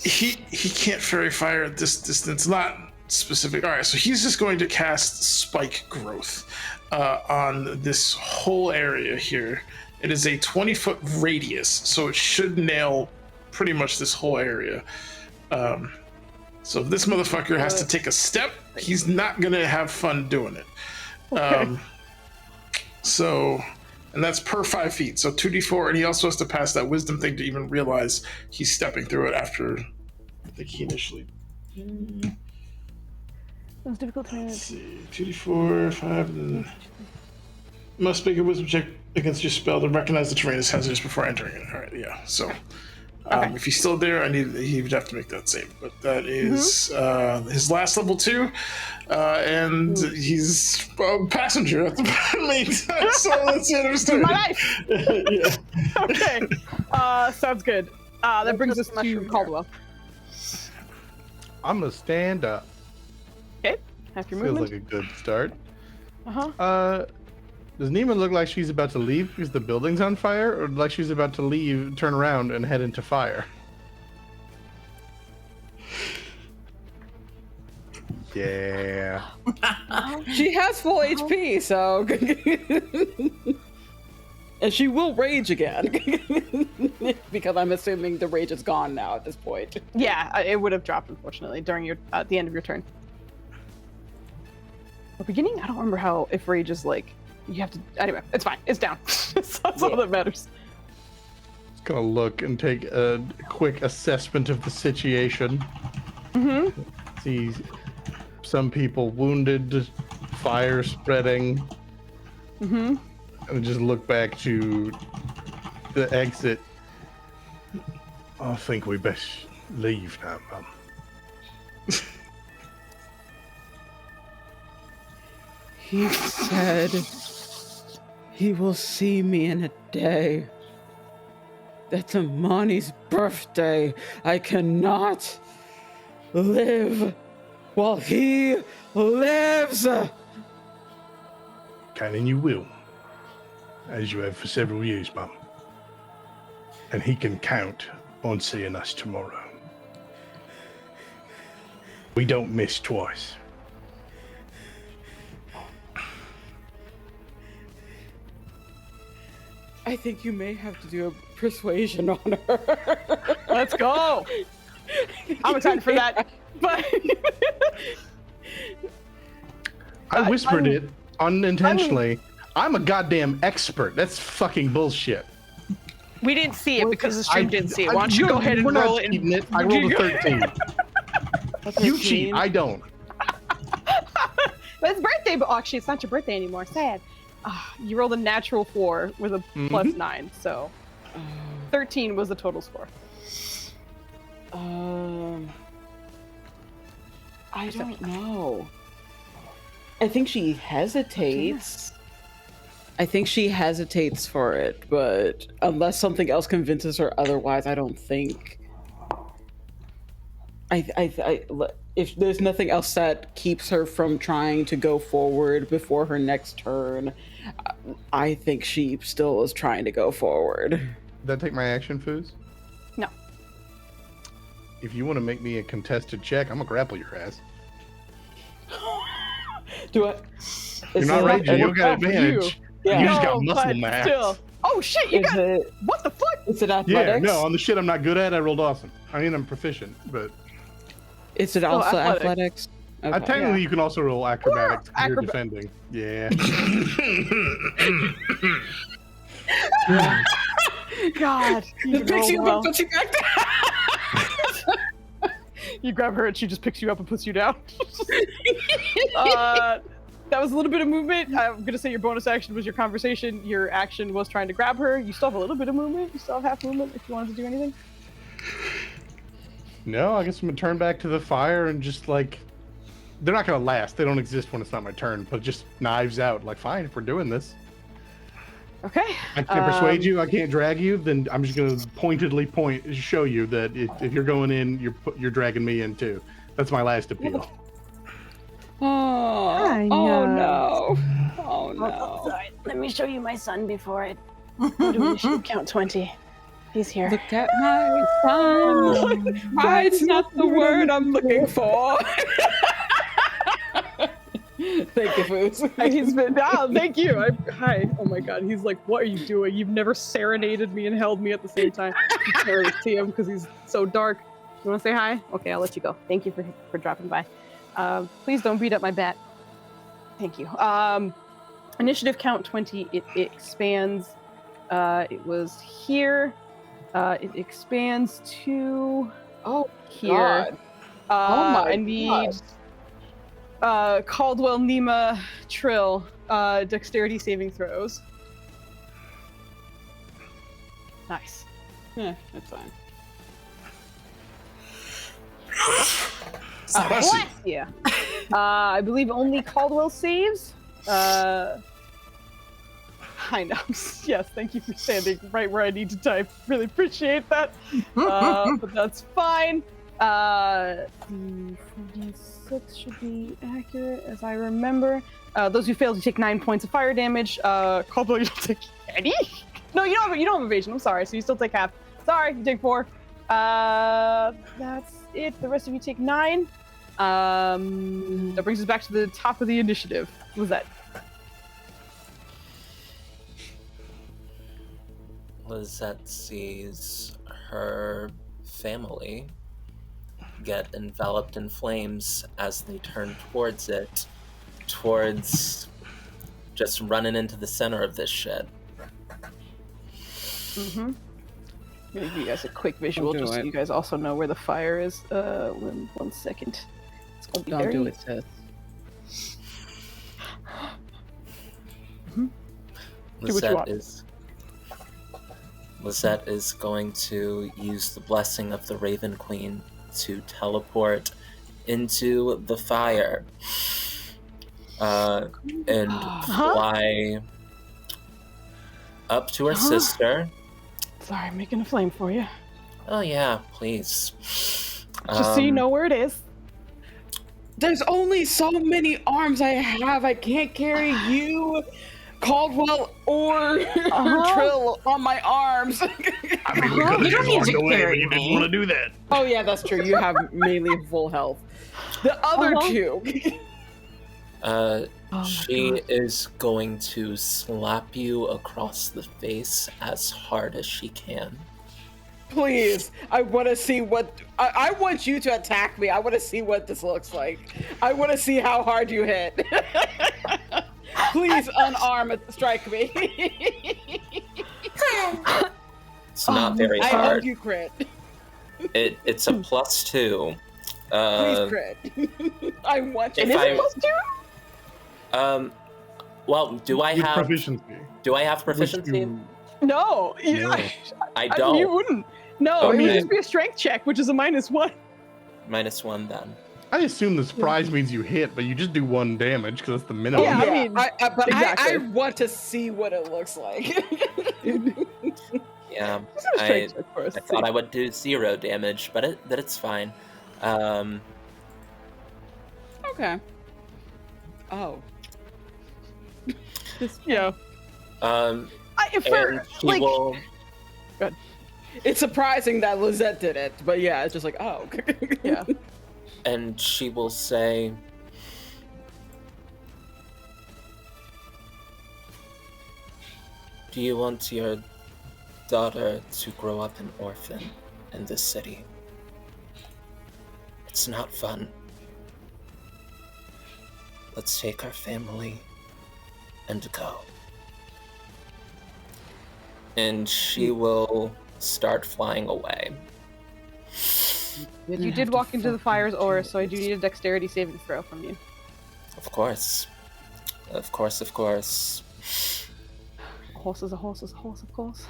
He can't fairy fire at this distance. Not specific. All right. So he's just going to cast Spike Growth on this whole area here. It is a 20-foot radius, so it should nail pretty much this whole area. So if this motherfucker has to take a step, he's not gonna have fun doing it. And that's per 5 feet, so 2d4, and he also has to pass that wisdom thing to even realize he's stepping through it after I think he initially. It was difficult to Let's see, 2d4, 5, and must make a wisdom check against your spell to recognize the terrain as hazardous before entering it. All right, yeah. So, if he's still there, he would have to make that save. But that is his last level 2, and he's a passenger at the moment. So that's the end of his turn. My life. Yeah. Okay. Sounds good. That brings us to Caldwell. I'm gonna stand up. Okay. After your Feels movement. like a good start. Does Nima look like she's about to leave because the building's on fire, or like she's about to leave, turn around, and head into fire? Yeah. She has full HP, so and she will rage again because I'm assuming the rage is gone now at this point. Yeah, it would have dropped unfortunately during your at the end of your turn. The beginning, I don't remember how if rage is like you have to. Anyway, it's fine. It's down. That's all that matters. Just gonna look and take a quick assessment of the situation. Mm-hmm. See some people wounded, fire spreading. Mm-hmm. And just look back to the exit. I think we best leave now, Mum. He said he will see me in a day. That's Amani's birthday. I cannot live while he lives. Can and you will. As you have for several years, Mum. And he can count on seeing us tomorrow. We don't miss twice. I think you may have to do a persuasion on her. Let's go. I'm excited for that. But I whispered it unintentionally. I'm a goddamn expert. That's fucking bullshit. we didn't see it because the stream didn't see it. Why don't you go ahead and we're roll not it? cheating it. I rolled a 13. You cheat. I don't. But it's birthday, but actually it's not your birthday anymore. Sad. You rolled a natural 4 with a plus 9, so 13 was the total score. I don't know. I think she hesitates. I think she hesitates for it, but unless something else convinces her otherwise, I don't think. If there's nothing else that keeps her from trying to go forward before her next turn, I think she still is trying to go forward. Did that take my action, Foos? No. If you want to make me a contested check, I'm gonna grapple your ass. Do I? You're not raging. You don't got advantage. Yeah. You just got No, muscle but mass. still. Oh shit! You got what the fuck? Is it Yeah, athletics? no, on the shit I'm not good at, I rolled awesome. I mean, I'm proficient, but Is it also athletics. athletics? Okay. technically you can also roll acrobatics if you're Acrobat- defending. Yeah. God. It picks you up and puts you back down. You grab her and she just picks you up and puts you down. That was a little bit of movement. I'm gonna say your bonus action was your conversation. Your action was trying to grab her. You still have a little bit of movement. You still have half movement if you wanted to do anything. No, I guess I'm gonna turn back to the fire and just like, they're not gonna last. They don't exist when it's not my turn. But just knives out. Like, fine, if we're doing this, Okay. I can't persuade you. I can't drag you. Then I'm just gonna pointedly show you that if you're going in, you're dragging me in too. That's my last appeal. Oh no! Oh no! Sorry, let me show you my son before I go to initiative count 20. He's here. Look at my son. Hide's not the word I'm looking for. Thank you, Foos. He's been thank you. Hi. Oh my god. He's like, what are you doing? You've never serenaded me and held me at the same time. You can't really see him because he's so dark. You want to say hi? Okay, I'll let you go. Thank you for dropping by. Please don't beat up my bat. Thank you. Initiative count 20. It expands. It was here. It expands to here. God. I need Caldwell, Nima, Trill, dexterity saving throws. Nice. Yeah, that's fine. Bless you. I believe only Caldwell saves. I know. Yes, thank you for standing right where I need to type. Really appreciate that. But that's fine. The 46 should be accurate as I remember. Those who fail to take 9 points of fire damage. Caldwell, you don't take any? No, you don't have evasion. I'm sorry. So you still take half. Sorry, you take 4. That's it. The rest of you take 9. That brings us back to the top of the initiative. What was that? Lizette sees her family get enveloped in flames as they turn towards it, towards just running into the center of this shit. Mm-hmm. I'm gonna give you guys a quick visual just so you guys also know where the fire is. 1 second. It's gonna be Don't very... do it, sis. Do what you want. Lizette is going to use the blessing of the Raven Queen to teleport into the fire and fly up to her sister. Sorry, I'm making a flame for you. Oh yeah, please. Just so you know where it is. There's only so many arms I have. I can't carry you, Caldwell, or Trill on my arms. I mean, we could have just walked away, but you didn't want to do that. Oh yeah, that's true. You have mainly full health. The other two. She is going to slap you across the face as hard as she can. Please, I want to see what... I want you to attack me. I want to see what this looks like. I want to see how hard you hit. Please unarm it, strike me. It's not very I hard. hope you crit. It's a +2. Please crit. I want you. If Is I- it +2? Well, do I With have proficiency? Do I have proficiency? No, I don't. You wouldn't. No, it would Okay. just be a strength check, which is a -1. -1 then. I assume the surprise means you hit, but you just do 1 damage because that's the minimum. Yeah, I mean, but exactly. I want to see what it looks like. Yeah, Just a strength check for us. I thought I would do 0 damage, but it's fine. Okay. Oh. Yeah. And she will. It's surprising that Lizette did it, but yeah, it's just like, oh. Yeah. And she will say, "Do you want your daughter to grow up an orphan in this city? It's not fun. Let's take our family and go." And she will start flying away. You did walk into the fire's aura, so I do need a dexterity saving throw from you. Of course. Of course, of course. A horse is a horse is a horse, of course.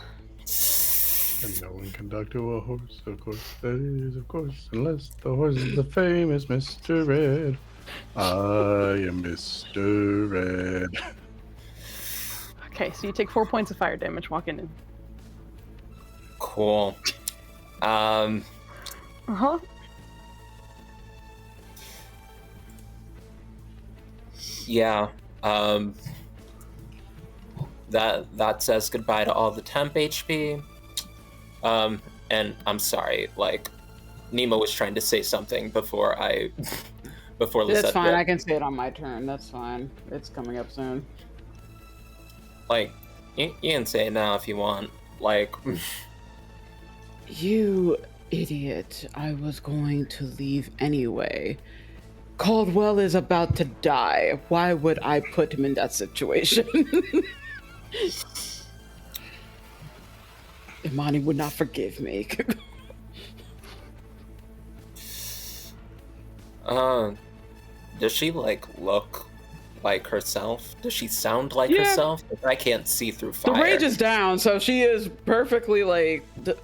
And no one can talk to a horse, of course. That is, of course, unless the horse is the famous Mr. Red. I am Mr. Red. Okay, so you take 4 points of fire damage walking in. Cool. Uh-huh. Yeah. That says goodbye to all the temp HP. And I'm sorry, like, Nemo was trying to say something before before Lisette That's fine, did. I can say it on my turn. That's fine. It's coming up soon. Like, you can say it now if you want. Like, You idiot. I was going to leave anyway. Caldwell is about to die. Why would I put him in that situation? Imani would not forgive me. does she, like, look like herself? Does she sound like Yeah. herself? I can't see through The fire. rage is down, so she is perfectly like the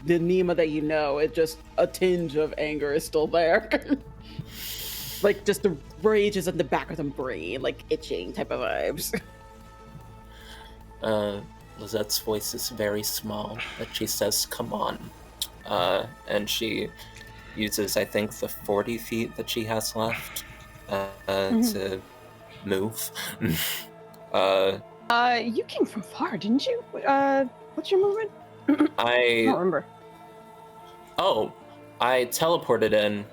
Nima that you know. It just a tinge of anger is still there. Like just the rage is in the back of the brain, like itching type of vibes. Lizette's voice is very small, but she says, "Come on." And she uses, I think, the 40 feet that she has left to move. You came from far, didn't you? What's your movement? I don't remember. Oh, I teleported in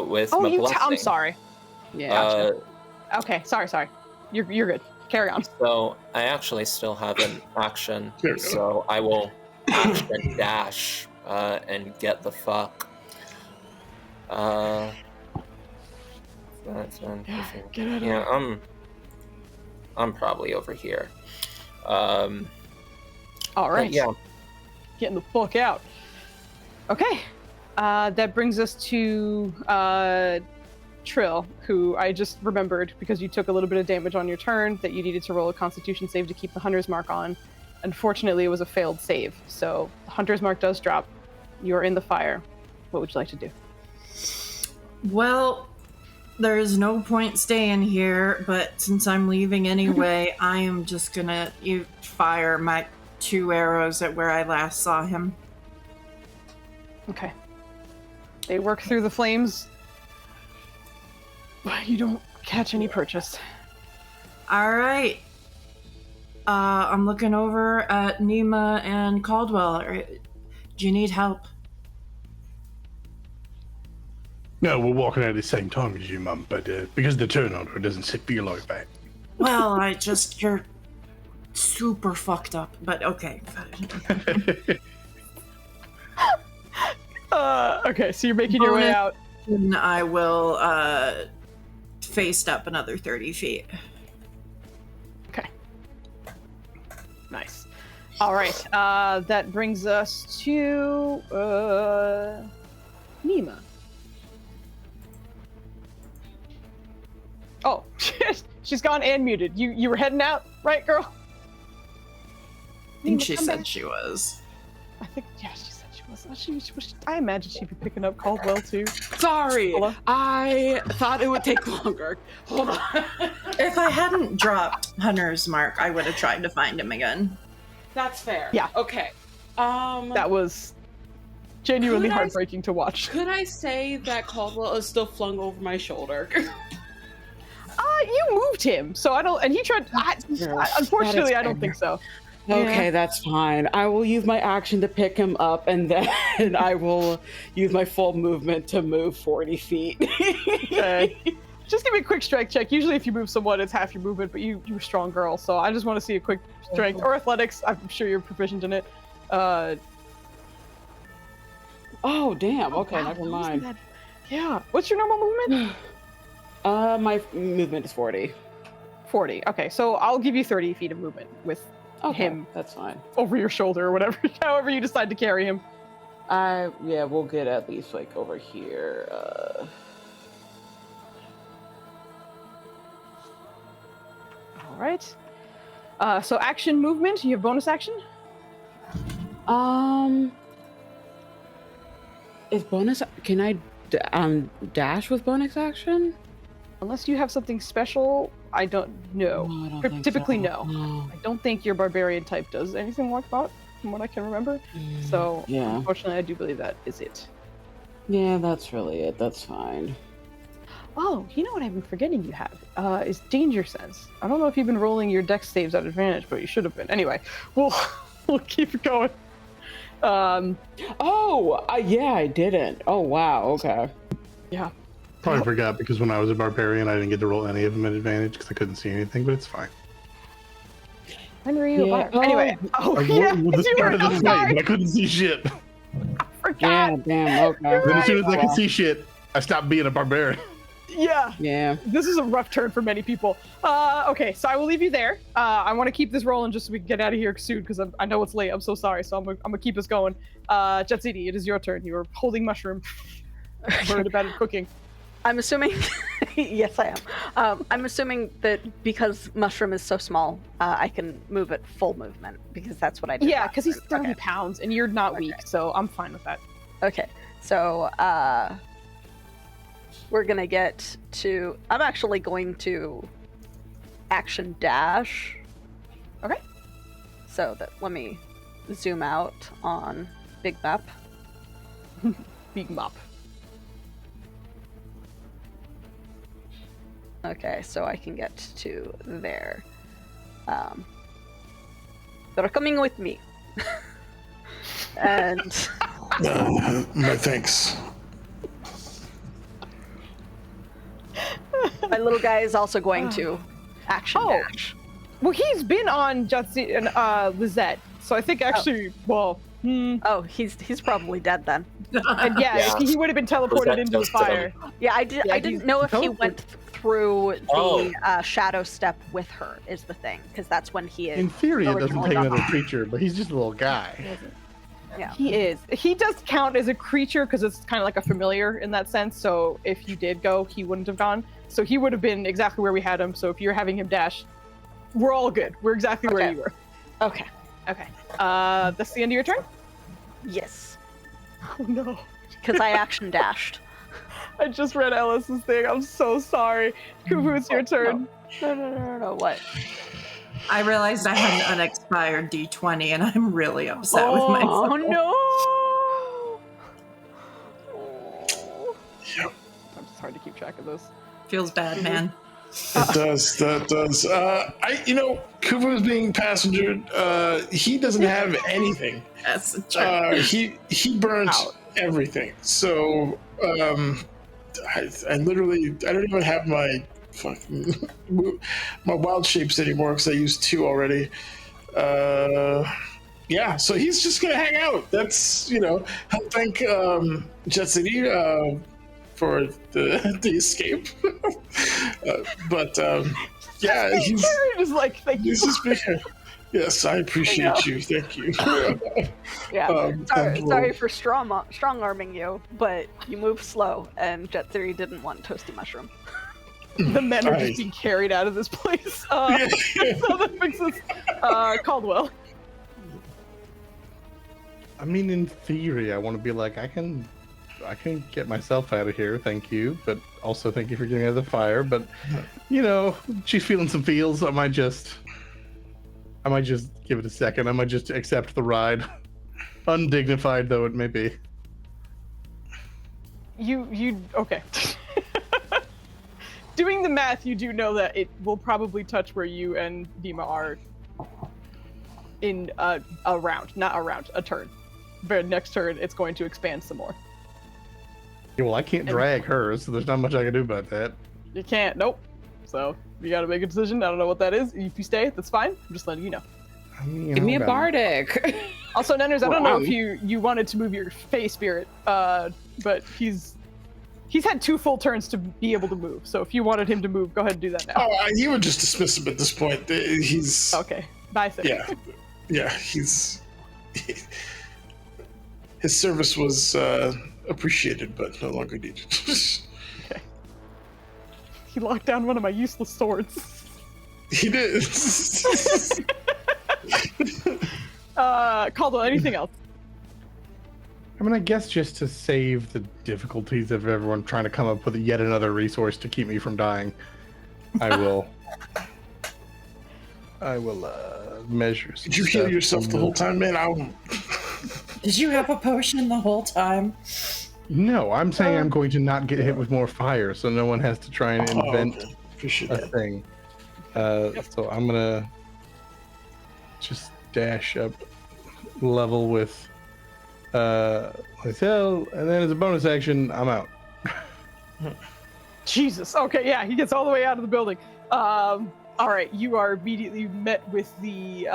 with my blessing. I'm sorry. Yeah. Gotcha. Okay, sorry. You're good. Carry on. So I actually still have an action, so I will action dash and get the fuck. Get out of Yeah, I'm probably over here. All right. Yeah. Getting the fuck out. Okay. That brings us to Trill, who I just remembered because you took a little bit of damage on your turn that you needed to roll a Constitution save to keep the Hunter's Mark on. Unfortunately, it was a failed save, so the Hunter's Mark does drop. You're in the fire. What would you like to do? Well, there's no point staying here, but since I'm leaving anyway, I am just gonna fire my 2 arrows at where I last saw him. Okay. They work through the flames. You don't catch any purchase. All right. I'm looking over at Nima and Caldwell. Do you need help? No, we're walking at the same time as you, Mum, but because the turn order doesn't feel like that. Well, you're super fucked up, but okay. Okay, so you're making your way out. And I will face step another 30 feet. Okay. Nice. All right. That brings us to Nima. Oh, she's gone and muted. You were heading out, right, girl? I think Nima, she come said back. she was. I think, yeah, she said she was. I imagine she'd be picking up Caldwell too. Sorry, Hello? I thought it would take longer. Hold on. If I hadn't dropped Hunter's Mark, I would have tried to find him again. That's fair. Yeah. Okay. That was genuinely Could I- heartbreaking to watch. Could I say that Caldwell is still flung over my shoulder? You moved him, so I don't. And he tried. Unfortunately, I don't think so. Okay, Yeah. that's fine. I will use my action to pick him up, and then I will use my full movement to move 40 feet. Okay. Just give me a quick strength check. Usually, if you move someone, it's half your movement, but you're a strong girl, so I just want to see a quick strength or athletics. I'm sure you're proficient in it. Oh, damn. Okay, wow, never wasn't mind. that- Yeah. What's your normal movement? My movement is 40. 40. Okay, so I'll give you 30 feet of movement with him That's fine. over your shoulder or whatever, however you decide to carry him. Yeah, we'll get at least like over here. All right. So action movement. You have bonus action. Is bonus? Can I dash with bonus action? Unless you have something special, I don't know. No, I don't think Typically, so. no. I don't think your barbarian type does anything like that, from what I can remember. So, Yeah. unfortunately, I do believe that is it. Yeah, that's really it. That's fine. Oh, you know what I've been forgetting you have? Is danger sense. I don't know if you've been rolling your dex saves at advantage, but you should have been. Anyway, we'll keep it going. Yeah, I didn't. Oh, wow. Okay. Yeah. Probably forgot because when I was a barbarian, I didn't get to roll any of them at advantage because I couldn't see anything, but it's fine. When were you? Yeah. Anyway. Oh, I yeah. rolled the you start were. of the I'm fight, sorry. but I couldn't see shit. Forgot. Yeah, damn. Okay. Then as soon as I Right. could see shit, I stopped being a barbarian. Yeah. Yeah. This is a rough turn for many people. Okay, so I will leave you there. I want to keep this rolling just so we can get out of here soon because I know it's late. I'm so sorry. So I'm gonna keep this going. Jetsidi, it is your turn. You are holding mushroom. Worried about it cooking. I'm assuming, yes, I am. I'm assuming that because mushroom is so small, I can move it full movement because that's what I did. Yeah, last because he's turn. 30 pounds and you're not weak, so I'm fine with that. Okay, so we're gonna get to. I'm actually going to action dash. Okay. So that let me zoom out on Big Map. Big mop. Okay, so I can get to there. They're coming with me. And My thanks. my little guy is also going to action Oh. dash. Well, he's been on Jutsi and Lizette, so I think actually, Oh, he's probably dead then. and yeah, he would have been teleported Lizette into the toasted him. fire. Yeah, I didn't know if he went through the Oh. shadow step with her. Is the thing, because that's when he is. In theory, it doesn't originally take got another off. creature, but he's just a little guy. Yeah. He is. He does count as a creature because it's kind of like a familiar in that sense. So if you did go, he wouldn't have gone. So he would have been exactly where we had him. So if you're having him dash, we're all good. We're exactly where Okay. you were. Okay. Okay. That's the end of your turn? Yes, Oh no. because I action dashed. I just read Ellis's thing. I'm so sorry. Kufu, it's your turn. No. What? I realized I had an unexpired D20 and I'm really upset with myself. Oh no! I'm just hard to keep track of this. Feels bad, man. It does. That does. Kufu is being passenger. He doesn't have anything. That's a joke. He burnt everything. So I literally don't even have my fucking my wild shapes anymore because I used 2 already. Yeah, so he's just gonna hang out. That's help thank Jet City for the escape. But yeah, he's just like, thank you. he's just being. Yes, I appreciate you. Thank you. Yeah. and Sorry for strong arming you, but you move slow, and Jet Theory didn't want toasty mushroom. The men are I- just being carried out of this place. So that makes us Caldwell. I mean, in theory, I want to be like, I can get myself out of here, thank you. But also, thank you for getting out of the fire. But she's feeling some feels. I might just give it a second. I might just accept the ride, undignified though it may be. You okay? Doing the math, you do know that it will probably touch where you and Dima are in a turn. But next turn, it's going to expand some more. Yeah, well, I can't drag her, so there's not much I can do about that. You can't. Nope. So you got to make a decision. I don't know what that is. If you stay, that's fine. I'm just letting you know. I mean, Give me a about- bardic. Also, Nenners, I don't know Wow. if you wanted to move your Fey spirit, but he's had 2 full turns to be able to move. So if you wanted him to move, go ahead and do that now. he would just dismiss him at this point. He's Okay. Bye, Fey. yeah. His service was appreciated, but no longer needed. He locked down one of my useless swords. He did. Caldwell, anything else? I mean, I guess just to save the difficulties of everyone trying to come up with yet another resource to keep me from dying, I will measure. Some Did you heal stuff yourself from the whole time, man? Did you have a potion the whole time? No, I'm saying I'm going to not get hit with more fire, so no one has to try and invent Okay. Appreciate a that. thing. So I'm gonna just dash up level with Lethal, and then as a bonus action, I'm out. Jesus. Okay, yeah, he gets all the way out of the building. All right, you are immediately met with the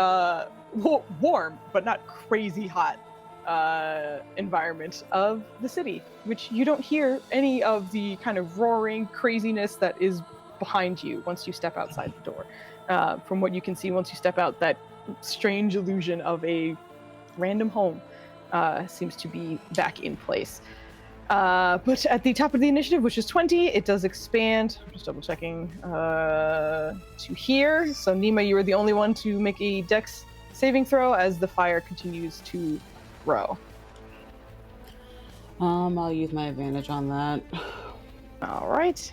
warm but not crazy hot environment of the city, which you don't hear any of the kind of roaring craziness that is behind you once you step outside the door. From what you can see, once you step out, that strange illusion of a random home seems to be back in place. But at the top of the initiative, which is 20, it does expand. I'm just double checking to here. So Nima, you are the only one to make a dex saving throw as the fire continues to grow. I'll use my advantage on that. All right.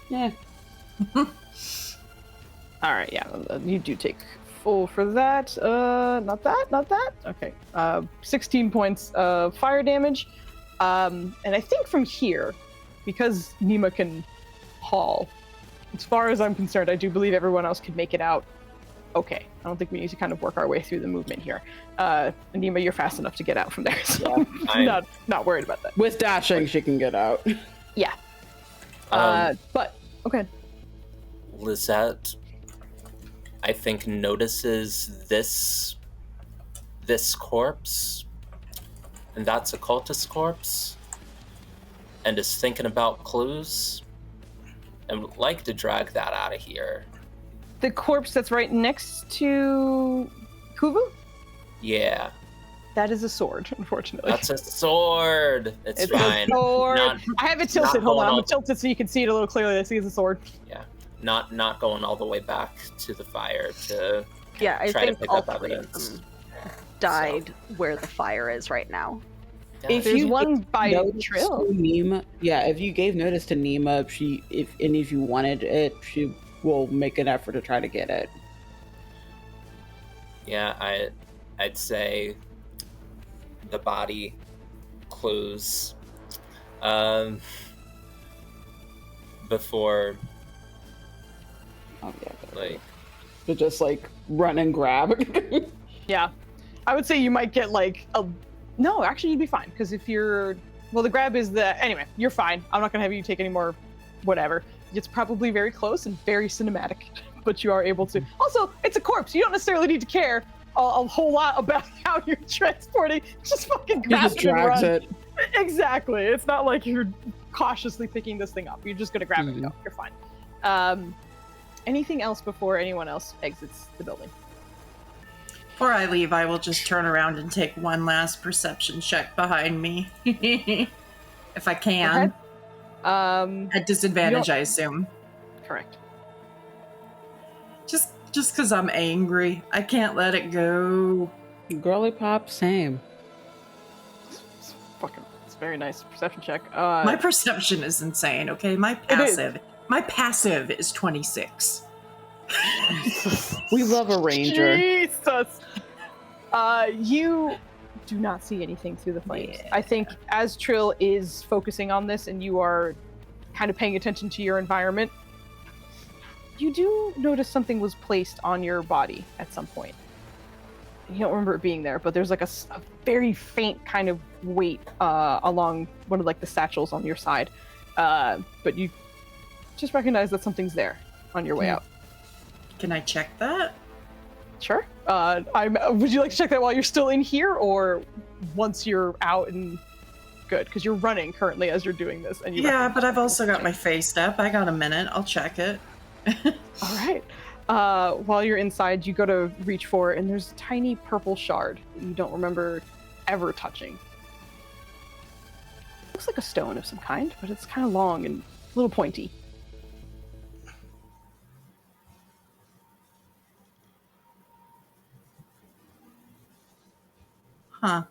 Yeah. All right, yeah, you do take full for that. Not that. Okay. 16 points of fire damage. And I think from here, because Nima can haul, as far as I'm concerned, I do believe everyone else could make it out okay. I don't think we need to kind of work our way through the movement here. Nima, you're fast enough to get out from there, so I'm not worried about that. With dashing, she can get out. Yeah. But, okay. Lizette, I think, notices this corpse, and that's a cultist corpse, and is thinking about clues, and would like to drag that out of here. The corpse that's right next to Kuvu? Yeah. That is a sword, unfortunately. That's a sword. It's fine. A sword. Not, I have it tilted. Hold on, I'm gonna tilt it so you can see it a little clearly. I see it's a sword. Yeah. Not going all the way back to the fire to I try to think pick all up three of evidence. them died where the fire is right now. If There's you one gave by notice Trill. to Nima, if you gave notice to Nima, if any of you wanted it, she will make an effort to try to get it. Yeah, I'd say the body clues before like to just like run and grab. Yeah, I would say you might get like a. No, actually, you'd be fine because if you're the grab is anyway. You're fine. I'm not gonna have you take any more. Whatever. It's probably very close and very cinematic, but you are able to. Also, it's a corpse. You don't necessarily need to care a whole lot about how you're transporting. Just fucking grab it and run. It. Exactly. It's not like you're cautiously picking this thing up. You're just gonna grab it and go. You're fine. Anything else before anyone else exits the building? Before I leave, I will just turn around and take one last perception check behind me. If I can. At disadvantage, I assume. Correct. Just because I'm angry. I can't let it go. Girly pop, same. It's a very nice perception check. My perception is insane, okay? My passive is 26. We love a ranger. Jesus. You do not see anything through the flames. Yeah. I think as Trill is focusing on this and you are kind of paying attention to your environment, you do notice something was placed on your body at some point. You don't remember it being there, but there's like a very faint kind of weight along one of like the satchels on your side. But you just recognize that something's there on your way out. Can I check that? Sure. Would you like to check that while you're still in here, or once you're out and good? Because you're running currently as you're doing this. And but I've also got my face step. I got a minute. I'll check it. All right. While you're inside, you go to reach for it, and there's a tiny purple shard that you don't remember ever touching. Looks like a stone of some kind, but it's kind of long and a little pointy. Huh.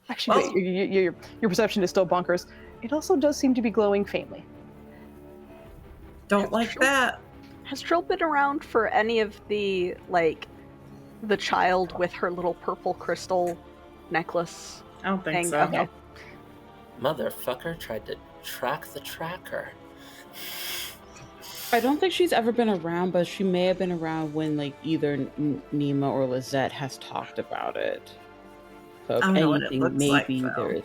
Actually, wait, your perception is still bonkers. It also does seem to be glowing faintly. Don't like that. Has Trill been around for any of the, like, the child with her little purple crystal necklace? I don't think thing? so. Okay. Motherfucker tried to track the tracker. I don't think she's ever been around, but she may have been around when like either Nima or Lizette has talked about it. So if I don't know what it anything, looks maybe like, though. there's.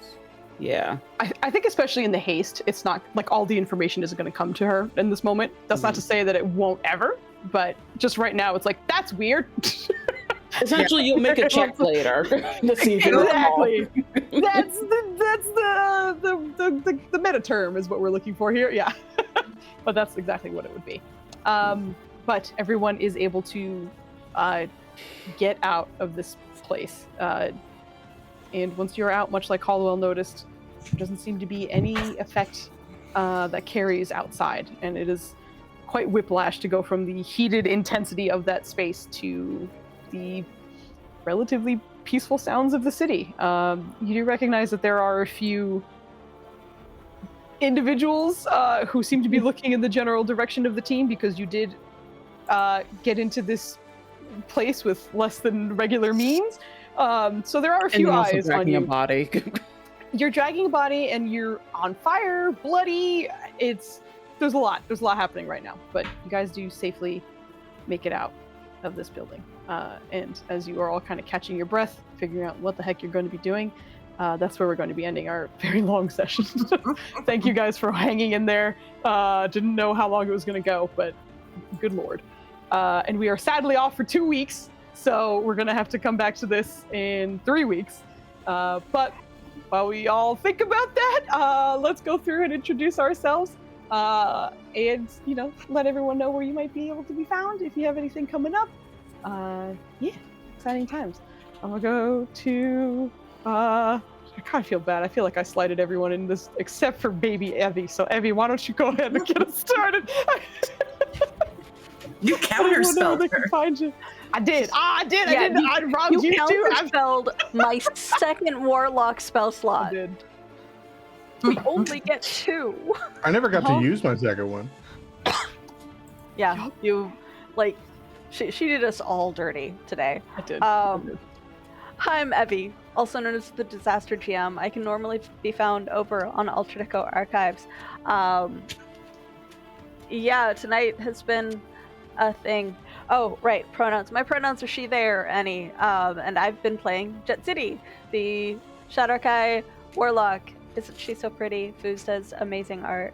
Yeah. I think especially in the haste, it's not like all the information isn't going to come to her in this moment. That's not to say that it won't ever, but just right now it's like, that's weird. Essentially, you'll make a check later to see if you Exactly. That's the meta term is what we're looking for here. Yeah. But that's exactly what it would be. But everyone is able to get out of this place. And once you're out, much like Hollowell noticed, there doesn't seem to be any effect that carries outside. And it is quite whiplash to go from the heated intensity of that space to the relatively peaceful sounds of the city. You do recognize that there are a few individuals who seem to be looking in the general direction of the team, because you did get into this place with less than regular means. So there are a few eyes on you. A body. you're dragging a body and you're on fire, bloody. There's a lot happening right now, but you guys do safely make it out of this building. And as you are all kind of catching your breath, figuring out what the heck you're going to be doing, that's where we're going to be ending our very long session. Thank you guys for hanging in there. Didn't know how long it was going to go, but good lord. And we are sadly off for 2 weeks, so we're going to have to come back to this in 3 weeks. But while we all think about that, let's go through and introduce ourselves. And, let everyone know where you might be able to be found if you have anything coming up. Yeah, exciting times. I'm gonna go to, I kind of feel bad. I feel like I slighted everyone in this except for baby Evie. So Evie, why don't you go ahead and get us started? You counterspelled her. Find you. I did. I did. Yeah, I robbed you too. I counterspelled my second warlock spell slot. I did. We only get 2. I never got to use my second one. Yeah, you, she did us all dirty today. I did. Hi, I'm Evie, also known as the Disaster GM. I can normally be found over on Alter Echo Archives. Yeah, tonight has been a thing. Oh, right, pronouns. My pronouns are she, there, any. And I've been playing Jet City, the Shadowkai warlock. Isn't she so pretty? Foos does amazing art.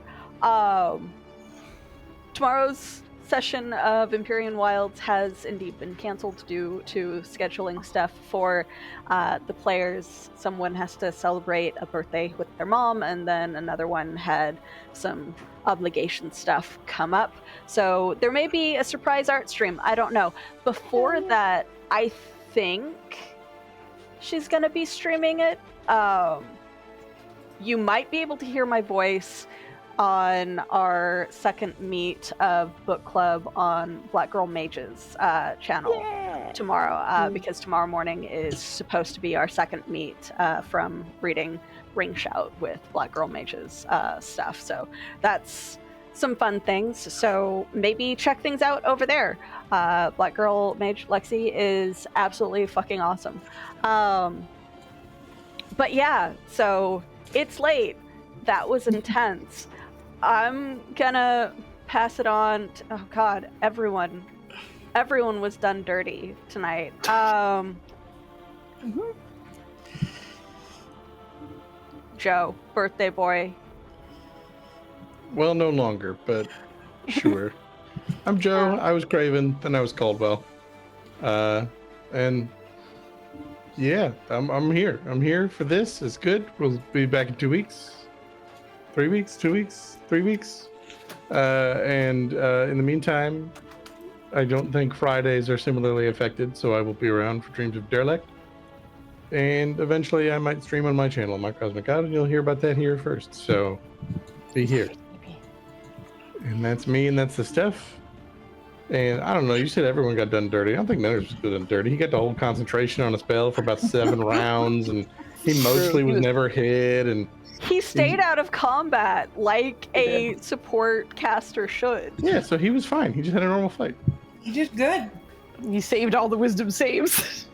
Tomorrow's session of Empyrean Wilds has indeed been canceled due to scheduling stuff for the players. Someone has to celebrate a birthday with their mom, and then another one had some obligation stuff come up. So there may be a surprise art stream. I don't know. Before that, I think she's going to be streaming it. You might be able to hear my voice on our second meet of book club on Black Girl Mage's channel tomorrow, because tomorrow morning is supposed to be our second meet from reading Ring Shout with Black Girl Mage's stuff. So that's some fun things. So maybe check things out over there. Black Girl Mage Lexi is absolutely fucking awesome. But yeah, so it's late. That was intense. I'm gonna pass it on to, oh god, everyone was done dirty tonight. Joe, birthday boy. Well, no longer, but sure. I'm Joe. I was Craven, then I was Caldwell. And yeah, I'm here. I'm here for this. It's good. We'll be back in 2 weeks. 3 weeks, 2 weeks, 3 weeks. And in the meantime, I don't think Fridays are similarly affected, so I will be around for Dreams of Derelict. And eventually I might stream on my channel, My Cosmic God, and you'll hear about that here first. So be here. And that's me, and that's the stuff. And I don't know, you said everyone got done dirty. I don't think Nenners was done dirty. He got to hold concentration on a spell for about 7 rounds, and he mostly was never hit, and he stayed out of combat like a support caster should. Yeah, so he was fine. He just had a normal fight. You did good. You saved all the wisdom saves.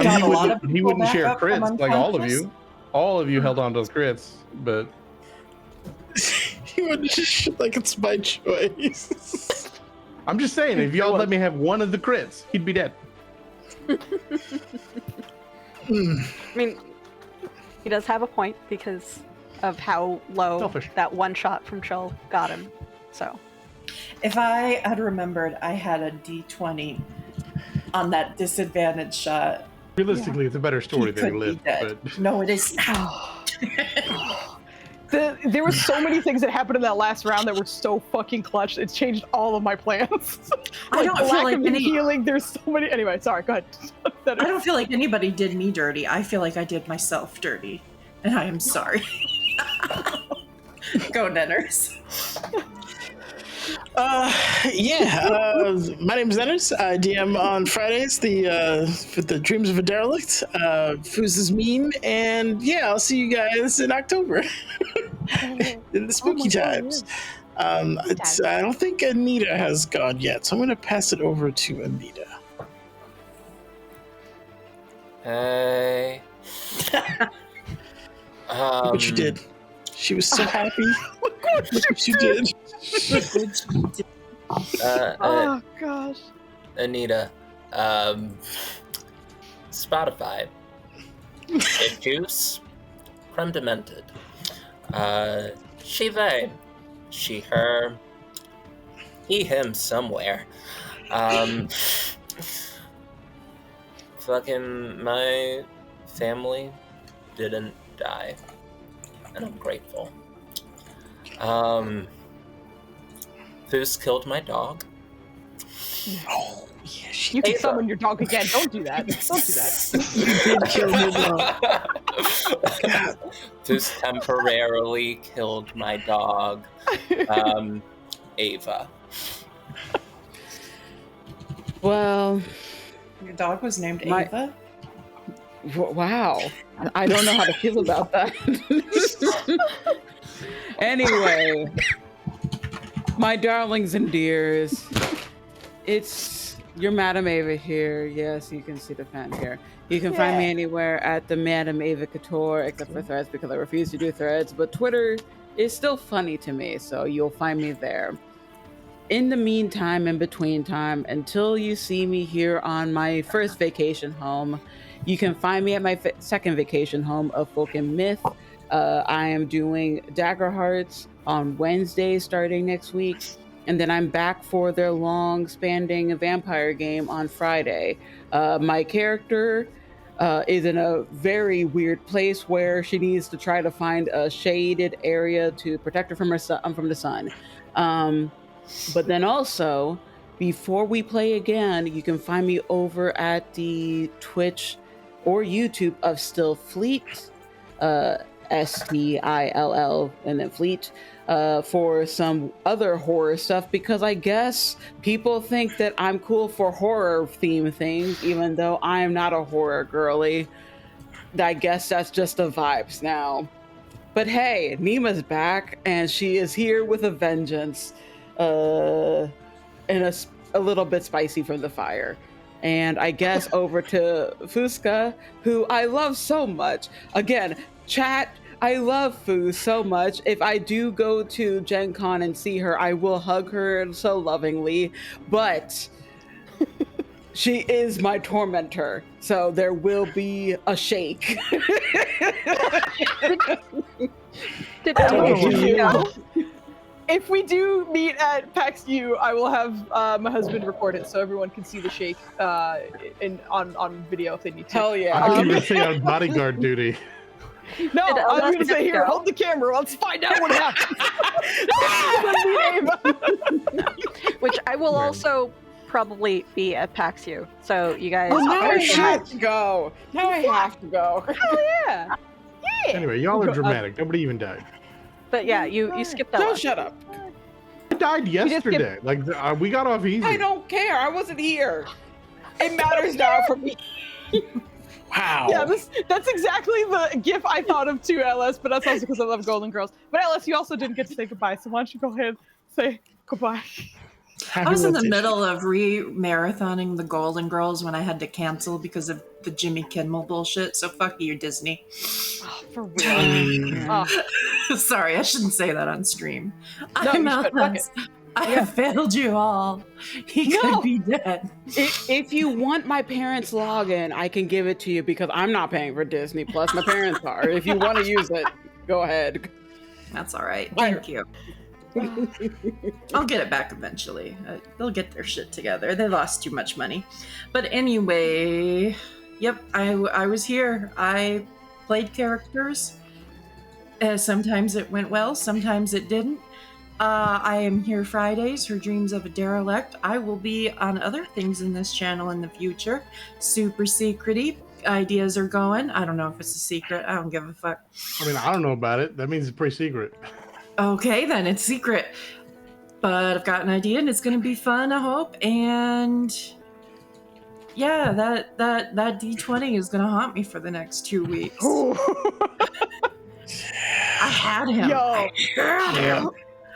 He wouldn't share crits like all of you. All of you held on to the crits, but He wouldn't just like it's my choice. I'm just saying, if y'all let me have one of the crits, he'd be dead. I mean, he does have a point because of how low that one shot from Chill got him. So, if I had remembered, I had a D20 on that disadvantage shot. Realistically, it's a better story than he lived. But no, it is. There were so many things that happened in that last round that were so fucking clutch. It changed all of my plans. I don't feel like any healing. There's so many. Anyway, sorry. Go ahead. I don't feel like anybody did me dirty. I feel like I did myself dirty, and I am sorry. Go Nenners. My name's Nenners. I DM on Fridays for the Dreams of a Derelict. Foos is mean, and yeah, I'll see you guys in October in the spooky times. I don't think Anita has gone yet, so I'm gonna pass it over to Anita. Hey. Look what you did. She was so happy. Look what you did. Oh gosh. Anita, Spotify. Juice, creme de mented. She, they, she, her, he, him, somewhere. Fucking my family didn't die, and I'm grateful. Foos killed my dog. Oh, yeah, she You can Ava. summon your dog again. Don't do that. Don't do that. did kill her dog. Foos temporarily killed my dog, Ava. Well, Your dog was named My- Ava? wow. I don't know how to feel about that. Anyway, my darlings and dears, it's your Madam Ava here. Yes, you can see the fan here. You can find me anywhere at the Madam Ava Couture, except for Threads because I refuse to do Threads. But Twitter is still funny to me, so you'll find me there. In the meantime, in between time, until you see me here on my first vacation home, you can find me at my second vacation home of Folk and Myth. I am doing Dagger Hearts on Wednesday starting next week, and then I'm back for their long-spanning vampire game on Friday. My character is in a very weird place where she needs to try to find a shaded area to protect her from from the sun. But then also, before we play again, you can find me over at the Twitch or YouTube of Still Fleet, STILL, and then Fleet, for some other horror stuff, because I guess people think that I'm cool for horror theme things, even though I'm not a horror girly. I guess that's just the vibes now. But hey, Nima's back, and she is here with a vengeance. And a little bit spicy from the fire. And I guess over to Foozca, who I love so much. Again, chat, I love Foos so much. If I do go to Gen Con and see her, I will hug her so lovingly. But she is my tormentor, so there will be a shake. Did anyone know? If we do meet at PAX U, I will have my husband record it so everyone can see the shake on video if they need to. Hell yeah. I can even say on bodyguard duty. No, Did I was Elvis going to say, here, go? hold the camera. Let's find out what happens. Which I will also probably be at PAX U. So you guys. Well, now I are- have to go. Now I have to go. Oh, yeah. Yeah. Anyway, y'all are dramatic. Nobody even died. But yeah, you skipped that Don't one. shut up. I died yesterday. Like we got off easy. I don't care. I wasn't here. It matters now for me. Wow. Yeah, that's exactly the gif I thought of too, LS, but that's also because I love Golden Girls. But LS, you also didn't get to say goodbye, so why don't you go ahead and say goodbye? I was in the middle of re-marathoning the Golden Girls when I had to cancel because of the Jimmy Kimmel bullshit, so fuck you, Disney. Oh, for real. Oh. Sorry, I shouldn't say that on stream. No, I'm you should. Fuck Alice. I have failed you all. He No. could be dead. If you want my parents' login, I can give it to you because I'm not paying for Disney Plus. My parents are. If you want to use it, go ahead. That's all right. Thank you. I'll get it back eventually. They'll get their shit together. They lost too much money. But anyway, yep, I was here. I played characters. Sometimes it went well, sometimes it didn't. I am here Fridays for Dreams of a Derelict. I will be on other things in this channel in the future. Super secrety. Ideas are going. I don't know if it's a secret. I don't give a fuck. I mean, I don't know about it. That means it's pretty secret. Okay, then it's secret. But I've got an idea and it's going to be fun, I hope. And yeah, that D20 is going to haunt me for the next 2 weeks. I had him. Yo.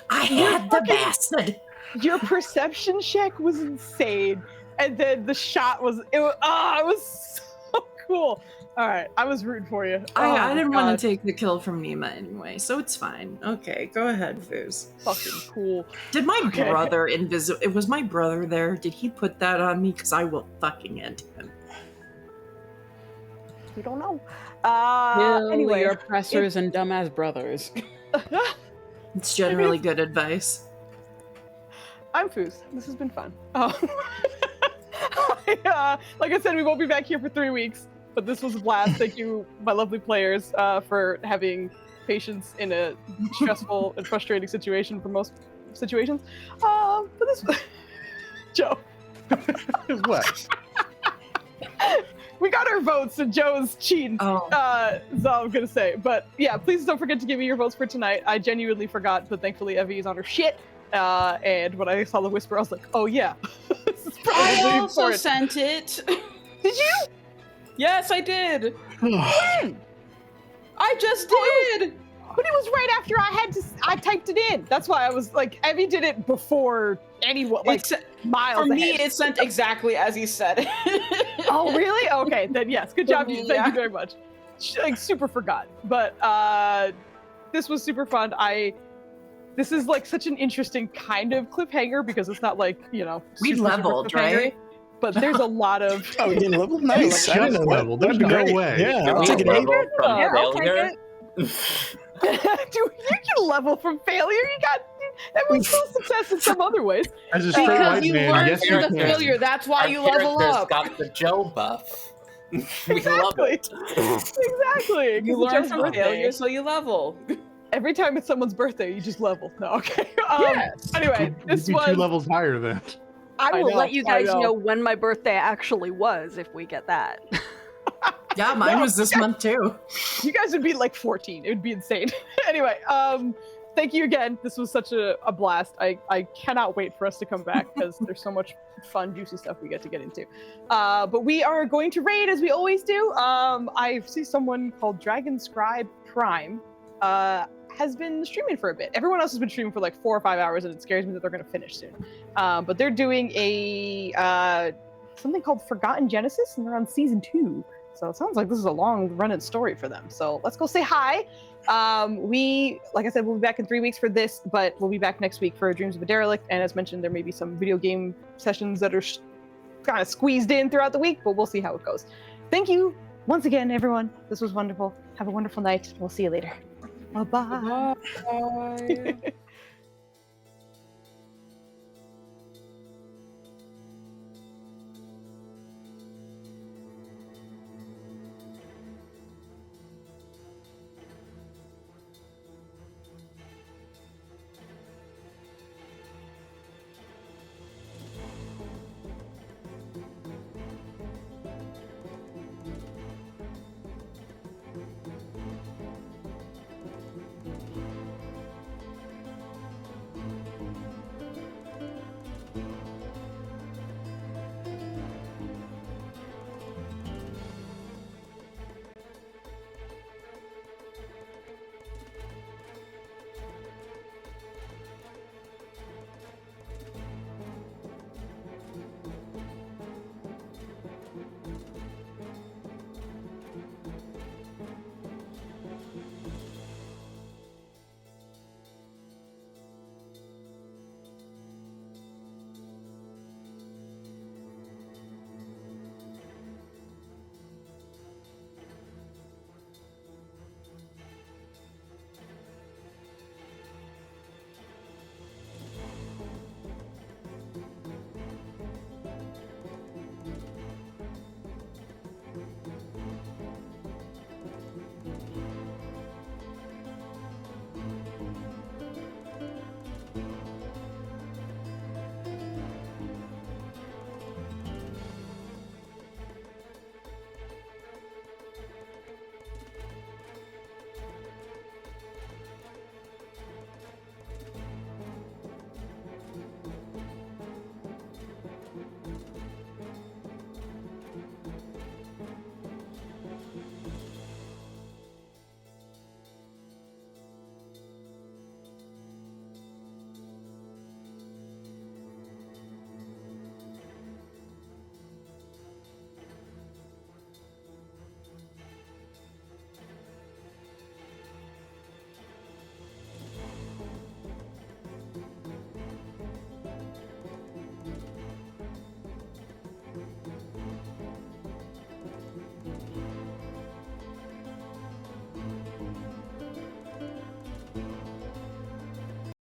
I had the bastard. Your perception check was insane, and then the shot was it was so Cool. All right, I was rooting for you. I didn't God. want to take the kill from Nima anyway, so it's fine. Okay, go ahead, Foos. Fucking cool. Did my Okay. brother it was my brother there? Did he put that on me? Because I will fucking end him. We don't know. Kill Anyway, your oppressors and dumbass brothers. It's generally good advice. I'm Foos. This has been fun. Like I said, we won't be back here for 3 weeks, but this was a blast. Thank you, my lovely players, for having patience in a stressful and frustrating situation for most situations. But this Joe. What? We got our votes, and Joe's cheating. Oh. That's all I'm gonna say. But yeah, please don't forget to give me your votes for tonight. I genuinely forgot, but thankfully Evie is on her shit. And when I saw the whisper, I was like, oh yeah. This is probably I also important. sent it. Did you? Yes, I did. When? I just did. But it was right after I typed it in. That's why I was like, Evie did it before anyone, like It's, miles for me, ahead. it sent exactly as he said it. Oh, really? Okay, then yes. Good job. me, Thank yeah. you very much. Like, super forgot. But this was super fun. This is like such an interesting kind of cliffhanger because it's not like, We super leveled, cliffhanger-y, right? But there's a lot of Oh, we getting level? We Nice. I didn't just know that. leveled. There's That'd be no great. way. Yeah, Did I'll we take an 8. level from Yeah, I'll take failure? Dude, you can level from failure. You got everyone's still success in some other ways. As a straight Because white you man, learn yes, from you the can. failure. That's why Our you level characters up. got the Joe buff. We love Exactly. it. Exactly. You 'cause learn it's Joe's from birthday. failure, so you level. Every time it's someone's birthday, you just level. No, okay. Yes. Anyway, You'd this be was. 2 levels higher then. I will know, let you I guys know. know when my birthday actually was if we get that. Yeah, mine No, was this month too. You guys would be like 14. It would be insane. Anyway, thank you again. This was such a blast. I cannot wait for us to come back because there's so much fun, juicy stuff we get to get into. But we are going to raid as we always do. I see someone called Dragon Scribe Prime has been streaming for a bit. Everyone else has been streaming for like 4 or 5 hours, and it scares me that they're going to finish soon. But they're doing a something called Forgotten Genesis, and they're on season 2. So it sounds like this is a long running story for them. So let's go say hi. Like I said, we'll be back in 3 weeks for this, but we'll be back next week for Dreams of a Derelict. And as mentioned, there may be some video game sessions that are kind of squeezed in throughout the week, but we'll see how it goes. Thank you once again, everyone. This was wonderful. Have a wonderful night. We'll see you later. Bye-bye. Bye.